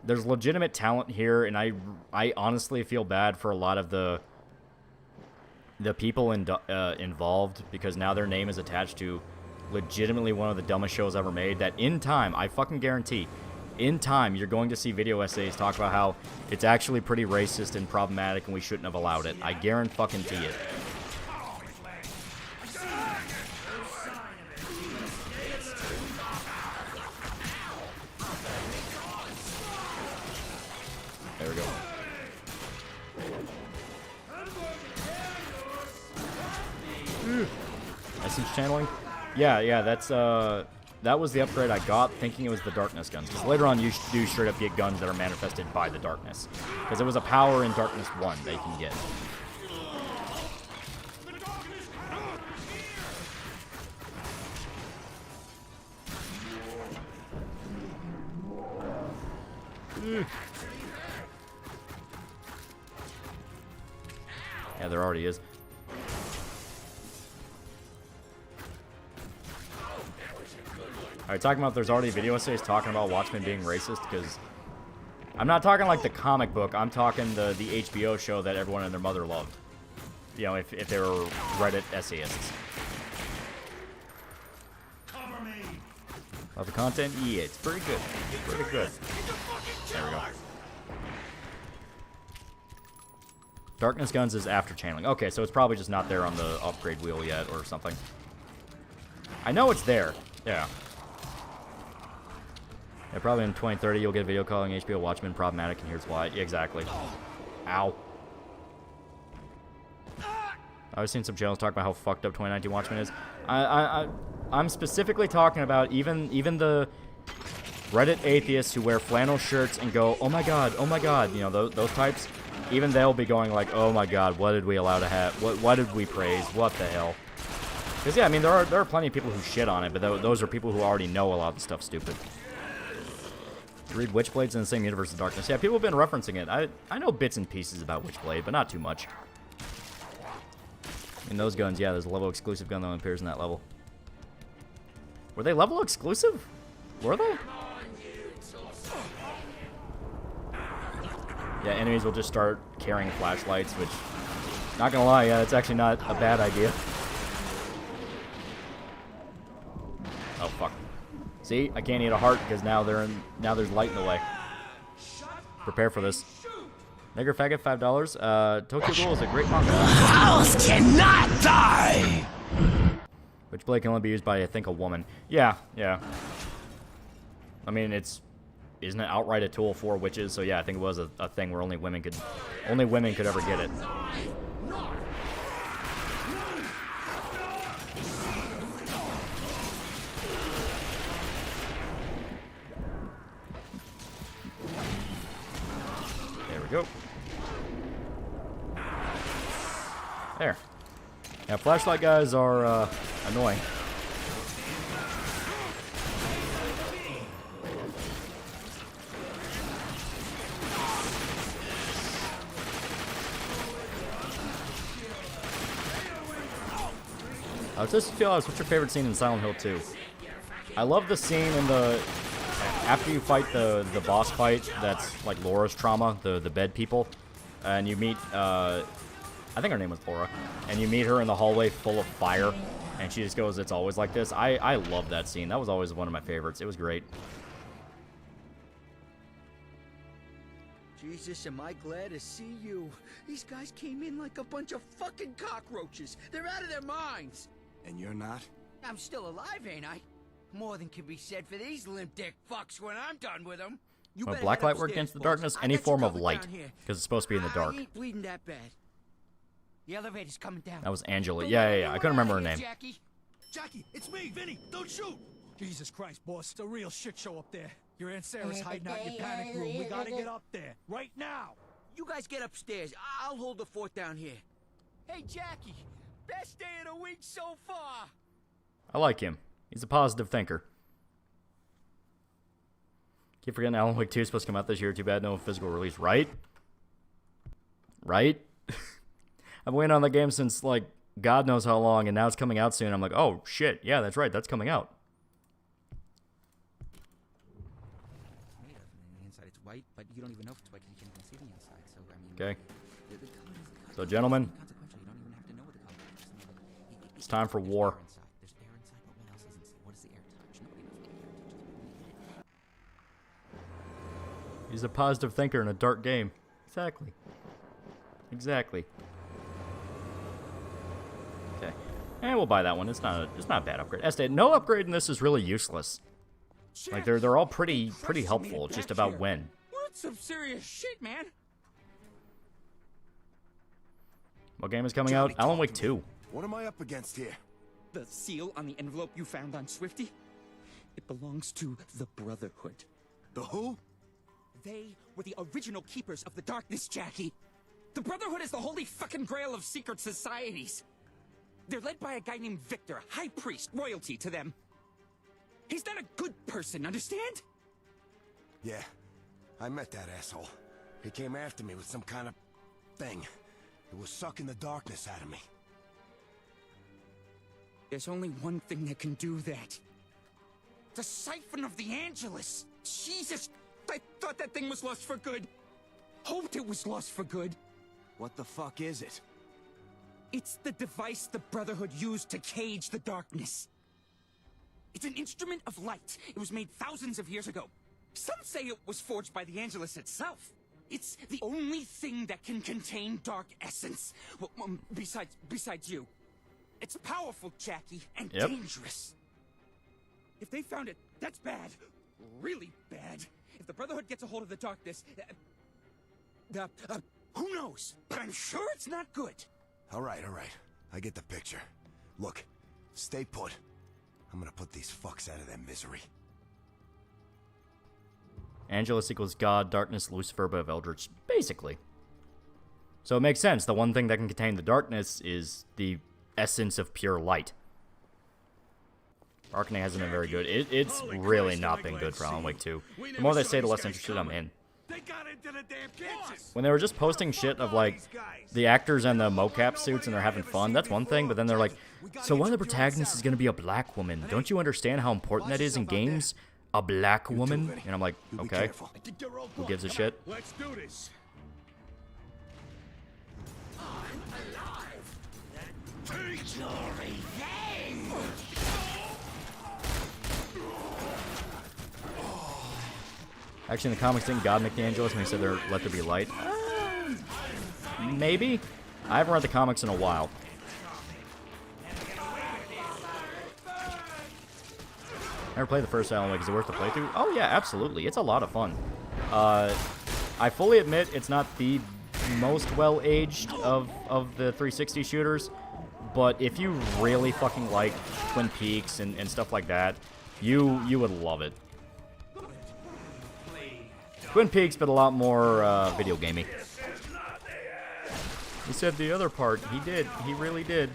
there's legitimate talent here, and I honestly feel bad for a lot of the people involved because now their name is attached to legitimately one of the dumbest shows ever made. That in time, I fucking guarantee, in time you're going to see video essays talk about how it's actually pretty racist and problematic, and we shouldn't have allowed it. I guarantee it. There we go. Essence channeling? Yeah, that's that was the upgrade I got, thinking it was the darkness guns. Because later on you do straight up get guns that are manifested by the darkness. Because it was a power in Darkness 1 that you can get. Yeah, there already is. Alright, talking about there's already video essays talking about Watchmen being racist, because I'm not talking like the comic book, I'm talking the HBO show that everyone and their mother loved. You know, if they were Reddit essayists. Love the content? Yeah, it's pretty good. Pretty good. There we go. Darkness guns is after channeling. Okay, so it's probably just not there on the upgrade wheel yet or something. I know it's there. Yeah. Yeah, probably in 2030 you'll get a video calling HBO Watchmen problematic, and here's why. Yeah, exactly. Ow. I've seen some channels talk about how fucked up 2019 Watchmen is. I'm specifically talking about even the Reddit atheists who wear flannel shirts and go, oh my god, you know, those types. Even they'll be going like, oh my god, what did we allow to have? What did we praise? What the hell? Because yeah, I mean there are plenty of people who shit on it, but those are people who already know a lot of the stuff's stupid. Read Witchblade's in the same universe as Darkness. Yeah, people have been referencing it. I know bits and pieces about Witchblade, but not too much. In those guns, yeah, there's a level exclusive gun that only appears in that level. Were they level exclusive? Were they? Yeah, enemies will just start carrying flashlights, which, not gonna lie, yeah, it's actually not a bad idea. See, I can't eat a heart because now there's light in the way. Prepare for this. Nigger Faggot, $5. Tokyo Ghoul is a great manga. House cannot die! Which blade can only be used by, I think, a woman. Yeah. I mean, isn't it outright a tool for witches? So yeah, I think it was a thing where only women could ever get it. There we go. There. Yeah, flashlight guys are annoying. Just to be honest, what's your favorite scene in Silent Hill 2? I love the scene in the after you fight the boss fight that's like Laura's trauma, the bed people, and you meet I think her name was Laura, and you meet her in the hallway full of fire, and she just goes, "It's always like this." I love that scene. That was always one of my favorites. It was great. Jesus, am I glad to see you. These guys came in like a bunch of fucking cockroaches. They're out of their minds. And you're not? I'm still alive, ain't I? More than can be said for these limp dick fucks when I'm done with them. You Well, better black head light work upstairs, against the boss. darkness, I any got you form of covered light, down here. because it's supposed to be in the dark. I ain't bleeding that bad. The elevator's coming down. That was Angela. Yeah. I couldn't remember her name. Jackie, it's me, Vinny. Don't shoot. Jesus Christ, boss. It's a real shit show up there. Your Aunt Sarah's hiding out in your panic room. We gotta get up there. Right now. You guys get upstairs. I'll hold the fort down here. Hey, Jackie. Best day of the week so far. I like him. He's a positive thinker. Keep forgetting Alan Wake 2 is supposed to come out this year. Too bad no physical release. Right? I've been waiting on the game since, like, God knows how long, and now it's coming out soon. I'm like, oh, shit. Yeah, that's right. That's coming out. Inside it's white, but you don't even know if it's white because you can't even see the inside. So, I mean... Okay. So, gentlemen. It's time for war. He's a positive thinker in a dark game. Exactly. Okay. And we'll buy that one. It's not a bad upgrade. Estate, no upgrade in this is really useless. Like they're all pretty helpful. It's just about when. That's some serious shit, man. What game is coming out? Alan Wake 2. What am I up against here? The seal on the envelope you found on Swifty? It belongs to the Brotherhood. The who? They were the original keepers of the darkness, Jackie. The Brotherhood is the holy fucking grail of secret societies. They're led by a guy named Victor, high priest, royalty to them. He's not a good person, understand? Yeah, I met that asshole. He came after me with some kind of thing. It was sucking the darkness out of me. There's only one thing that can do that. The siphon of the Angelus. Jesus, I thought that thing was lost for good. Hoped it was lost for good. What the fuck is it? It's the device the Brotherhood used to cage the darkness. It's an instrument of light. It was made thousands of years ago. Some say it was forged by the Angelus itself. It's the only thing that can contain dark essence. Well, besides you. It's powerful, Jackie, and dangerous. If they found it, that's bad. Really bad. If the Brotherhood gets a hold of the darkness, who knows? But I'm sure it's not good. All right. I get the picture. Look, stay put. I'm gonna put these fucks out of their misery. Angelus equals God, darkness, Lucifer, above Eldritch. Basically. So it makes sense. The one thing that can contain the darkness is the essence of pure light. Arcane hasn't been very good. It's really not been good for Alan Wake 2. The more they say, the less interested I'm in. When they were just posting shit of, like, the actors and the mocap suits and they're having fun, that's one thing, but then they're like, so one of the protagonists is going to be a black woman. Don't you understand how important that is in games? A black woman? And I'm like, okay. Who gives a shit? Let's do this. I'm alive. Take your revenge. Actually, in the comics, didn't God make the Angelus when he said let there be light? Maybe? I haven't read the comics in a while. Never played the first Alan Wake. Is it worth the playthrough? Oh yeah, absolutely. It's a lot of fun. I fully admit it's not the most well-aged of the 360 shooters, but if you really fucking like Twin Peaks and stuff like that, you would love it. Twin Peaks, but a lot more video gamey. He said the other part. He did. He really did.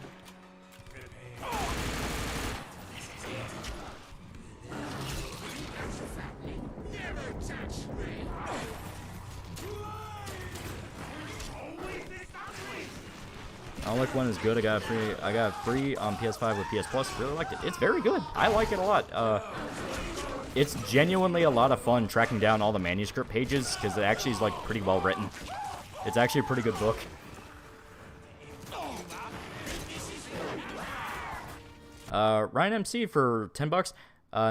Alec 1 is good. I got free on PS5 with PS Plus. Really liked it. It's very good. I like it a lot. It's genuinely a lot of fun tracking down all the manuscript pages because it actually is like pretty well written. It's actually a pretty good book. Ryan MC for $10.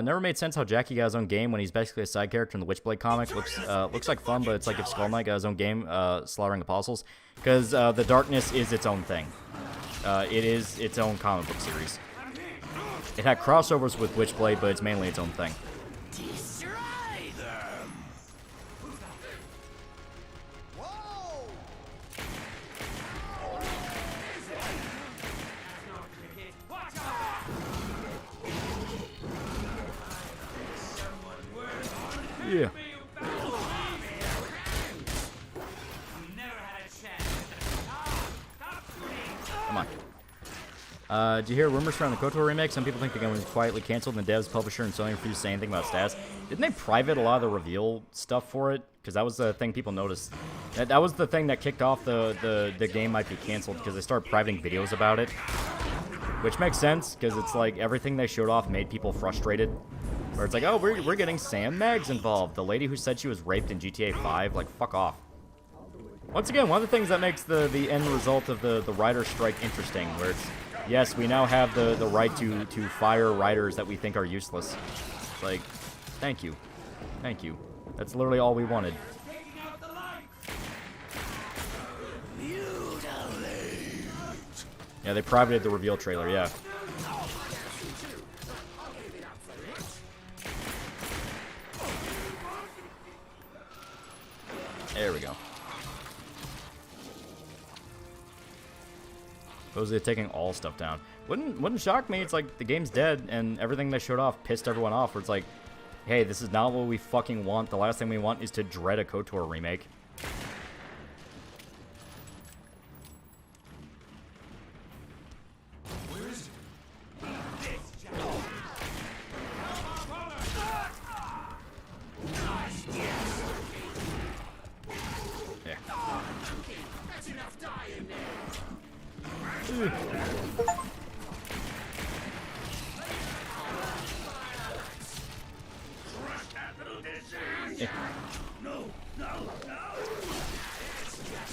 Never made sense how Jackie got his own game when he's basically a side character in the Witchblade comic. Looks like fun, but it's like if Skull Knight got his own game, Slaughtering Apostles, because the Darkness is its own thing. It is its own comic book series. It had crossovers with Witchblade, but it's mainly its own thing. Yeah. Come on. Did you hear rumors around the KOTOR remake? Some people think the game was quietly canceled and the devs, publisher, and Sony refused to say anything about status. Didn't they private a lot of the reveal stuff for it? Because that was the thing people noticed. That was the thing that kicked off the game might be canceled, because they started privating videos about it. Which makes sense, because it's like everything they showed off made people frustrated. Where it's like, oh, we're getting Sam Maggs involved. The lady who said she was raped in GTA 5. Like, fuck off. Once again, one of the things that makes the end result of the writer strike interesting, where it's, yes, we now have the right to fire writers that we think are useless. It's like, thank you. Thank you. That's literally all we wanted. Yeah, they privated the reveal trailer, yeah. There we go. Supposedly taking all stuff down. Wouldn't shock me. It's like the game's dead and everything they showed off pissed everyone off. Where it's like, hey, this is not what we fucking want. The last thing we want is to dread a KOTOR remake.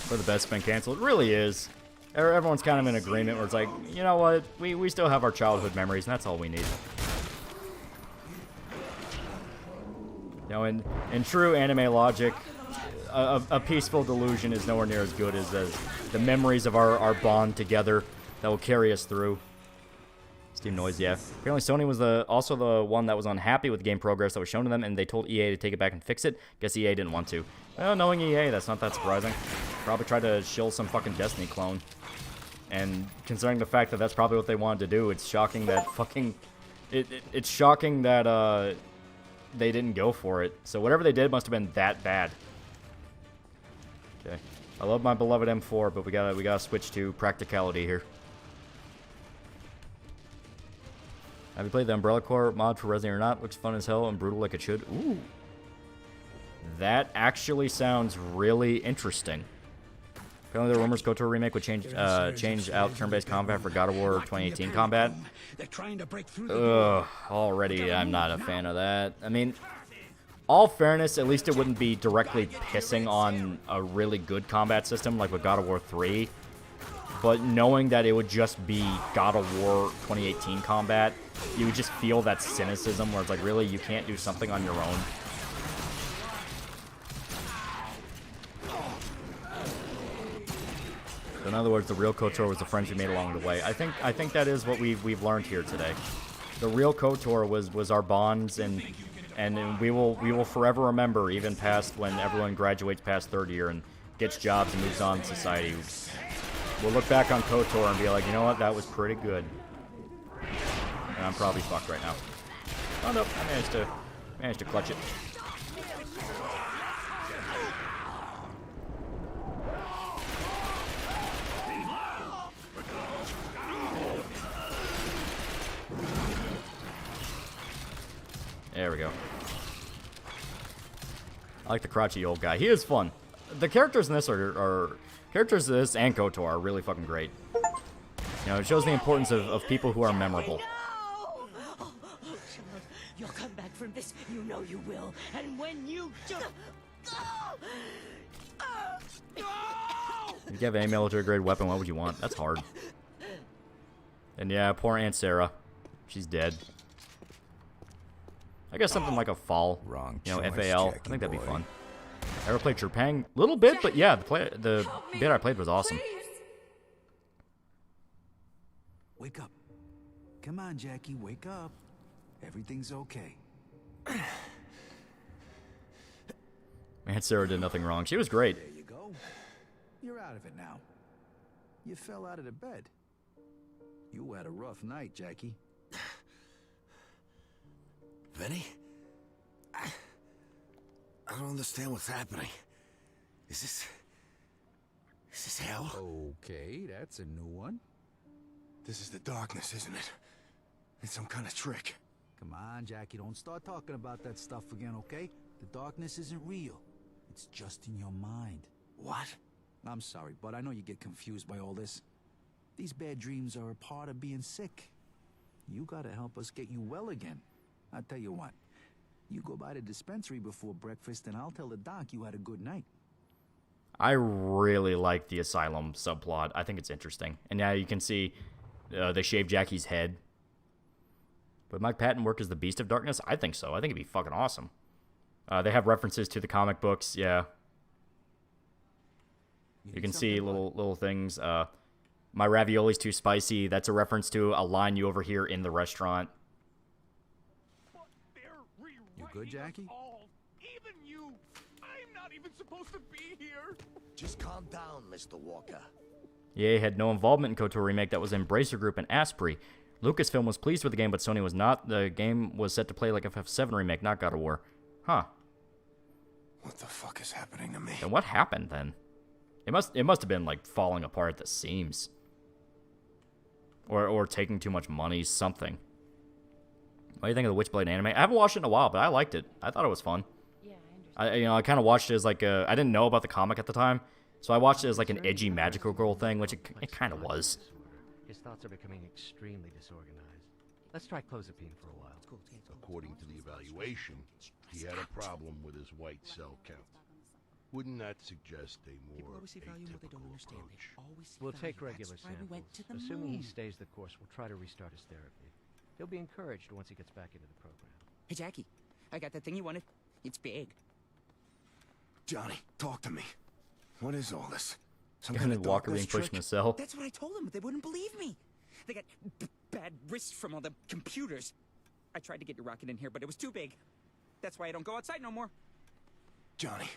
For the best been canceled. It really is. Everyone's kind of in agreement where it's like, you know what, we still have our childhood memories and that's all we need. You know, in true anime logic, a peaceful delusion is nowhere near as good as the memories of our bond together that will carry us through. Steam noise, yeah. Apparently Sony was also the one that was unhappy with the game progress that was shown to them, and they told EA to take it back and fix it. Guess EA didn't want to. Well, knowing EA, that's not that surprising. Probably tried to shill some fucking Destiny clone. And considering the fact that that's probably what they wanted to do, it's shocking that fucking... It's shocking that they didn't go for it. So whatever they did must have been that bad. Okay. I love my beloved M4, but we gotta switch to practicality here. Have you played the Umbrella Corps mod for Resident or not? Looks fun as hell and brutal like it should. Ooh. That actually sounds really interesting. Apparently the rumors KOTOR remake would change out turn-based combat for God of War 2018 combat. Ugh, already I'm not a fan of that. I mean, all fairness, at least it wouldn't be directly pissing on a really good combat system like with God of War 3. But knowing that it would just be God of War 2018 combat, you would just feel that cynicism where it's like, really, you can't do something on your own? In other words, the real KOTOR was the friends we made along the way. I think that is what we've learned here today. The real KOTOR was our bonds, and we will forever remember, even past when everyone graduates past third year and gets jobs and moves on in society. We'll look back on KOTOR and be like, you know what, that was pretty good. And I'm probably fucked right now. Oh nope, I managed to clutch it. There we go. I like the crouchy old guy. He is fun. The characters in this characters in this and KOTOR are really fucking great. You know, it shows the importance of people who are memorable. You'll come back from this, you know you will. And when you do... If you have a military grade weapon, what would you want? That's hard. And yeah, poor Aunt Sarah. She's dead. I guess something like a fall. Wrong. You know, FAL. I think that'd be fun. Ever played Trepang? Little bit, but yeah, the bit I played was awesome. Wake up. Come on, Jackie, wake up. Everything's okay. Aunt Sarah did nothing wrong. She was great. There you go. You're out of it now. You fell out of the bed. You had a rough night, Jackie. Vinny? I don't understand what's happening. Is this hell? Okay, that's a new one. This is the darkness, isn't it? It's some kind of trick. Come on, Jackie, don't start talking about that stuff again, okay? The darkness isn't real. It's just in your mind. What? I'm sorry, but I know you get confused by all this. These bad dreams are a part of being sick. You gotta help us get you well again. I'll tell you what. You go by the dispensary before breakfast and I'll tell the doc you had a good night. I really like the asylum subplot. I think it's interesting. And now you can see they shaved Jackie's head. Would Mike Patton work as the Beast of Darkness? I think so. I think it'd be fucking awesome. They have references to the comic books, yeah. You can see little things. My ravioli's too spicy. That's a reference to a line you overhear in the restaurant. You good, Jackie? Even you! I'm not even supposed to be here! Just calm down, Mr. Walker. EA had no involvement in KOTOR remake that was Embracer Group and Asprey. Lucasfilm was pleased with the game, but Sony was not. The game was set to play like FF7 remake, not God of War. Huh. What the fuck is happening to me? And what happened then? It must have been like falling apart at the seams. Or taking too much money, something. What do you think of the Witchblade anime? I haven't watched it in a while, but I liked it. I thought it was fun. Yeah, I understand. I kind of watched it as like a... I didn't know about the comic at the time, so I watched it as like an edgy magical girl thing, which it kind of was. His thoughts are becoming extremely disorganized. Let's try clozapine for a while. According to the evaluation, he had a problem with his white cell count. Wouldn't that suggest a more atypical approach? We'll take regular samples. Assuming he stays the course, we'll try to restart his therapy. He'll be encouraged once he gets back into the program. Hey, Jackie, I got that thing you wanted. It's big. Johnny, talk to me. What is all this? Some Kind kind of of Walker darkness being pushed trick? in a cell. That's what I told them, but they wouldn't believe me. They got bad wrists from all the computers. I tried to get your rocket in here, but it was too big. That's why I don't go outside no more. Johnny,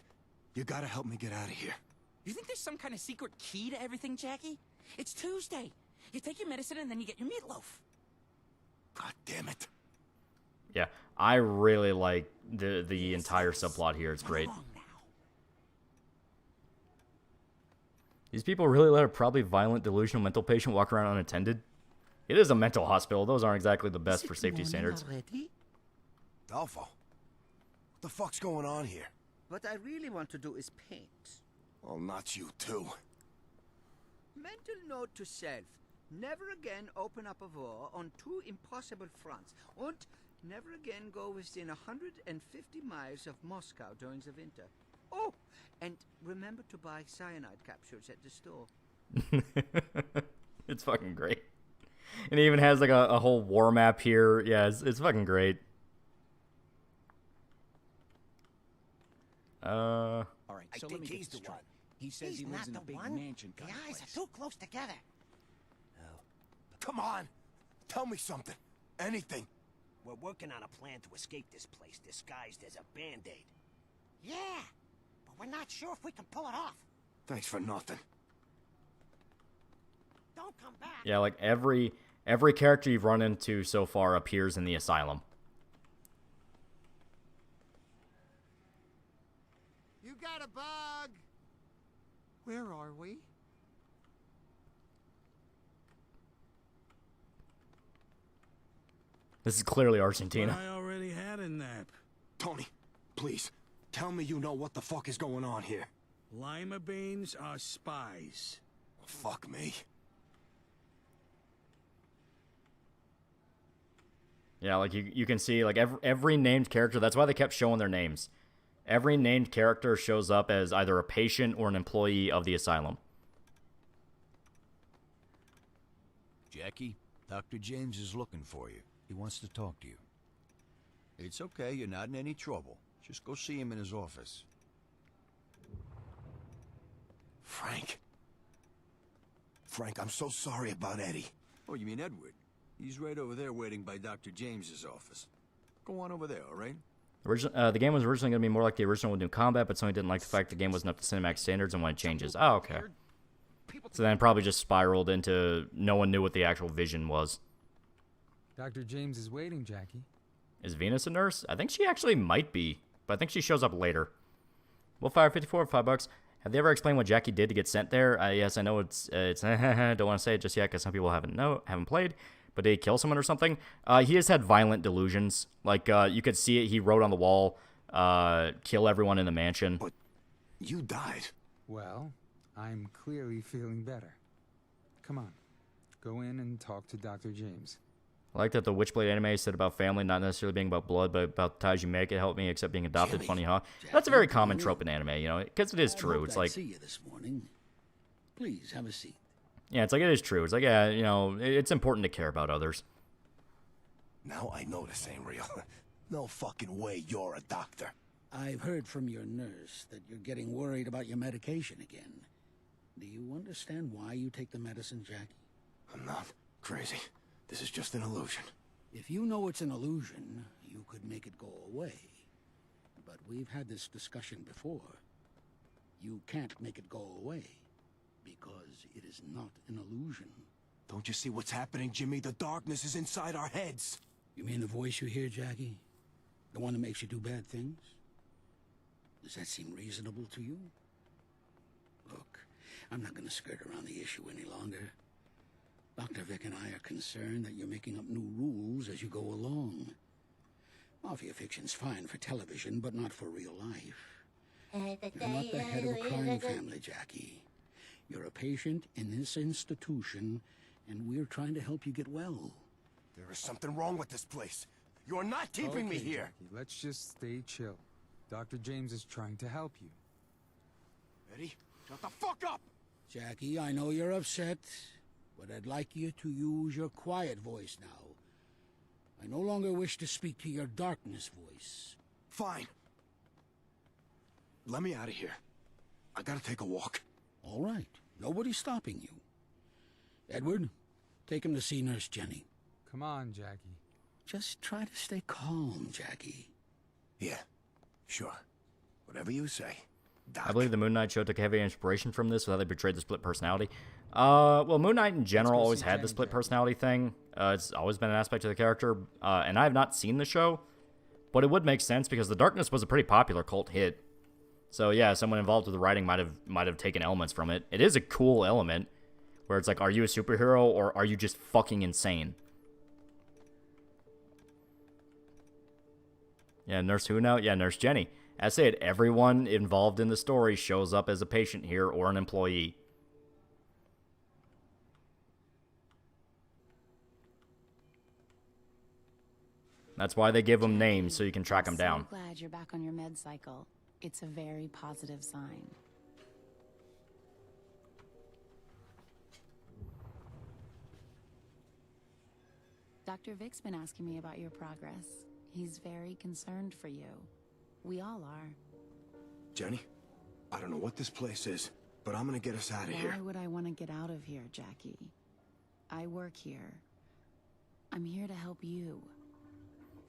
you gotta help me get out of here. You think there's some kind of secret key to everything, Jackie? It's Tuesday. You take your medicine and then you get your meatloaf. God damn it. Yeah, I really like the entire subplot here. It's great. These people really let a probably violent, delusional mental patient walk around unattended? It is a mental hospital. Those aren't exactly the best for safety standards. Alpha, what the fuck's going on here? What I really want to do is paint. Well, not you too. Mental note to self. Never again open up a war on two impossible fronts. And never again go within 150 miles of Moscow during the winter. Oh, and remember to buy cyanide capsules at the store. It's fucking great. And it even has like a whole war map here. Yeah, it's fucking great. All right, so let me get this straight. He says he lives in a big mansion kind of place. The eyes are too close together. Come on! Tell me something. Anything. We're working on a plan to escape this place disguised as a band-aid. Yeah, but we're not sure if we can pull it off. Thanks for nothing. Don't come back. Yeah, like every character you've run into so far appears in the asylum. You got a bug. Where are we? This is clearly Argentina. I already had a nap. Tony, please, tell me you know what the fuck is going on here. Lima beans are spies. Fuck me. Yeah, like you can see like every named character. That's why they kept showing their names. Every named character shows up as either a patient or an employee of the asylum. Jackie, Dr. James is looking for you. He wants to talk to you. It's okay, you're not in any trouble. Just go see him in his office. Frank. Frank, I'm so sorry about Eddie. Oh, you mean Edward? He's right over there waiting by Dr. James's office. Go on over there, all right? The game was originally going to be more like the original with new combat, but Sony didn't like the fact the game wasn't up to cinematic standards and wanted changes. Oh, okay. So then it probably just spiraled into no one knew what the actual vision was. Dr. James is waiting, Jackie. Is Venus a nurse? I think she actually might be, but I think she shows up later. Wolfire54, $5. Have they ever explained what Jackie did to get sent there? Yes, I know it's don't want to say it just yet because some people haven't played. But did he kill someone or something? He has had violent delusions. Like, you could see it. He wrote on the wall, kill everyone in the mansion. But you died. Well, I'm clearly feeling better. Come on. Go in and talk to Dr. James. I like that the Witchblade anime said about family, not necessarily being about blood, but about the ties you make. It helped me, except being adopted. Jimmy, funny, huh? That's a very common trope in anime, you know, because it is true. It's like, see you this morning. Please have a seat. Yeah, it's like it is true. It's like, yeah, you know, it's important to care about others. Now I know this ain't real. No fucking way you're a doctor. I've heard from your nurse that you're getting worried about your medication again. Do you understand why you take the medicine, Jackie? I'm not crazy. This is just an illusion. If you know it's an illusion, you could make it go away. But we've had this discussion before. You can't make it go away, because it is not an illusion. Don't you see what's happening, Jimmy? The darkness is inside our heads. You mean the voice you hear, Jackie? The one that makes you do bad things? Does that seem reasonable to you? Look, I'm not going to skirt around the issue any longer. Dr. Vic and I are concerned that you're making up new rules as you go along. Mafia fiction's fine for television, but not for real life. You're not the head of a crime family, Jackie. You're a patient in this institution, and we're trying to help you get well. There is something wrong with this place. You're not keeping me here. Jackie, let's just stay chill. Dr. James is trying to help you. Eddie, shut the fuck up! Jackie, I know you're upset, but I'd like you to use your quiet voice now. I no longer wish to speak to your darkness voice. Fine. Let me out of here. I gotta take a walk. All right. Nobody's stopping you. Edward, take him to see Nurse Jenny. Come on, Jackie. Just try to stay calm, Jackie. Yeah, sure. Whatever you say. Doc. I believe the Moon Knight show took heavy inspiration from this, with how they portrayed the split personality. Well, Moon Knight in general always had the split personality thing. It's always been an aspect of the character, and I have not seen the show, but it would make sense because The Darkness was a pretty popular cult hit. So yeah, someone involved with the writing might have taken elements from it. It is a cool element, where it's like, are you a superhero or are you just fucking insane? Yeah, Nurse who now? Yeah, Nurse Jenny. As I said, everyone involved in the story shows up as a patient here or an employee. That's why they give them names, so you can track them down. I'm glad you're back on your med cycle. It's a very positive sign. Dr. Vic's been asking me about your progress. He's very concerned for you. We all are. Jenny, I don't know what this place is, but I'm gonna get us out of here. Why would I want to get out of here, Jackie? I work here. I'm here to help you.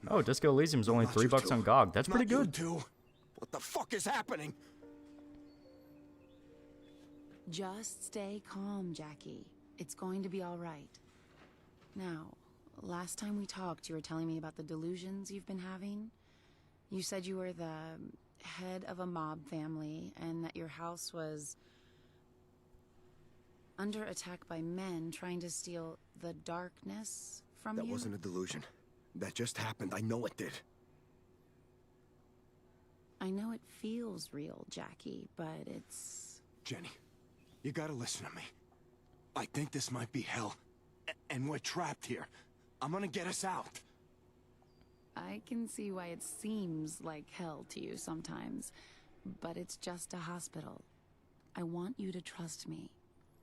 Oh, Disco Elysium's only $3 on GOG. That's pretty good. Too. What the fuck is happening? Just stay calm, Jackie. It's going to be all right. Now, last time we talked, you were telling me about the delusions you've been having. You said you were the head of a mob family and that your house was under attack by men trying to steal the darkness from you. That wasn't a delusion. That just happened. I know it did. I know it feels real, Jackie, but it's... Jenny, you gotta listen to me. I think this might be hell, and we're trapped here. I'm gonna get us out. I can see why it seems like hell to you sometimes, but it's just a hospital. I want you to trust me.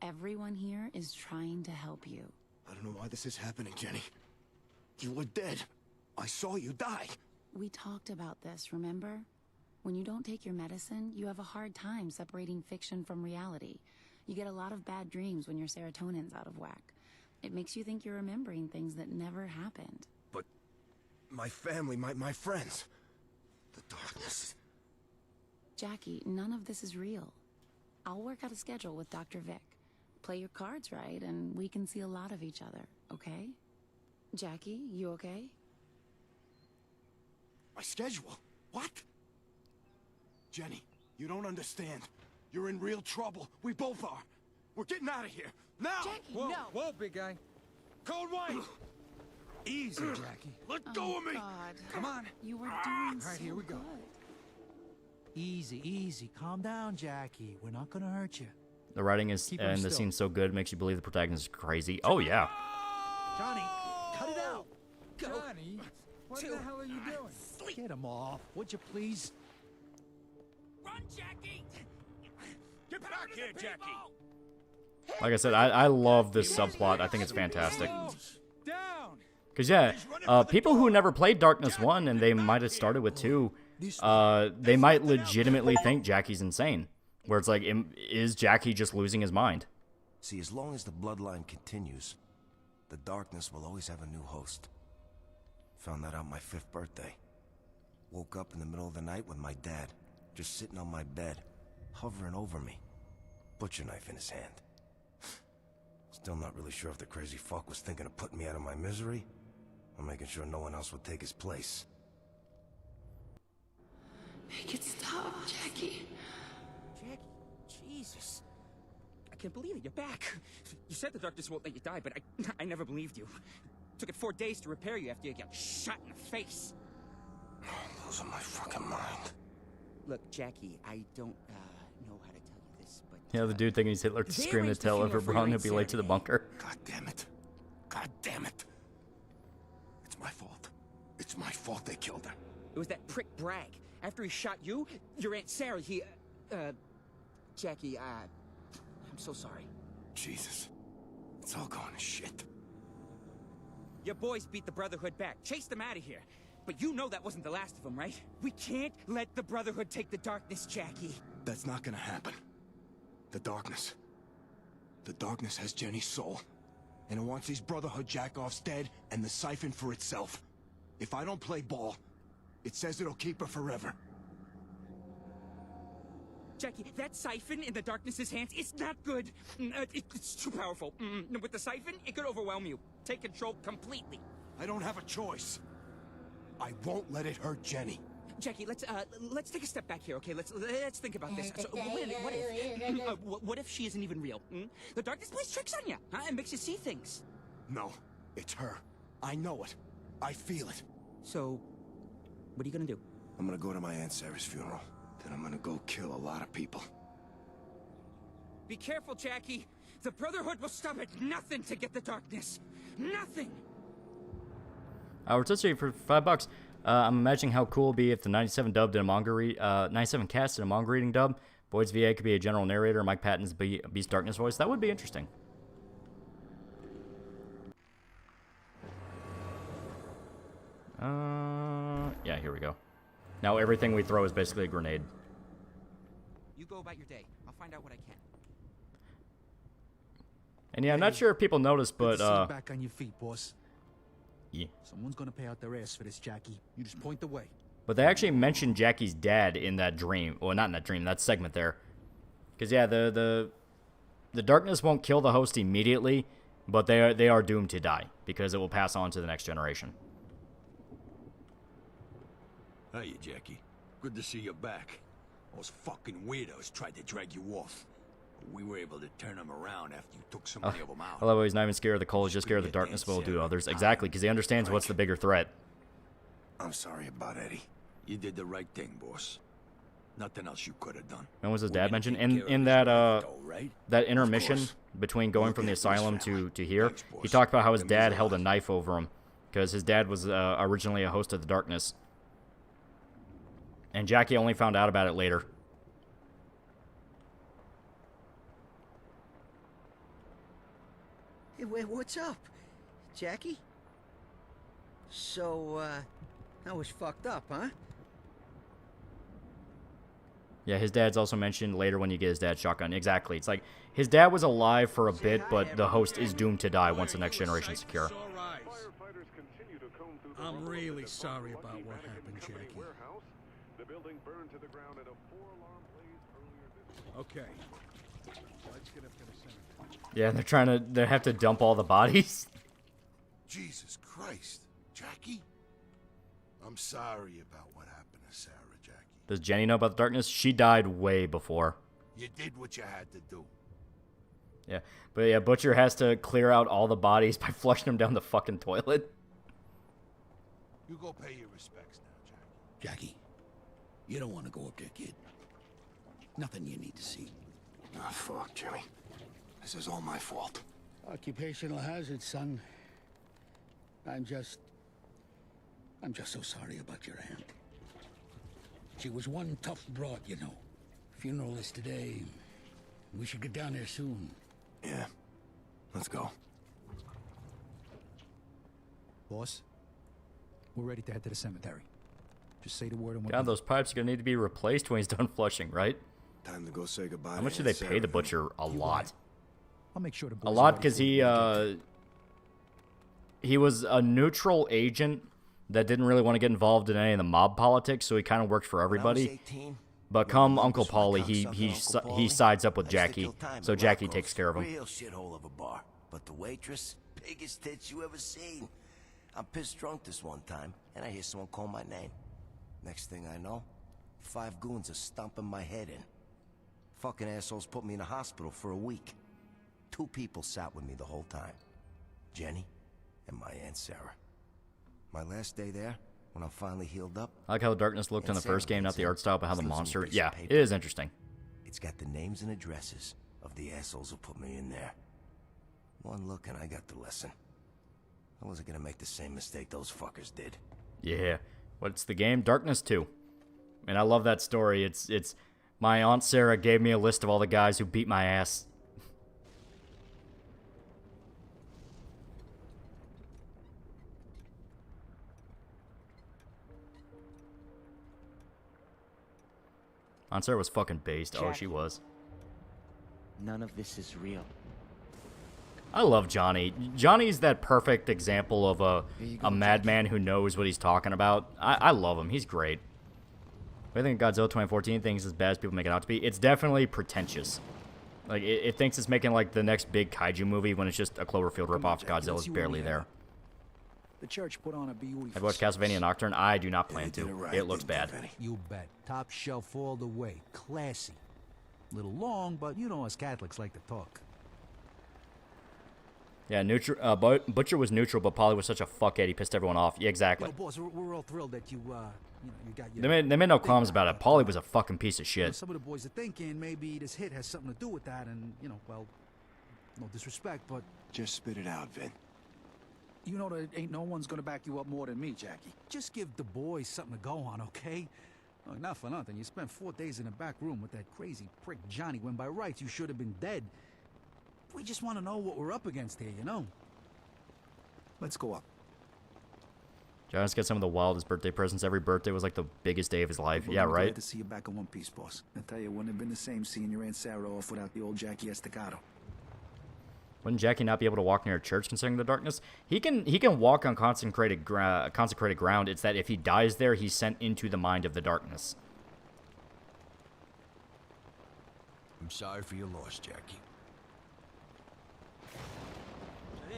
Everyone here is trying to help you. I don't know why this is happening, Jenny. You were dead. I saw you die. We talked about this, remember? When you don't take your medicine, you have a hard time separating fiction from reality. You get a lot of bad dreams when your serotonin's out of whack. It makes you think you're remembering things that never happened. But my family, my friends, the darkness. Jackie, none of this is real. I'll work out a schedule with Dr. Vic. Play your cards right, and we can see a lot of each other, okay? Jackie, you okay? My schedule? What? Jenny, you don't understand. You're in real trouble. We both are. We're getting out of here. Now! Jackie, whoa, no! Whoa, big guy. Cold white! Easy, Jackie. Let go of me! God. Come on. You were doing All right, so here we go. good. Easy, easy. Calm down, Jackie. We're not gonna hurt you. The writing is Keep 'em and the still. scene's so good, it makes you believe the protagonist is crazy. Oh yeah. Johnny, cut it out. Johnny, what the hell are you doing? Get him off, would you please? Run, Jackie! Get back here, Jackie! Like I said, I love this subplot. I think it's fantastic. Down. Cause yeah, people who never played Darkness 1 and they might have started with 2, they might legitimately think Jackie's insane. Where it's like, is Jackie just losing his mind? See, as long as the bloodline continues, the darkness will always have a new host. Found that out my 5th birthday. Woke up in the middle of the night with my dad, just sitting on my bed, hovering over me, butcher knife in his hand. Still not really sure if the crazy fuck was thinking of putting me out of my misery, or making sure no one else would take his place. Make it stop, Jackie. Jackie, Jesus. I can't believe it, you're back. You said the darkness won't let you die, but I never believed you. It took it 4 days to repair you after you got shot in the face. Losing my fucking mind. Look, Jackie, I don't know how to tell you this, but... Yeah, the dude thinking he's Hitler to They scream to arranged the tell funeral Ever for Brown your he'll be late to the bunker. God damn it. God damn it. It's my fault. It's my fault they killed her. It was that prick Bragg. After he shot you, your Aunt Sarah, Jackie, I'm so sorry. Jesus. It's all going to shit. Your boys beat the Brotherhood back, chased them out of here. But you know that wasn't the last of them, right? We can't let the Brotherhood take the darkness, Jackie. That's not gonna happen. The darkness. The darkness has Jenny's soul. And it wants these Brotherhood jackoffs dead and the siphon for itself. If I don't play ball, it says it'll keep her forever. Jackie, that siphon in the darkness's hands, it's not good. It's too powerful. With the siphon, it could overwhelm you. Take control completely. I don't have a choice. I won't let it hurt Jenny. Jackie, let's take a step back here, okay? Let's think about this. So, what if she isn't even real? The darkness plays tricks on you, huh? And makes you see things. No, it's her. I know it. I feel it. So, what are you gonna do? I'm gonna go to my Aunt Sarah's funeral. Then I'm gonna go kill a lot of people. Be careful, Jackie. The Brotherhood will stop at nothing to get the darkness. Nothing. We're touching for $5. I'm imagining how cool it'd be if the 97 dubbed in a manga 97 cast in a manga reading dub. Boyd's VA could be a general narrator. Mike Patton's Beast Darkness voice. That would be interesting. Yeah, here we go. Now everything we throw is basically a grenade. You go about your day. I'll find out what I can. And yeah, I'm not sure if people noticed, Good but to see you back on your feet, boss. Yeah. Someone's gonna pay out their ass for this, Jackie. You just point the way. But they actually mentioned Jackie's dad in that dream. Well, not in that dream, that segment there. Because yeah, the darkness won't kill the host immediately, but they are doomed to die because it will pass on to the next generation. Hiya, Jackie. Good to see you back. Those fucking weirdos tried to drag you off. We were able to turn them around after you took so many of them out. I love how he's not even scared of the cold, he's just scared of the darkness will do to others. Exactly, because he understands what's the bigger threat. I'm sorry about Eddie. You did the right thing, boss. Nothing else you could have done. When was his dad mentioned? In that that intermission between going from the asylum to here, he talked about how his dad held a knife over him because his dad was originally a host of the darkness. And Jackie only found out about it later. Hey, what's up? Jackie? So, that was fucked up, huh? Yeah, his dad's also mentioned later when you get his dad's shotgun. Exactly. It's like, his dad was alive for a bit, but the host is doomed to die once the next generation's secure. I'm really sorry about what happened, Jackie. Okay. Let's get up to the center. Yeah, they have to dump all the bodies. Jesus Christ. Jackie? I'm sorry about what happened to Sarah, Jackie. Does Jenny know about the darkness? She died way before. You did what you had to do. Yeah, but yeah, Butcher has to clear out all the bodies by flushing them down the fucking toilet. You go pay your respects now, Jackie. Jackie, you don't want to go up there, kid. Nothing you need to see. Ah, fuck, Jimmy. This is all my fault. Occupational hazard, son. I'm just so sorry about your aunt. She was one tough broad, you know. Funeral is today. We should get down there soon. Yeah. Let's go. Boss, we're ready to head to the cemetery. Just say the word and we're God, those pipes are gonna need to be replaced when he's done flushing, right? Time to go say goodbye. How much did they pay the Butcher? A lot. I'll make sure the A lot, because he was a neutral agent that didn't really want to get involved in any of the mob politics, so he kind of worked for everybody. But come Uncle Paulie, he sides up with Jackie, so Jackie takes care of him. Real shithole of a bar, but the waitress, biggest tits you ever seen. I'm pissed drunk this one time, and I hear someone call my name. Next thing I know, 5 goons are stomping my head in. Fucking assholes put me in a hospital for a week. 2 people sat with me the whole time. Jenny and my Aunt Sarah. My last day there, when I'm finally healed up... I like how the darkness looked in the first game, not the art style, but how the monster... Yeah, it is interesting. It's got the names and addresses of the assholes who put me in there. One look and I got the lesson. I wasn't gonna make the same mistake those fuckers did. Yeah. What's the game? Darkness 2. And I love that story. It's my Aunt Sarah gave me a list of all the guys who beat my ass. Aunt Sarah was fucking based. Oh, she was. None of this is real. I love Johnny. Johnny's that perfect example of a madman who knows what he's talking about. I love him. He's great. I think Godzilla 2014 thinks as bad as people make it out to be. It's definitely pretentious. Like, it thinks it's making, like, the next big kaiju movie when it's just a Cloverfield ripoff. Godzilla's barely there. The church put on a beautiful... I've watched Castlevania Nocturne. I do not plan to. It looks bad. You bet. Top shelf all the way. Classy. Little long, but you know us Catholics like to talk. Yeah, Butcher was neutral, but Paulie was such a fuckhead. He pissed everyone off. Yeah, exactly. You know, boss, we're all thrilled that you got your... They made no qualms about it. Paulie was a fucking piece of shit. Some of the boys are thinking maybe this hit has something to do with that, and, you know, well, no disrespect, but... Just spit it out, Vin. You know that ain't no one's gonna back you up more than me, Jackie. Just give the boys something to go on, okay? Look, not for nothing. You spent 4 days in the back room with that crazy prick Johnny when by rights you should have been dead. We just want to know what we're up against here, you know? Let's go up. Johnny's got some of the wildest birthday presents. Every birthday was like the biggest day of his life. Yeah, right? Glad to see you back in one piece, boss. I tell you, it wouldn't have been the same seeing your Aunt Sarah off without the old Jackie Estacado. Wouldn't Jackie not be able to walk near a church considering the darkness? He can walk on consecrated ground. It's that if he dies there, he's sent into the mind of the darkness. I'm sorry for your loss, Jackie.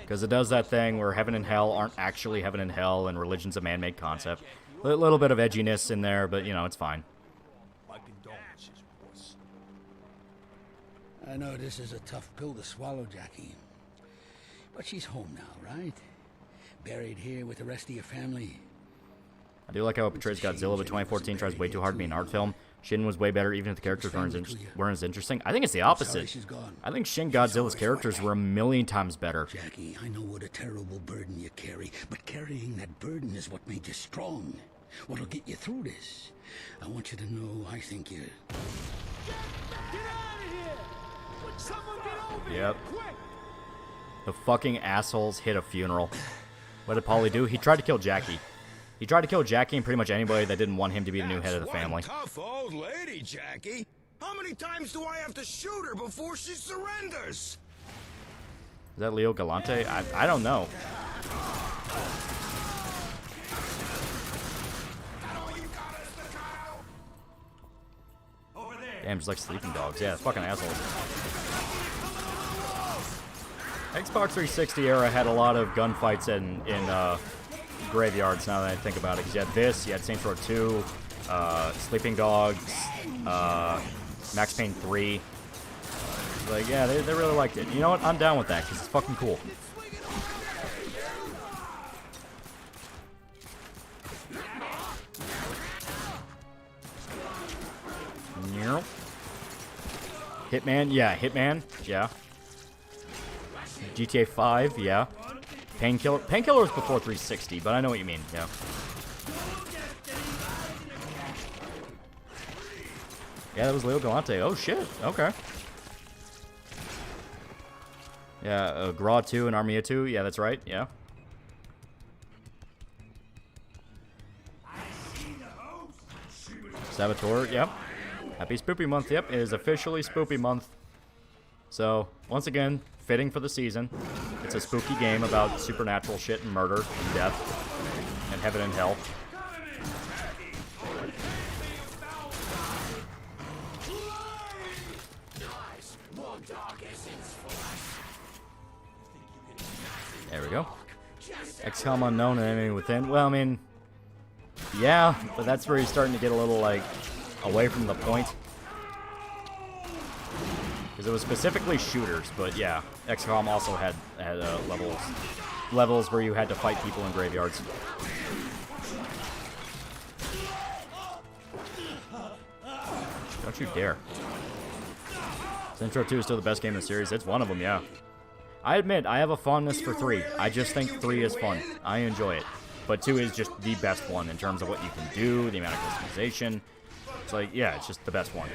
Because it does that thing where heaven and hell aren't actually heaven and hell, and religion's a man-made concept. A little bit of edginess in there, but, you know, it's fine. My condolences, boss. I know this is a tough pill to swallow, Jackie. But she's home now, right? Buried here with the rest of your family. I do like how it portrays Godzilla, but 2014 tries way too hard to be an art film. Shin was way better, even if the characters weren't as interesting. I think it's the opposite. I think Shin Godzilla's characters were a million times better. Jackie, I know what a terrible burden you carry, but carrying that burden is what made you strong. What'll get you through this. I want you to know I think you're... Get out of here! Would someone get over Yep. here, quick! The fucking assholes hit a funeral. What did Paulie do? He tried to kill Jackie. He tried to kill Jackie and pretty much anybody that didn't want him to be the new head of the family. Tough old lady, Jackie. How many times do I have to shoot her before she surrenders? Is that Leo Galante? I don't know. Damn, just like sleeping dogs. Yeah, fucking assholes. Xbox 360 era had a lot of gunfights in graveyards, now that I think about it. Because you had this, you had Saints Row 2, Sleeping Dogs, Max Payne 3. Like, yeah, they really liked it. You know what? I'm down with that, because it's fucking cool. Hitman, yeah, Hitman, yeah. GTA 5, yeah. Painkiller was before 360, but I know what you mean, yeah. Yeah, that was Leo Galante. Oh, shit, okay. Yeah, Gra 2 and Armia 2, yeah, that's right, yeah. Saboteur, yep. Happy Spoopy Month, yep, it is officially Spoopy Month. So, once again, fitting for the season. It's a spooky game about supernatural shit and murder and death and heaven and hell. There we go. XCOM Unknown and Enemy Within. Well, I mean, yeah, but that's where he's starting to get a little, like, away from the point. Because it was specifically shooters, but yeah, XCOM also had levels where you had to fight people in graveyards. Don't you dare. Saints Row 2 is still the best game in the series. It's one of them, yeah. I admit, I have a fondness for 3. I just think 3 is fun. I enjoy it. But 2 is just the best one in terms of what you can do, the amount of customization. It's like, yeah, it's just the best one.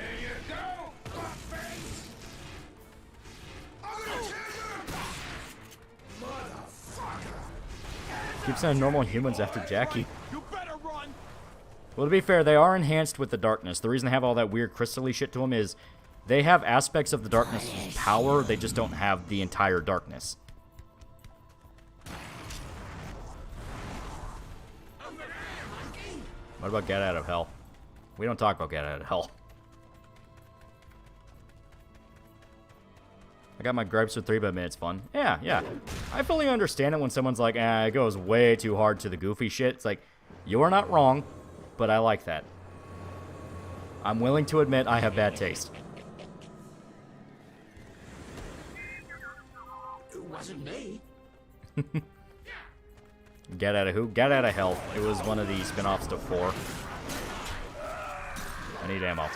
Keep sending normal humans after Jackie. Well, to be fair, they are enhanced with the darkness. The reason they have all that weird crystal-y shit to them is they have aspects of the darkness' power, they just don't have the entire darkness. What about Get Out of Hell? We don't talk about Get Out of Hell. I got my gripes with 3, but man, it's fun. Yeah. I fully understand it when someone's like, it goes way too hard to the goofy shit. It's like, you're not wrong, but I like that. I'm willing to admit I have bad taste. It wasn't me. Get Out of who? Get Out of Hell. It was one of the spin-offs to 4. I need ammo.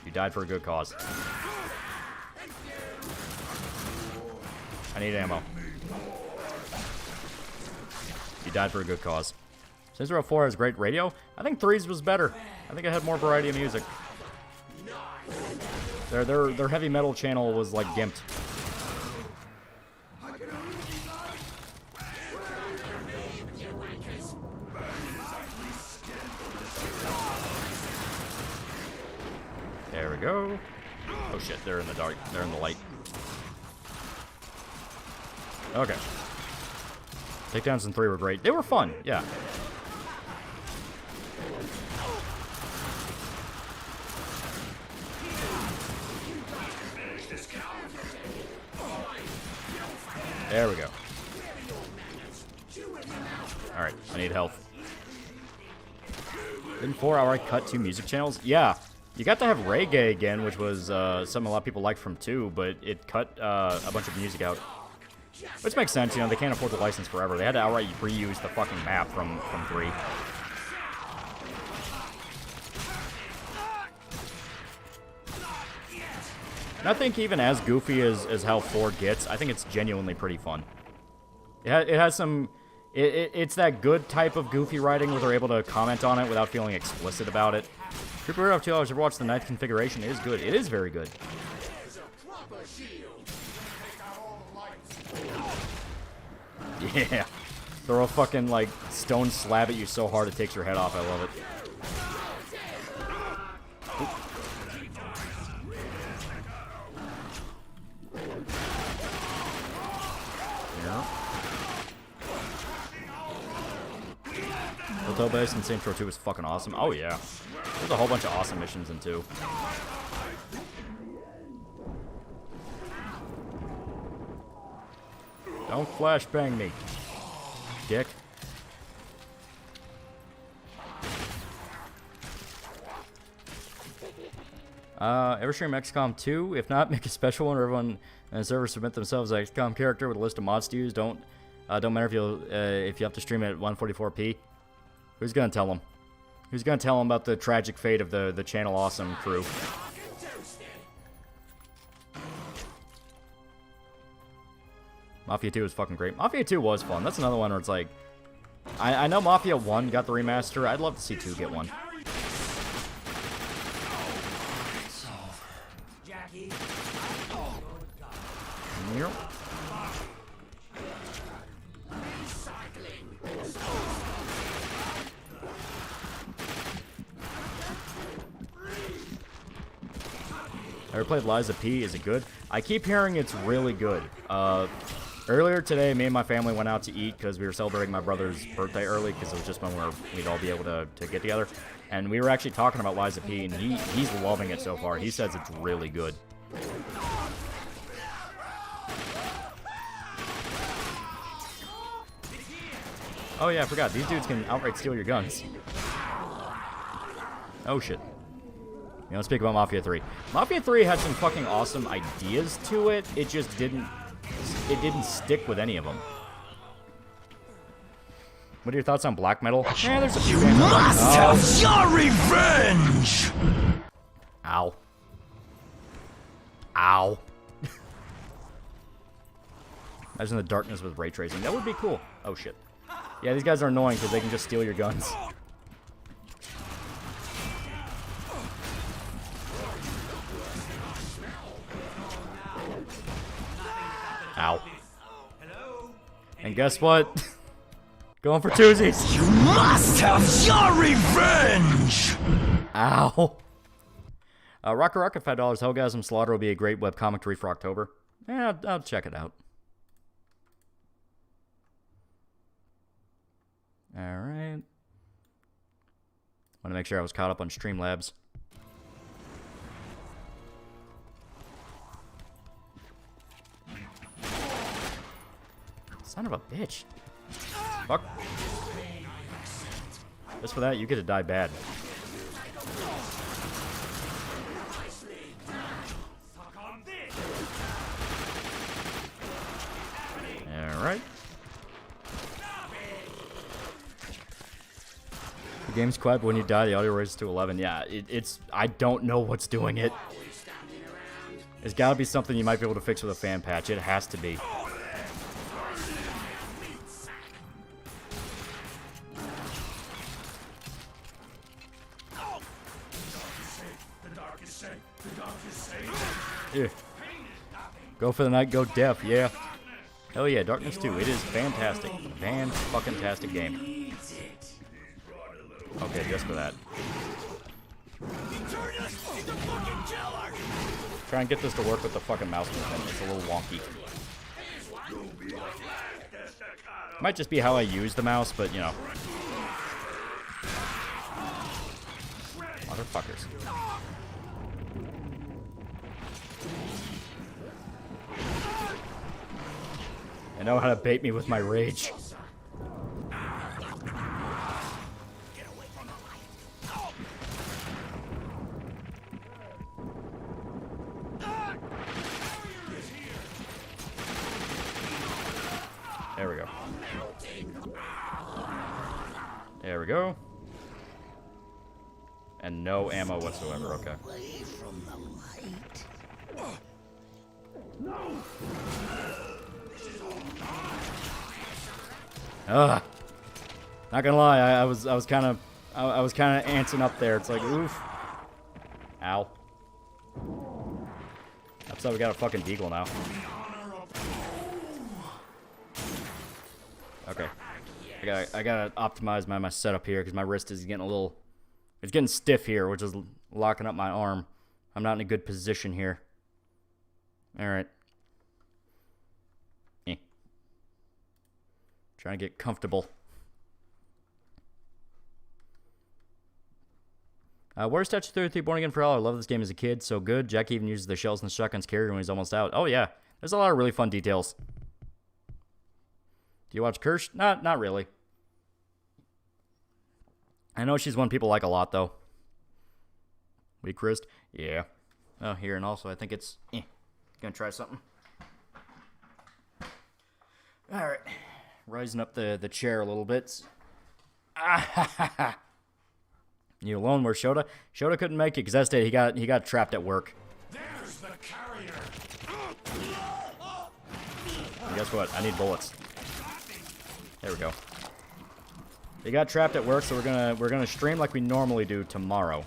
You died for a good cause. I need ammo. You died for a good cause. Saints Row 4 has great radio. I think 3's was better. I think it had more variety of music. Their heavy metal channel was like gimped. There we go. Oh shit, they're in the dark. They're in the light. Okay. Takedowns in 3 were great. They were fun, yeah. There we go. Alright, I need health. Didn't 4 outright cut 2 music channels? Yeah. You got to have reggae again, which was something a lot of people liked from 2, but it cut a bunch of music out. Which makes sense, you know, they can't afford the license forever. They had to outright reuse the fucking map from 3. And I think even as goofy as how 4 gets, I think it's genuinely pretty fun. It has some... It's that good type of goofy writing where they're able to comment on it without feeling explicit about it. Trooper Weirdo of $2 ever watched the 9th configuration. It is good. It is very good. Yeah. Throw a fucking, like, stone slab at you so hard it takes your head off. I love it. Hotel Base in Saints Row 2 was fucking awesome. Oh, yeah. There's a whole bunch of awesome missions in 2. Don't flashbang me, dick. Ever stream XCOM 2? If not, make a special one where everyone in the server submit themselves as XCOM character with a list of mods to use. Don't matter if you have to stream it at 144p. Who's gonna tell them? Who's gonna tell them about the tragic fate of the Channel Awesome crew? Mafia 2 was fucking great. Mafia 2 was fun. That's another one where it's like... I know Mafia 1 got the remaster. I'd love to see 2 get one. Yep. I ever played Liza P. Is it good? I keep hearing it's really good. Earlier today, me and my family went out to eat because we were celebrating my brother's birthday early because it was just when we'd all be able to get together. And we were actually talking about Liza P. and he's loving it so far. He says it's really good. Oh yeah, I forgot. These dudes can outright steal your guns. Oh shit. You know, speak about Mafia 3. Mafia 3 had some fucking awesome ideas to it. It just didn't stick with any of them. What are your thoughts on black metal? Yeah, there's a few You must have your revenge! Ow. Ow. Imagine the darkness with ray tracing. That would be cool. Oh shit. Yeah, these guys are annoying because they can just steal your guns. Ow. And guess what? Going for twosies. You must have your revenge! Ow. Rocker Rocket, $5. Hellgasm Slaughter will be a great webcomic to read for October. Yeah, I'll check it out. Alright. Want to make sure I was caught up on Streamlabs. Son of a bitch. Fuck. Just for that, you get to die bad. Alright. The game's quiet, but when you die, the audio raises to 11. Yeah, it's... I don't know what's doing it. It's gotta be something you might be able to fix with a fan patch. It has to be. Yeah. Go for the night, go deaf, yeah. Hell yeah, Darkness 2. It is fantastic. Fan-fucking-tastic game. Okay, just for that. Try and get this to work with the fucking mouse movement. It's a little wonky. Might just be how I use the mouse, but you know. Motherfuckers. I know how to bait me with my rage. There we go. There we go. And no ammo whatsoever, okay. Ugh. Not gonna lie, I was kind of antsing up there. It's like, oof. Ow. That's how we got a fucking deagle now. Okay. I gotta optimize my setup here because my wrist is getting a little... It's getting stiff here, which is locking up my arm. I'm not in a good position here. Alright. Trying to get comfortable. Where's Statue 33 Born Again for All? I love this game as a kid. So good. Jack even uses the shells and the shotguns carried when he's almost out. Oh, yeah. There's a lot of really fun details. Do you watch Kirsch? Not really. I know she's one people like a lot, though. Weak wrist? Yeah. Oh, here, and also I think it's... Gonna try something. Alright. Rising up the chair a little bit. You alone? Where's Shota? Shota couldn't make it because that's it. He got trapped at work. There's the carrier. And guess what? I need bullets. There we go. He got trapped at work, so we're gonna stream like we normally do tomorrow.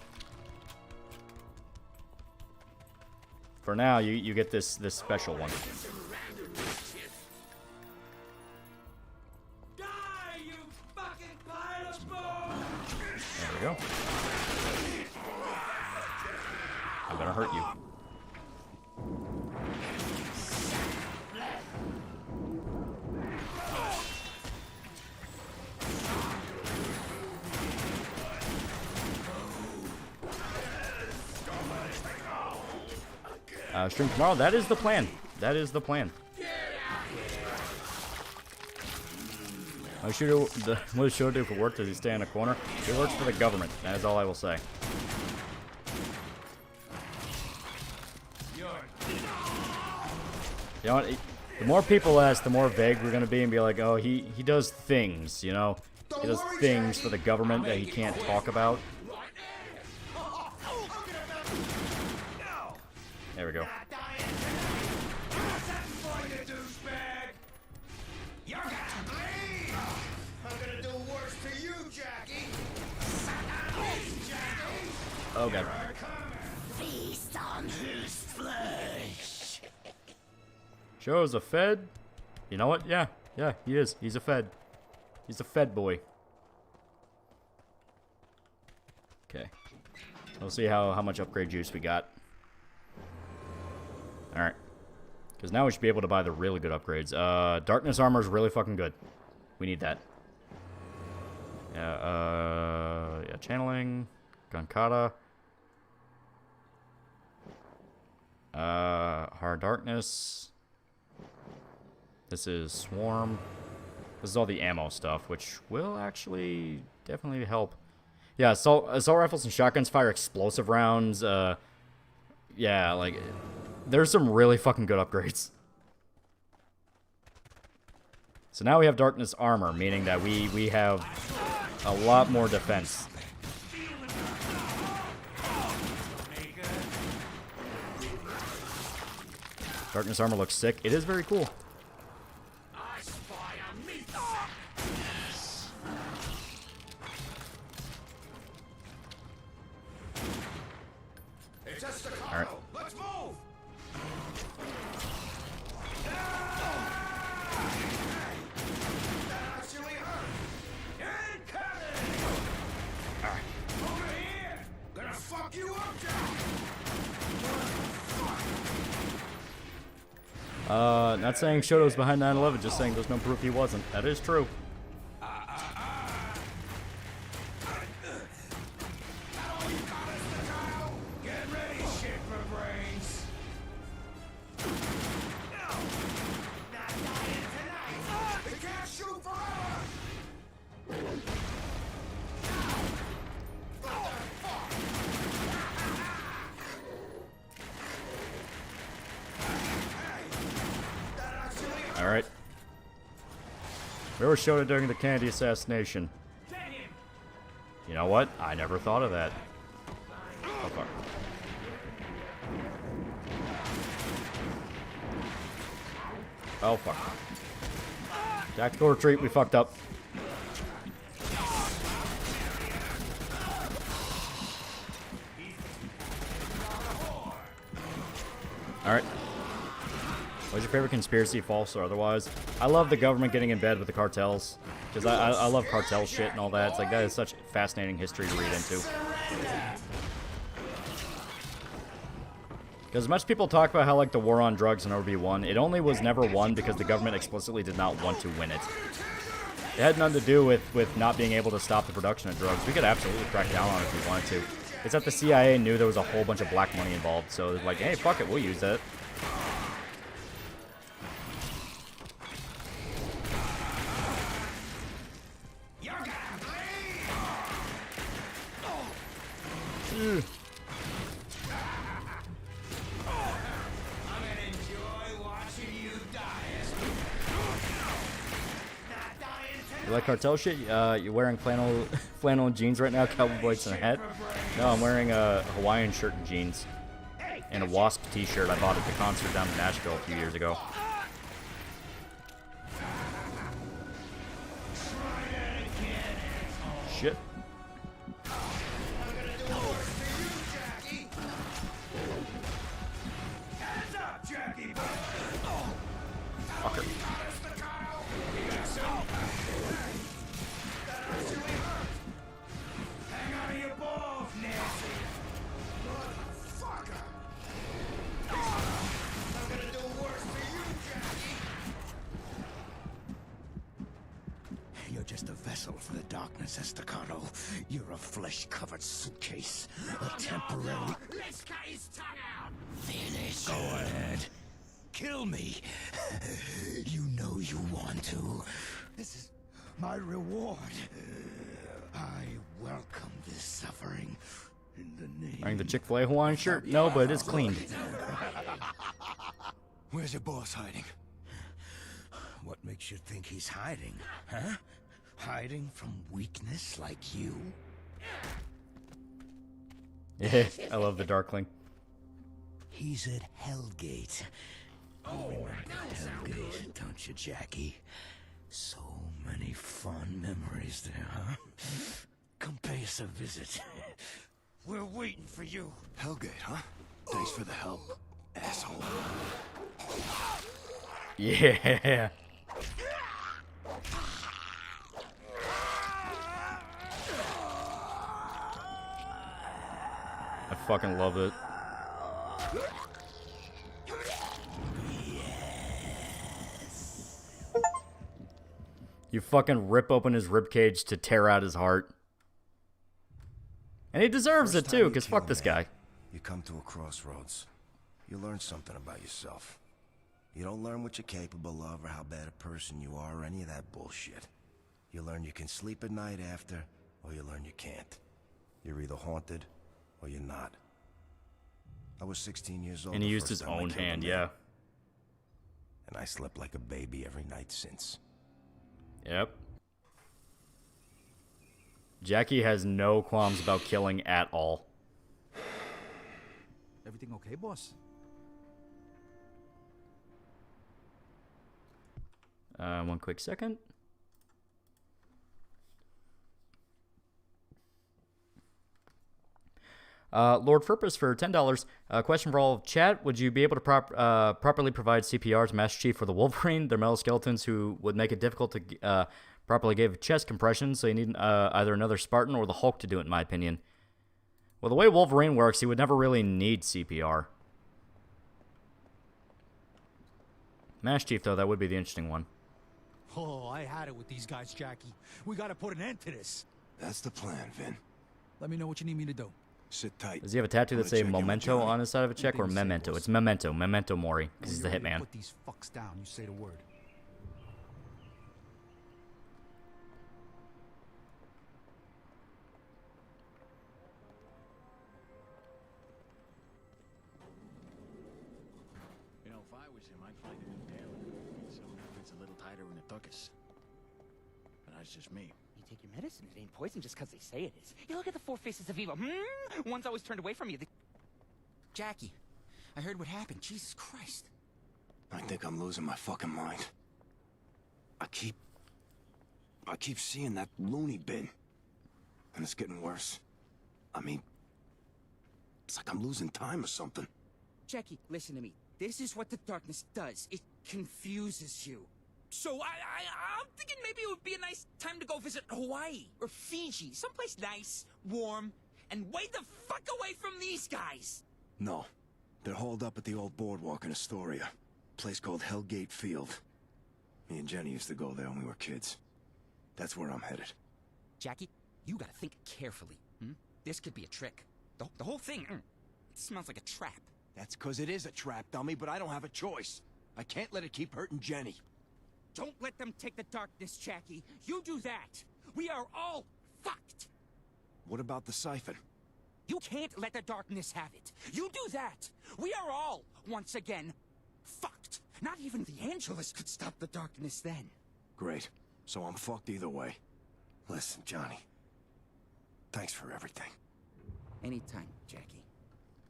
For now, you get this special one. There we go. I'm gonna hurt you. Stream tomorrow. That is the plan. That is the plan. What does Shota do for work? Does he stay in a corner? He works for the government. That is all I will say. You know what? The more people ask, the more vague we're going to be and be like, oh, he does things, you know? He does things for the government that he can't talk about. There we go. Oh god. Feast on his flesh. Joe's a Fed? You know what? Yeah, he is. He's a Fed. He's a Fed boy. Okay. We'll see how much upgrade juice we got. Alright. Because now we should be able to buy the really good upgrades. Darkness armor is really fucking good. We need that. Yeah, channeling. Gunkata. Hard Darkness. This is Swarm. This is all the ammo stuff, which will actually definitely help. Yeah, assault rifles and shotguns fire explosive rounds. Yeah, like, there's some really fucking good upgrades. So now we have Darkness armor, meaning that we have a lot more defense. Darkness armor looks sick. It is very cool. All right. Let's move. Over here. Gonna fuck you up, Jack. Not saying Shoto was behind 9/11, just saying there's no proof he wasn't. That is true. Get ready, shit for brains. Not dying tonight. They can't shoot forever. Alright. Where was Shoto during the Kennedy assassination? You know what? I never thought of that. Oh, fuck. Oh, fuck. Tactical retreat, we fucked up. Alright. What's your favorite conspiracy, false or otherwise? I love the government getting in bed with the cartels. Because I love cartel shit and all that. It's like, that is such fascinating history to read into. Because as much people talk about how, like, the war on drugs never be won, it only was never won because the government explicitly did not want to win it. It had nothing to do with not being able to stop the production of drugs. We could absolutely crack down on it if we wanted to. It's that the CIA knew there was a whole bunch of black money involved, so it was like, hey, fuck it, we'll use that. You like cartel shit? You're wearing flannel and jeans right now, cowboy boots and a hat? No, I'm wearing a Hawaiian shirt and jeans. And a Wasp t-shirt I bought at the concert down in Nashville a few years ago. Shit. Fucker. Hang on to your balls, Nancy. Motherfucker. I'm gonna do worse for you, Jackie. You're just a vessel for the darkness, Estacado. You're a flesh-covered suitcase. A temporary... Let's cut his tongue out. Finish. Go ahead. Kill me. You know you want to. This is my reward. I welcome this suffering in the name... Wearing the Chick-fil-A Hawaiian shirt? No, but it is cleaned. Where's your boss hiding? What makes you think he's hiding, huh? Hiding from weakness like you? Yeah, I love the Darkling. He's at Hellgate. Oh, Hellgate, don't you, Jackie? So many fond memories there, huh? Come pay us a visit. We're waiting for you. Hellgate, huh? Thanks for the help, asshole. Yeah. I fucking love it. You fucking rip open his ribcage to tear out his heart. And he deserves it too, because fuck this guy. You come to a crossroads. You learn something about yourself. You don't learn what you're capable of or how bad a person you are or any of that bullshit. You learn you can sleep at night after, or you learn you can't. You're either haunted or you're not. I was 16 years old. And he used his own hand, yeah. And I slept like a baby every night since. Yep. Jackie has no qualms about killing at all. Everything okay, boss? One quick second. Lord Purpose for $10. Question for all of chat. Would you be able to properly provide CPR to Master Chief for the Wolverine? They're metal skeletons who would make it difficult to properly give chest compression, so you need either another Spartan or the Hulk to do it, in my opinion. Well, the way Wolverine works, he would never really need CPR. Mash Chief, though, that would be the interesting one. Oh, I had it with these guys, Jackie. We gotta put an end to this. That's the plan, Vin. Let me know what you need me to do. Sit tight. Does he have a tattoo that say Memento on his side of a check, or Memento? It's Memento. Memento Mori, because he's the hitman. Put these fucks down. You say the word. You know, if I was him, I'd find a new tailor. Someone who fits a little tighter in the tuckus. But that's just me. You take your medicine, it ain't poison just because they say it is. You look at the four faces of evil. One's always turned away from you. Jackie, I heard what happened. Jesus Christ. I think I'm losing my fucking mind. I keep seeing that loony bin. And it's getting worse. I mean, it's like I'm losing time or something. Jackie, listen to me. This is what the darkness does. It confuses you. So I'm thinking maybe it would be a nice time to go visit Hawaii or Fiji. Someplace nice, warm, and way the fuck away from these guys. No. They're hauled up at the old boardwalk in Astoria. A place called Hellgate Field. Me and Jenny used to go there when we were kids. That's where I'm headed. Jackie, you gotta think carefully. This could be a trick. The whole thing, it smells like a trap. That's 'cause it is a trap, dummy, but I don't have a choice. I can't let it keep hurting Jenny. Don't let them take the darkness, Jackie. You do that. We are all fucked. What about the siphon? You can't let the darkness have it. You do that. We are all, once again, fucked. Not even the Angelus could stop the darkness then. Great. So I'm fucked either way. Listen, Johnny. Thanks for everything. Anytime, Jackie.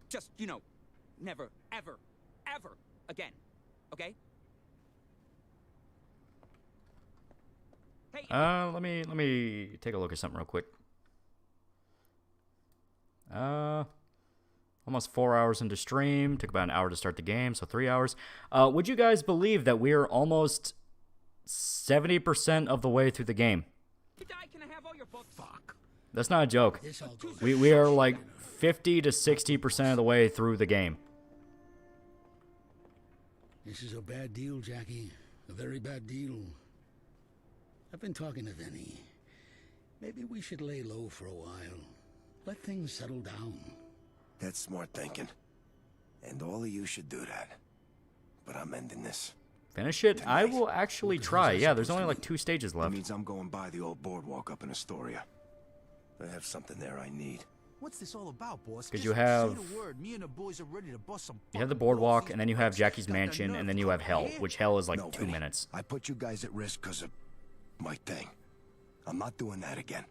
Just, never, ever, ever again. Okay? Hey. Let me take a look at something real quick. Almost 4 hours into stream. Took about an hour to start the game, so 3 hours. Would you guys believe that we're almost 70% of the way through the game? Fuck. That's not a joke. We are like 50 to 60% of the way through the game. This is a bad deal, Jackie. A very bad deal. I've been talking to Vinny. Maybe we should lay low for a while. Let things settle down. That's smart thinking. And all of you should do that. But I'm ending this. Finish it? I will actually try. Yeah, there's only like 2 stages left. That means I'm going by the old boardwalk up in Astoria. They have something there I need. What's this all about, boss? Because you have... Say the word. Me and the boys are ready to bust some... You have the boardwalk, and then you have Jackie's mansion, and then you have Hell, which Hell is like 2 minutes. I put you guys at risk because of my thing. I'm not doing that again.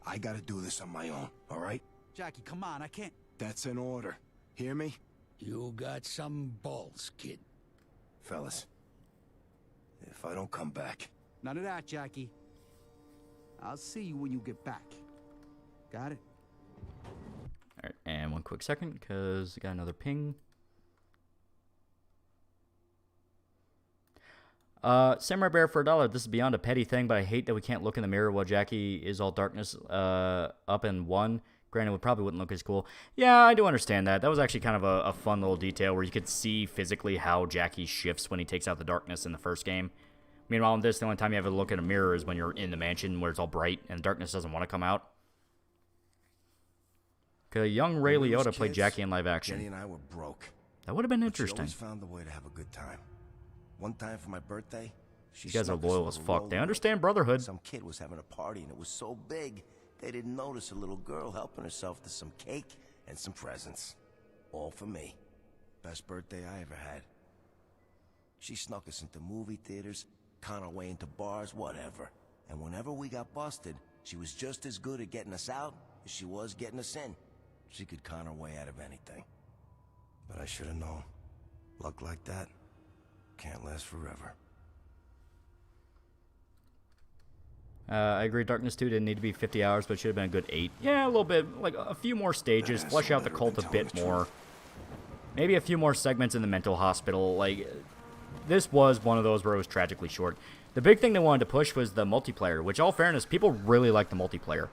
I gotta do this on my own, all right? Jackie, come on, I can't... That's an order. Hear me? You got some balls, kid. Fellas, if I don't come back... None of that, Jackie. I'll see you when you get back. Got it? Alright, and one quick second, because I got another ping. Samurai Bear for $1. This is beyond a petty thing, but I hate that we can't look in the mirror while Jackie is all darkness up in one. Granted, it probably wouldn't look as cool. Yeah, I do understand that. That was actually kind of a fun little detail where you could see physically how Jackie shifts when he takes out the darkness in the first game. Meanwhile, in this, the only time you have to look in a mirror is when you're in the mansion where it's all bright and the darkness doesn't want to come out. Because young Ray Liotta played Jackie in live action. Jenny and I were broke. That would have been But interesting. She always found a way to have a good time. One time for my birthday, she You guys are snuck us loyal a as little fuck. They roll-up. understand brotherhood. Some kid was having a party and it was so big, they didn't notice a little girl helping herself to some cake and some presents. All for me. Best birthday I ever had. She snuck us into movie theaters, con our way into bars, whatever. And whenever we got busted, she was just as good at getting us out as she was getting us in. She could con her way out of anything. But I should have known. Luck like that can't last forever. I agree, Darkness 2 didn't need to be 50 hours, but it should have been a good 8. Yeah, a little bit, like a few more stages, flesh out the cult a bit more. Maybe a few more segments in the mental hospital. Like, this was one of those where it was tragically short. The big thing they wanted to push was the multiplayer, which, all fairness, people really like the multiplayer.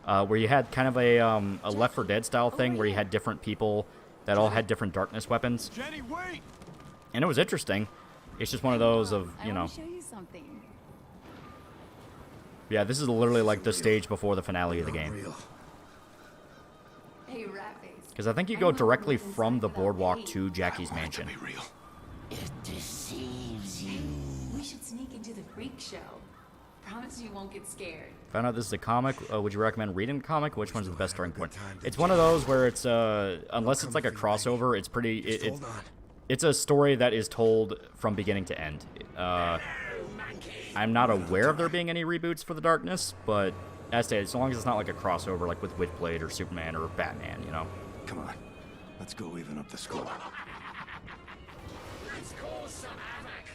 Where you had kind of a Left 4 Dead style thing where you had different people that all had different darkness weapons. Jenny, wait! And it was interesting. It's just one of those of, you know. Show you something. Yeah, this is literally like the stage before the finale of the game. Hey, Ratface. Because I think you go directly from the boardwalk to Jackie's mansion. It deceives you. We should sneak into the freak show. Promise you won't get scared. Found out this is a comic. Would you recommend reading the comic? Which one's the best starting point? It's one of those where it's, unless it's like a crossover, it's pretty, it's a story that is told from beginning to end. I'm not aware of there being any reboots for The Darkness, but as stated, as long as it's not like a crossover like with Witchblade or Superman or Batman, you know. Come on, let's go even up the score. Let's cause some havoc.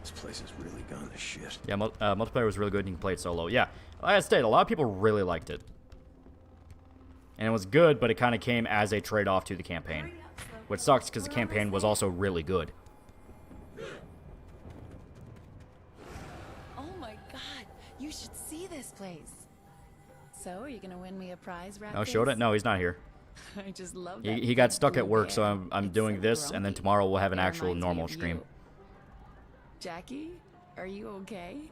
This place has really gone to shit. Yeah, multiplayer was really good and you can play it solo. Yeah, like I stated, a lot of people really liked it. And it was good, but it kind of came as a trade-off to the campaign. Which sucks because the campaign was also really good. Oh my god, you should see this place. So, are you gonna win me a prize, Ratface? Oh, showed it? No, he's not here. I just love that. He got stuck at work, so I'm doing this, and then tomorrow we'll have an actual normal stream. Jackie, are you okay?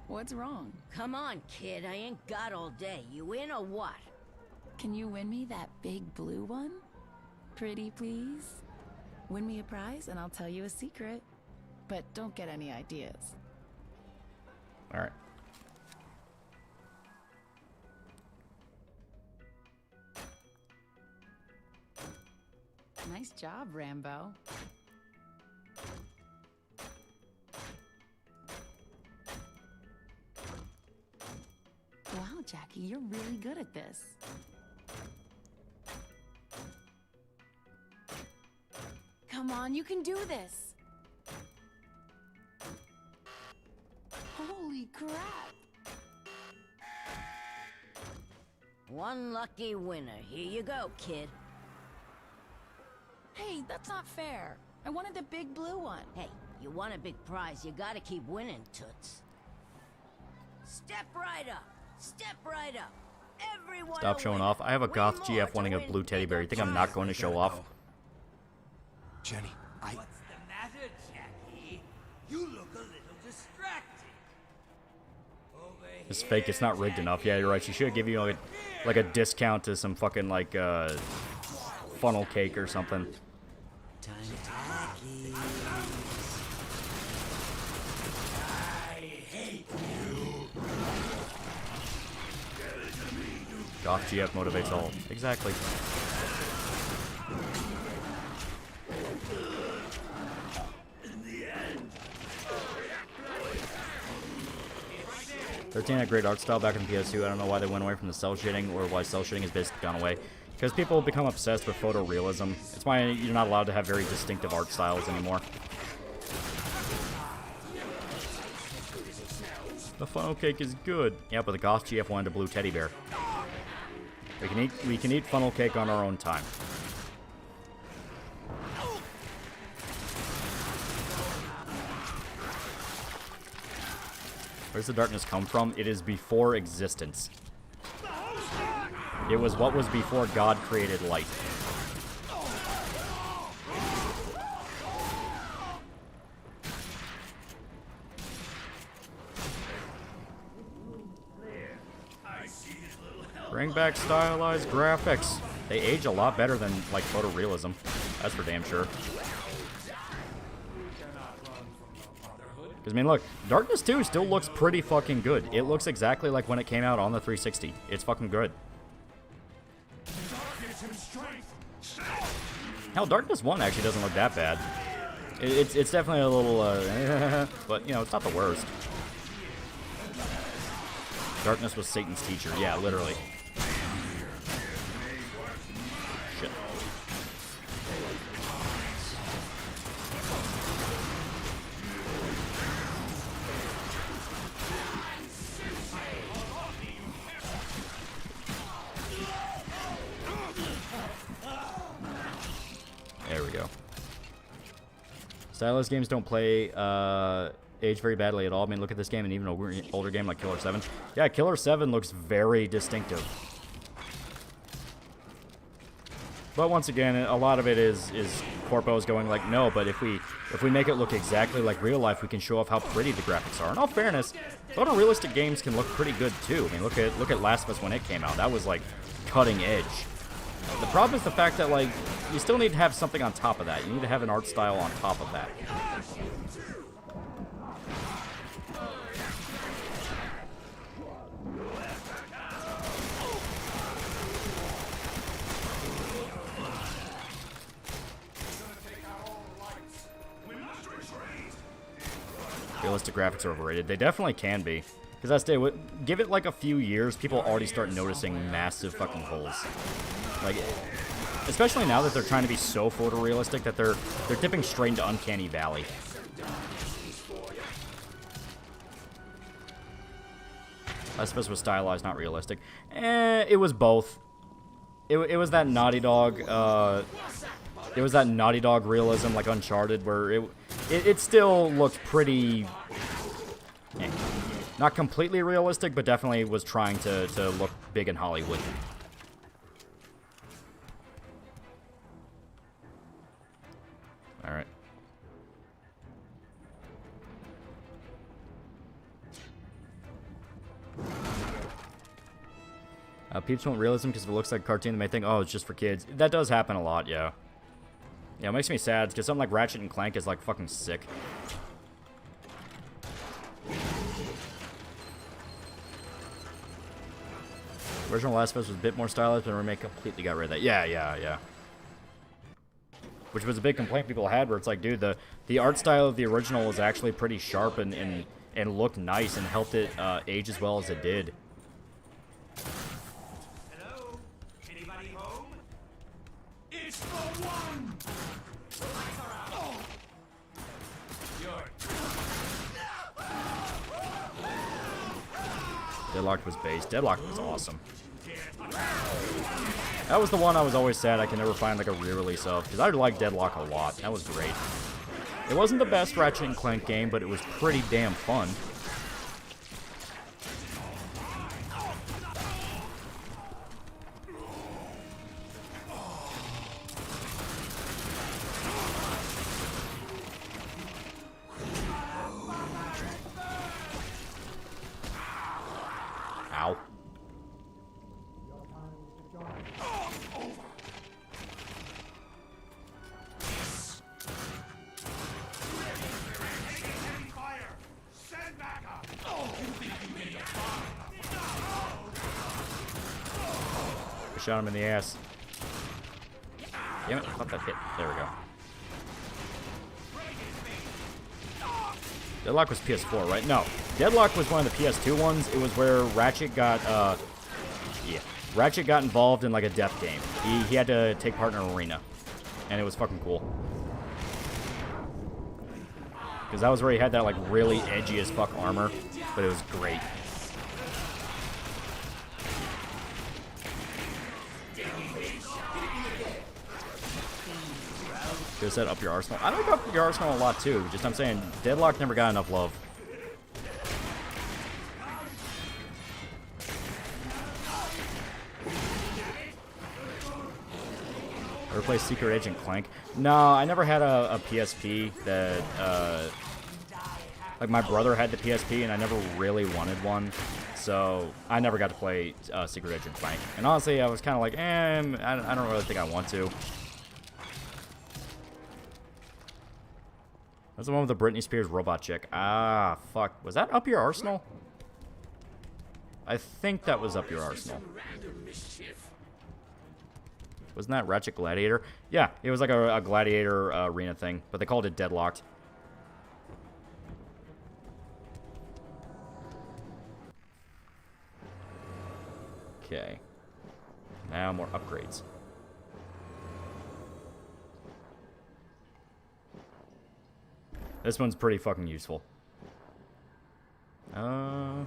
What's wrong? Come on, kid. I ain't got all day. You in or what? Can you win me that big blue one? Pretty please? Win me a prize and I'll tell you a secret. But don't get any ideas. Alright. Nice job, Rambo. Wow, Jackie, you're really good at this. Come on, you can do this. Holy crap. One lucky winner. Here you go, kid. Hey, that's not fair. I wanted the big blue one. Hey, you want a big prize, you gotta keep winning, toots. Step right up. Step right up. Everyone. Stop showing off. I have a goth GF wanting a blue teddy bear. You think I'm not going to show off? Jenny, What's the matter, Jackie? You look a little distracted. It's fake. It's not rigged enough. Yeah, you're right. She should give you like a discount to some fucking like funnel cake or something. Goth GF motivates all. Exactly. '13 had great art style back in PS2. I don't know why they went away from the cell shading or why cell shading has basically gone away. Because people become obsessed with photorealism. It's why you're not allowed to have very distinctive art styles anymore. The funnel cake is good. Yeah, but the Goth GF wanted a blue teddy bear. We can eat funnel cake on our own time. Where's the darkness come from? It is before existence. It was what was before God created light. Bring back stylized graphics. They age a lot better than, like, photorealism. That's for damn sure. Because, I mean, look, Darkness 2 still looks pretty fucking good. It looks exactly like when it came out on the 360. It's fucking good. Hell, Darkness 1 actually doesn't look that bad. It's definitely a little, but, you know, it's not the worst. Darkness was Satan's teacher. Yeah, literally. Shit. There we go. Stylus games don't play age very badly at all. I mean, look at this game and even an older game like Killer 7. Yeah, Killer 7 looks very distinctive. But once again, a lot of it is Corpo's going like, no, but if we make it look exactly like real life, we can show off how pretty the graphics are. In all fairness, photorealistic games can look pretty good too. I mean, look at Last of Us when it came out. That was like cutting edge. The problem is the fact that like you still need to have something on top of that. You need to have an art style on top of that. Realistic graphics are overrated. They definitely can be. Because that's give it like a few years, people already start noticing massive fucking holes. Like, especially now that they're trying to be so photorealistic that they're dipping straight into Uncanny Valley. Last of Us was stylized, not realistic. It was both. It was that Naughty Dog. It was that Naughty Dog realism, like Uncharted, where it still looked pretty. Not completely realistic, but definitely was trying to look big in Hollywood. Alright. People want realism because if it looks like a cartoon, they may think, oh, it's just for kids. That does happen a lot, yeah. Yeah, it makes me sad because something like Ratchet and Clank is like fucking sick. Original Last of Us was a bit more stylized, but the remake completely got rid of that. Yeah. Which was a big complaint people had, where it's like, dude, the art style of the original was actually pretty sharp and looked nice and helped it age as well as it did. Hello? Anybody home? It's the one! Deadlocked was base. Deadlocked was awesome. That was the one I was always sad I could never find like a re-release of, because I liked Deadlock a lot. That was great. It wasn't the best Ratchet and Clank game, but it was pretty damn fun. Ow. I shot him in the ass. Damn it, I thought that hit. There we go. Deadlock was PS4, right? No. Deadlock was one of the PS2 ones. It was where Ratchet got, Ratchet got involved in, like, a death game. He had to take part in an arena. And it was fucking cool. Because that was where he had that, like, really edgy as fuck armor. But it was great. Could have said up your arsenal. I like up your arsenal a lot too. Just I'm saying, Deadlock never got enough love. Ever play Secret Agent Clank? No, I never had a PSP that, like my brother had the PSP and I never really wanted one. So I never got to play Secret Agent Clank. And honestly, I was kind of like, I don't really think I want to. That's the one with the Britney Spears robot chick. Ah, fuck. Was that Up Your Arsenal? I think that was Up Your Arsenal. Wasn't that Ratchet Gladiator? Yeah, it was like a Gladiator arena thing, but they called it Deadlocked. Okay. Now more upgrades. This one's pretty fucking useful. Yeah,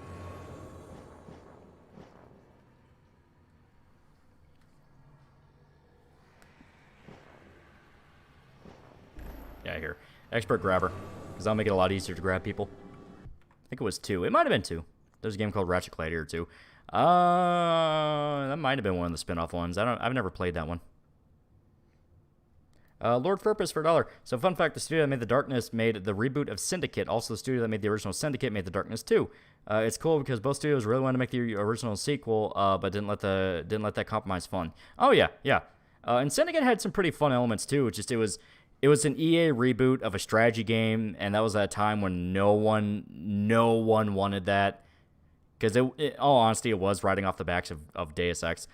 here. Expert Grabber. Because that'll make it a lot easier to grab people. I think it was 2. It might have been 2. There's a game called Ratchet Gladiator 2. That might have been one of the spin-off ones. I've never played that one. Lord Furpus for $1. So fun fact, the studio that made The Darkness made the reboot of Syndicate. Also, the studio that made the original Syndicate made The Darkness 2. It's cool because both studios really wanted to make the original sequel, but didn't let that compromise fun. Oh yeah. And Syndicate had some pretty fun elements too. It was an EA reboot of a strategy game, and that was at a time when no one wanted that. Because in all honesty, it was riding off the backs of Deus Ex.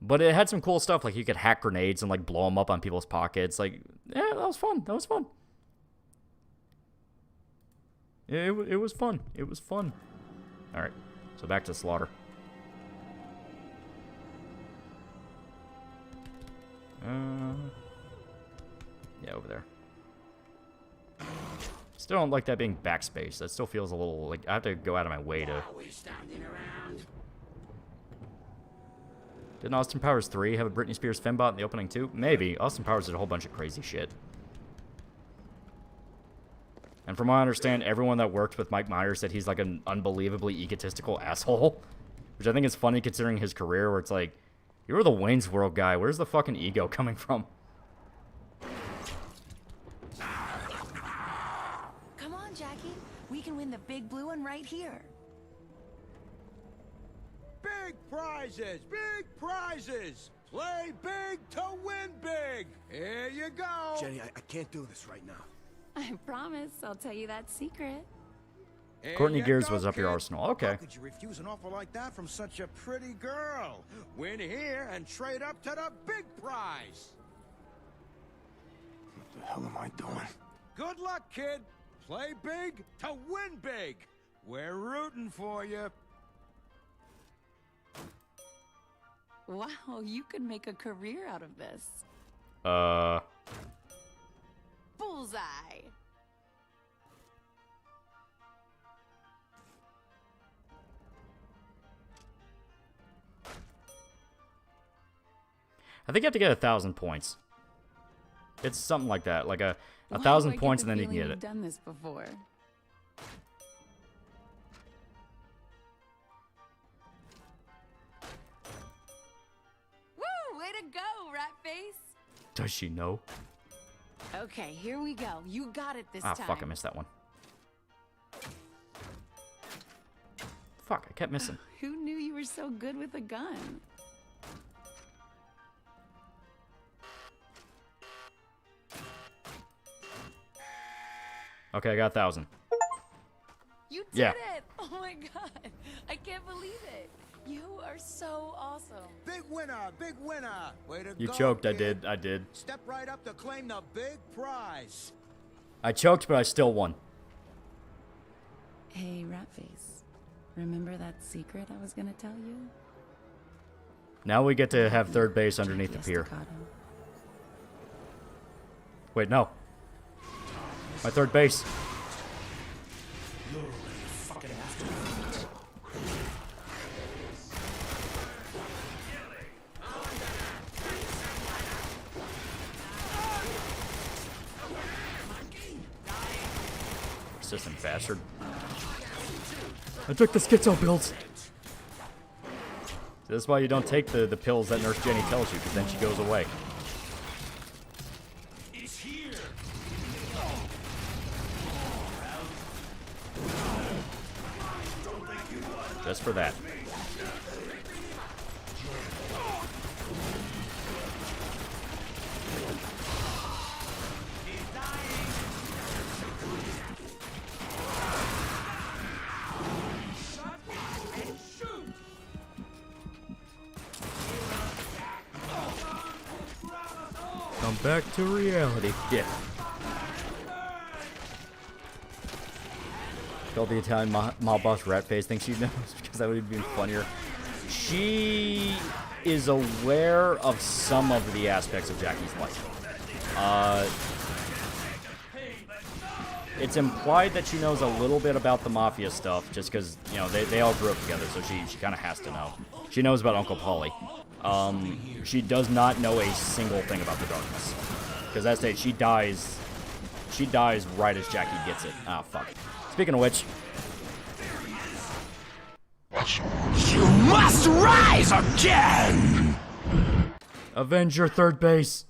But it had some cool stuff, like you could hack grenades and like blow them up on people's pockets. Like, yeah, that was fun. It was fun. All right, so back to Slaughter. Yeah, over there. Still don't like that being backspace. That still feels a little like I have to go out of my way to. Didn't Austin Powers 3 have a Britney Spears fembot in the opening too? Maybe. Austin Powers did a whole bunch of crazy shit. And from what I understand, everyone that worked with Mike Myers said he's like an unbelievably egotistical asshole. Which I think is funny considering his career, where it's like, you were the Wayne's World guy. Where's the fucking ego coming from? Come on, Jackie. We can win the big blue one right here. Big prizes! Big prizes! Play big to win big! Here you go! Jenny, I can't do this right now. I promise I'll tell you that secret. Courtney Gears was up your arsenal. Okay. How could you refuse an offer like that from such a pretty girl? Win here and trade up to the big prize! What the hell am I doing? Good luck, kid! Play big to win big! We're rooting for you. Wow, you could make a career out of this. Bullseye. I think you have to get 1,000 points. It's something like that, like a 1,000 points, and then you can get it. I've done this before. Woo! Way to go, rat face. Does she know? Okay, here we go. You got it this Ah, time. fuck! I missed that one. Fuck! I kept missing. Who knew you were so good with a gun? Okay, I got 1,000. You did it! Oh my god. I can't believe it. You are so awesome. Big winner! Big winner! Way to You go, choked. kid. I did. Step right up to claim the big prize. I choked, but I still won. Hey, Ratface. Remember that secret I was gonna tell you? Now we get to have third base underneath the pier. Wait, no. My third base. Persistent bastard. I took the schizo pills. This is why you don't take the pills that Nurse Jenny tells you, because then she goes away. Just for that. Come back to reality. Yeah. Tell the Italian mob boss Ratface thinks she knows, because that would have been funnier. She is aware of some of the aspects of Jackie's life. It's implied that she knows a little bit about the mafia stuff, just because, you know, they all grew up together, so she kind of has to know. She knows about Uncle Paulie. She does not know a single thing about the darkness. Because that stage, she dies right as Jackie gets it. Ah, fuck. Speaking of which... You must rise again! Avenge your third base!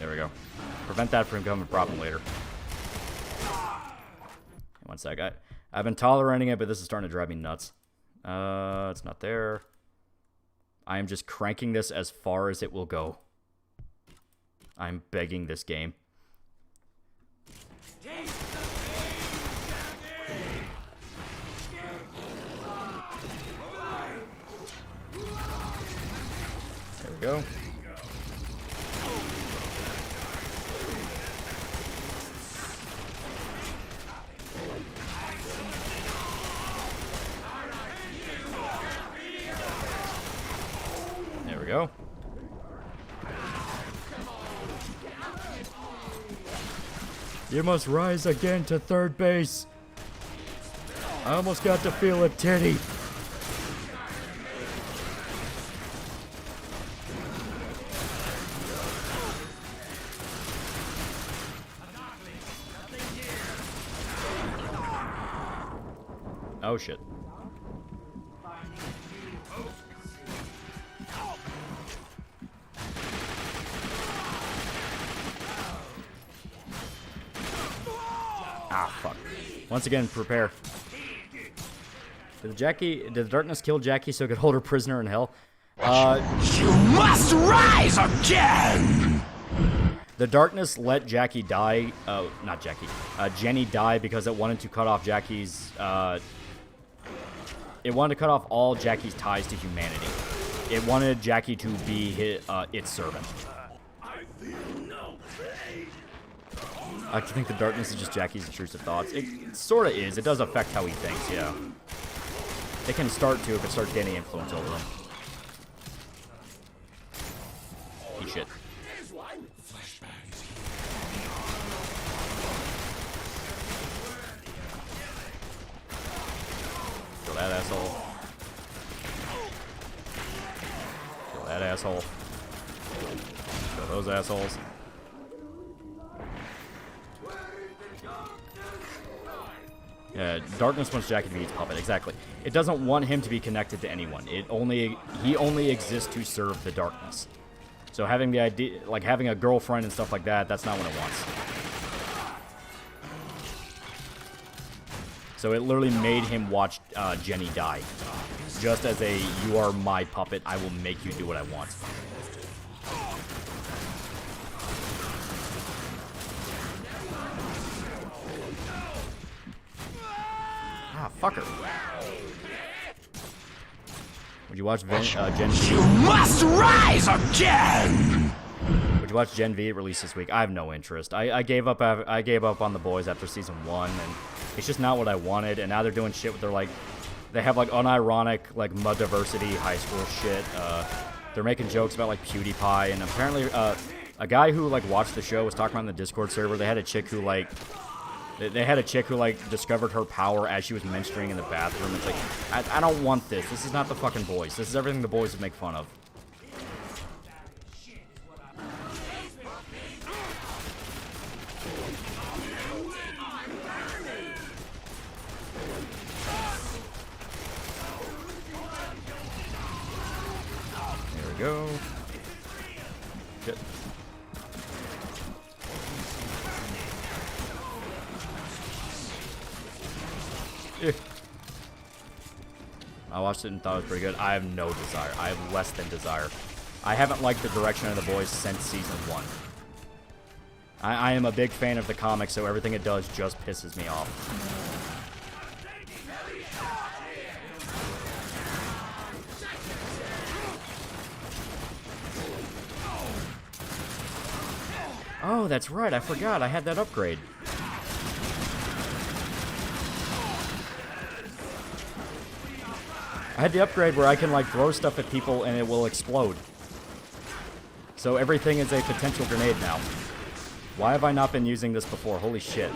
There we go. Prevent that from coming a problem later. One sec. I've been tolerating it, but this is starting to drive me nuts. It's not there. I am just cranking this as far as it will go. I'm begging this game. There we go. There we go. You must rise again to third base. I almost got to feel a titty. Oh shit. Ah, fuck. Once again, prepare. Did the darkness kill Jackie so it could hold her prisoner in hell? You must rise again! The darkness let Jackie die, not Jackie, Jenny die because it wanted to cut off Jackie's, it wanted to cut off all Jackie's ties to humanity. It wanted Jackie to be its servant. I think the darkness is just Jackie's intrusive thoughts. It sort of is. It does affect how he thinks, yeah. It can start to if it starts gaining influence over him. Eat shit. Kill that asshole. Kill that asshole. Kill those assholes. Yeah, darkness wants Jackie to be its puppet, exactly. It doesn't want him to be connected to anyone. He only exists to serve the darkness. So having the idea, like having a girlfriend and stuff like that, that's not what it wants. So it literally made him watch Jenny die. Just as a, you are my puppet, I will make you do what I want. Ah, fucker. Would you watch Gen V? You must rise again! Would you watch Gen V release this week? I have no interest. I gave up on The Boys after season 1, and it's just not what I wanted. And now they're doing shit with their they have like unironic like mud diversity high school shit. They're making jokes about like PewDiePie, and apparently a guy who like watched the show was talking about in the Discord server. They had a chick who discovered her power as she was menstruating in the bathroom. It's like, I don't want this. This is not the fucking Boys. This is everything the Boys would make fun of. There we go. Shit. I watched it and thought it was pretty good. I have no desire. I have less than desire. I haven't liked the direction of The Boys since season 1. I am a big fan of the comics, so everything it does just pisses me off. Oh, that's right. I forgot. I had that upgrade. I had the upgrade where I can like throw stuff at people and it will explode. So everything is a potential grenade now. Why have I not been using this before? Holy shit.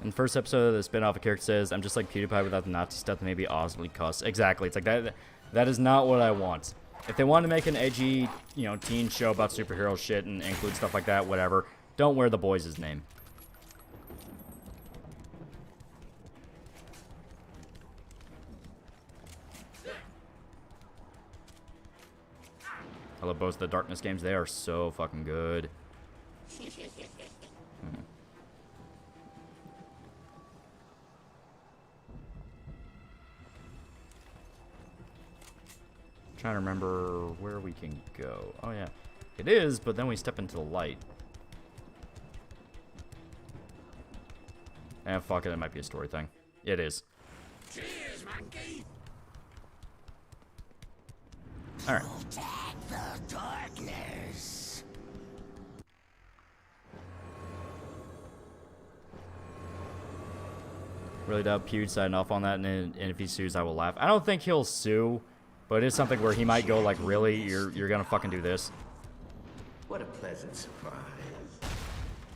In the first episode of the spin-off, a character says, "I'm just like PewDiePie without the Nazi stuff, maybe awesomely cuss." Exactly. It's like that. That is not what I want. If they want to make an edgy, you know, teen show about superhero shit and include stuff like that, whatever. Don't wear the boys' name. I love both the Darkness games. They are so fucking good. Trying to remember where we can go. Oh yeah, it is, but then we step into the light. And fuck it, it might be a story thing. It is. Cheers, monkey. All right. Protect the darkness. Really doubt Pewd signing off on that, and if he sues, I will laugh. I don't think he'll sue. But it is something where he might go like, really? You're gonna fucking do this? What a pleasant surprise.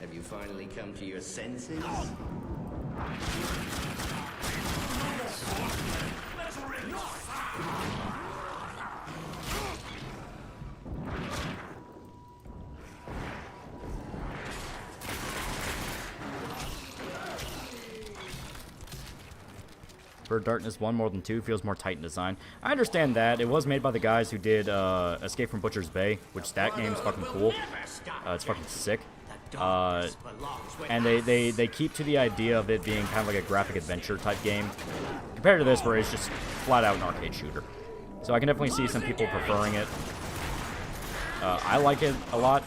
Have you finally come to your senses? Darkness 1 more than 2 feels more tight in design. I understand that. It was made by the guys who did Escape from Butcher's Bay, which that game's fucking cool. It's fucking sick. And they keep to the idea of it being kind of like a graphic adventure type game, compared to this where it's just flat out an arcade shooter. So I can definitely see some people preferring it. I like it a lot.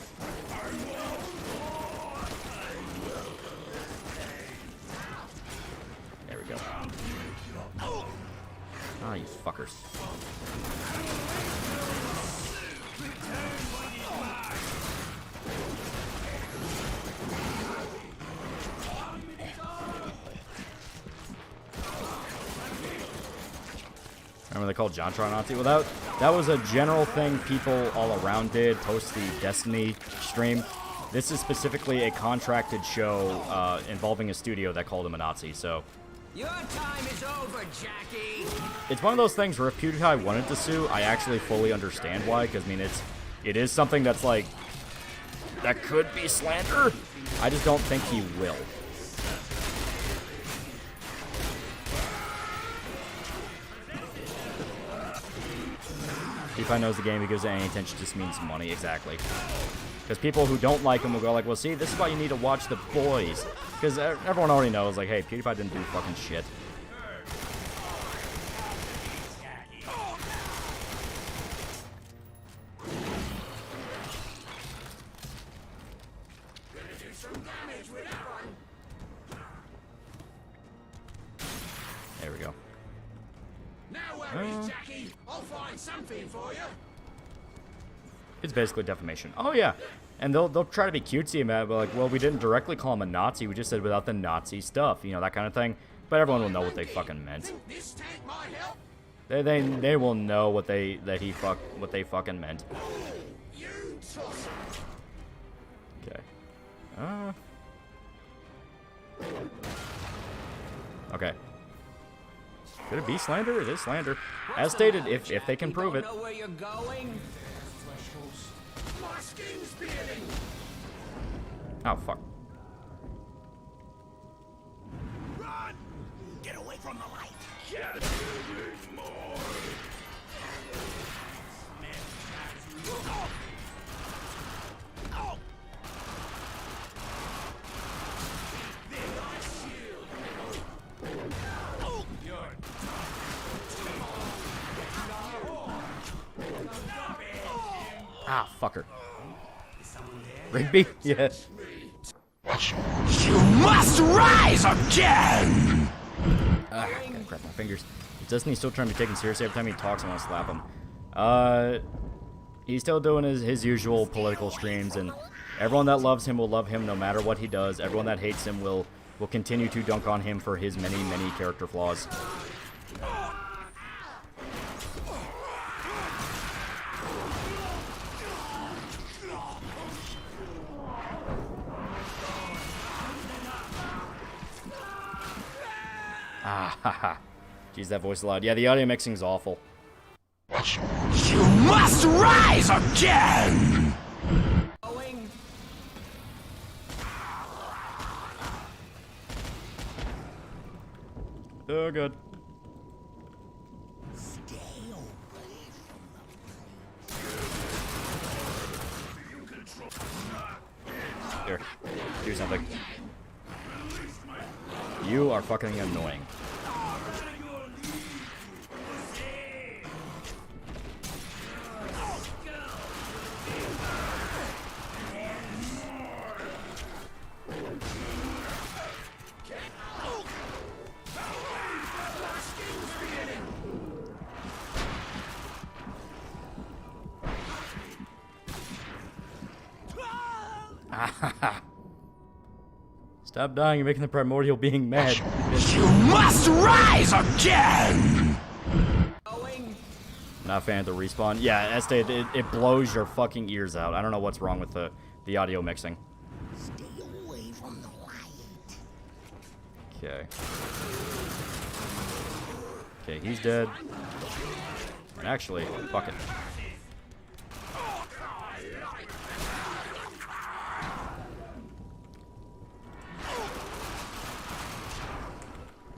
There we go. Ah, you fuckers. Remember they called JonTron Nazi? Well, that was a general thing people all around did post the Destiny stream. This is specifically a contracted show involving a studio that called him a Nazi, so... Your time is over, Jackie! It's one of those things where if PewDiePie wanted to sue, I actually fully understand why, because, I mean, it is something that's, like, that could be slander. I just don't think he will. PewDiePie knows the game, he gives it any attention, just means money, exactly. Because people who don't like him will go like, well, see, this is why you need to watch The Boys. Because everyone already knows, like, hey, PewDiePie didn't do fucking shit. There we go. No worries, Jackie. I'll find something for you. It's basically defamation. Oh, yeah. And they'll try to be cutesy about it, but like, well, we didn't directly call him a Nazi. We just said without the Nazi stuff, you know, that kind of thing. But everyone will know what they fucking meant. They will know what they fucking meant. Okay. Okay. Could it be slander? It is slander. As stated, if they can prove it. Know where you're going? My skin's peeling. Oh, fuck. Run! Get away from the light. Ah, fucker. Rigby? Yeah. You must rise again! Ah, gotta crap my fingers. Is Destiny still trying to be taken seriously? Every time he talks, I want to slap him. He's still doing his usual political streams, and everyone that loves him will love him no matter what he does. Everyone that hates him will continue to dunk on him for his many, many character flaws. Ah, haha. Jeez, that voice loud. Yeah, the audio mixing's awful. You must rise again! Oh, good. Here, do something. You are fucking annoying. Stop dying, you're making the primordial being mad. You must rise again! Not a fan of the respawn. Yeah, Este, it blows your fucking ears out. I don't know what's wrong with the audio mixing. Stay away from the light. Okay. Okay, he's dead. Actually, fuck it.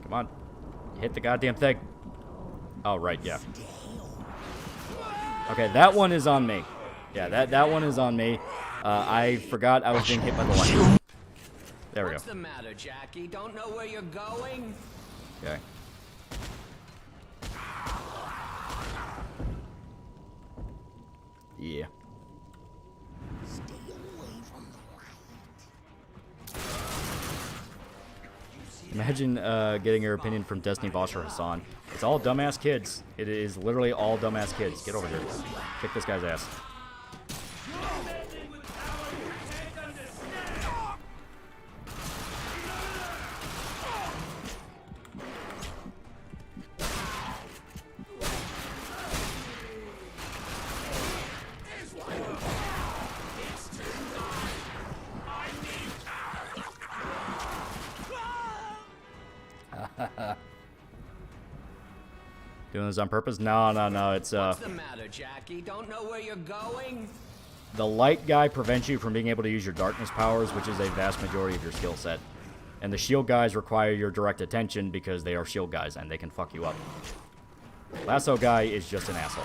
Come on. Hit the goddamn thing. Oh, right, yeah. Okay, that one is on me. Yeah, that one is on me. I forgot I was being hit by the light. There we go. What's the matter, Jackie? Don't know where you're going? Okay. Yeah. Imagine getting your opinion from Destiny Voss or Hassan. It's all dumbass kids. It is literally all dumbass kids. Get over here. Kick this guy's ass. Doing this on purpose? No, it's What's the matter, Jackie? Don't know where you're going? The light guy prevents you from being able to use your darkness powers, which is a vast majority of your skill set. And the shield guys require your direct attention because they are shield guys and they can fuck you up. Lasso guy is just an asshole.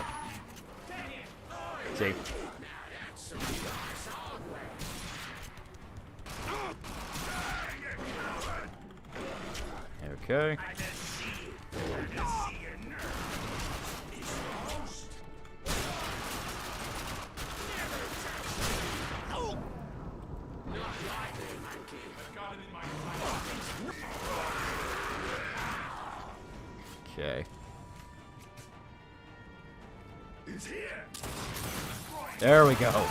See? Okay. Okay. There we go.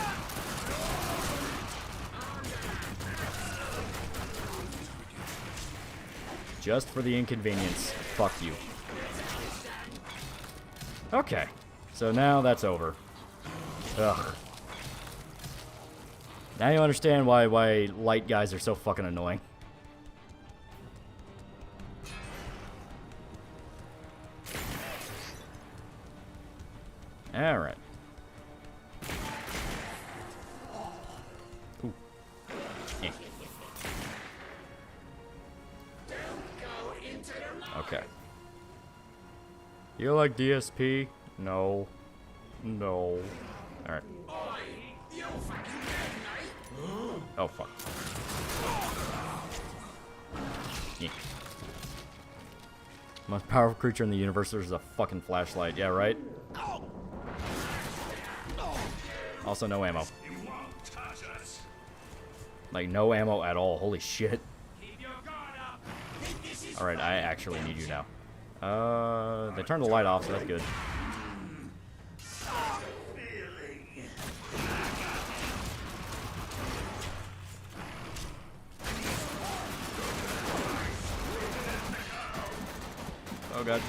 Just for the inconvenience. Fuck you. Okay. So now that's over. Ugh. Now you understand why light guys are so fucking annoying. Alright. Ooh. Yeah. Okay. You like DSP? No. No. Alright. Oh, fuck. Yeah. Most powerful creature in the universe is a fucking flashlight. Yeah, right? Also, no ammo. Like, no ammo at all. Holy shit. Alright, I actually need you now. They turned the light off, so that's good. Oh god.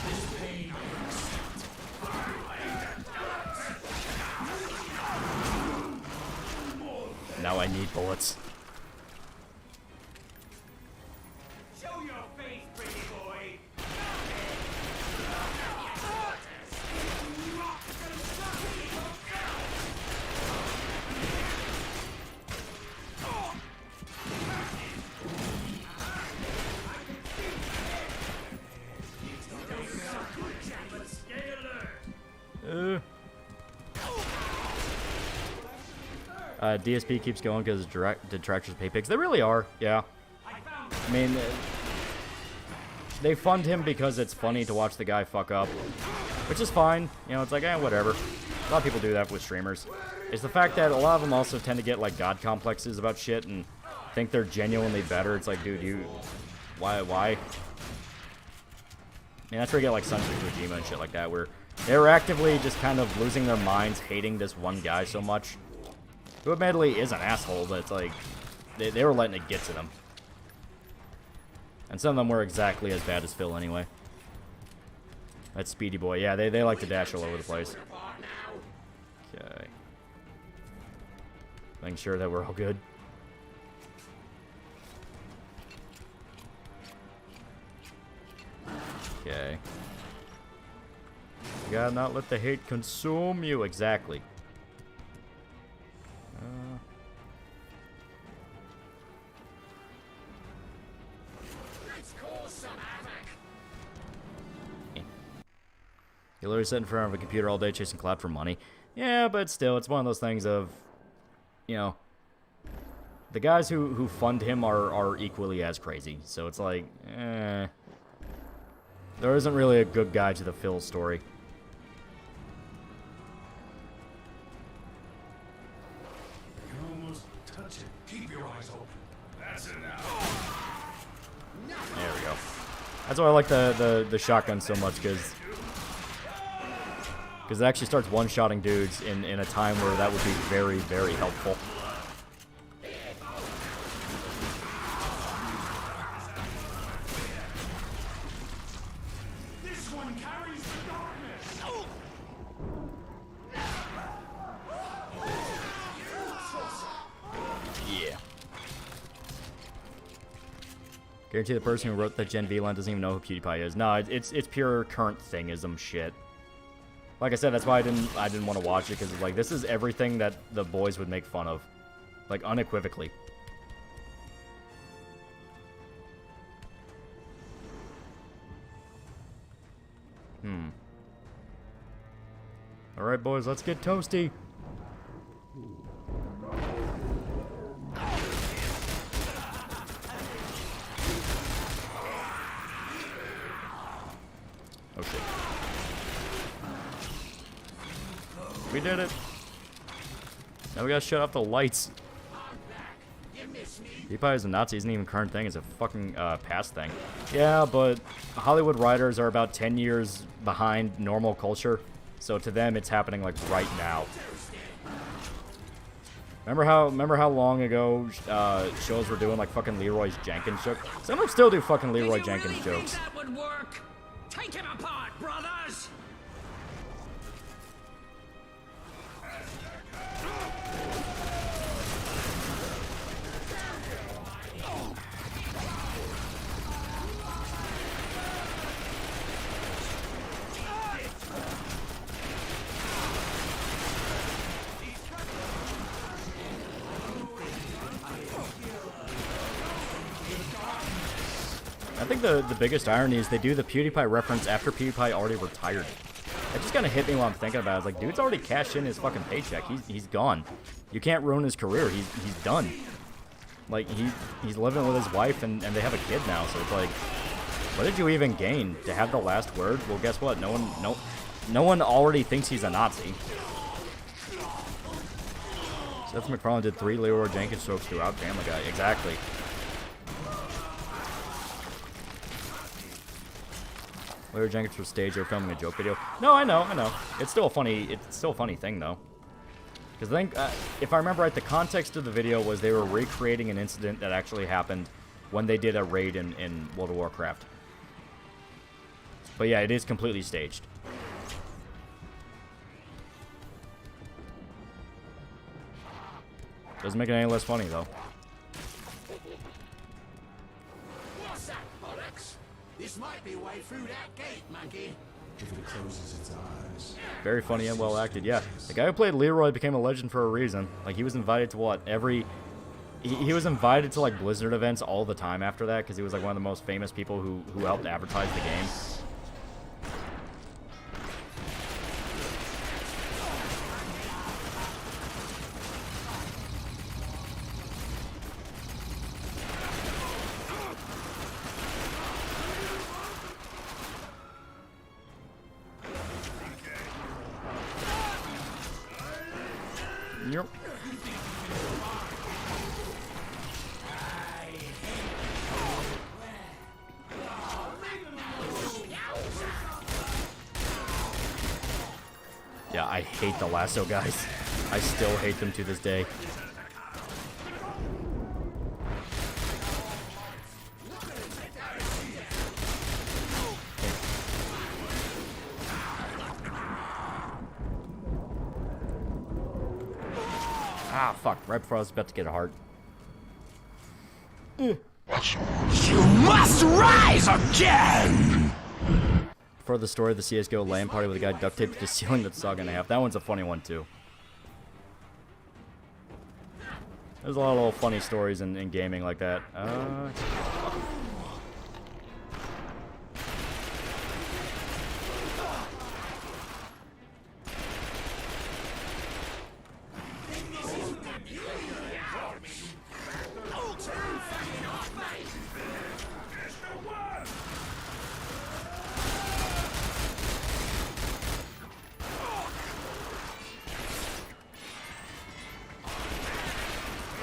Now I need bullets. Show your face, pretty boy. DSP keeps going because detractors pay pigs. They really are, yeah. I mean, they fund him because it's funny to watch the guy fuck up, which is fine. You know, it's like, whatever. A lot of people do that with streamers. It's the fact that a lot of them also tend to get, like, god complexes about shit and think they're genuinely better. It's like, dude, why? I mean, that's where you get, like, Sunshine Kojima and shit like that, where they're actively just kind of losing their minds, hating this one guy so much. Who admittedly is an asshole, but it's like, they were letting it get to them. And some of them were exactly as bad as Phil anyway. That's Speedy Boy. Yeah, they like to dash all over the place. Okay. Making sure that we're all good. Okay. You gotta not let the hate consume you. Exactly. You literally sit in front of a computer all day chasing clout for money. Yeah, but still, it's one of those things of, you know, the guys who fund him are equally as crazy. So it's like, there isn't really a good guide to the Phil story. You can almost touch it. Keep your eyes open. That's it now. There we go. That's why I like the shotgun so much, because it actually starts one-shotting dudes in a time where that would be very, very helpful. This one carries the darkness. Yeah. Guarantee the person who wrote that Gen V line doesn't even know who PewDiePie is. No, it's pure current thingism shit. Like I said, that's why I didn't want to watch it, because like, this is everything that the boys would make fun of, like, unequivocally. All right, boys, let's get toasty. Oh shit. We did it. Now we gotta shut off the lights. PewDiePie is a Nazi isn't even a current thing, it's a fucking past thing. Yeah, but Hollywood writers are about 10 years behind normal culture, so to them it's happening like right now. Remember how long ago shows were doing like fucking Leroy Jenkins jokes? Some of them still do fucking Leroy Jenkins jokes. That would work. Take him apart, brothers. I think the biggest irony is they do the PewDiePie reference after PewDiePie already retired. That just kind of hit me while I'm thinking about it. It's like, dude's already cashed in his fucking paycheck. He's gone. You can't ruin his career. He's done. Like, he's living with his wife, and they have a kid now, so it's like, what did you even gain? To have the last word? Well, guess what? No one already thinks he's a Nazi. Seth MacFarlane did 3 Leroy Jenkins jokes throughout Family Guy. Exactly. Leroy Jenkins was staged. They were filming a joke video. No, I know. It's still a funny thing though. Because I think, if I remember right, the context of the video was they were recreating an incident that actually happened when they did a raid in World of Warcraft. But yeah, it is completely staged. Doesn't make it any less funny though. What's that, bollocks? This might be a way through that gate, monkey. If it closes its eyes. Very funny and well acted, yeah. The guy who played Leroy became a legend for a reason. Like, he was invited to what? He was invited to, like, Blizzard events all the time after that, because he was, like, one of the most famous people who helped advertise the game. Yep. Yeah, I hate the lasso guys. I still hate them to this day. Ah, fuck. Right before I was about to get a heart. You must rise again! For the story of the CSGO LAN party with a guy duct taped to the ceiling that's saga in half. That one's a funny one, too. There's a lot of little funny stories in gaming like that.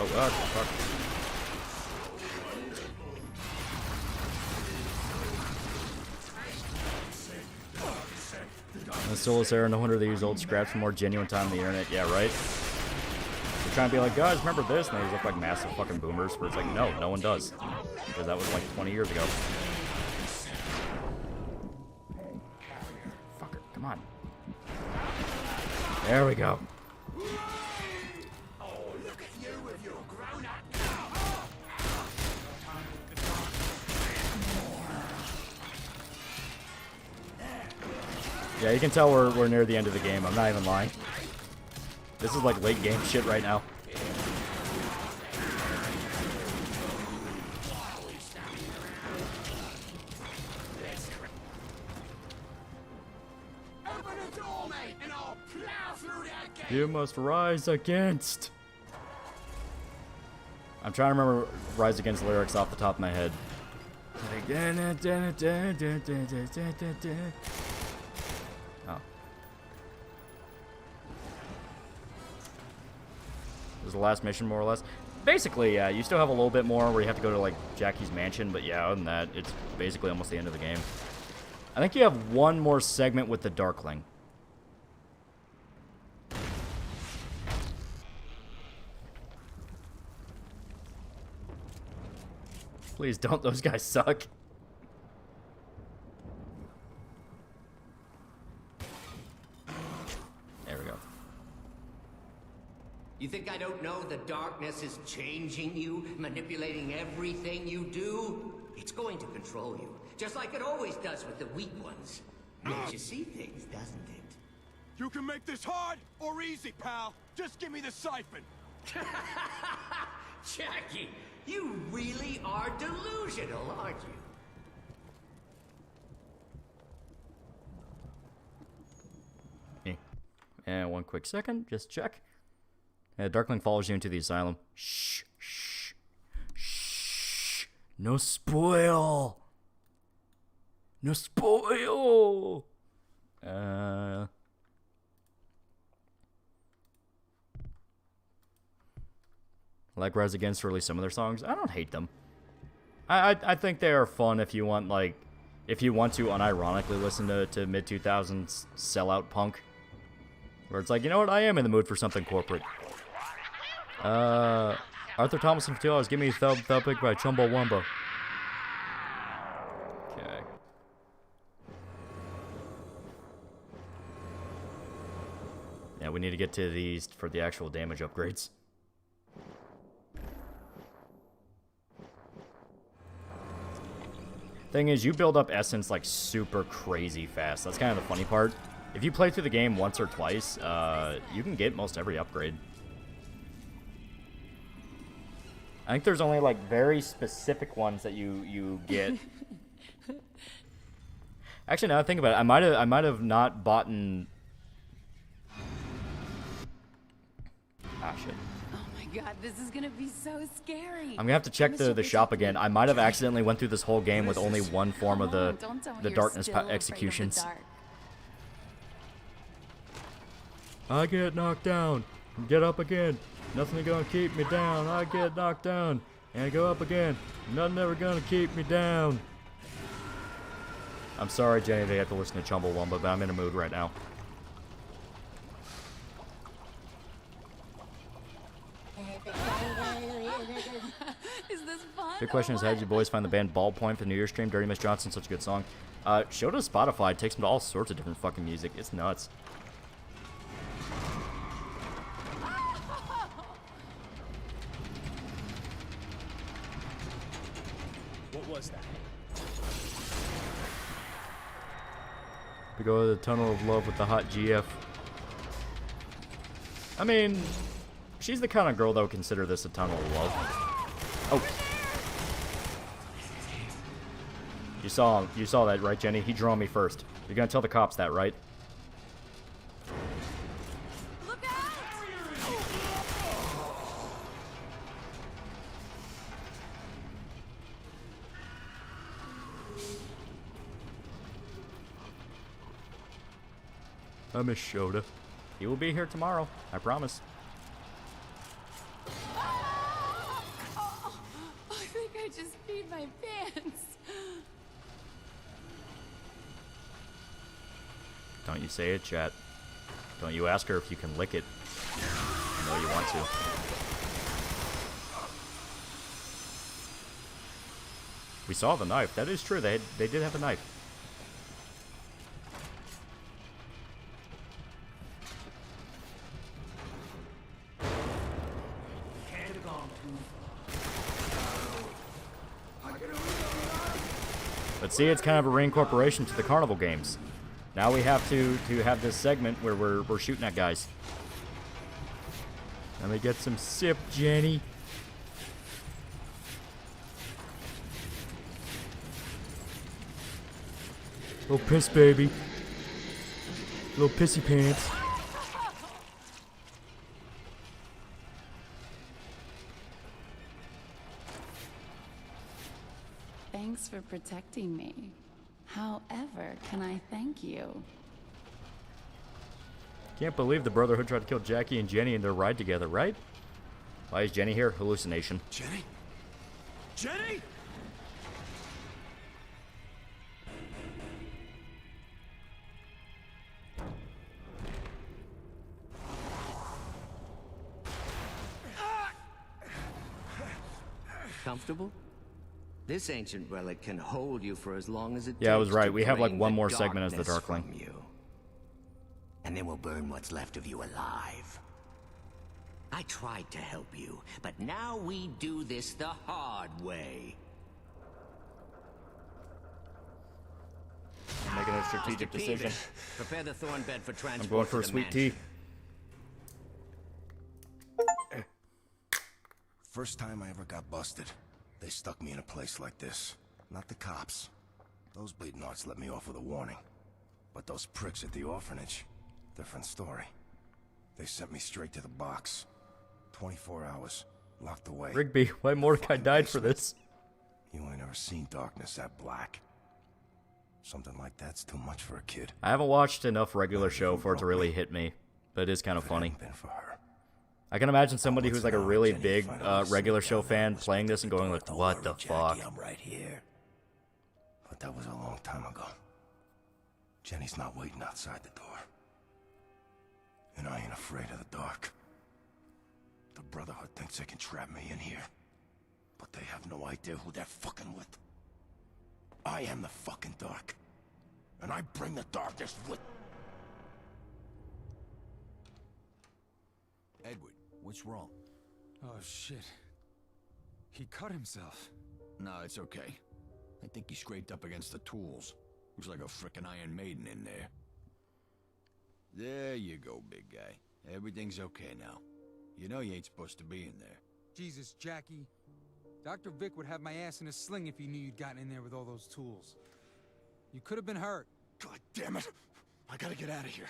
Oh, God, fuck. The Solus era, no wonder they use old scraps for more genuine time on the internet. Yeah, right? They're trying to be like, guys, remember this? And they just look like massive fucking boomers, but it's like, no, no one does. Because that was like 20 years ago. Fucker, come on. There we go. Yeah, you can tell we're near the end of the game. I'm not even lying. This is like late game shit right now. You must rise against. I'm trying to remember Rise Against lyrics off the top of my head. Oh. This is the last mission, more or less. Basically, yeah, you still have a little bit more where you have to go to, like, Jackie's mansion, but yeah, other than that, it's basically almost the end of the game. I think you have one more segment with the Darkling. Please don't, those guys suck. There we go. You think I don't know the darkness is changing you, manipulating everything you do? It's going to control you, just like it always does with the weak ones. Makes you see things, doesn't it? You can make this hard or easy, pal. Just give me the siphon. Jackie, you really are delusional, aren't you? And one quick second, just check. Darkling follows you into the asylum. Shh, shh, shh. No spoil. No spoil. Like Rise Against released some of their songs. I don't hate them. I think they are fun if you want, like, if you want to unironically listen to mid 2000s sellout punk, where it's like, you know what, I am in the mood for something corporate. Arthur Thomas and $2. Give me Thub Thubbick by Chumbawamba. Okay. Yeah, we need to get to these for the actual damage upgrades. Thing is, you build up essence like super crazy fast. That's kind of the funny part. If you play through the game once or twice, you can get most every upgrade. I think there's only like very specific ones that you get. Actually, now that I think about it, I might have not bought in. Ah, shit. God, this is gonna be so scary. I'm gonna have to check the shop again. I might have accidentally went through this whole game with only one form of the darkness executions. I get knocked down. Get up again. Nothing gonna keep me down. I get knocked down. And I go up again. Nothing ever gonna keep me down. I'm sorry, Jenny, they have to listen to Chumbawamba, but I'm in a mood right now. Is this fun? The question is, how did you boys find the band Ballpoint for the New Year's stream? Dirty Miss Johnson, such a good song. Show to Spotify. It takes them to all sorts of different fucking music. It's nuts. What was that? We go to the tunnel of love with the hot GF. I mean, she's the kind of girl that would consider this a tunnel of love. Oh. You saw that, right, Jenny? He drew on me first. You're gonna tell the cops that, right? Look out! I miss Shota. He will be here tomorrow, I promise. Oh, I think I just peed my pants. Don't you say it, chat. Don't you ask her if you can lick it. I know you want to. We saw the knife. That is true. They did have a knife. But see, it's kind of a reincorporation to the carnival games. Now we have to have this segment where we're shooting at guys. Let me get some sip, Jenny. Little piss baby. Little pissy pants. Thanks for protecting me. However, can I thank you? Can't believe the Brotherhood tried to kill Jackie and Jenny in their ride together, right? Why is Jenny here? Hallucination. Jenny? Jenny? Comfortable? This ancient relic can hold you for as long as it takes. Yeah, I was right. to We have like drain one the more segment as the darkness Darkling. from you. And then we'll burn what's left of you alive. I tried to help you, but now we do this the hard way. I'm making a strategic Mr. decision. Peeves, prepare the thorn bed for transport. I'm going for to a the sweet mansion. tea. First time I ever got busted, they stuck me in a place like this. Not the cops. Those bleeding hearts let me off with a warning. But those pricks at the orphanage, different story. They sent me straight to the box. 24 hours, locked away. Rigby, why Mordecai died for this? You ain't ever seen darkness that black. Something like that's too much for a kid. I haven't watched enough regular show for it to really hit me, but it is kind of funny. Been for her. I can imagine somebody who's like a really big regular show fan playing this and going like, what the fuck? I'm right here. But that was a long time ago. Jenny's not waiting outside the door. And I ain't afraid of the dark. The Brotherhood thinks they can trap me in here. But they have no idea who they're fucking with. I am the fucking dark. And I bring the darkness with... Edward, what's wrong? Oh, shit. He cut himself. No, it's okay. I think he scraped up against the tools. Looks like a frickin' Iron Maiden in there. There you go, big guy. Everything's okay now. You know you ain't supposed to be in there. Jesus, Jackie. Dr. Vic would have my ass in a sling if he knew you'd gotten in there with all those tools. You could have been hurt. God damn it! I gotta get out of here.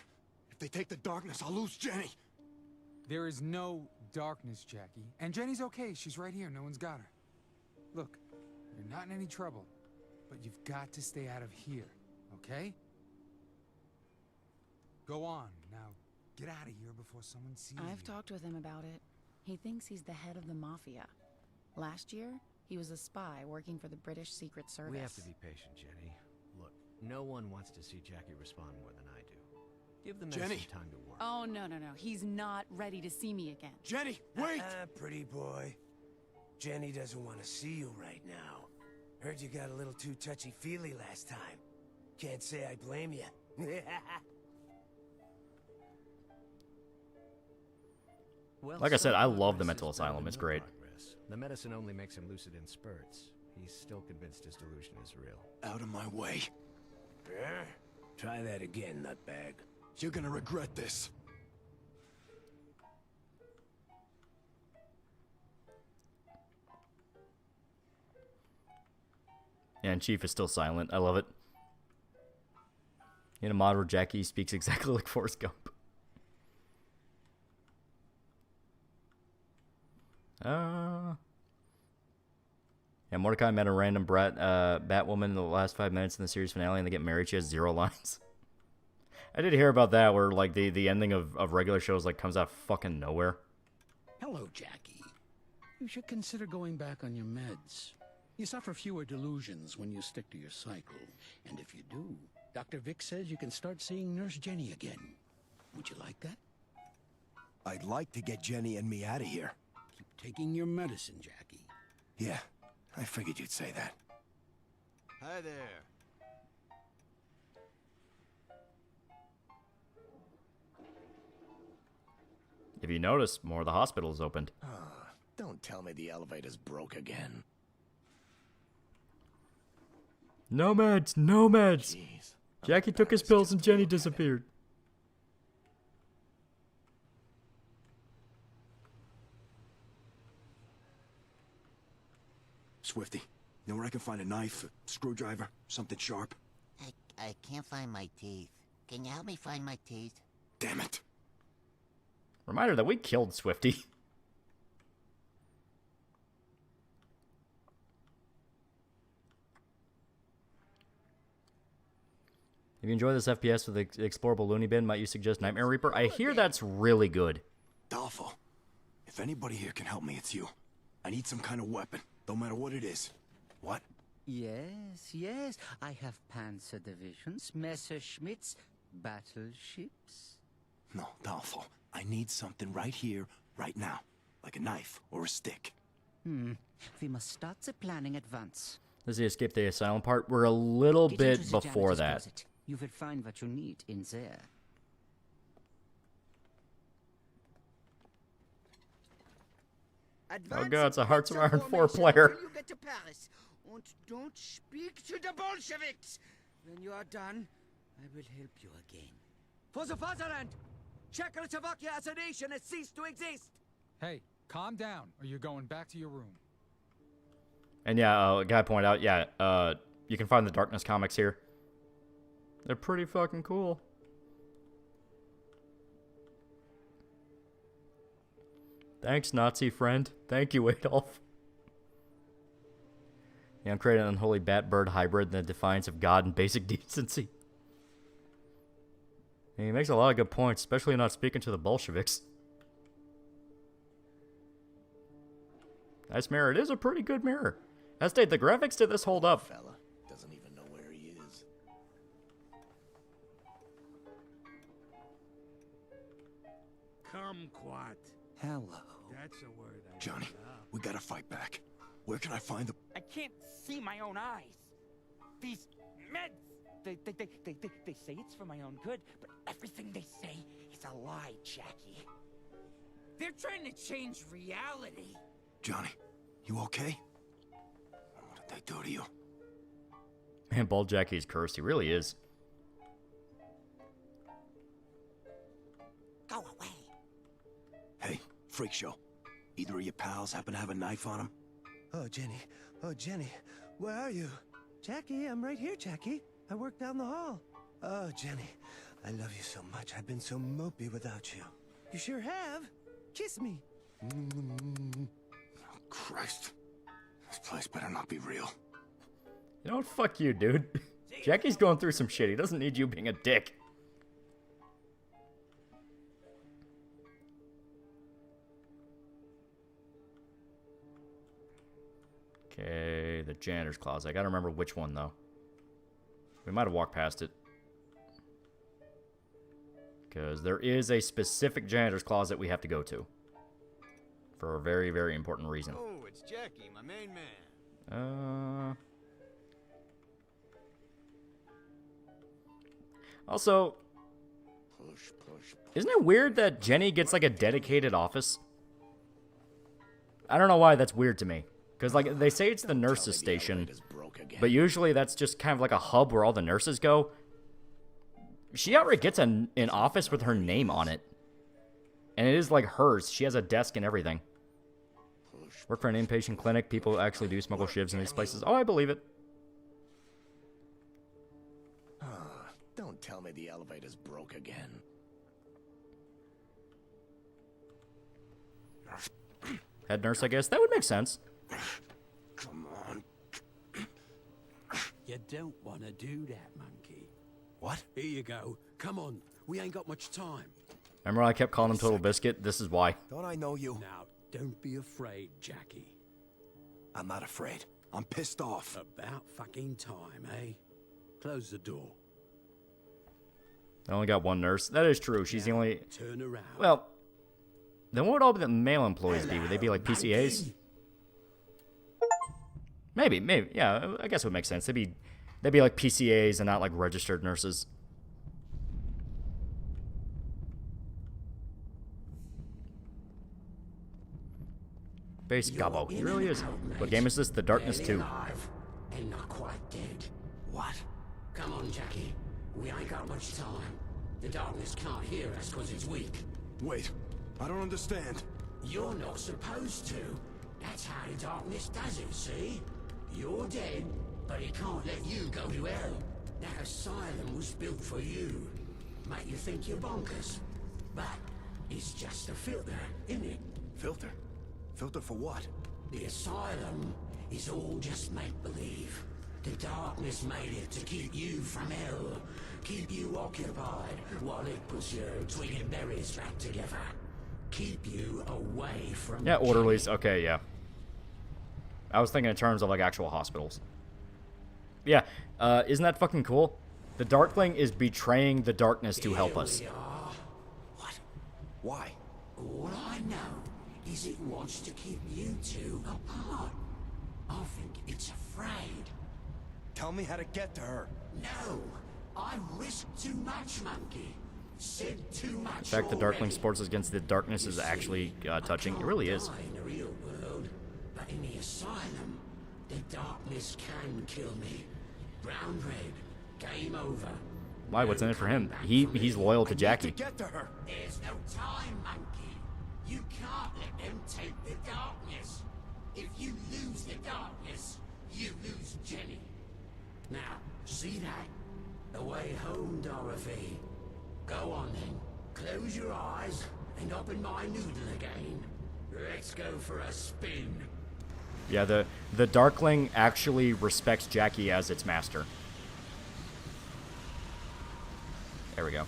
If they take the darkness, I'll lose Jenny. There is no darkness, Jackie. And Jenny's okay. She's right here. No one's got her. Look, you're not in any trouble, but you've got to stay out of here, okay? Go on. Now, Get out of here before someone sees you. I've talked with him about it. He thinks he's the head of the mafia. Last year, he was a spy working for the British Secret Service. We have to be patient, Jenny. Look, no one wants to see Jackie respond more than I do. Give the man some time to work. Oh, no. He's not ready to see me again. Jenny, wait! Pretty boy. Jenny doesn't want to see you right now. Heard you got a little too touchy-feely last time. Can't say I blame you. Well, Like I said, I so love the progress mental is better asylum. than It's no great. progress. The medicine only makes him lucid in spurts. He's still convinced his delusion is real. Out of my way. Try that again, nutbag. You're gonna regret this. Yeah, and Chief is still silent. I love it. In a mod where Jackie speaks exactly like Forrest Gump. Yeah, Mordecai met a random Batwoman in the last 5 minutes in the series finale, and they get married. She has 0 lines. I did hear about that, where like the ending of regular shows like comes out fucking nowhere. Hello, Jackie. You should consider going back on your meds. You suffer fewer delusions when you stick to your cycle. And if you do, Dr. Vic says you can start seeing Nurse Jenny again. Would you like that? I'd like to get Jenny and me out of here. Keep taking your medicine, Jackie. Yeah, I figured you'd say that. Hi there. If you notice, more of the hospital is opened. Don't tell me the elevator's broke again. No meds, no meds. Jackie took his pills and Jenny disappeared. Swifty, you know where I can find a knife, a screwdriver, something sharp? I can't find my teeth. Can you help me find my teeth? Damn it. Reminder that we killed Swifty. If you enjoy this FPS with the explorable loony bin, might you suggest Nightmare Reaper? I hear that's really good. Dolfo, if anybody here can help me, it's you. I need some kind of weapon, no matter what it is. What? Yes. I have Panzer divisions, Messerschmitts, battleships. No, Dolfo, I need something right here, right now. Like a knife or a stick. We must start the planning at once. This is the Escape the Asylum part. We're a little Get bit into the before janitor's that. closet. You will find what you need in there. Oh god, it's a Hearts of Iron 4 player. You get to Paris. And don't speak to the Bolsheviks. When you are done, I will help you again. For the fatherland! Czechoslovakia as a nation has ceased to exist! Hey, calm down, or you're going back to your room. And yeah, a guy pointed out, yeah, you can find the Darkness comics here. They're pretty fucking cool. Thanks, Nazi friend. Thank you, Adolf. Yeah, I'm creating an unholy bat-bird hybrid in the defiance of God and basic decency. And he makes a lot of good points, especially not speaking to the Bolsheviks. Nice mirror. It is a pretty good mirror. As stated, the graphics to this hold up. Fella doesn't even know where he is. Kumquat. Hello. That's a word I Johnny, we gotta fight back. Where can I find the... I can't see my own eyes. These meds, they say it's for my own good, but everything they say is a lie, Jackie. They're trying to change reality. Johnny, you okay? What did they do to you? Man, Bald Jackie's cursed. He really is. Go away. Hey, freak show. Either of your pals happen to have a knife on them? Oh, Jenny. Oh, Jenny. Where are you? Jackie, I'm right here, Jackie. I work down the hall. Oh, Jenny. I love you so much. I've been so mopey without you. You sure have. Kiss me. Oh, Christ. This place better not be real. You know what? Fuck you, dude. Jackie's going through some shit. He doesn't need you being a dick. Okay, the janitor's closet. I gotta remember which one, though. We might have walked past it. Because there is a specific janitor's closet we have to go to. For a very, very important reason. Oh, it's Jackie, my main man. Also, isn't it weird that Jenny gets like a dedicated office? I don't know why that's weird to me. Because like they say it's the nurses' station, but usually that's just kind of like a hub where all the nurses go. She outright gets an office with her name on it. And it is like hers. She has a desk and everything. Work for an inpatient clinic. People actually do smuggle shivs in these places. Oh, I believe it. Don't tell me the elevator's broke again. Head nurse, I guess. That would make sense. Come on. You don't want to do that, monkey. What? Here you go. Come on. We ain't got much time. Remember I kept calling him Total Biscuit? This is why. Don't I know you? Now, don't be afraid, Jackie. I'm not afraid. I'm pissed off. About fucking time, eh? Close the door. I only got one nurse. That is true. She's the only... Turn around. Well, then what would all the male employees be? Would they be like PCAs? Maybe. Yeah, I guess it would make sense. They'd be like PCAs and not like registered nurses. Base Gobbo. He really is. What game is this? The Darkness 2. Alive and not quite dead. What? Come on, Jackie. We ain't got much time. The darkness can't hear us because it's weak. Wait, I don't understand. You're not supposed to. That's how the darkness does it, see? You're dead, but it can't let you go to hell. That asylum was built for you. Make you think you're bonkers. But it's just a filter, isn't it? Filter? Filter for what? The asylum is all just make-believe. The darkness made it to keep you from hell. Keep you occupied while it puts your twig and berries back together. Keep you away from... Yeah, orderlies. Okay, yeah. I was thinking in terms of like actual hospitals. Yeah, isn't that fucking cool? The Darkling is betraying the darkness to help us. What? Why? All I know is it wants to keep you two apart. I think it's afraid. Tell me how to get to her. No, I risked too much, monkey. Said too much. In fact, the Darkling sports against the darkness is actually touching. It really is. In the real world, but in the asylum, the darkness can kill me. Brown red, game over. Why? What's in it for him? He's loyal to Jackie. Get to her. There's no time, monkey. You can't let them take the darkness. If you lose the darkness, you lose Jenny. Now, see that? The way home, Dorothy. Go on then. Close your eyes and open my noodle again. Let's go for a spin. Yeah, the Darkling actually respects Jackie as its master. There we go.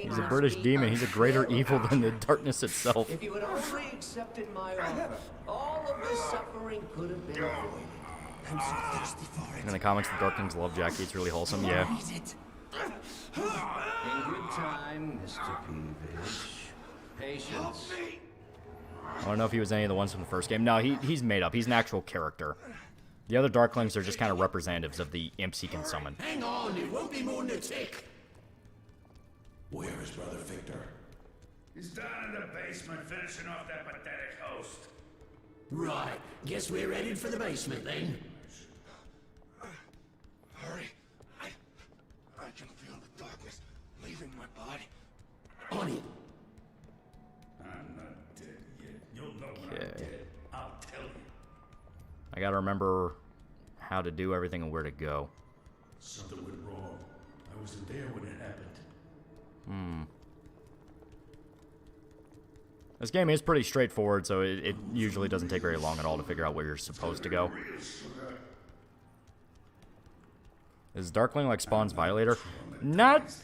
He's a British demon. He's a greater evil than the darkness itself. If you had only accepted my offer, all of this suffering could have been avoided. I'm so thirsty for it. In the comics, the Darklings love Jackie. It's really wholesome. Yeah. In good time, Mr. Peevish. Patience. I don't know if he was any of the ones from the first game. No, he's made up. He's an actual character. The other Darklings are just kind of representatives of the imps he can summon. Hang on, it won't be more than a tick. Where is Brother Victor? He's down in the basement finishing off that pathetic host. Right, guess we're headed for the basement then. Hurry. I can feel the darkness leaving my body. On it. I'm not dead yet. You'll know when I'm dead. I'll tell you. I gotta remember how to do everything and where to go. Something went wrong. I wasn't there when it happened. This game is pretty straightforward, so it usually doesn't take very long at all to figure out where you're supposed to go. Is Darkling like Spawn's Violator? Not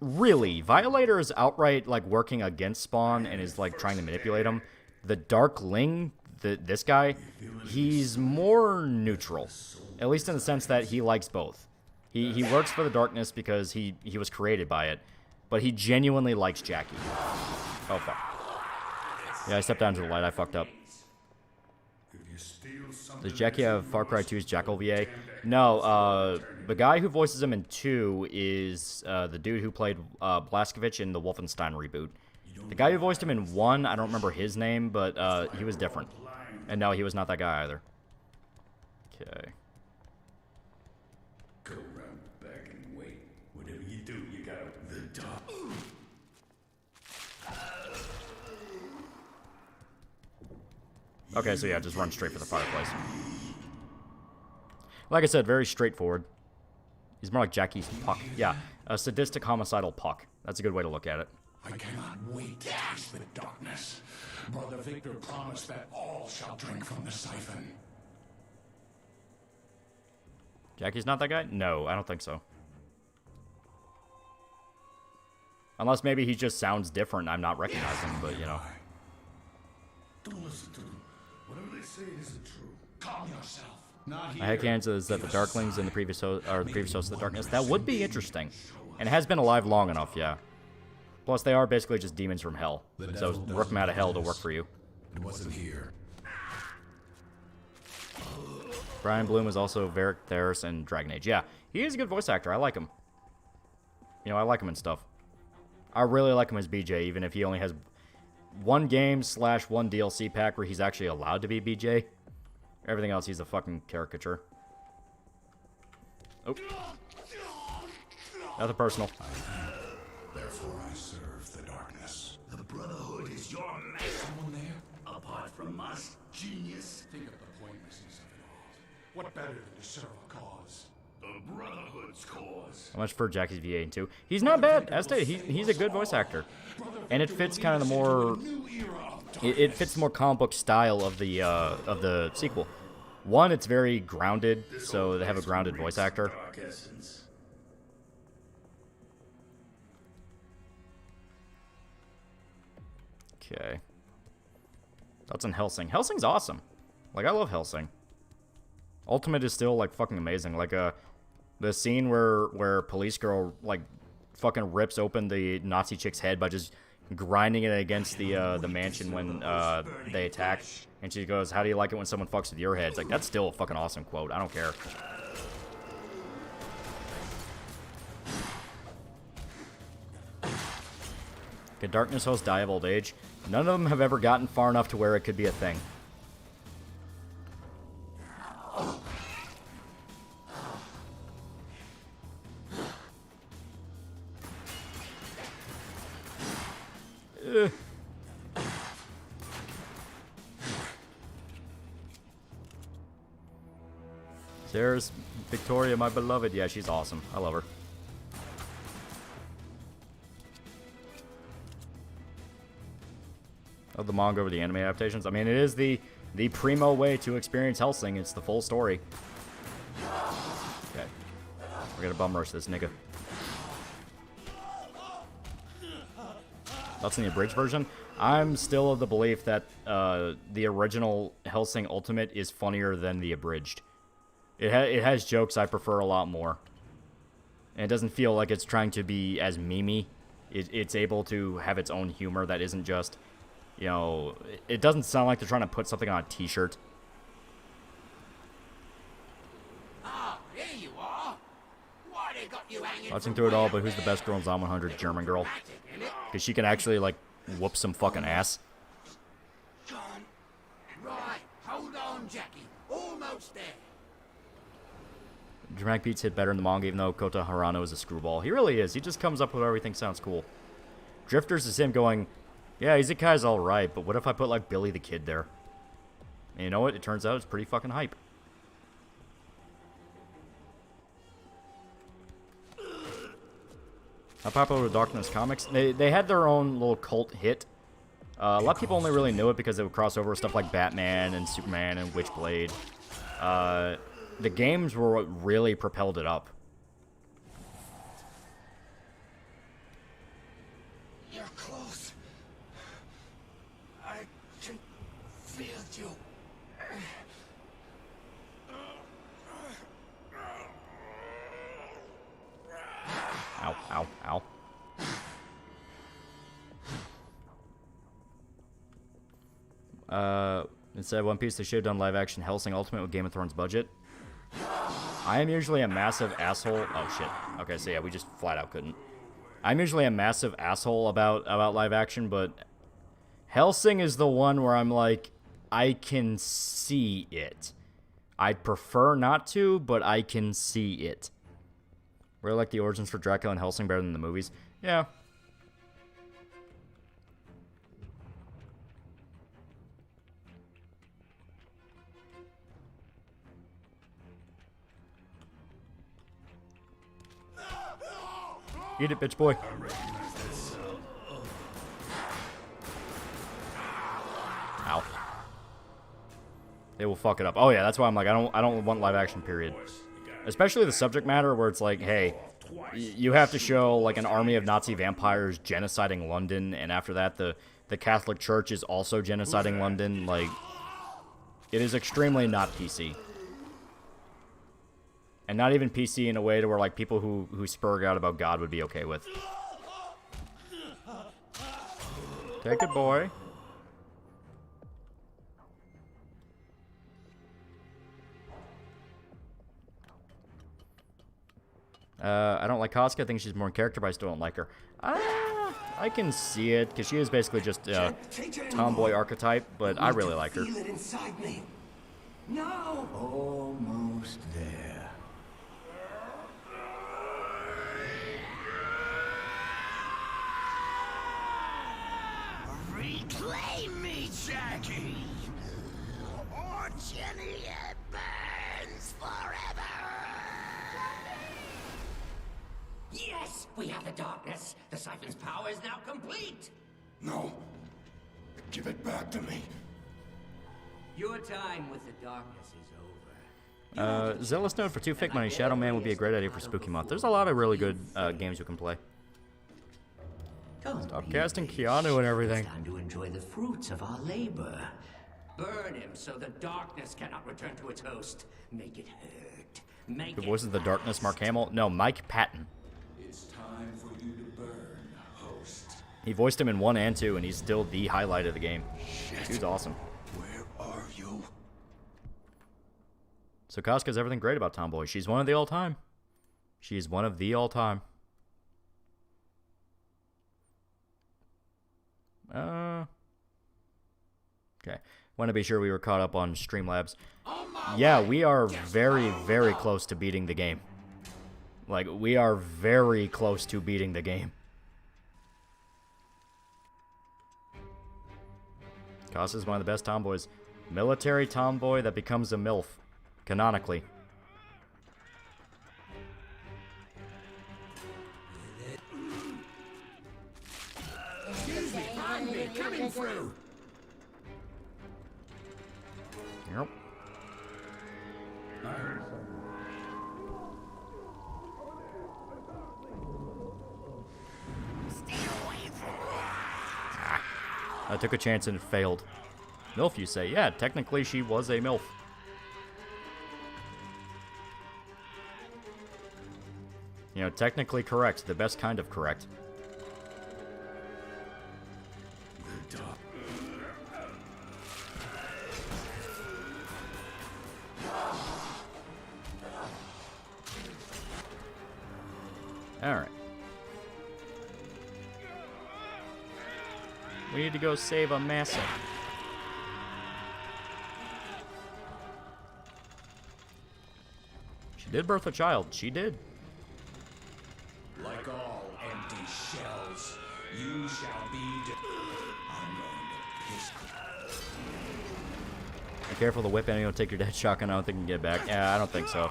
really, Violator is outright, like, working against Spawn and is, like, trying to manipulate him. The Darkling, this guy, he's more neutral. At least in the sense that he likes both. He works for the darkness because he was created by it. But he genuinely likes Jackie. Oh, fuck. Yeah, I stepped down to the light. I fucked up. Does Jackie have Far Cry 2's Jackal VA? No, the guy who voices him in 2 is the dude who played Blazkowicz in the Wolfenstein reboot. The guy who voiced him in 1, I don't remember his name, but he was different. And no, he was not that guy either. Okay. Go round back and wait. Whatever you do, you gotta the dog. Okay, so yeah, just run straight for the fireplace. Like I said, very straightforward. He's more like Jackie's Puck. Yeah, a sadistic homicidal Puck. That's a good way to look at it. I cannot wait to taste the darkness. Brother Victor promised that all shall drink from the siphon. Jackie's not that guy? No, I don't think so. Unless maybe he just sounds different. I'm not recognizing, but you know. Don't listen to them. Whatever they say isn't true. Calm yourself. Not here. My headcanon says that the Darklings in the previous host of the Darkness. That would be interesting, and it has been alive long enough. Yeah. Plus, they are basically just demons from hell. So work them out of hell to work for you. It wasn't here. Brian Bloom is also Varric Theris in Dragon Age. Yeah, he is a good voice actor. I like him. You know, I like him and stuff. I really like him as BJ, even if he only has one game / one DLC pack where he's actually allowed to be BJ. Everything else, he's a fucking caricature. Oh. Nothing personal. Therefore I serve the darkness. The Brotherhood is your man. Someone there? Apart from us, genius? Think of the pointlessness of it all. What better than to serve a cause? The Brotherhood's cause. How much for Jackie's VA in 2? He's not bad. As stated, he's a good voice actor. And it fits kind of the more... It fits the more comic book style of the sequel. 1, it's very grounded, so they have a grounded voice actor. Okay. That's in Helsing. Helsing's awesome. Like, I love Helsing. Ultimate is still, like, fucking amazing. Like, the scene where Police Girl, like, fucking rips open the Nazi chick's head by just grinding it against the mansion when they attack. And she goes, "How do you like it when someone fucks with your head?" It's like, that's still a fucking awesome quote. I don't care. Could Darkness host die of old age? None of them have ever gotten far enough to where it could be a thing. There's Victoria, my beloved. Yeah, she's awesome. I love her. Of the manga over the anime adaptations. I mean, it is the primo way to experience Hellsing. It's the full story. Okay. We're gonna bum rush this nigga. That's in the abridged version. I'm still of the belief that the original Hellsing Ultimate is funnier than the abridged. It has jokes I prefer a lot more. And it doesn't feel like it's trying to be as memey. It's able to have its own humor that isn't just, you know, it doesn't sound like they're trying to put something on a t-shirt. Ah, here you are. Why they got you hanging? Watching through it all, but who's the best girl in Zom 100? German girl. Because she can actually, like, whoop some fucking ass. Right, hold on, Jackie. Almost there. Dramatic beats hit better in the manga, even though Kota Harano is a screwball. He really is. He just comes up with everything sounds cool. Drifters is him going, yeah, Izukai's alright, but what if I put, like, Billy the Kid there? And you know what? It turns out it's pretty fucking hype. How popular were Darkness comics? They had their own little cult hit. A lot of people only really knew it because they would cross over with stuff like Batman and Superman and Witchblade. The games were what really propelled it up. Instead of One Piece, they should have done live-action Hellsing Ultimate with Game of Thrones budget. I am usually a massive asshole. Oh, shit. Okay, so yeah, we just flat-out couldn't. I'm usually a massive asshole about live-action, but Hellsing is the one where I'm like, I can see it. I'd prefer not to, but I can see it. Really like the origins for Dracula and Hellsing better than the movies. Yeah. Eat it, bitch boy. Ow. They will fuck it up. Oh yeah, that's why I'm like, I don't want live action, period. Especially the subject matter where it's like, hey, you have to show like an army of Nazi vampires genociding London, and after that the Catholic Church is also genociding London. Like, it is extremely not PC. And not even PC in a way to where like people who spurg out about God would be okay with. Take it, boy. I don't like Casca. I think she's more in character, but I still don't like her. I can see it, because she is basically just a tomboy archetype, but I really like her. Feel it inside me. No! Almost there. Reclaim me, Jackie! Or Jenny, it burns forever! Yes, we have the darkness. The siphon's power is now complete. No. Give it back to me. Your time with the darkness is over. Zealous Note for 2 fake money. Shadow Man would be a great idea for Spooky Month. There's a lot of really good games you can play. Stop casting Keanu and everything. It's time to enjoy the fruits of our labor. Burn him so the darkness cannot return to its host. Make it hurt. Make The voice of the darkness, Mark Hamill? No, Mike Patton. It's time for you to burn, host. He voiced him in 1 and 2, and he's still the highlight of the game. He was awesome. Where are you? So Casca's everything great about Tomboy. She's one of the all-time. She's one of the all-time. Okay. Want to be sure we were caught up on Streamlabs. Yeah, we are very, very close to beating the game. Like, we are very close to beating the game. Casca's one of the best tomboys. Military tomboy that becomes a MILF. Canonically. Excuse me, find me, coming through. Yep. I heard. I took a chance and it failed. MILF, you say? Yeah, technically she was a MILF. You know, technically correct. The best kind of correct. Alright. We need to go save a massa. She did birth a child. She did. Like all empty shells, you shall be. I'm going to piss. Be careful, the whip enemy will take your dead shotgun. I don't think you can get it back. Yeah, I don't think so.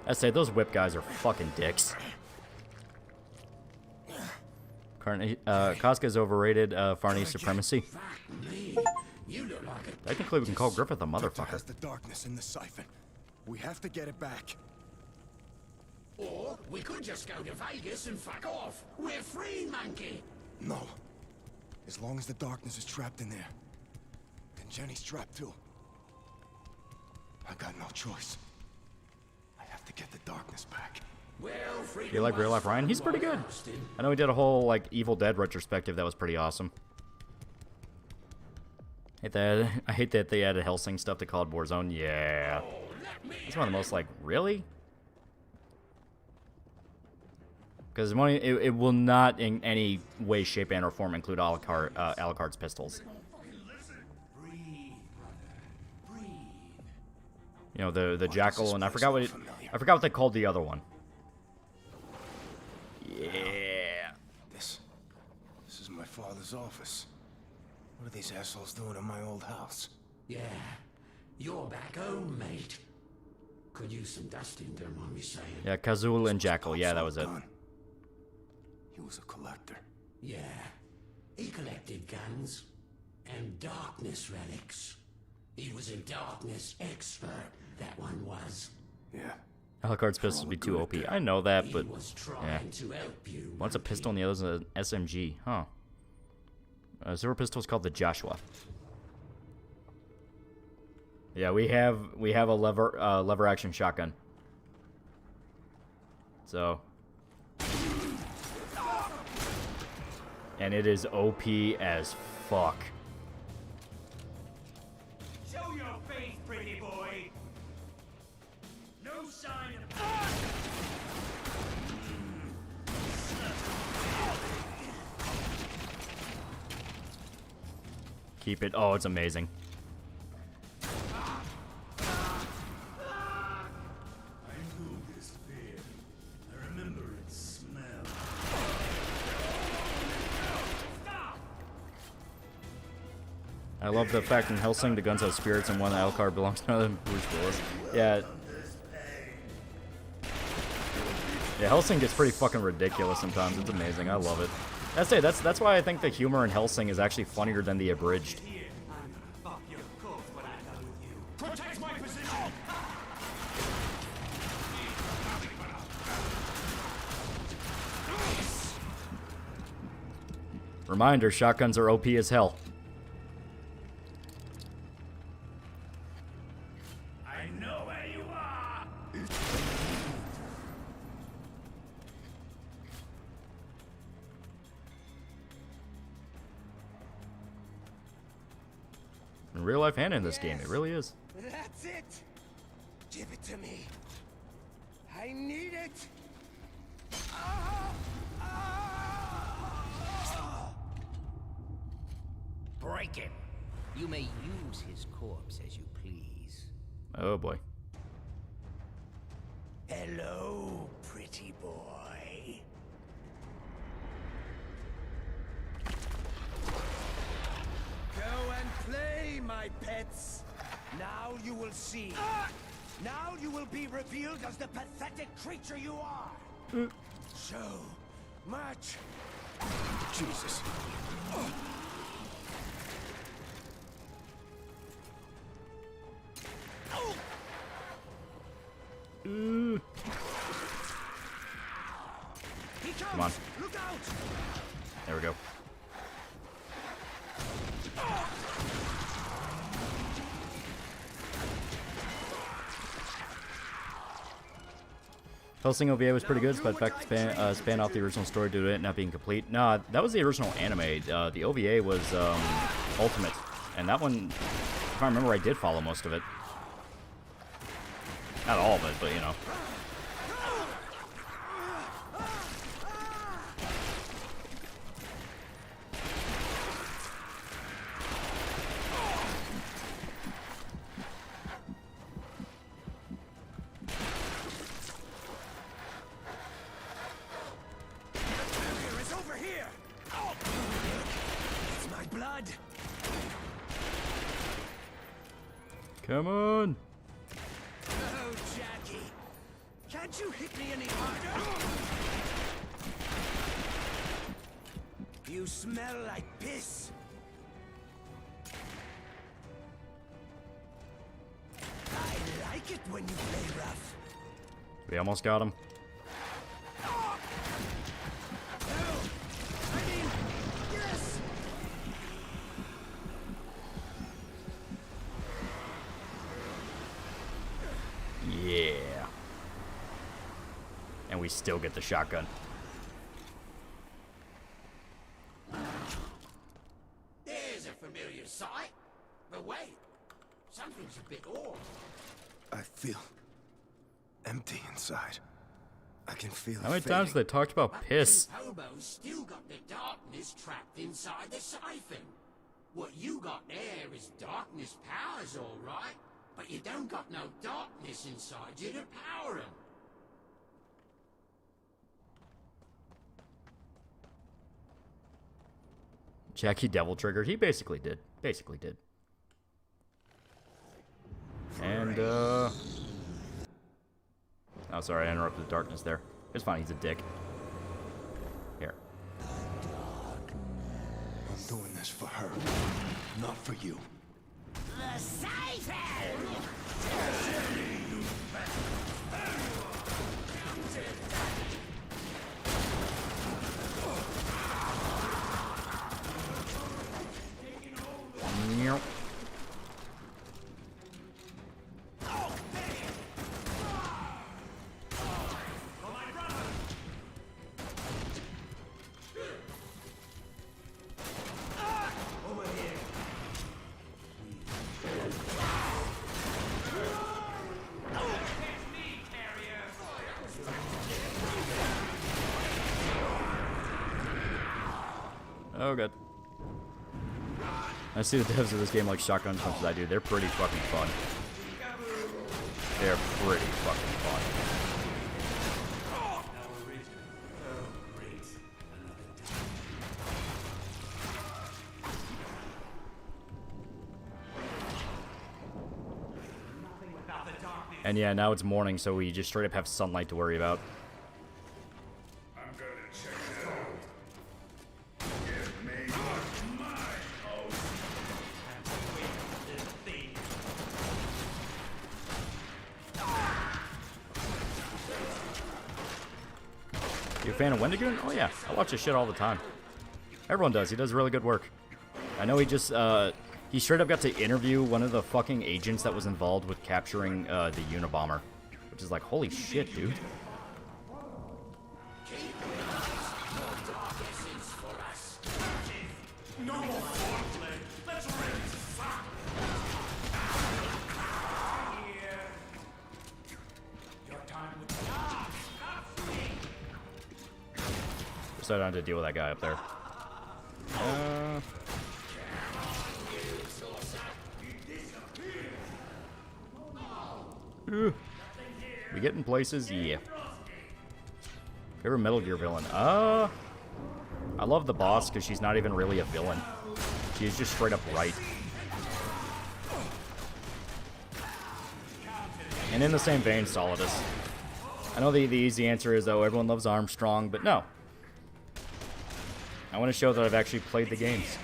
I say those whip guys are fucking dicks. Casca's overrated. Farnese supremacy. Technically, we can call Griffith a motherfucker. Has the darkness in the siphon. We have to get it back. Or we could just go to Vegas and fuck off. We're free, monkey. No. As long as the darkness is trapped in there. And Jenny's trapped too. I got no choice. I have to get the darkness back. Well, You like Real Life Ryan? He's pretty good. I know he did a whole like Evil Dead retrospective that was pretty awesome. I hate that they added Helsing stuff to Called Warzone. Yeah. It's one of the most, like, really? Because it will not in any way, shape, and or form include Alucard's pistols. You know, the Jackal, and I forgot what they called the other one. Yeah. This is my father's office. What are these assholes doing in my old house? Yeah, you're back home, mate. Could use some dusting, don't mind me saying. Yeah, Kazul and Jackal. Yeah, that was it. He was a collector. Yeah, he collected guns and darkness relics. He was a darkness expert, that one was. Yeah. Alucard's pistols would be too OP. I know that, but yeah. To help you, One's a pistol and the other's an SMG. Huh. Silver pistol's called the Joshua. Yeah, we have a lever action shotgun. So, and it is OP as fuck. Show your face, pretty boy. No sign of. Keep it. Oh, it's amazing. I love the fact in Helsing the guns have spirits and one Alucard belongs to another Bruce Willis. Yeah. Yeah, Helsing gets pretty fucking ridiculous sometimes. It's amazing. I love it. That's why I think the humor in Helsing is actually funnier than the abridged. Protect my position. Reminder, shotguns are OP as hell. I know where you are. In real life and in this game, it really is. That's it. Give it to me. I need it. Break him. You may use his corpse as you please. Oh boy. Hello, pretty boy. Go and play, my pets. Now you will see. Now you will be revealed as the pathetic creature you are. So much. Jesus. Come on. Look out. There we go. Helsing OVA was pretty good, but in fact span off the original story due to it not being complete. No, that was the original anime. The OVA was Ultimate, and that one, if I remember, I did follow most of it. Not all of it, but you know. Come on! Oh, Jackie. Can't you hit me any harder? You smell like piss. I like it when you play rough. We almost got him. Yeah. And we still get the shotgun. There's a familiar sight. Something's a bit off. I feel empty inside. I can feel it How many fading. times they talked about piss? Hobo's still got the darkness trapped inside the siphon. What you got there is darkness powers, all right, but you don't got no darkness inside you to power them. Jackie devil triggered. He basically did. And, oh, sorry, I interrupted the darkness there. It's fine, he's a dick. Here. I'm doing this for her, not for you. The siphon! Meow. Oh god. I see the devs of this game like shotgun punches I do. They're pretty fucking fun. They're pretty fucking fun. And yeah, now it's morning, so we just straight up have sunlight to worry about. I'm gonna check it out. Give me my house. You a fan of Wendigoon? Oh yeah, I watch his shit all the time. Everyone does. He does really good work. I know he just, he straight up got to interview one of the fucking agents that was involved with capturing the Unabomber. Which is like, holy shit, dude. No more foreplay. Let's rinse fuck. Your time with So I don't have to deal with that guy up there. We getting places? Yeah. Favorite Metal Gear villain? I love the boss because she's not even really a villain. She's just straight up right. And in the same vein, Solidus. I know the easy answer is, oh, everyone loves Armstrong, but no. I want to show that I've actually played the games.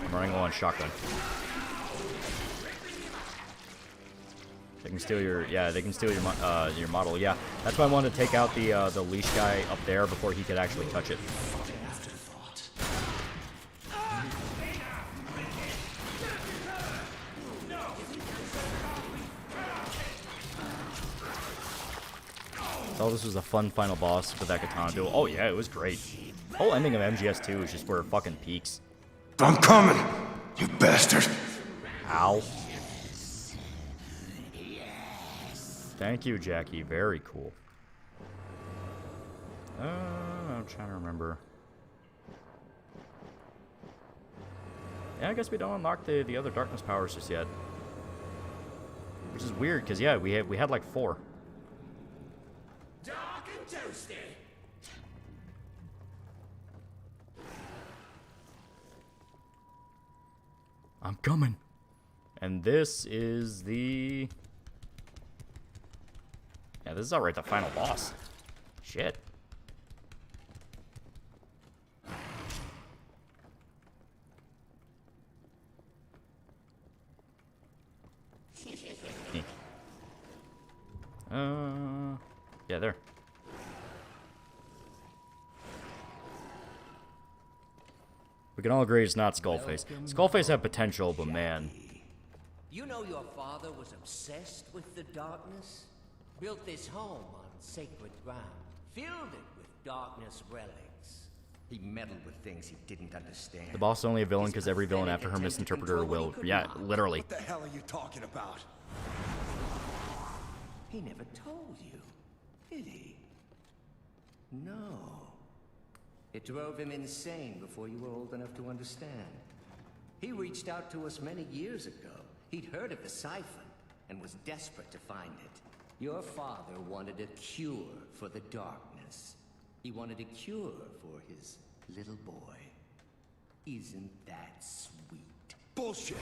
I'm running low on shotgun. They can steal your, yeah, they can steal your model, yeah. That's why I wanted to take out the leash guy up there before he could actually touch it. Oh, this was a fun final boss for that katana duel. Oh yeah, it was great. The whole ending of MGS2 is just where it fucking peaks. I'm coming, you bastard. Ow. Thank you, Jackie. Very cool. I'm trying to remember. Yeah, I guess we don't unlock the other darkness powers just yet. Which is weird, because yeah, we had like 4. dark and toasty. I'm coming. And this is the... Yeah, this is alright, the final boss. Shit. Yeah, there. We can all agree it's not Skullface. Skullface had potential, but man. You know your father was obsessed with the darkness? Built this home on sacred ground, filled it with darkness relics. He meddled with things he didn't understand. The boss is only a villain because every villain after her misinterpreted her will. Yeah, literally. What the hell are you talking about? He never told you, did he? No. It drove him insane before you were old enough to understand. He reached out to us many years ago. He'd heard of the siphon and was desperate to find it. Your father wanted a cure for the darkness. He wanted a cure for his little boy. Isn't that sweet? Bullshit!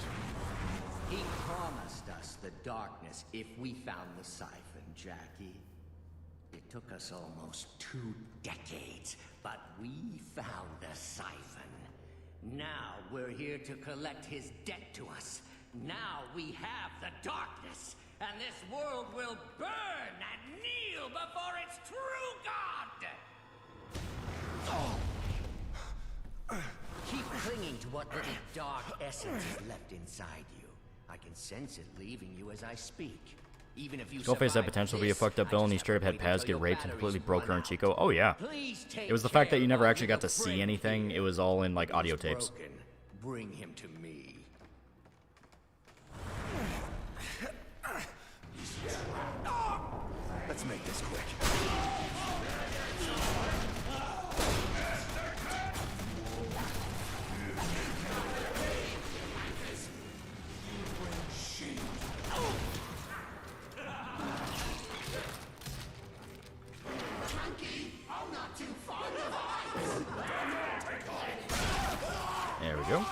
He promised us the darkness if we found the siphon, Jackie. It took us almost 2 decades, but we found the siphon. Now we're here to collect his debt to us. Now we have the darkness, and this world will burn and kneel before its true God! Keep clinging to what little dark essence is left inside you. I can sense it leaving you as I speak. Even if you Skullface had potential to be a fucked up villain. He straight up had Paz get raped and completely broke her and Chico. Oh yeah. It was the fact that you never actually got to see anything. It was all in like audio tapes. Bring him to me. Let's make this quick. There we go.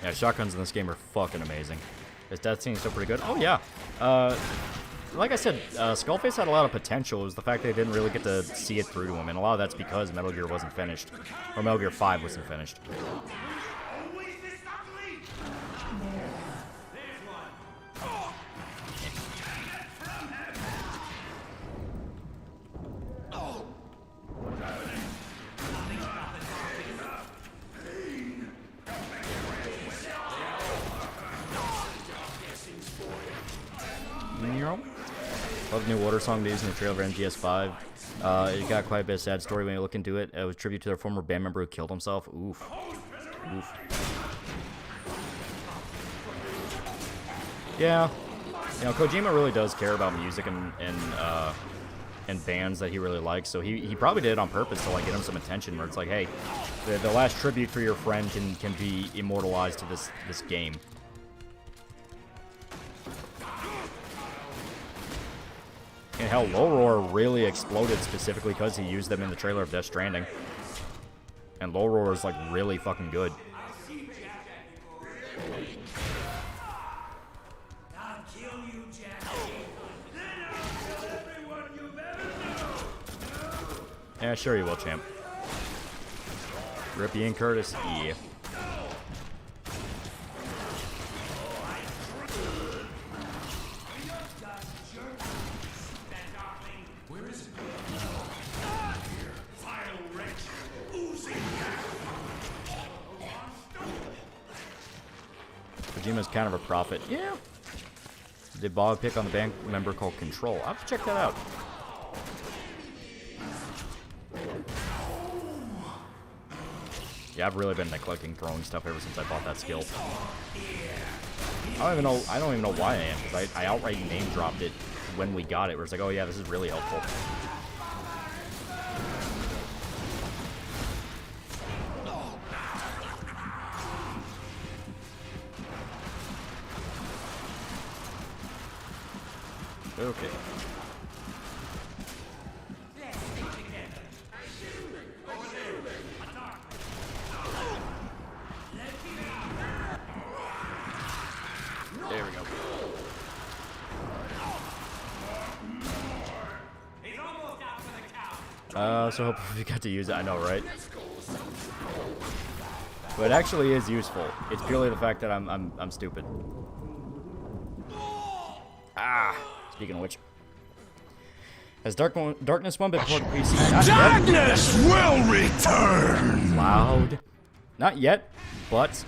Yeah, shotguns in this game are fucking amazing. His death scene is still pretty good. Oh yeah. Like I said, Skullface had a lot of potential. It was the fact they didn't really get to see it through to him, and a lot of that's because Metal Gear wasn't finished. Or Metal Gear 5 wasn't finished. Love the new water song they used in the trailer of MGS5. It got quite a bit of sad story when you look into it. It was a tribute to their former band member who killed himself. Oof. Oof. Yeah. You know, Kojima really does care about music and bands that he really likes, so he probably did it on purpose to like get him some attention where it's like, hey, the last tribute for your friend can be immortalized to this game. And hell, Low Roar really exploded specifically because he used them in the trailer of Death Stranding. And Low Roar is like really fucking good. I'll kill you, Jackie. Then I'll kill everyone you've ever known. Yeah, sure you will, champ. Rip Ian Curtis. Yeah. Kojima's kind of a prophet. Yeah. They bought a pick on the band member called Control. I'll have to check that out. Yeah, I've really been neglecting throwing stuff ever since I bought that skill. I don't even know why I am, because I outright name dropped it when we got it, where it's like, oh yeah, this is really helpful. Okay. There we go. So hopefully we got to use it. I know, right? But it actually is useful. It's purely the fact that I'm stupid. Ah. Speaking of which, has Darkness 1 been ported to PC? Darkness will return! Loud. Not yet, but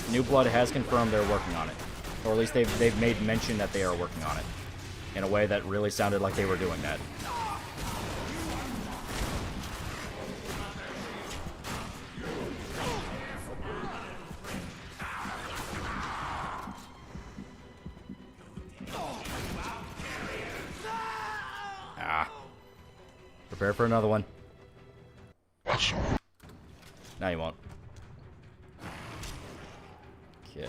New Blood has confirmed they're working on it. Or at least they've made mention that they are working on it. In a way that really sounded like they were doing that. Ah. Prepare for another one. Now you won't. Okay.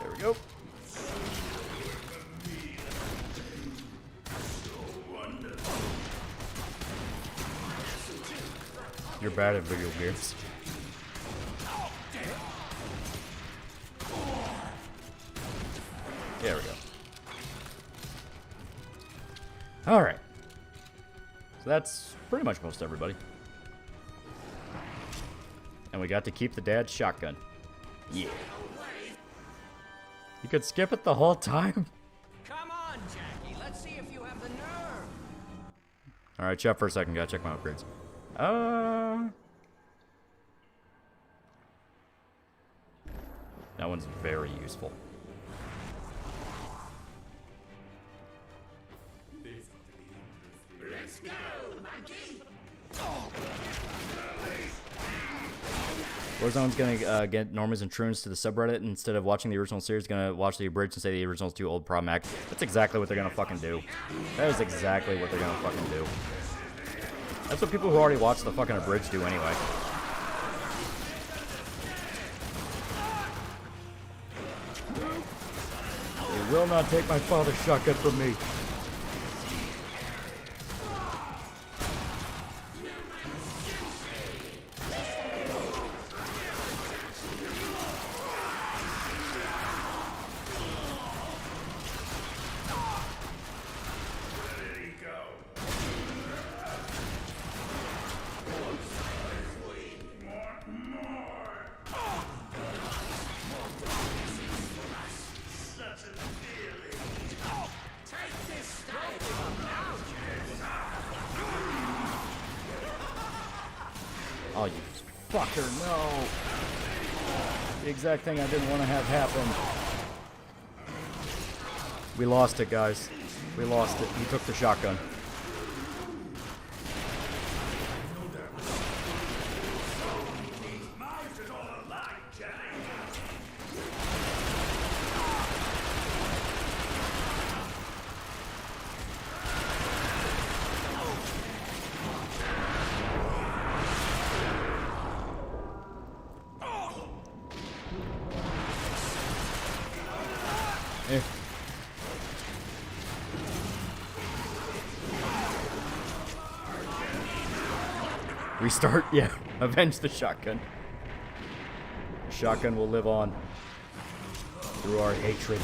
There we go. You're bad at video games. There we go. Alright. So that's pretty much most everybody. And we got to keep the dad's shotgun. Yeah. You could skip it the whole time? Come on, Jackie. Let's see if you have the nerve. Alright, chat for a second. Gotta check my upgrades. That one's very useful. Let's go, monkey! Warzone's gonna get Normans and Troons to the subreddit instead of watching the original series. Gonna watch the abridged and say the original's too old, problematic. That's exactly what they're gonna fucking do. That is exactly what they're gonna fucking do. That's what people who already watched the fucking abridged do anyway. They will not take my father's shotgun from me. Oh, you fucker, no. The exact thing I didn't want to have happen. We lost it, guys. We lost it. He took the shotgun. Restart? Yeah. Avenge the shotgun. The shotgun will live on through our hatred.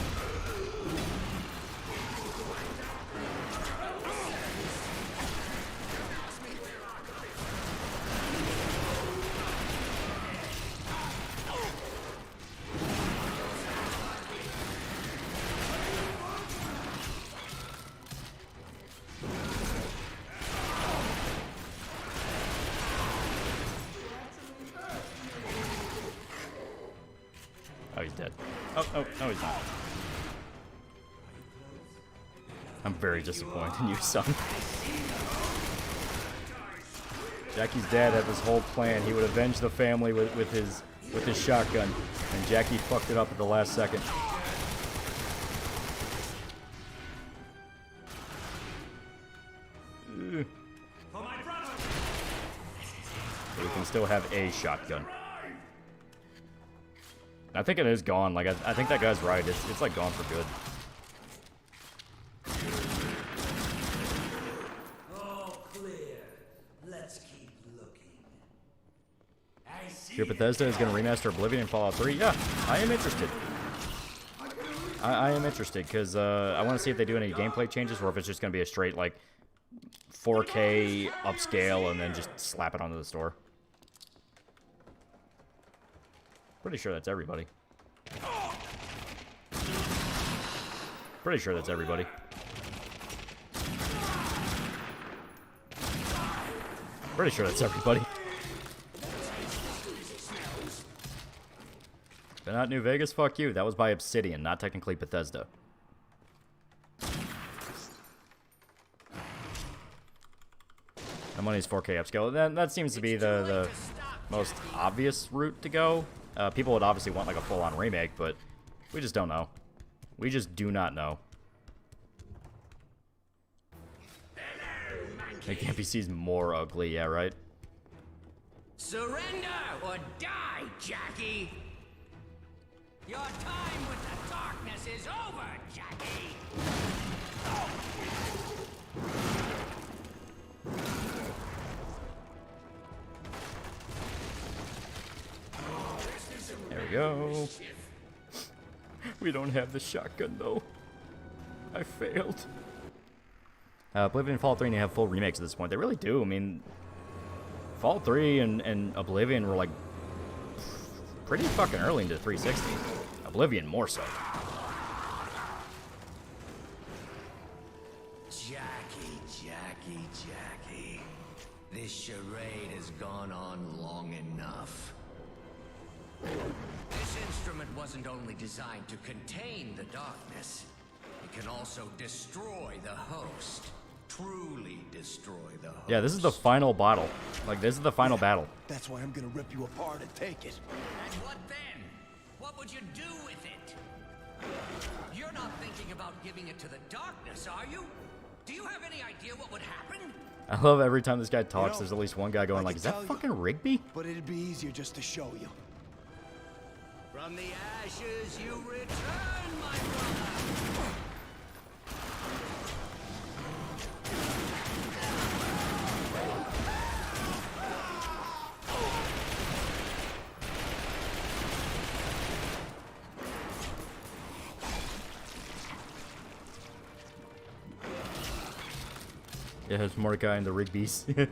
Oh, he's dead. Oh, no, he's not. I'm very disappointed in you, son. Jackie's dad had this whole plan. He would avenge the family with his shotgun, and Jackie fucked it up at the last second. But we can still have a shotgun. I think it is gone. Like, I think that guy's right. It's like gone for good. All clear. Let's keep looking. I see. Sure, Bethesda is going to remaster Oblivion and Fallout 3. Yeah, I am interested. I am interested because I want to see if they do any gameplay changes or if it's just going to be a straight, like, 4K upscale and then just slap it onto the store. Pretty sure that's everybody. Pretty sure that's everybody. Pretty sure that's everybody. Been out New Vegas? Fuck you. That was by Obsidian, not technically Bethesda. My money's 4K upscale. That seems to be the most obvious route to go. People would obviously want like a full-on remake, but we just don't know. We just do not know. Make NPCs more ugly, yeah, right? Surrender or die, Jackie! Your time with the darkness is over, Jackie! There we go. We don't have the shotgun, though. I failed. Oblivion and Fallout 3 need to have full remakes at this point. They really do. I mean, Fallout 3 and Oblivion were like pretty fucking early into 360. Oblivion more so. Jackie. This charade has gone on long enough. This instrument wasn't only designed to contain the darkness, it can also destroy the host. Truly destroy the host. Yeah, this is the final battle. Like, this is the final battle. That's why I'm gonna rip you apart and take it. And what then? What would you do with it? You're not thinking about giving it to the darkness, are you? Do you have any idea what would happen? I love every time this guy talks, there's at least one guy going like, is that fucking Rigby? But it'd be easier just to show you. From the ashes you return, my brother! Yeah, it's Mordecai and the Rigby's. Give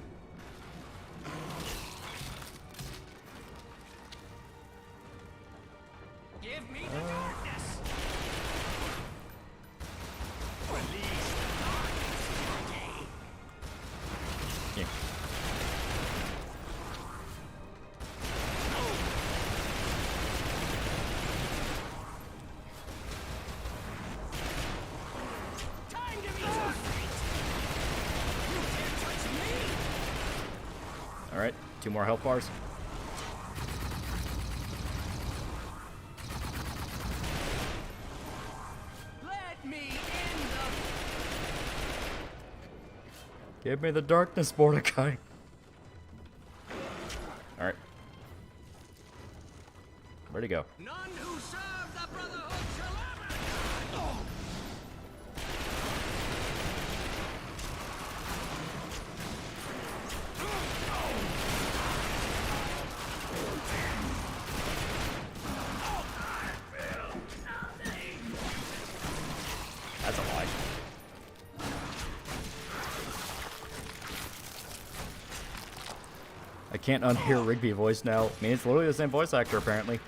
me the darkness! Release the darkness, Yeah. Time to meet your fate! You can't touch me! Alright, 2 more health bars. Let me in Give me the darkness, Mordecai. Alright. Where'd he go? None who serve the Brotherhood shall ever... That's a lie. I can't unhear Rigby voice now. I mean, it's literally the same voice actor, apparently.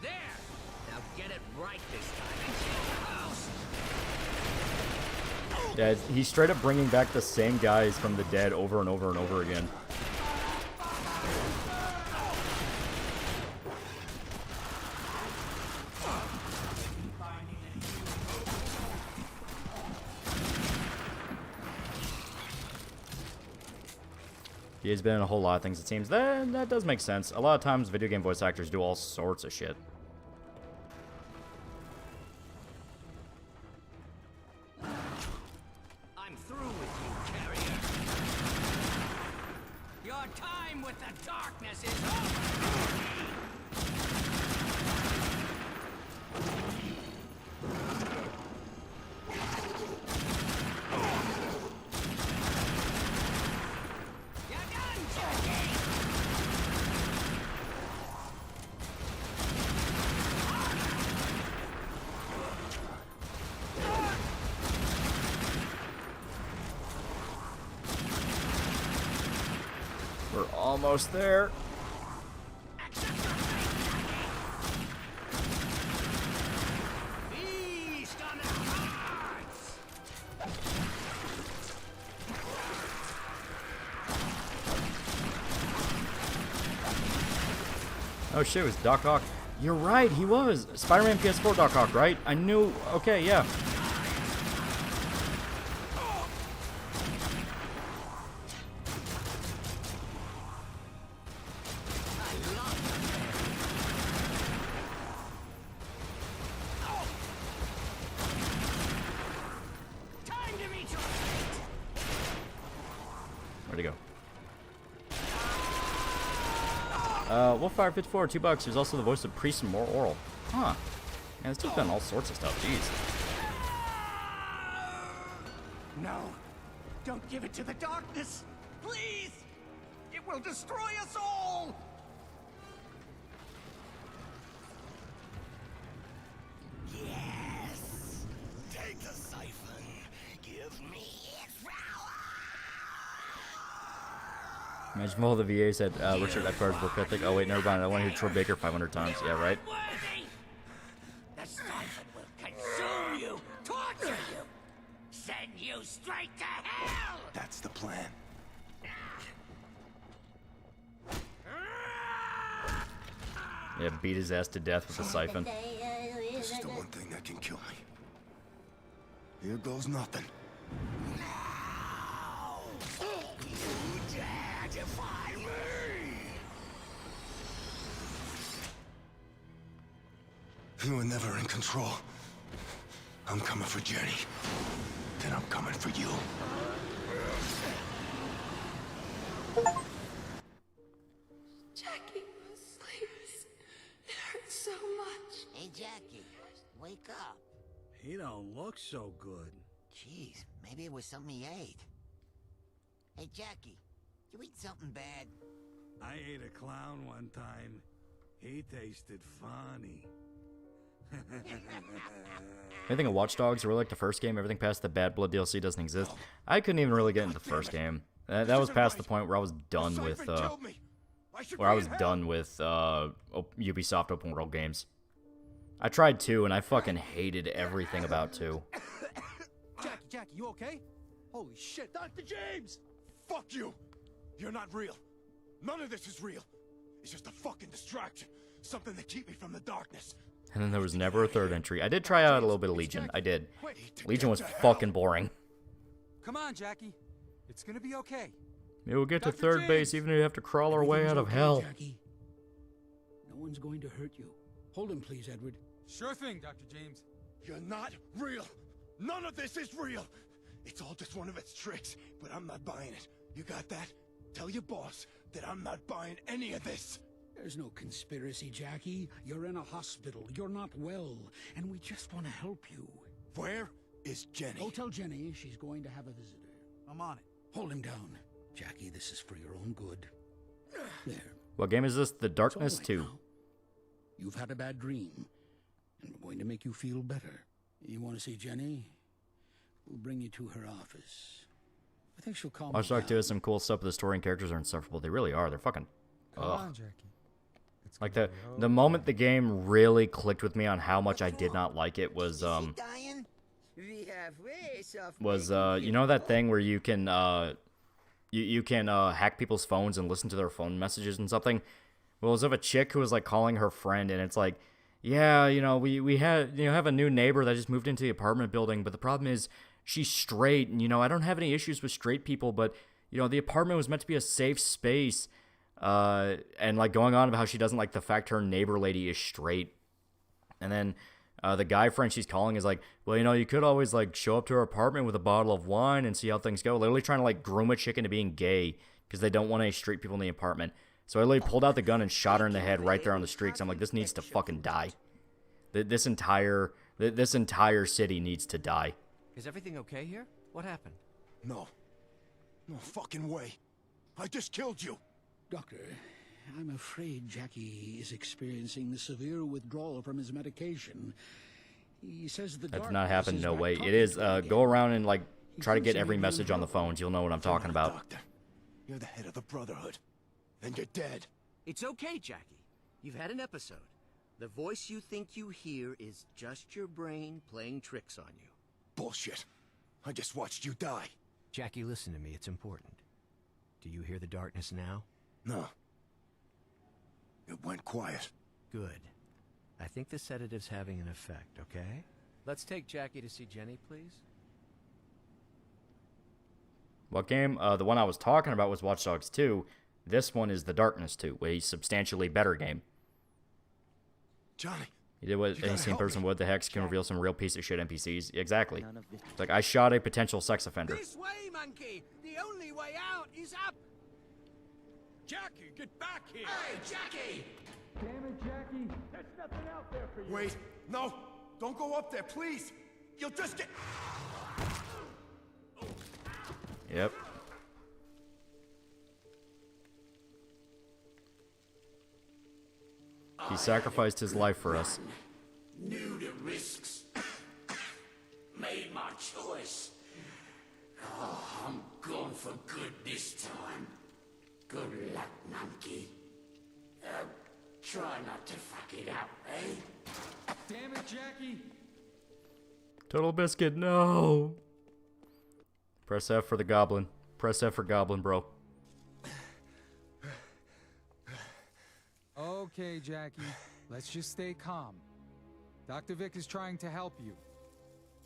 There! Now get it right this time and kill the house! Yeah, he's straight up bringing back the same guys from the dead over and over and over again. He's been in a whole lot of things, it seems. That does make sense. A lot of times, video game voice actors do all sorts of shit. I'm through with you, carrier. Your time with the darkness is over! We're almost there. Oh shit, it was Doc Ock. You're right, he was. Spider-Man PS4 Doc Ock, right? I knew. Okay, yeah. Where'd he go? Wolfire 54, $2. He was also the voice of Priest and More Oral. Huh. Man, this dude's done all sorts of stuff. Jeez. No. Don't give it to the darkness. Please. It will destroy us all. Yes. Take the siphon. Give me its power. Imagine if all the VA said Richard Epstein's work ethic. Oh wait, never mind. I want to hear Troy Baker 500 times. Yeah, right. The siphon will consume you, torture you, send you straight to hell. That's the plan. Yeah, beat his ass to death with the siphon. This is the one thing that can kill me. Here goes nothing. You dare defy me? You were never in control. I'm coming for Jenny. Then I'm coming for you. Jackie, my sleeves. It hurts so much. Hey, Jackie, wake up. He don't look so good. Jeez, maybe it was something he ate. Hey, Jackie, you eat something bad? I ate a clown one time. He tasted funny. Anything of Watch Dogs, or like the first game, everything past the Bad Blood DLC doesn't exist. I couldn't even really get into the first game. That was past the point where I was done with Ubisoft open world games. I tried 2 and I fucking hated everything about 2. Jackie, you okay? Holy shit, Dr. James! Fuck you! You're not real. None of this is real. It's just a fucking distraction. Something to keep me from the darkness. And then there was never a third entry. I did try out a little bit of Legion. I did. Legion was fucking boring. Come on, Jackie. It's gonna be okay. Maybe we'll get to third base even if you have to crawl our way out of hell. Jackie. No one's going to hurt you. Hold him, please, Edward. Sure thing, Dr. James. You're not real. None of this is real. It's all just one of its tricks, but I'm not buying it. You got that? Tell your boss that I'm not buying any of this. There's no conspiracy, Jackie. You're in a hospital. You're not well. And we just want to help you. Where is Jenny? Go tell Jenny she's going to have a visitor. I'm on it. Hold him down. Jackie, this is for your own good. There. What game is this? The Darkness right 2. now. You've had a bad dream, and we're going to make you feel better. You want to see Jenny? We'll bring you to her office. I think she'll calm Watch Dogs 2 has some cool stuff, but the story and characters are insufferable. They really are. They're fucking... Come on, Jackie. Like the moment the game really clicked with me on how much I did not like it was you know that thing where you can you can hack people's phones and listen to their phone messages and something. Well, it was of a chick who was like calling her friend, and it's like, yeah, you know, we had, you know, have a new neighbor that just moved into the apartment building, but the problem is she's straight, and you know, I don't have any issues with straight people, but you know, the apartment was meant to be a safe space. And like going on about how she doesn't like the fact her neighbor lady is straight. And then the guy friend she's calling is like, well, you know, you could always like show up to her apartment with a bottle of wine and see how things go. Literally trying to like groom a chick into being gay because they don't want any straight people in the apartment. So I literally pulled out the gun and shot her in the head right there on the street. 'Cause I'm like, this needs to fucking die. This entire city needs to die. Is everything okay here? What happened? No. No fucking way. I just killed you. Doctor, I'm afraid Jackie is experiencing the severe withdrawal from his medication. He says the That did not happen. No way. It is. Go around and like try to get every message on the phones. You'll know what I'm talking about. Doctor, you're the head of the Brotherhood. and you're dead. It's okay, Jackie. You've had an episode. The voice you think you hear is just your brain playing tricks on you. Bullshit. I just watched you die. Jackie, listen to me. It's important. Do you hear the darkness now? No. It went quiet. Good. I think the sedative's having an effect, okay? Let's take Jackie to see Jenny, please. What game? The one I was talking about was Watch Dogs 2. This one is The Darkness 2, a substantially better game. Johnny. You did what any sane person would. The hex can reveal some real piece of shit NPCs. Exactly. It's like, I shot a potential sex offender. This way, monkey! The only way out is up! Jackie, get back here! Hey, Jackie! Damn it, Jackie! There's nothing out there for you! Wait, no! Don't go up there, please! You'll just get... Yep. He sacrificed his life for us. Knew the risks. Made my choice. Oh, I'm gone for good this time. Good luck, monkey. Try not to fuck it up, eh? Damn it, Jackie! Total Biscuit, no! Press F for the goblin. Press F for goblin, bro. Okay, Jackie. Let's just stay calm. Dr. Vic is trying to help you.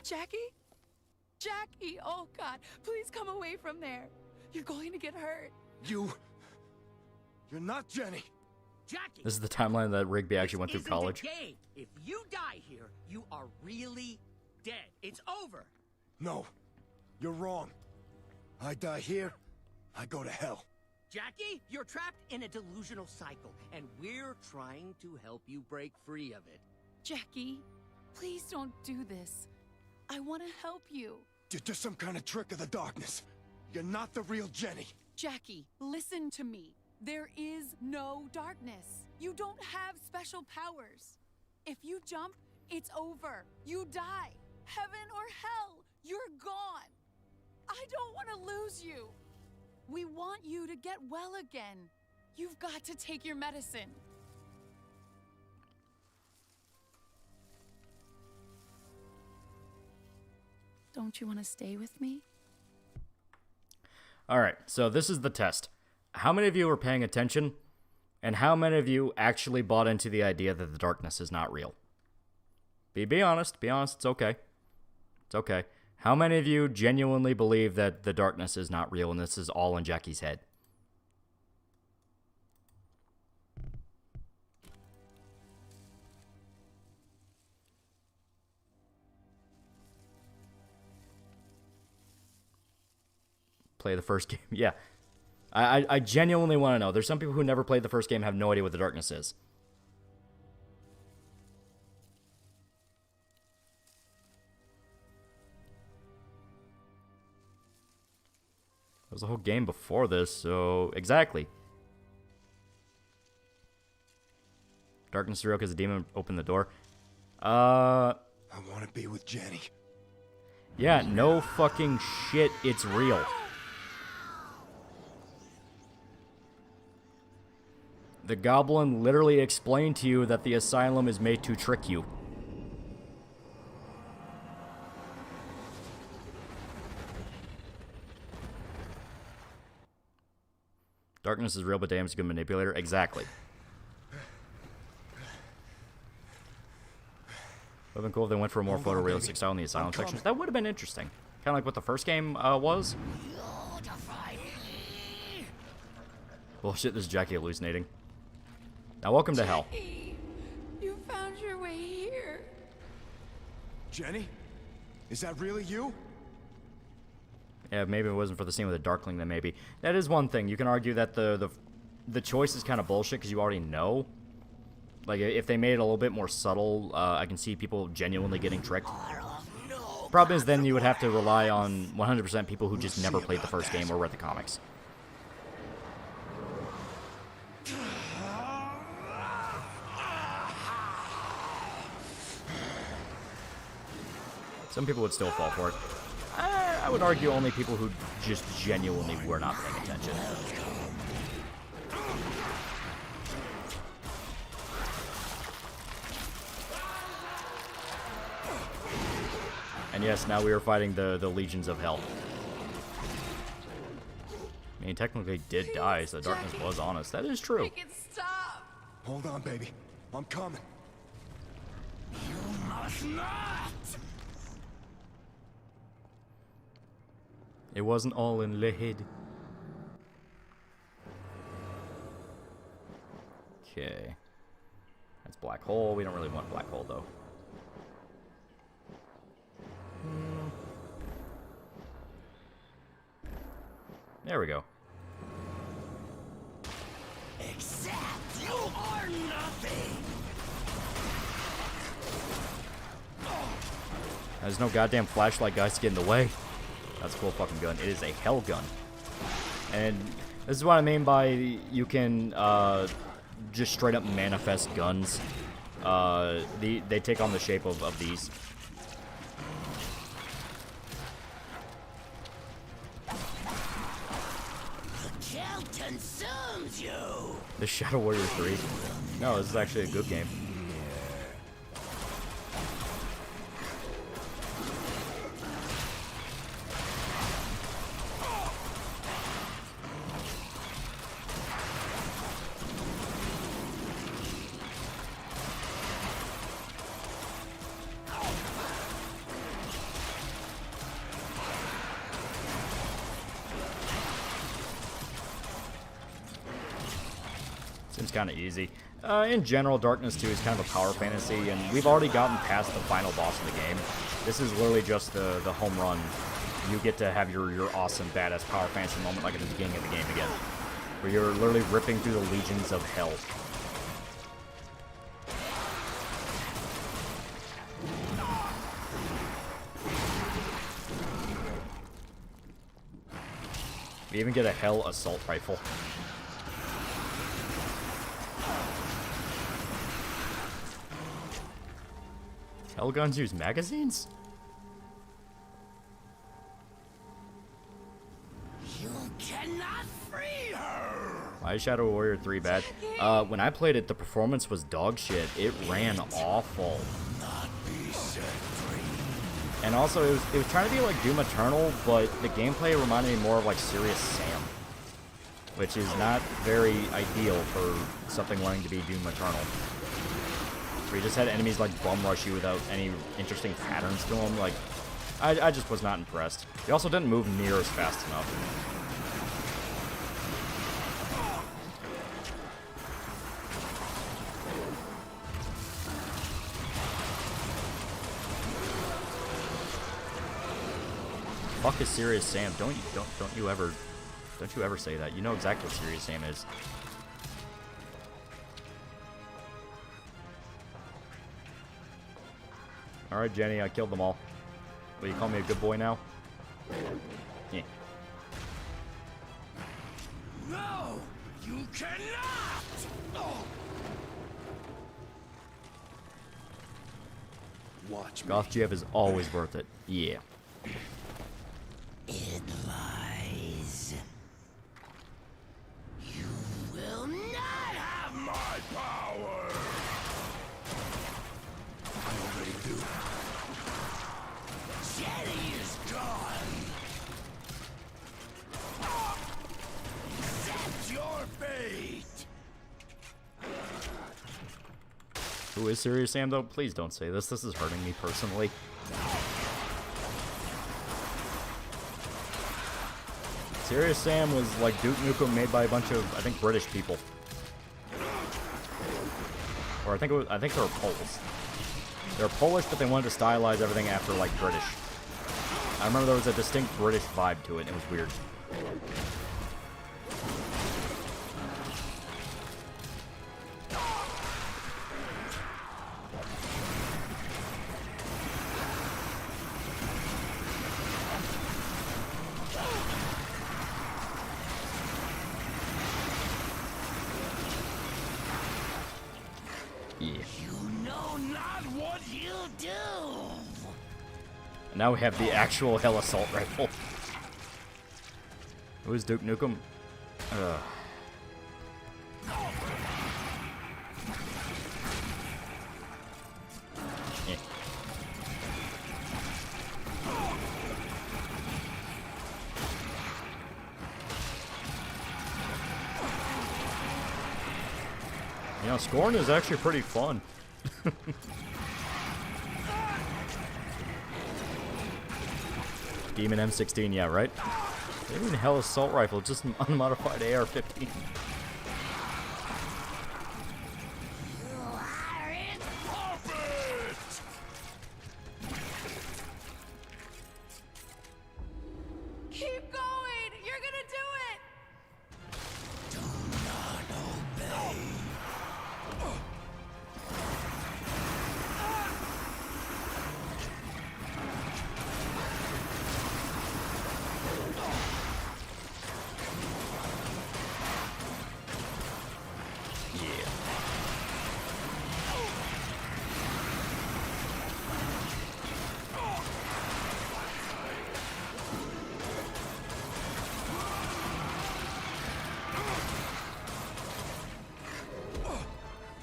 Jackie? Jackie! Oh, God. Please come away from there. You're going to get hurt. You're not Jenny. Jackie! This is the timeline that Rigby actually went through college. Isn't a game. If you die here, you are really dead. It's over. No. You're wrong. I die here, I go to hell. Jackie, you're trapped in a delusional cycle, and we're trying to help you break free of it. Jackie, please don't do this. I want to help you. You're just some kind of trick of the darkness. You're not the real Jenny. Jackie, listen to me. There is no darkness. You don't have special powers. If you jump, it's over. You die. Heaven or hell, you're gone. I don't want to lose you. We want you to get well again. You've got to take your medicine. Don't you want to stay with me? Alright, so this is the test. How many of you are paying attention? And how many of you actually bought into the idea that the darkness is not real? Be honest. Be honest. It's okay. It's okay. How many of you genuinely believe that the darkness is not real and this is all in Jackie's head? Play the first game. Yeah. I genuinely want to know. There's some people who never played the first game have no idea what the darkness is. There was a whole game before this, so... Exactly. Darkness is real because the demon opened the door. I want to be with Jenny. Yeah, no fucking shit, it's real. The goblin literally explained to you that the asylum is made to trick you. Darkness is real, but damn is a good manipulator. Exactly. Would have been cool if they went for a more photorealistic style in the asylum sections. That would have been interesting. Kind of like what the first game was. Bullshit, this is Jackie hallucinating. Now, welcome to hell. You found your way here. Jenny? Is that really you? Yeah, maybe it wasn't for the scene with the Darkling, then maybe. That is one thing. You can argue that the choice is kind of bullshit because you already know. Like, if they made it a little bit more subtle, I can see people genuinely getting tricked. Problem is, then you would have to rely on 100% people who just never played the first game or read the comics. Some people would still fall for it. I would argue only people who just genuinely were not paying attention. And yes, now we are fighting the legions of hell. I mean, he technically did die, so the darkness was on us. That is true. Make it stop. Hold on, baby. I'm coming. You must not! It wasn't all in the head. Okay. That's black hole. We don't really want black hole, though. There we go. Except you are nothing! There's no goddamn flashlight, guys, to get in the way. That's a cool fucking gun. It is a hell gun. And this is what I mean by you can just straight up manifest guns. They take on the shape of these. The kill consumes you! The Shadow Warrior 3. No, this is actually a good game. Seems kind of easy. In general, Darkness 2 is kind of a power fantasy, and we've already gotten past the final boss of the game. This is literally just the home run. You get to have your awesome, badass power fantasy moment like at the beginning of the game again, where you're literally ripping through the legions of hell. We even get a hell assault rifle. Hell guns use magazines? You cannot free her! Why is Shadow Warrior 3 bad? When I played it, the performance was dog shit. It ran awful. And also, it was trying to be like Doom Eternal, but the gameplay reminded me more of like Serious Sam, which is not very ideal for something wanting to be Doom Eternal. Where you just had enemies like bum rush you without any interesting patterns to them. Like, I just was not impressed. He also didn't move near as fast enough. Fuck is Serious Sam? Don't you ever say that. You know exactly what Serious Sam is. Alright, Jenny, I killed them all. Will you call me a good boy now? Yeah. No! You cannot! Oh. Watch me. Goth GF is always worth it. Yeah. It lies. You will not have my power! I already do. Jenny is gone! Accept your fate! Who is Serious Sam, though? Please don't say this. This is hurting me personally. Serious Sam was like Duke Nukem made by a bunch of, I think, British people. Or I think they were Poles. They were Polish, but they wanted to stylize everything after, like, British. I remember there was a distinct British vibe to it, and it was weird. Yeah. You know not what you do! And now we have the actual Hell Assault Rifle. Who is Duke Nukem? You know, Scorn is actually pretty fun. Demon M16, yeah, right? Even hell assault rifle, just an unmodified AR-15. Keep going! You're gonna do it!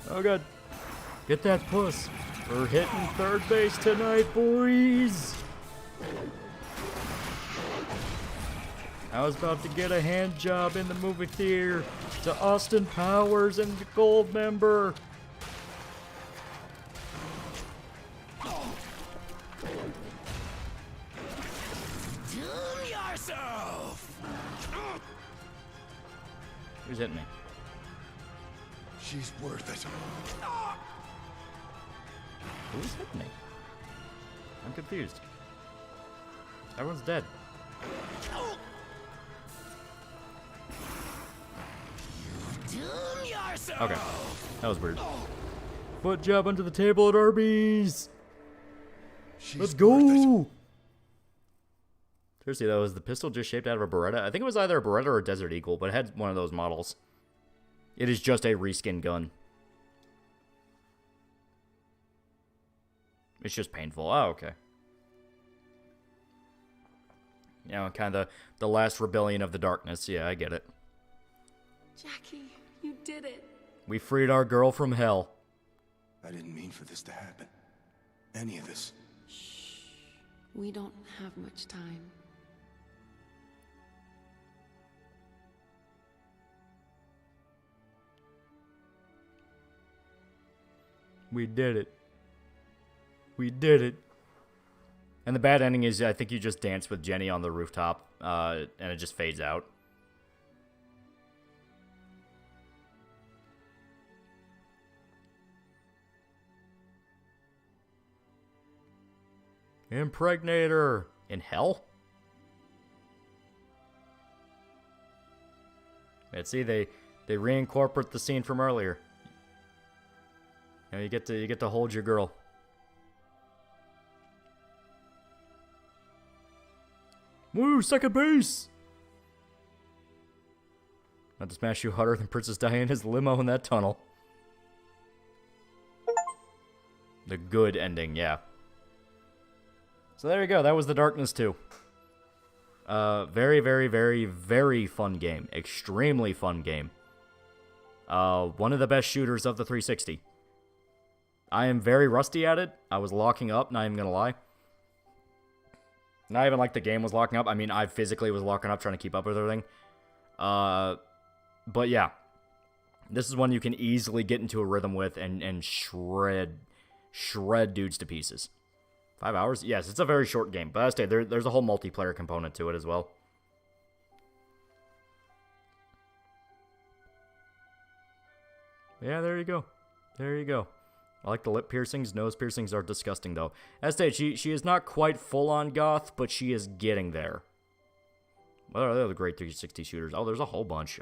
Oh god. Get that puss. We're hitting third base tonight, boys. I was about to get a hand job in the movie theater to Austin Powers and the Gold Member. Doom yourself! Who's hitting me? She's worth it. Who's hitting me? I'm confused. Everyone's dead. Doom yourself! Okay. That was weird. Foot job under the table at Arby's. Let's go. Seriously, though, was the pistol just shaped out of a Beretta? I think it was either a Beretta or a Desert Eagle, but it had one of those models. It is just a reskin gun. It's just painful. Oh, okay. You know, kind of the last rebellion of the darkness. Yeah, I get it. Jackie, you did it. We freed our girl from hell. I didn't mean for this to happen. Any of this. We don't have much time. We did it. We did it. And the bad ending is I think you just dance with Jenny on the rooftop, and it just fades out. Impregnate her. In hell? Let's see, they reincorporate the scene from earlier. You know, you get to hold your girl. Woo, second base! Not to smash you harder than Princess Diana's limo in that tunnel. The good ending, yeah. So there you go, that was The Darkness 2. Very, very, very, very fun game. Extremely fun game. One of the best shooters of the 360. I am very rusty at it. I was locking up, not even gonna lie. Not even like the game was locking up. I mean, I physically was locking up trying to keep up with everything. But yeah. This is one you can easily get into a rhythm with and shred dudes to pieces. 5 hours? Yes, it's a very short game. But I say there's a whole multiplayer component to it as well. Yeah, there you go. There you go. I like the lip piercings. Nose piercings are disgusting, though. As stated, she is not quite full-on goth, but she is getting there. What are the other great 360 shooters? Oh, there's a whole bunch.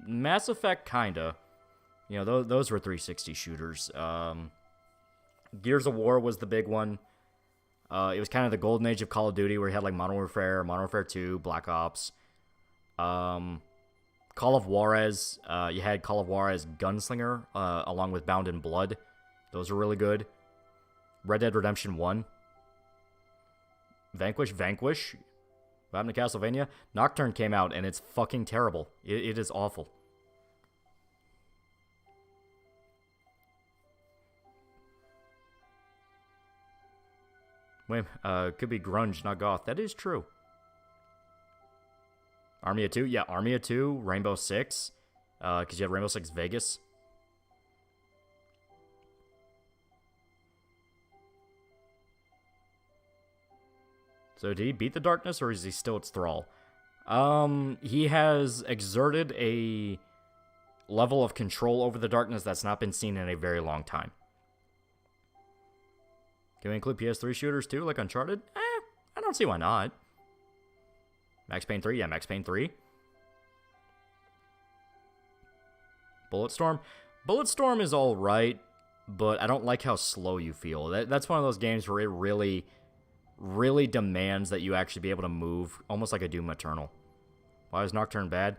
Mass Effect, kinda. You know, those were 360 shooters. Gears of War was the big one. It was kind of the golden age of Call of Duty, where you had like Modern Warfare 2, Black Ops. Call of Juarez, you had Call of Juarez Gunslinger, along with Bound in Blood. Those are really good. Red Dead Redemption 1. Vanquish. What happened to Castlevania? Nocturne came out, and it's fucking terrible. It is awful. Wait, could be grunge, not goth. That is true. Army of Two? Yeah, Army of Two, Rainbow Six. Because you had Rainbow Six Vegas. So did he beat the darkness, or is he still its thrall? He has exerted a level of control over the darkness that's not been seen in a very long time. Can we include PS3 shooters too, like Uncharted? I don't see why not. Max Payne 3? Yeah, Max Payne 3. Bulletstorm? Bulletstorm is alright, but I don't like how slow you feel. That's one of those games where it really demands that you actually be able to move, almost like a Doom Eternal. Why is Nocturne bad?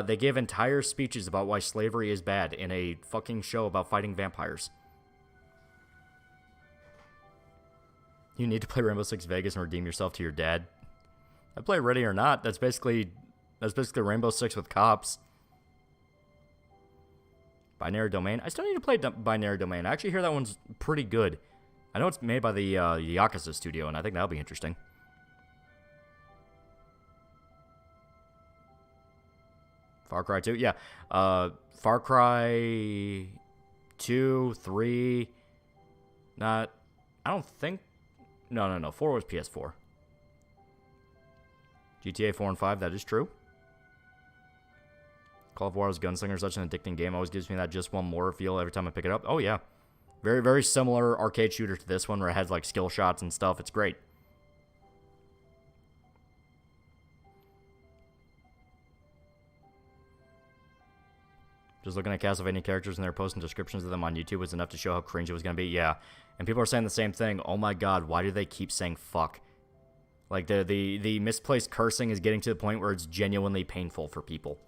They give entire speeches about why slavery is bad in a fucking show about fighting vampires. You need to play Rainbow Six Vegas and redeem yourself to your dad. I play Ready or Not. That's basically Rainbow Six with cops. Binary Domain. I still need to play Binary Domain. I actually hear that one's pretty good. I know it's made by the Yakuza studio, and I think that'll be interesting. Far Cry 2? Yeah. Far Cry 2, 3... Not... I don't think... No. 4 was PS4. GTA 4 and 5, that is true. Call of Juarez Gunslinger is such an addicting game. Always gives me that just one more feel every time I pick it up. Oh, yeah. Very, very similar arcade shooter to this one where it has, like, skill shots and stuff. It's great. Just looking at Castlevania characters and their posts and descriptions of them on YouTube was enough to show how cringe it was going to be. Yeah. And people are saying the same thing. Oh, my God. Why do they keep saying fuck? Like, the misplaced cursing is getting to the point where it's genuinely painful for people.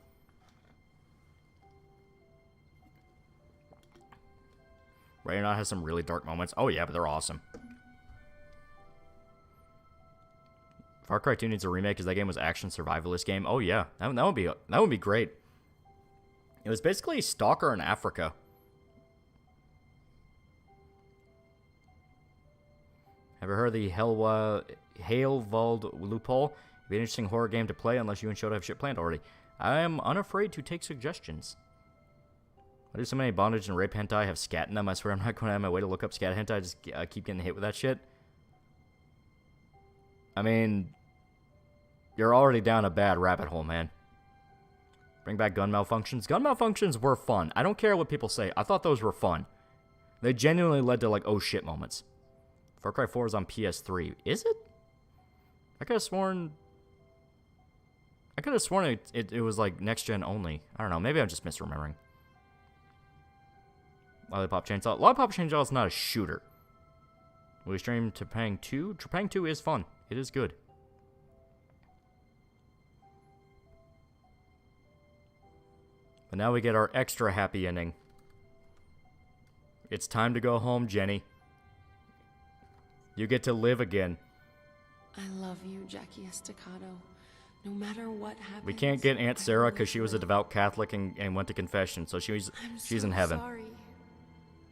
Ready or Not has some really dark moments. Oh, yeah, but they're awesome. Far Cry 2 needs a remake because that game was action survivalist game. Oh, yeah. That would be great. It was basically Stalker in Africa. Ever heard of the Hailwald Loophole? It'd be an interesting horror game to play unless you and Shoto have shit planned already. I am unafraid to take suggestions. Why do so many bondage and rape hentai have scat in them? I swear I'm not going out of my way to look up scat hentai. I just keep getting hit with that shit. I mean, you're already down a bad rabbit hole, man. Bring back gun malfunctions. Gun malfunctions were fun. I don't care what people say. I thought those were fun. They genuinely led to, like, oh shit moments. Far Cry 4 is on PS3. Is it? I could have sworn it was, like, next-gen only. I don't know. Maybe I'm just misremembering. Lollipop Chainsaw. Lollipop Chainsaw is not a shooter. Will we stream Trepang 2? Trepang 2 is fun. It is good. But now we get our extra happy ending. It's time to go home, Jenny. You get to live again. I love you, Jackie Estacado. No matter what happens. We can't get Aunt Sarah because she was a devout Catholic and went to confession, so she's in heaven. Sorry.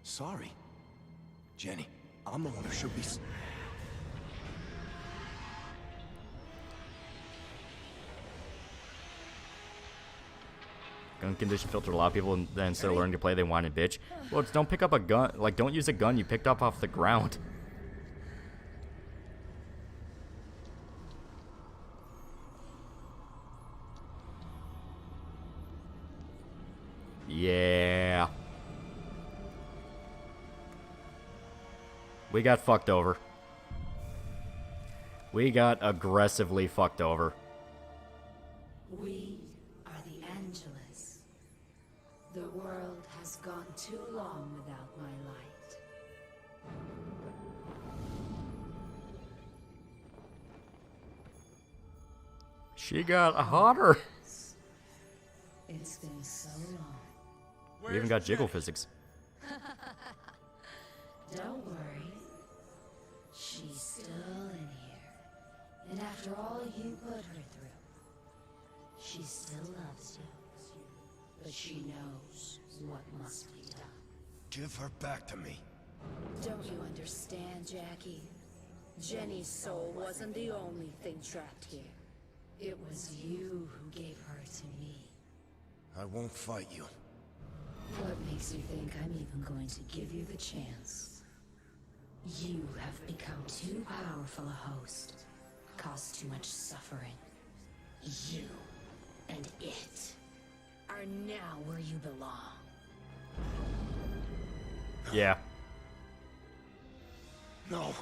Sorry? Jenny, I'm the one who should be... Gun condition filtered a lot of people, and then instead of learning to play, they whine and bitch. Well, it's don't pick up a gun. Like, don't use a gun you picked up off the ground. Yeah. We got fucked over. We got aggressively fucked over. We are the Angelus. The world has gone too long without my light. She got hotter. It's been so long. We even got jiggle physics. Don't worry. She's still in here. And after all you put her through, she still loves you. But she knows what must be done. Give her back to me. Don't you understand, Jackie? Jenny's soul wasn't the only thing trapped here. It was you who gave her to me. I won't fight you. What makes you think I'm even going to give you the chance? You have become too powerful a host. Caused too much suffering. You and it are now where you belong. Yeah. No.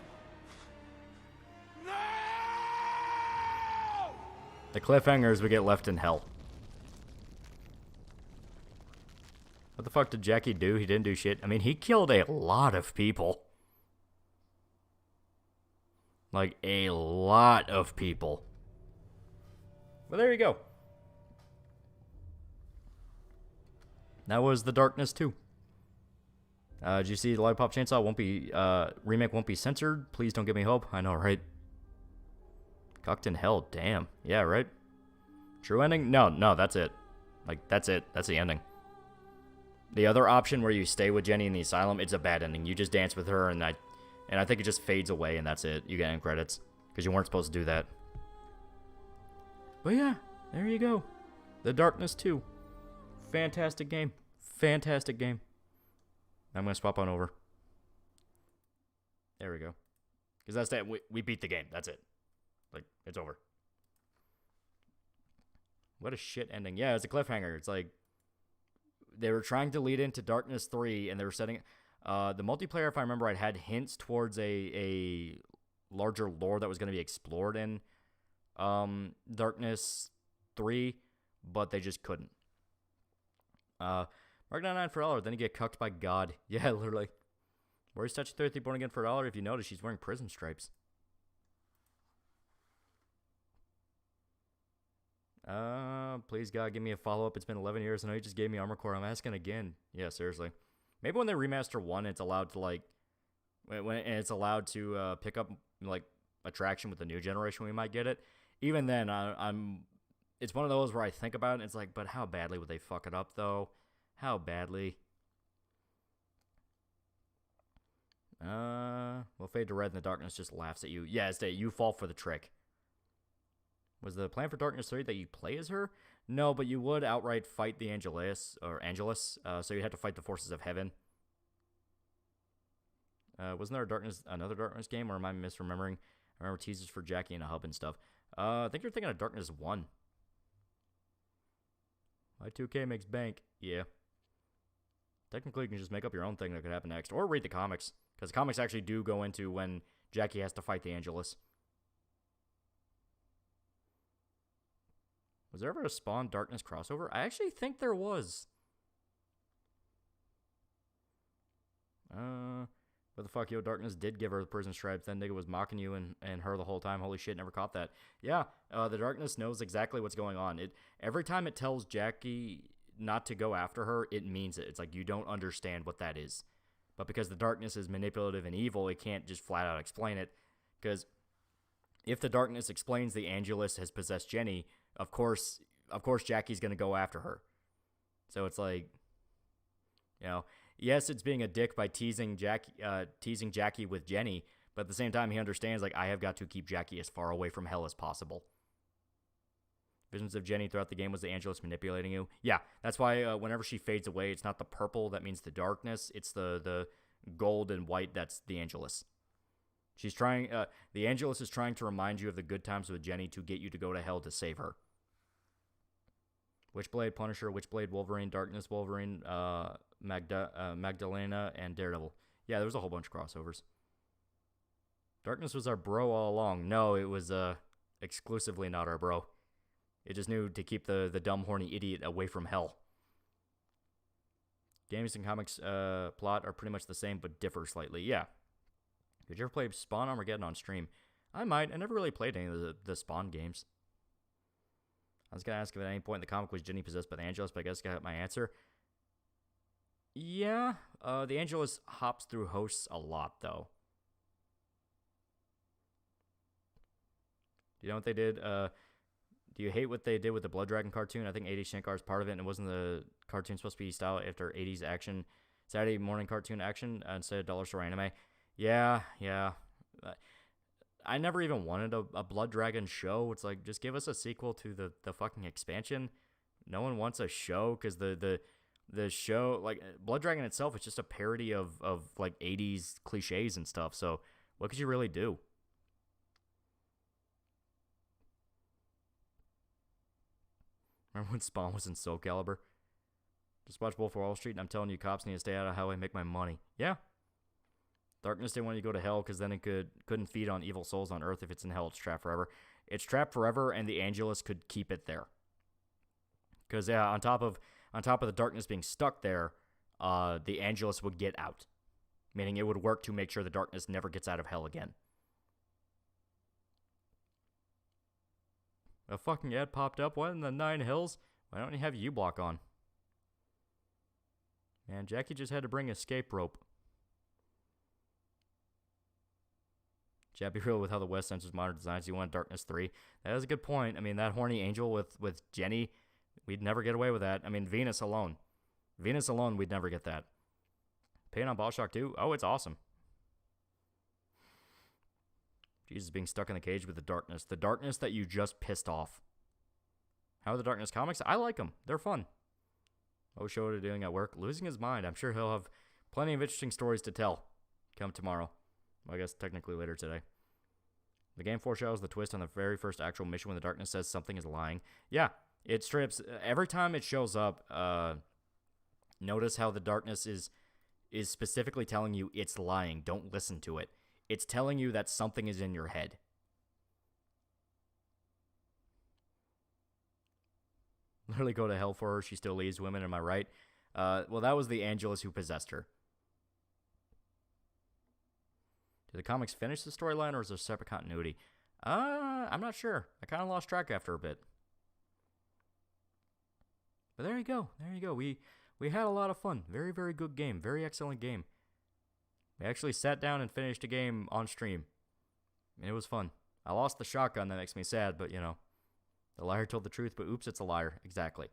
The cliffhanger is we get left in hell. What the fuck did Jackie do? He didn't do shit. I mean, he killed a lot of people. Like, a lot of people. Well, there you go. That was The Darkness 2. Did you see the Lollipop Chainsaw won't be, remake won't be censored? Please don't give me hope. I know, right? Cocked in hell, damn. Yeah, right? True ending? No, that's it. Like, that's it. That's the ending. The other option where you stay with Jenny in the asylum, it's a bad ending. You just dance with her, and I think it just fades away, and that's it. You get end credits. Because you weren't supposed to do that. But yeah, there you go. The Darkness 2. Fantastic game. Fantastic game. I'm going to swap on over. There we go. Because that's that. We beat the game. That's it. Like, it's over. What a shit ending. Yeah, it's a cliffhanger. It's like, they were trying to lead into Darkness 3, and they were setting... the multiplayer, if I remember right, had hints towards a larger lore that was going to be explored in Darkness 3, but they just couldn't. Mark 99 for $1, then you get cucked by God. Yeah, literally. Where's Statue 33 born again for $1? If you notice, she's wearing prison stripes. Please God, give me a follow-up. It's been 11 years. I know you just gave me Armor Core. I'm asking again. Yeah, seriously. Maybe when they remaster 1, it's allowed to, like, when it's allowed to pick up, like, attraction with the new generation, we might get it. Even then, it's one of those where I think about it, and it's like, but how badly would they fuck it up, though? How badly? Well, Fade to Red in the Darkness just laughs at you. Yeah, it's that you fall for the trick. Was the plan for Darkness 3 that you play as her? No, but you would outright fight the Angelus, so you had to fight the forces of heaven. Wasn't there another Darkness game, or am I misremembering? I remember teasers for Jackie and a hub and stuff. I think you're thinking of Darkness 1. Y2K makes bank. Yeah. Technically, you can just make up your own thing that could happen next, or read the comics, because the comics actually do go into when Jackie has to fight the Angelus. Was there ever a Spawn Darkness crossover? I actually think there was. What the fuck, yo, Darkness did give her the prison stripes, then nigga was mocking you and her the whole time. Holy shit, never caught that. Yeah, the Darkness knows exactly what's going on. Every time it tells Jackie not to go after her, it means it. It's like, you don't understand what that is. But because the Darkness is manipulative and evil, it can't just flat out explain it. Because if the Darkness explains the Angelus has possessed Jenny, of course Jackie's going to go after her. So it's like, you know, yes, it's being a dick by teasing Jackie with Jenny, but at the same time, he understands, like, I have got to keep Jackie as far away from hell as possible. Visions of Jenny throughout the game was the Angelus manipulating you. Yeah, that's why whenever she fades away, it's not the purple that means the darkness. It's the gold and white that's the Angelus. She's trying. The Angelus is trying to remind you of the good times with Jenny to get you to go to hell to save her. Witchblade, Punisher, Witchblade, Wolverine, Darkness, Wolverine, Magdalena, and Daredevil. Yeah, there was a whole bunch of crossovers. Darkness was our bro all along. No, it was exclusively not our bro. It just knew to keep the dumb, horny idiot away from hell. Games and comics plot are pretty much the same, but differ slightly. Yeah. Did you ever play Spawn Armageddon on stream? I might. I never really played any of the Spawn games. I was going to ask if at any point in the comic was Jenny possessed by the Angelus, but I guess I got my answer. Yeah. The Angelus hops through hosts a lot, though. Do you know what they did? Do you hate what they did with the Blood Dragon cartoon? I think 80 Shankar is part of it, and it wasn't the cartoon supposed to be style after 80s action, Saturday morning cartoon action instead of dollar store anime. Yeah. I never even wanted a Blood Dragon show. It's like, just give us a sequel to the fucking expansion. No one wants a show because the show, like, Blood Dragon itself is just a parody of like 80s cliches and stuff. So what could you really do? Remember when Spawn was in Soul Calibur? Just watch Wolf of Wall Street, and I'm telling you, cops need to stay out of how I make my money. Yeah. Darkness didn't want you to go to hell because then it couldn't feed on evil souls on Earth. If it's in hell, it's trapped forever. It's trapped forever, and the Angelus could keep it there. Because yeah, on top of the darkness being stuck there, the Angelus would get out, meaning it would work to make sure the darkness never gets out of hell again. A fucking ad popped up. What in the Nine Hills? Why don't you have U-Block on? Man, Jackie just had to bring escape rope. Chad, be real with how the West censors modern designs. You want Darkness 3? That is a good point. I mean, that horny angel with Jenny, we'd never get away with that. I mean, Venus alone, we'd never get that. Pain on Bioshock 2? Oh, it's awesome. Jesus being stuck in the cage with the darkness that you just pissed off. How are the Darkness comics? I like them. They're fun. Oh, show what are doing at work? Losing his mind. I'm sure he'll have plenty of interesting stories to tell come tomorrow. Well, I guess technically later today. The game foreshadows the twist on the very first actual mission when the darkness says something is lying. Yeah, it strips. Every time it shows up, notice how the darkness is specifically telling you it's lying. Don't listen to it. It's telling you that something is in your head. Literally go to hell for her. She still leaves women, am I right? Well, that was the Angelus who possessed her. Did the comics finish the storyline, or is there separate continuity? I'm not sure. I kind of lost track after a bit. But there you go. There you go. We had a lot of fun. Very, very good game. Very excellent game. We actually sat down and finished a game on stream. And it was fun. I lost the shotgun. That makes me sad, but, you know. The liar told the truth, but oops, it's a liar. Exactly.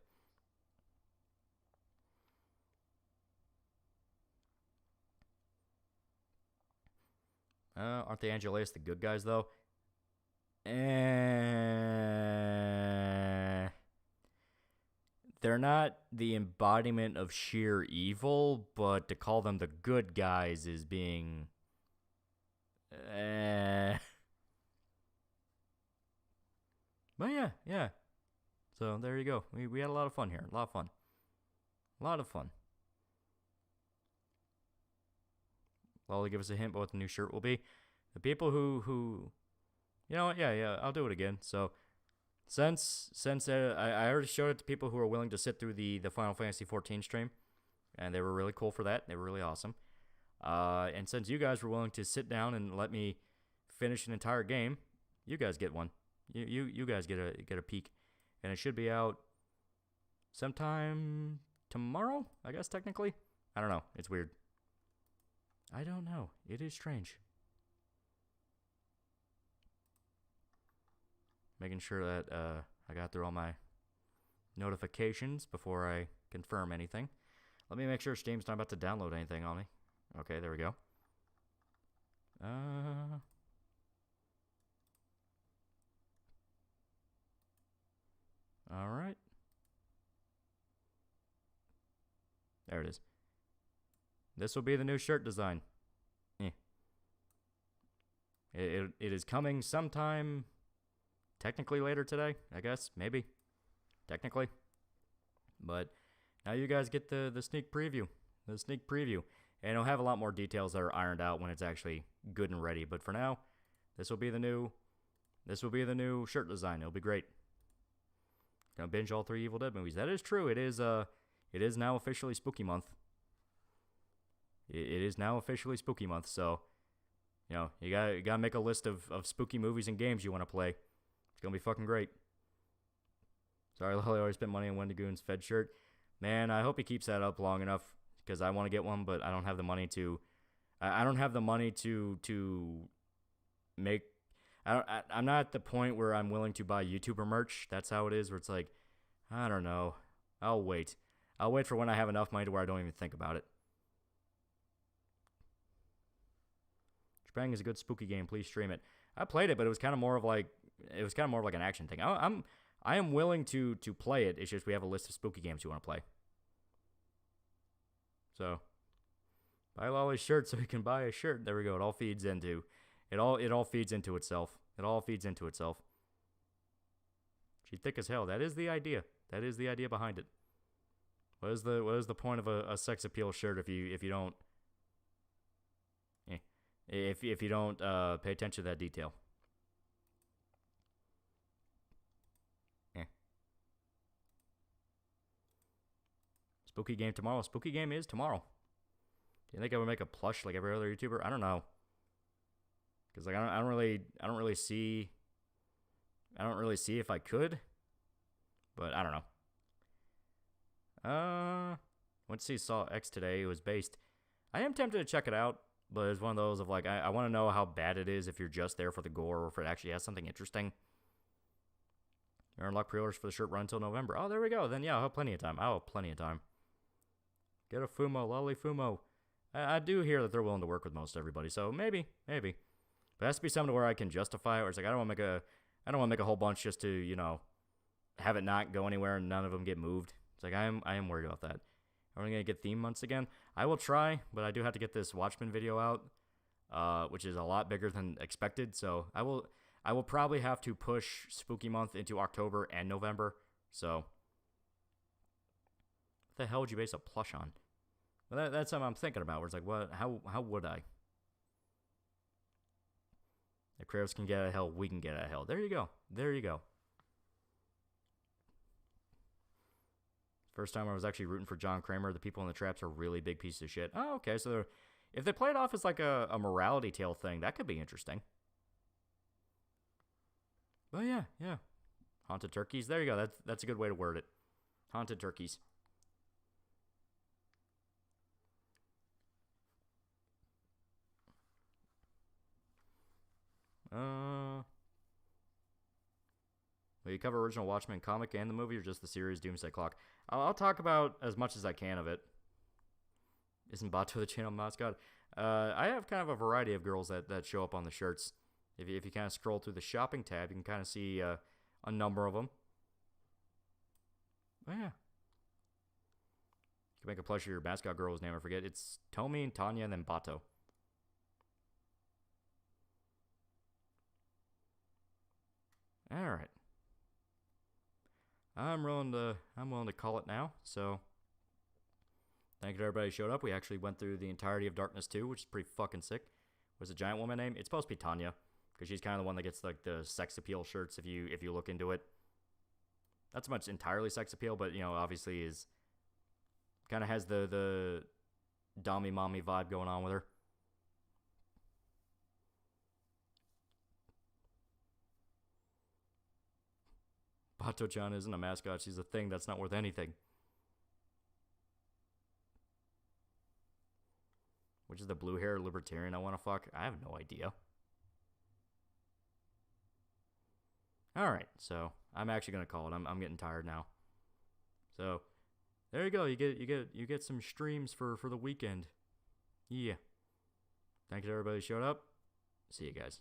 Aren't the Angeles the good guys, though? They're not the embodiment of sheer evil, but to call them the good guys is being... But yeah. So there you go. We had a lot of fun here. A lot of fun. A lot of fun. Loli, give us a hint about what the new shirt will be. The people who you know what? Yeah, I'll do it again. So since I already showed it to people who are willing to sit through the Final Fantasy 14 stream, and they were really cool for that. They were really awesome. And since you guys were willing to sit down and let me finish an entire game, you guys get one. You guys get a peek, and it should be out sometime tomorrow, I guess, technically. I don't know. It's weird. I don't know. It is strange. Making sure that I got through all my notifications before I confirm anything. Let me make sure Steam's not about to download anything on me. Okay, there we go. All right. There it is. This will be the new shirt design. It is coming sometime, technically later today, I guess, maybe, technically. But now you guys get the sneak preview, and it'll have a lot more details that are ironed out when it's actually good and ready. But for now, this will be the new shirt design. It'll be great. Gonna binge all 3 Evil Dead movies. That is true. It is now officially spooky month. It is now officially spooky month, so you know, you gotta make a list of spooky movies and games you want to play. It's gonna be fucking great. Sorry, Loli always spent money on Wendigoon's Fed shirt. Man, I hope he keeps that up long enough because I want to get one, but I don't have the money to. I don't have the money to make. I'm not at the point where I'm willing to buy YouTuber merch. That's how it is. Where it's like, I don't know. I'll wait. I'll wait for when I have enough money to where I don't even think about it. Bang is a good spooky game. Please stream it. I played it, but it was kind of more of like an action thing. I am willing to play it. It's just we have a list of spooky games you want to play. So buy Lolly's shirt so he can buy a shirt. There we go. It all feeds into it all feeds into itself. It all feeds into itself. She's thick as hell. That is the idea. That is the idea behind it. What is the point of a sex appeal shirt if you don't if you don't pay attention to that detail? Spooky game tomorrow. Spooky game is tomorrow. Do you think I would make a plush like every other YouTuber? I don't know. Cause like I don't really see if I could. But I don't know. Went to see Saw X today. It was based. I am tempted to check it out, but it's one of those of like I want to know how bad it is if you're just there for the gore or if it actually has something interesting. You're unlock pre-orders for the shirt run until November. Oh, there we go. Then yeah, I'll have plenty of time. Get a Fumo, Lolly Fumo. I do hear that they're willing to work with most everybody, so maybe. But it has to be something where I can justify it, where it's like I don't want to make a whole bunch just to, have it not go anywhere and none of them get moved. It's like I am worried about that. Are we gonna get theme months again? I will try, but I do have to get this Watchmen video out, which is a lot bigger than expected. So I will probably have to push Spooky Month into October and November. So what the hell would you base a plush on? Well, that's something I'm thinking about. Where it's like, what? How would I? If Kratos can get out of hell, we can get out of hell. There you go. First time I was actually rooting for John Kramer. The people in the traps are really big pieces of shit. Oh, okay. So if they play it off as like a morality tale thing, that could be interesting. Well, yeah. Haunted turkeys. There you go. That's a good way to word it. Haunted turkeys. Will you cover original Watchmen comic and the movie, or just the series Doomsday Clock? I'll talk about as much as I can of it. Isn't Bato the channel mascot? I have kind of a variety of girls that show up on the shirts. If you kind of scroll through the shopping tab, you can kind of see a number of them. Oh, yeah. You can make a plush of your mascot girl's name. I forget. It's Tomi and Tanya and then Bato. All right. I'm willing to call it now. So, thank you to everybody who showed up. We actually went through the entirety of Darkness 2, which is pretty fucking sick. What's the giant woman name? It's supposed to be Tanya, because she's kind of the one that gets like the sex appeal shirts. If you look into it, not so much entirely sex appeal, but obviously is kind of has the dommy mommy vibe going on with her. Bato-chan isn't a mascot. She's a thing that's not worth anything. Which is the blue hair libertarian I want to fuck? I have no idea. Alright, so I'm actually going to call it. I'm getting tired now. So, there you go. You get some streams for the weekend. Yeah. Thank you to everybody who showed up. See you guys.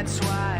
That's why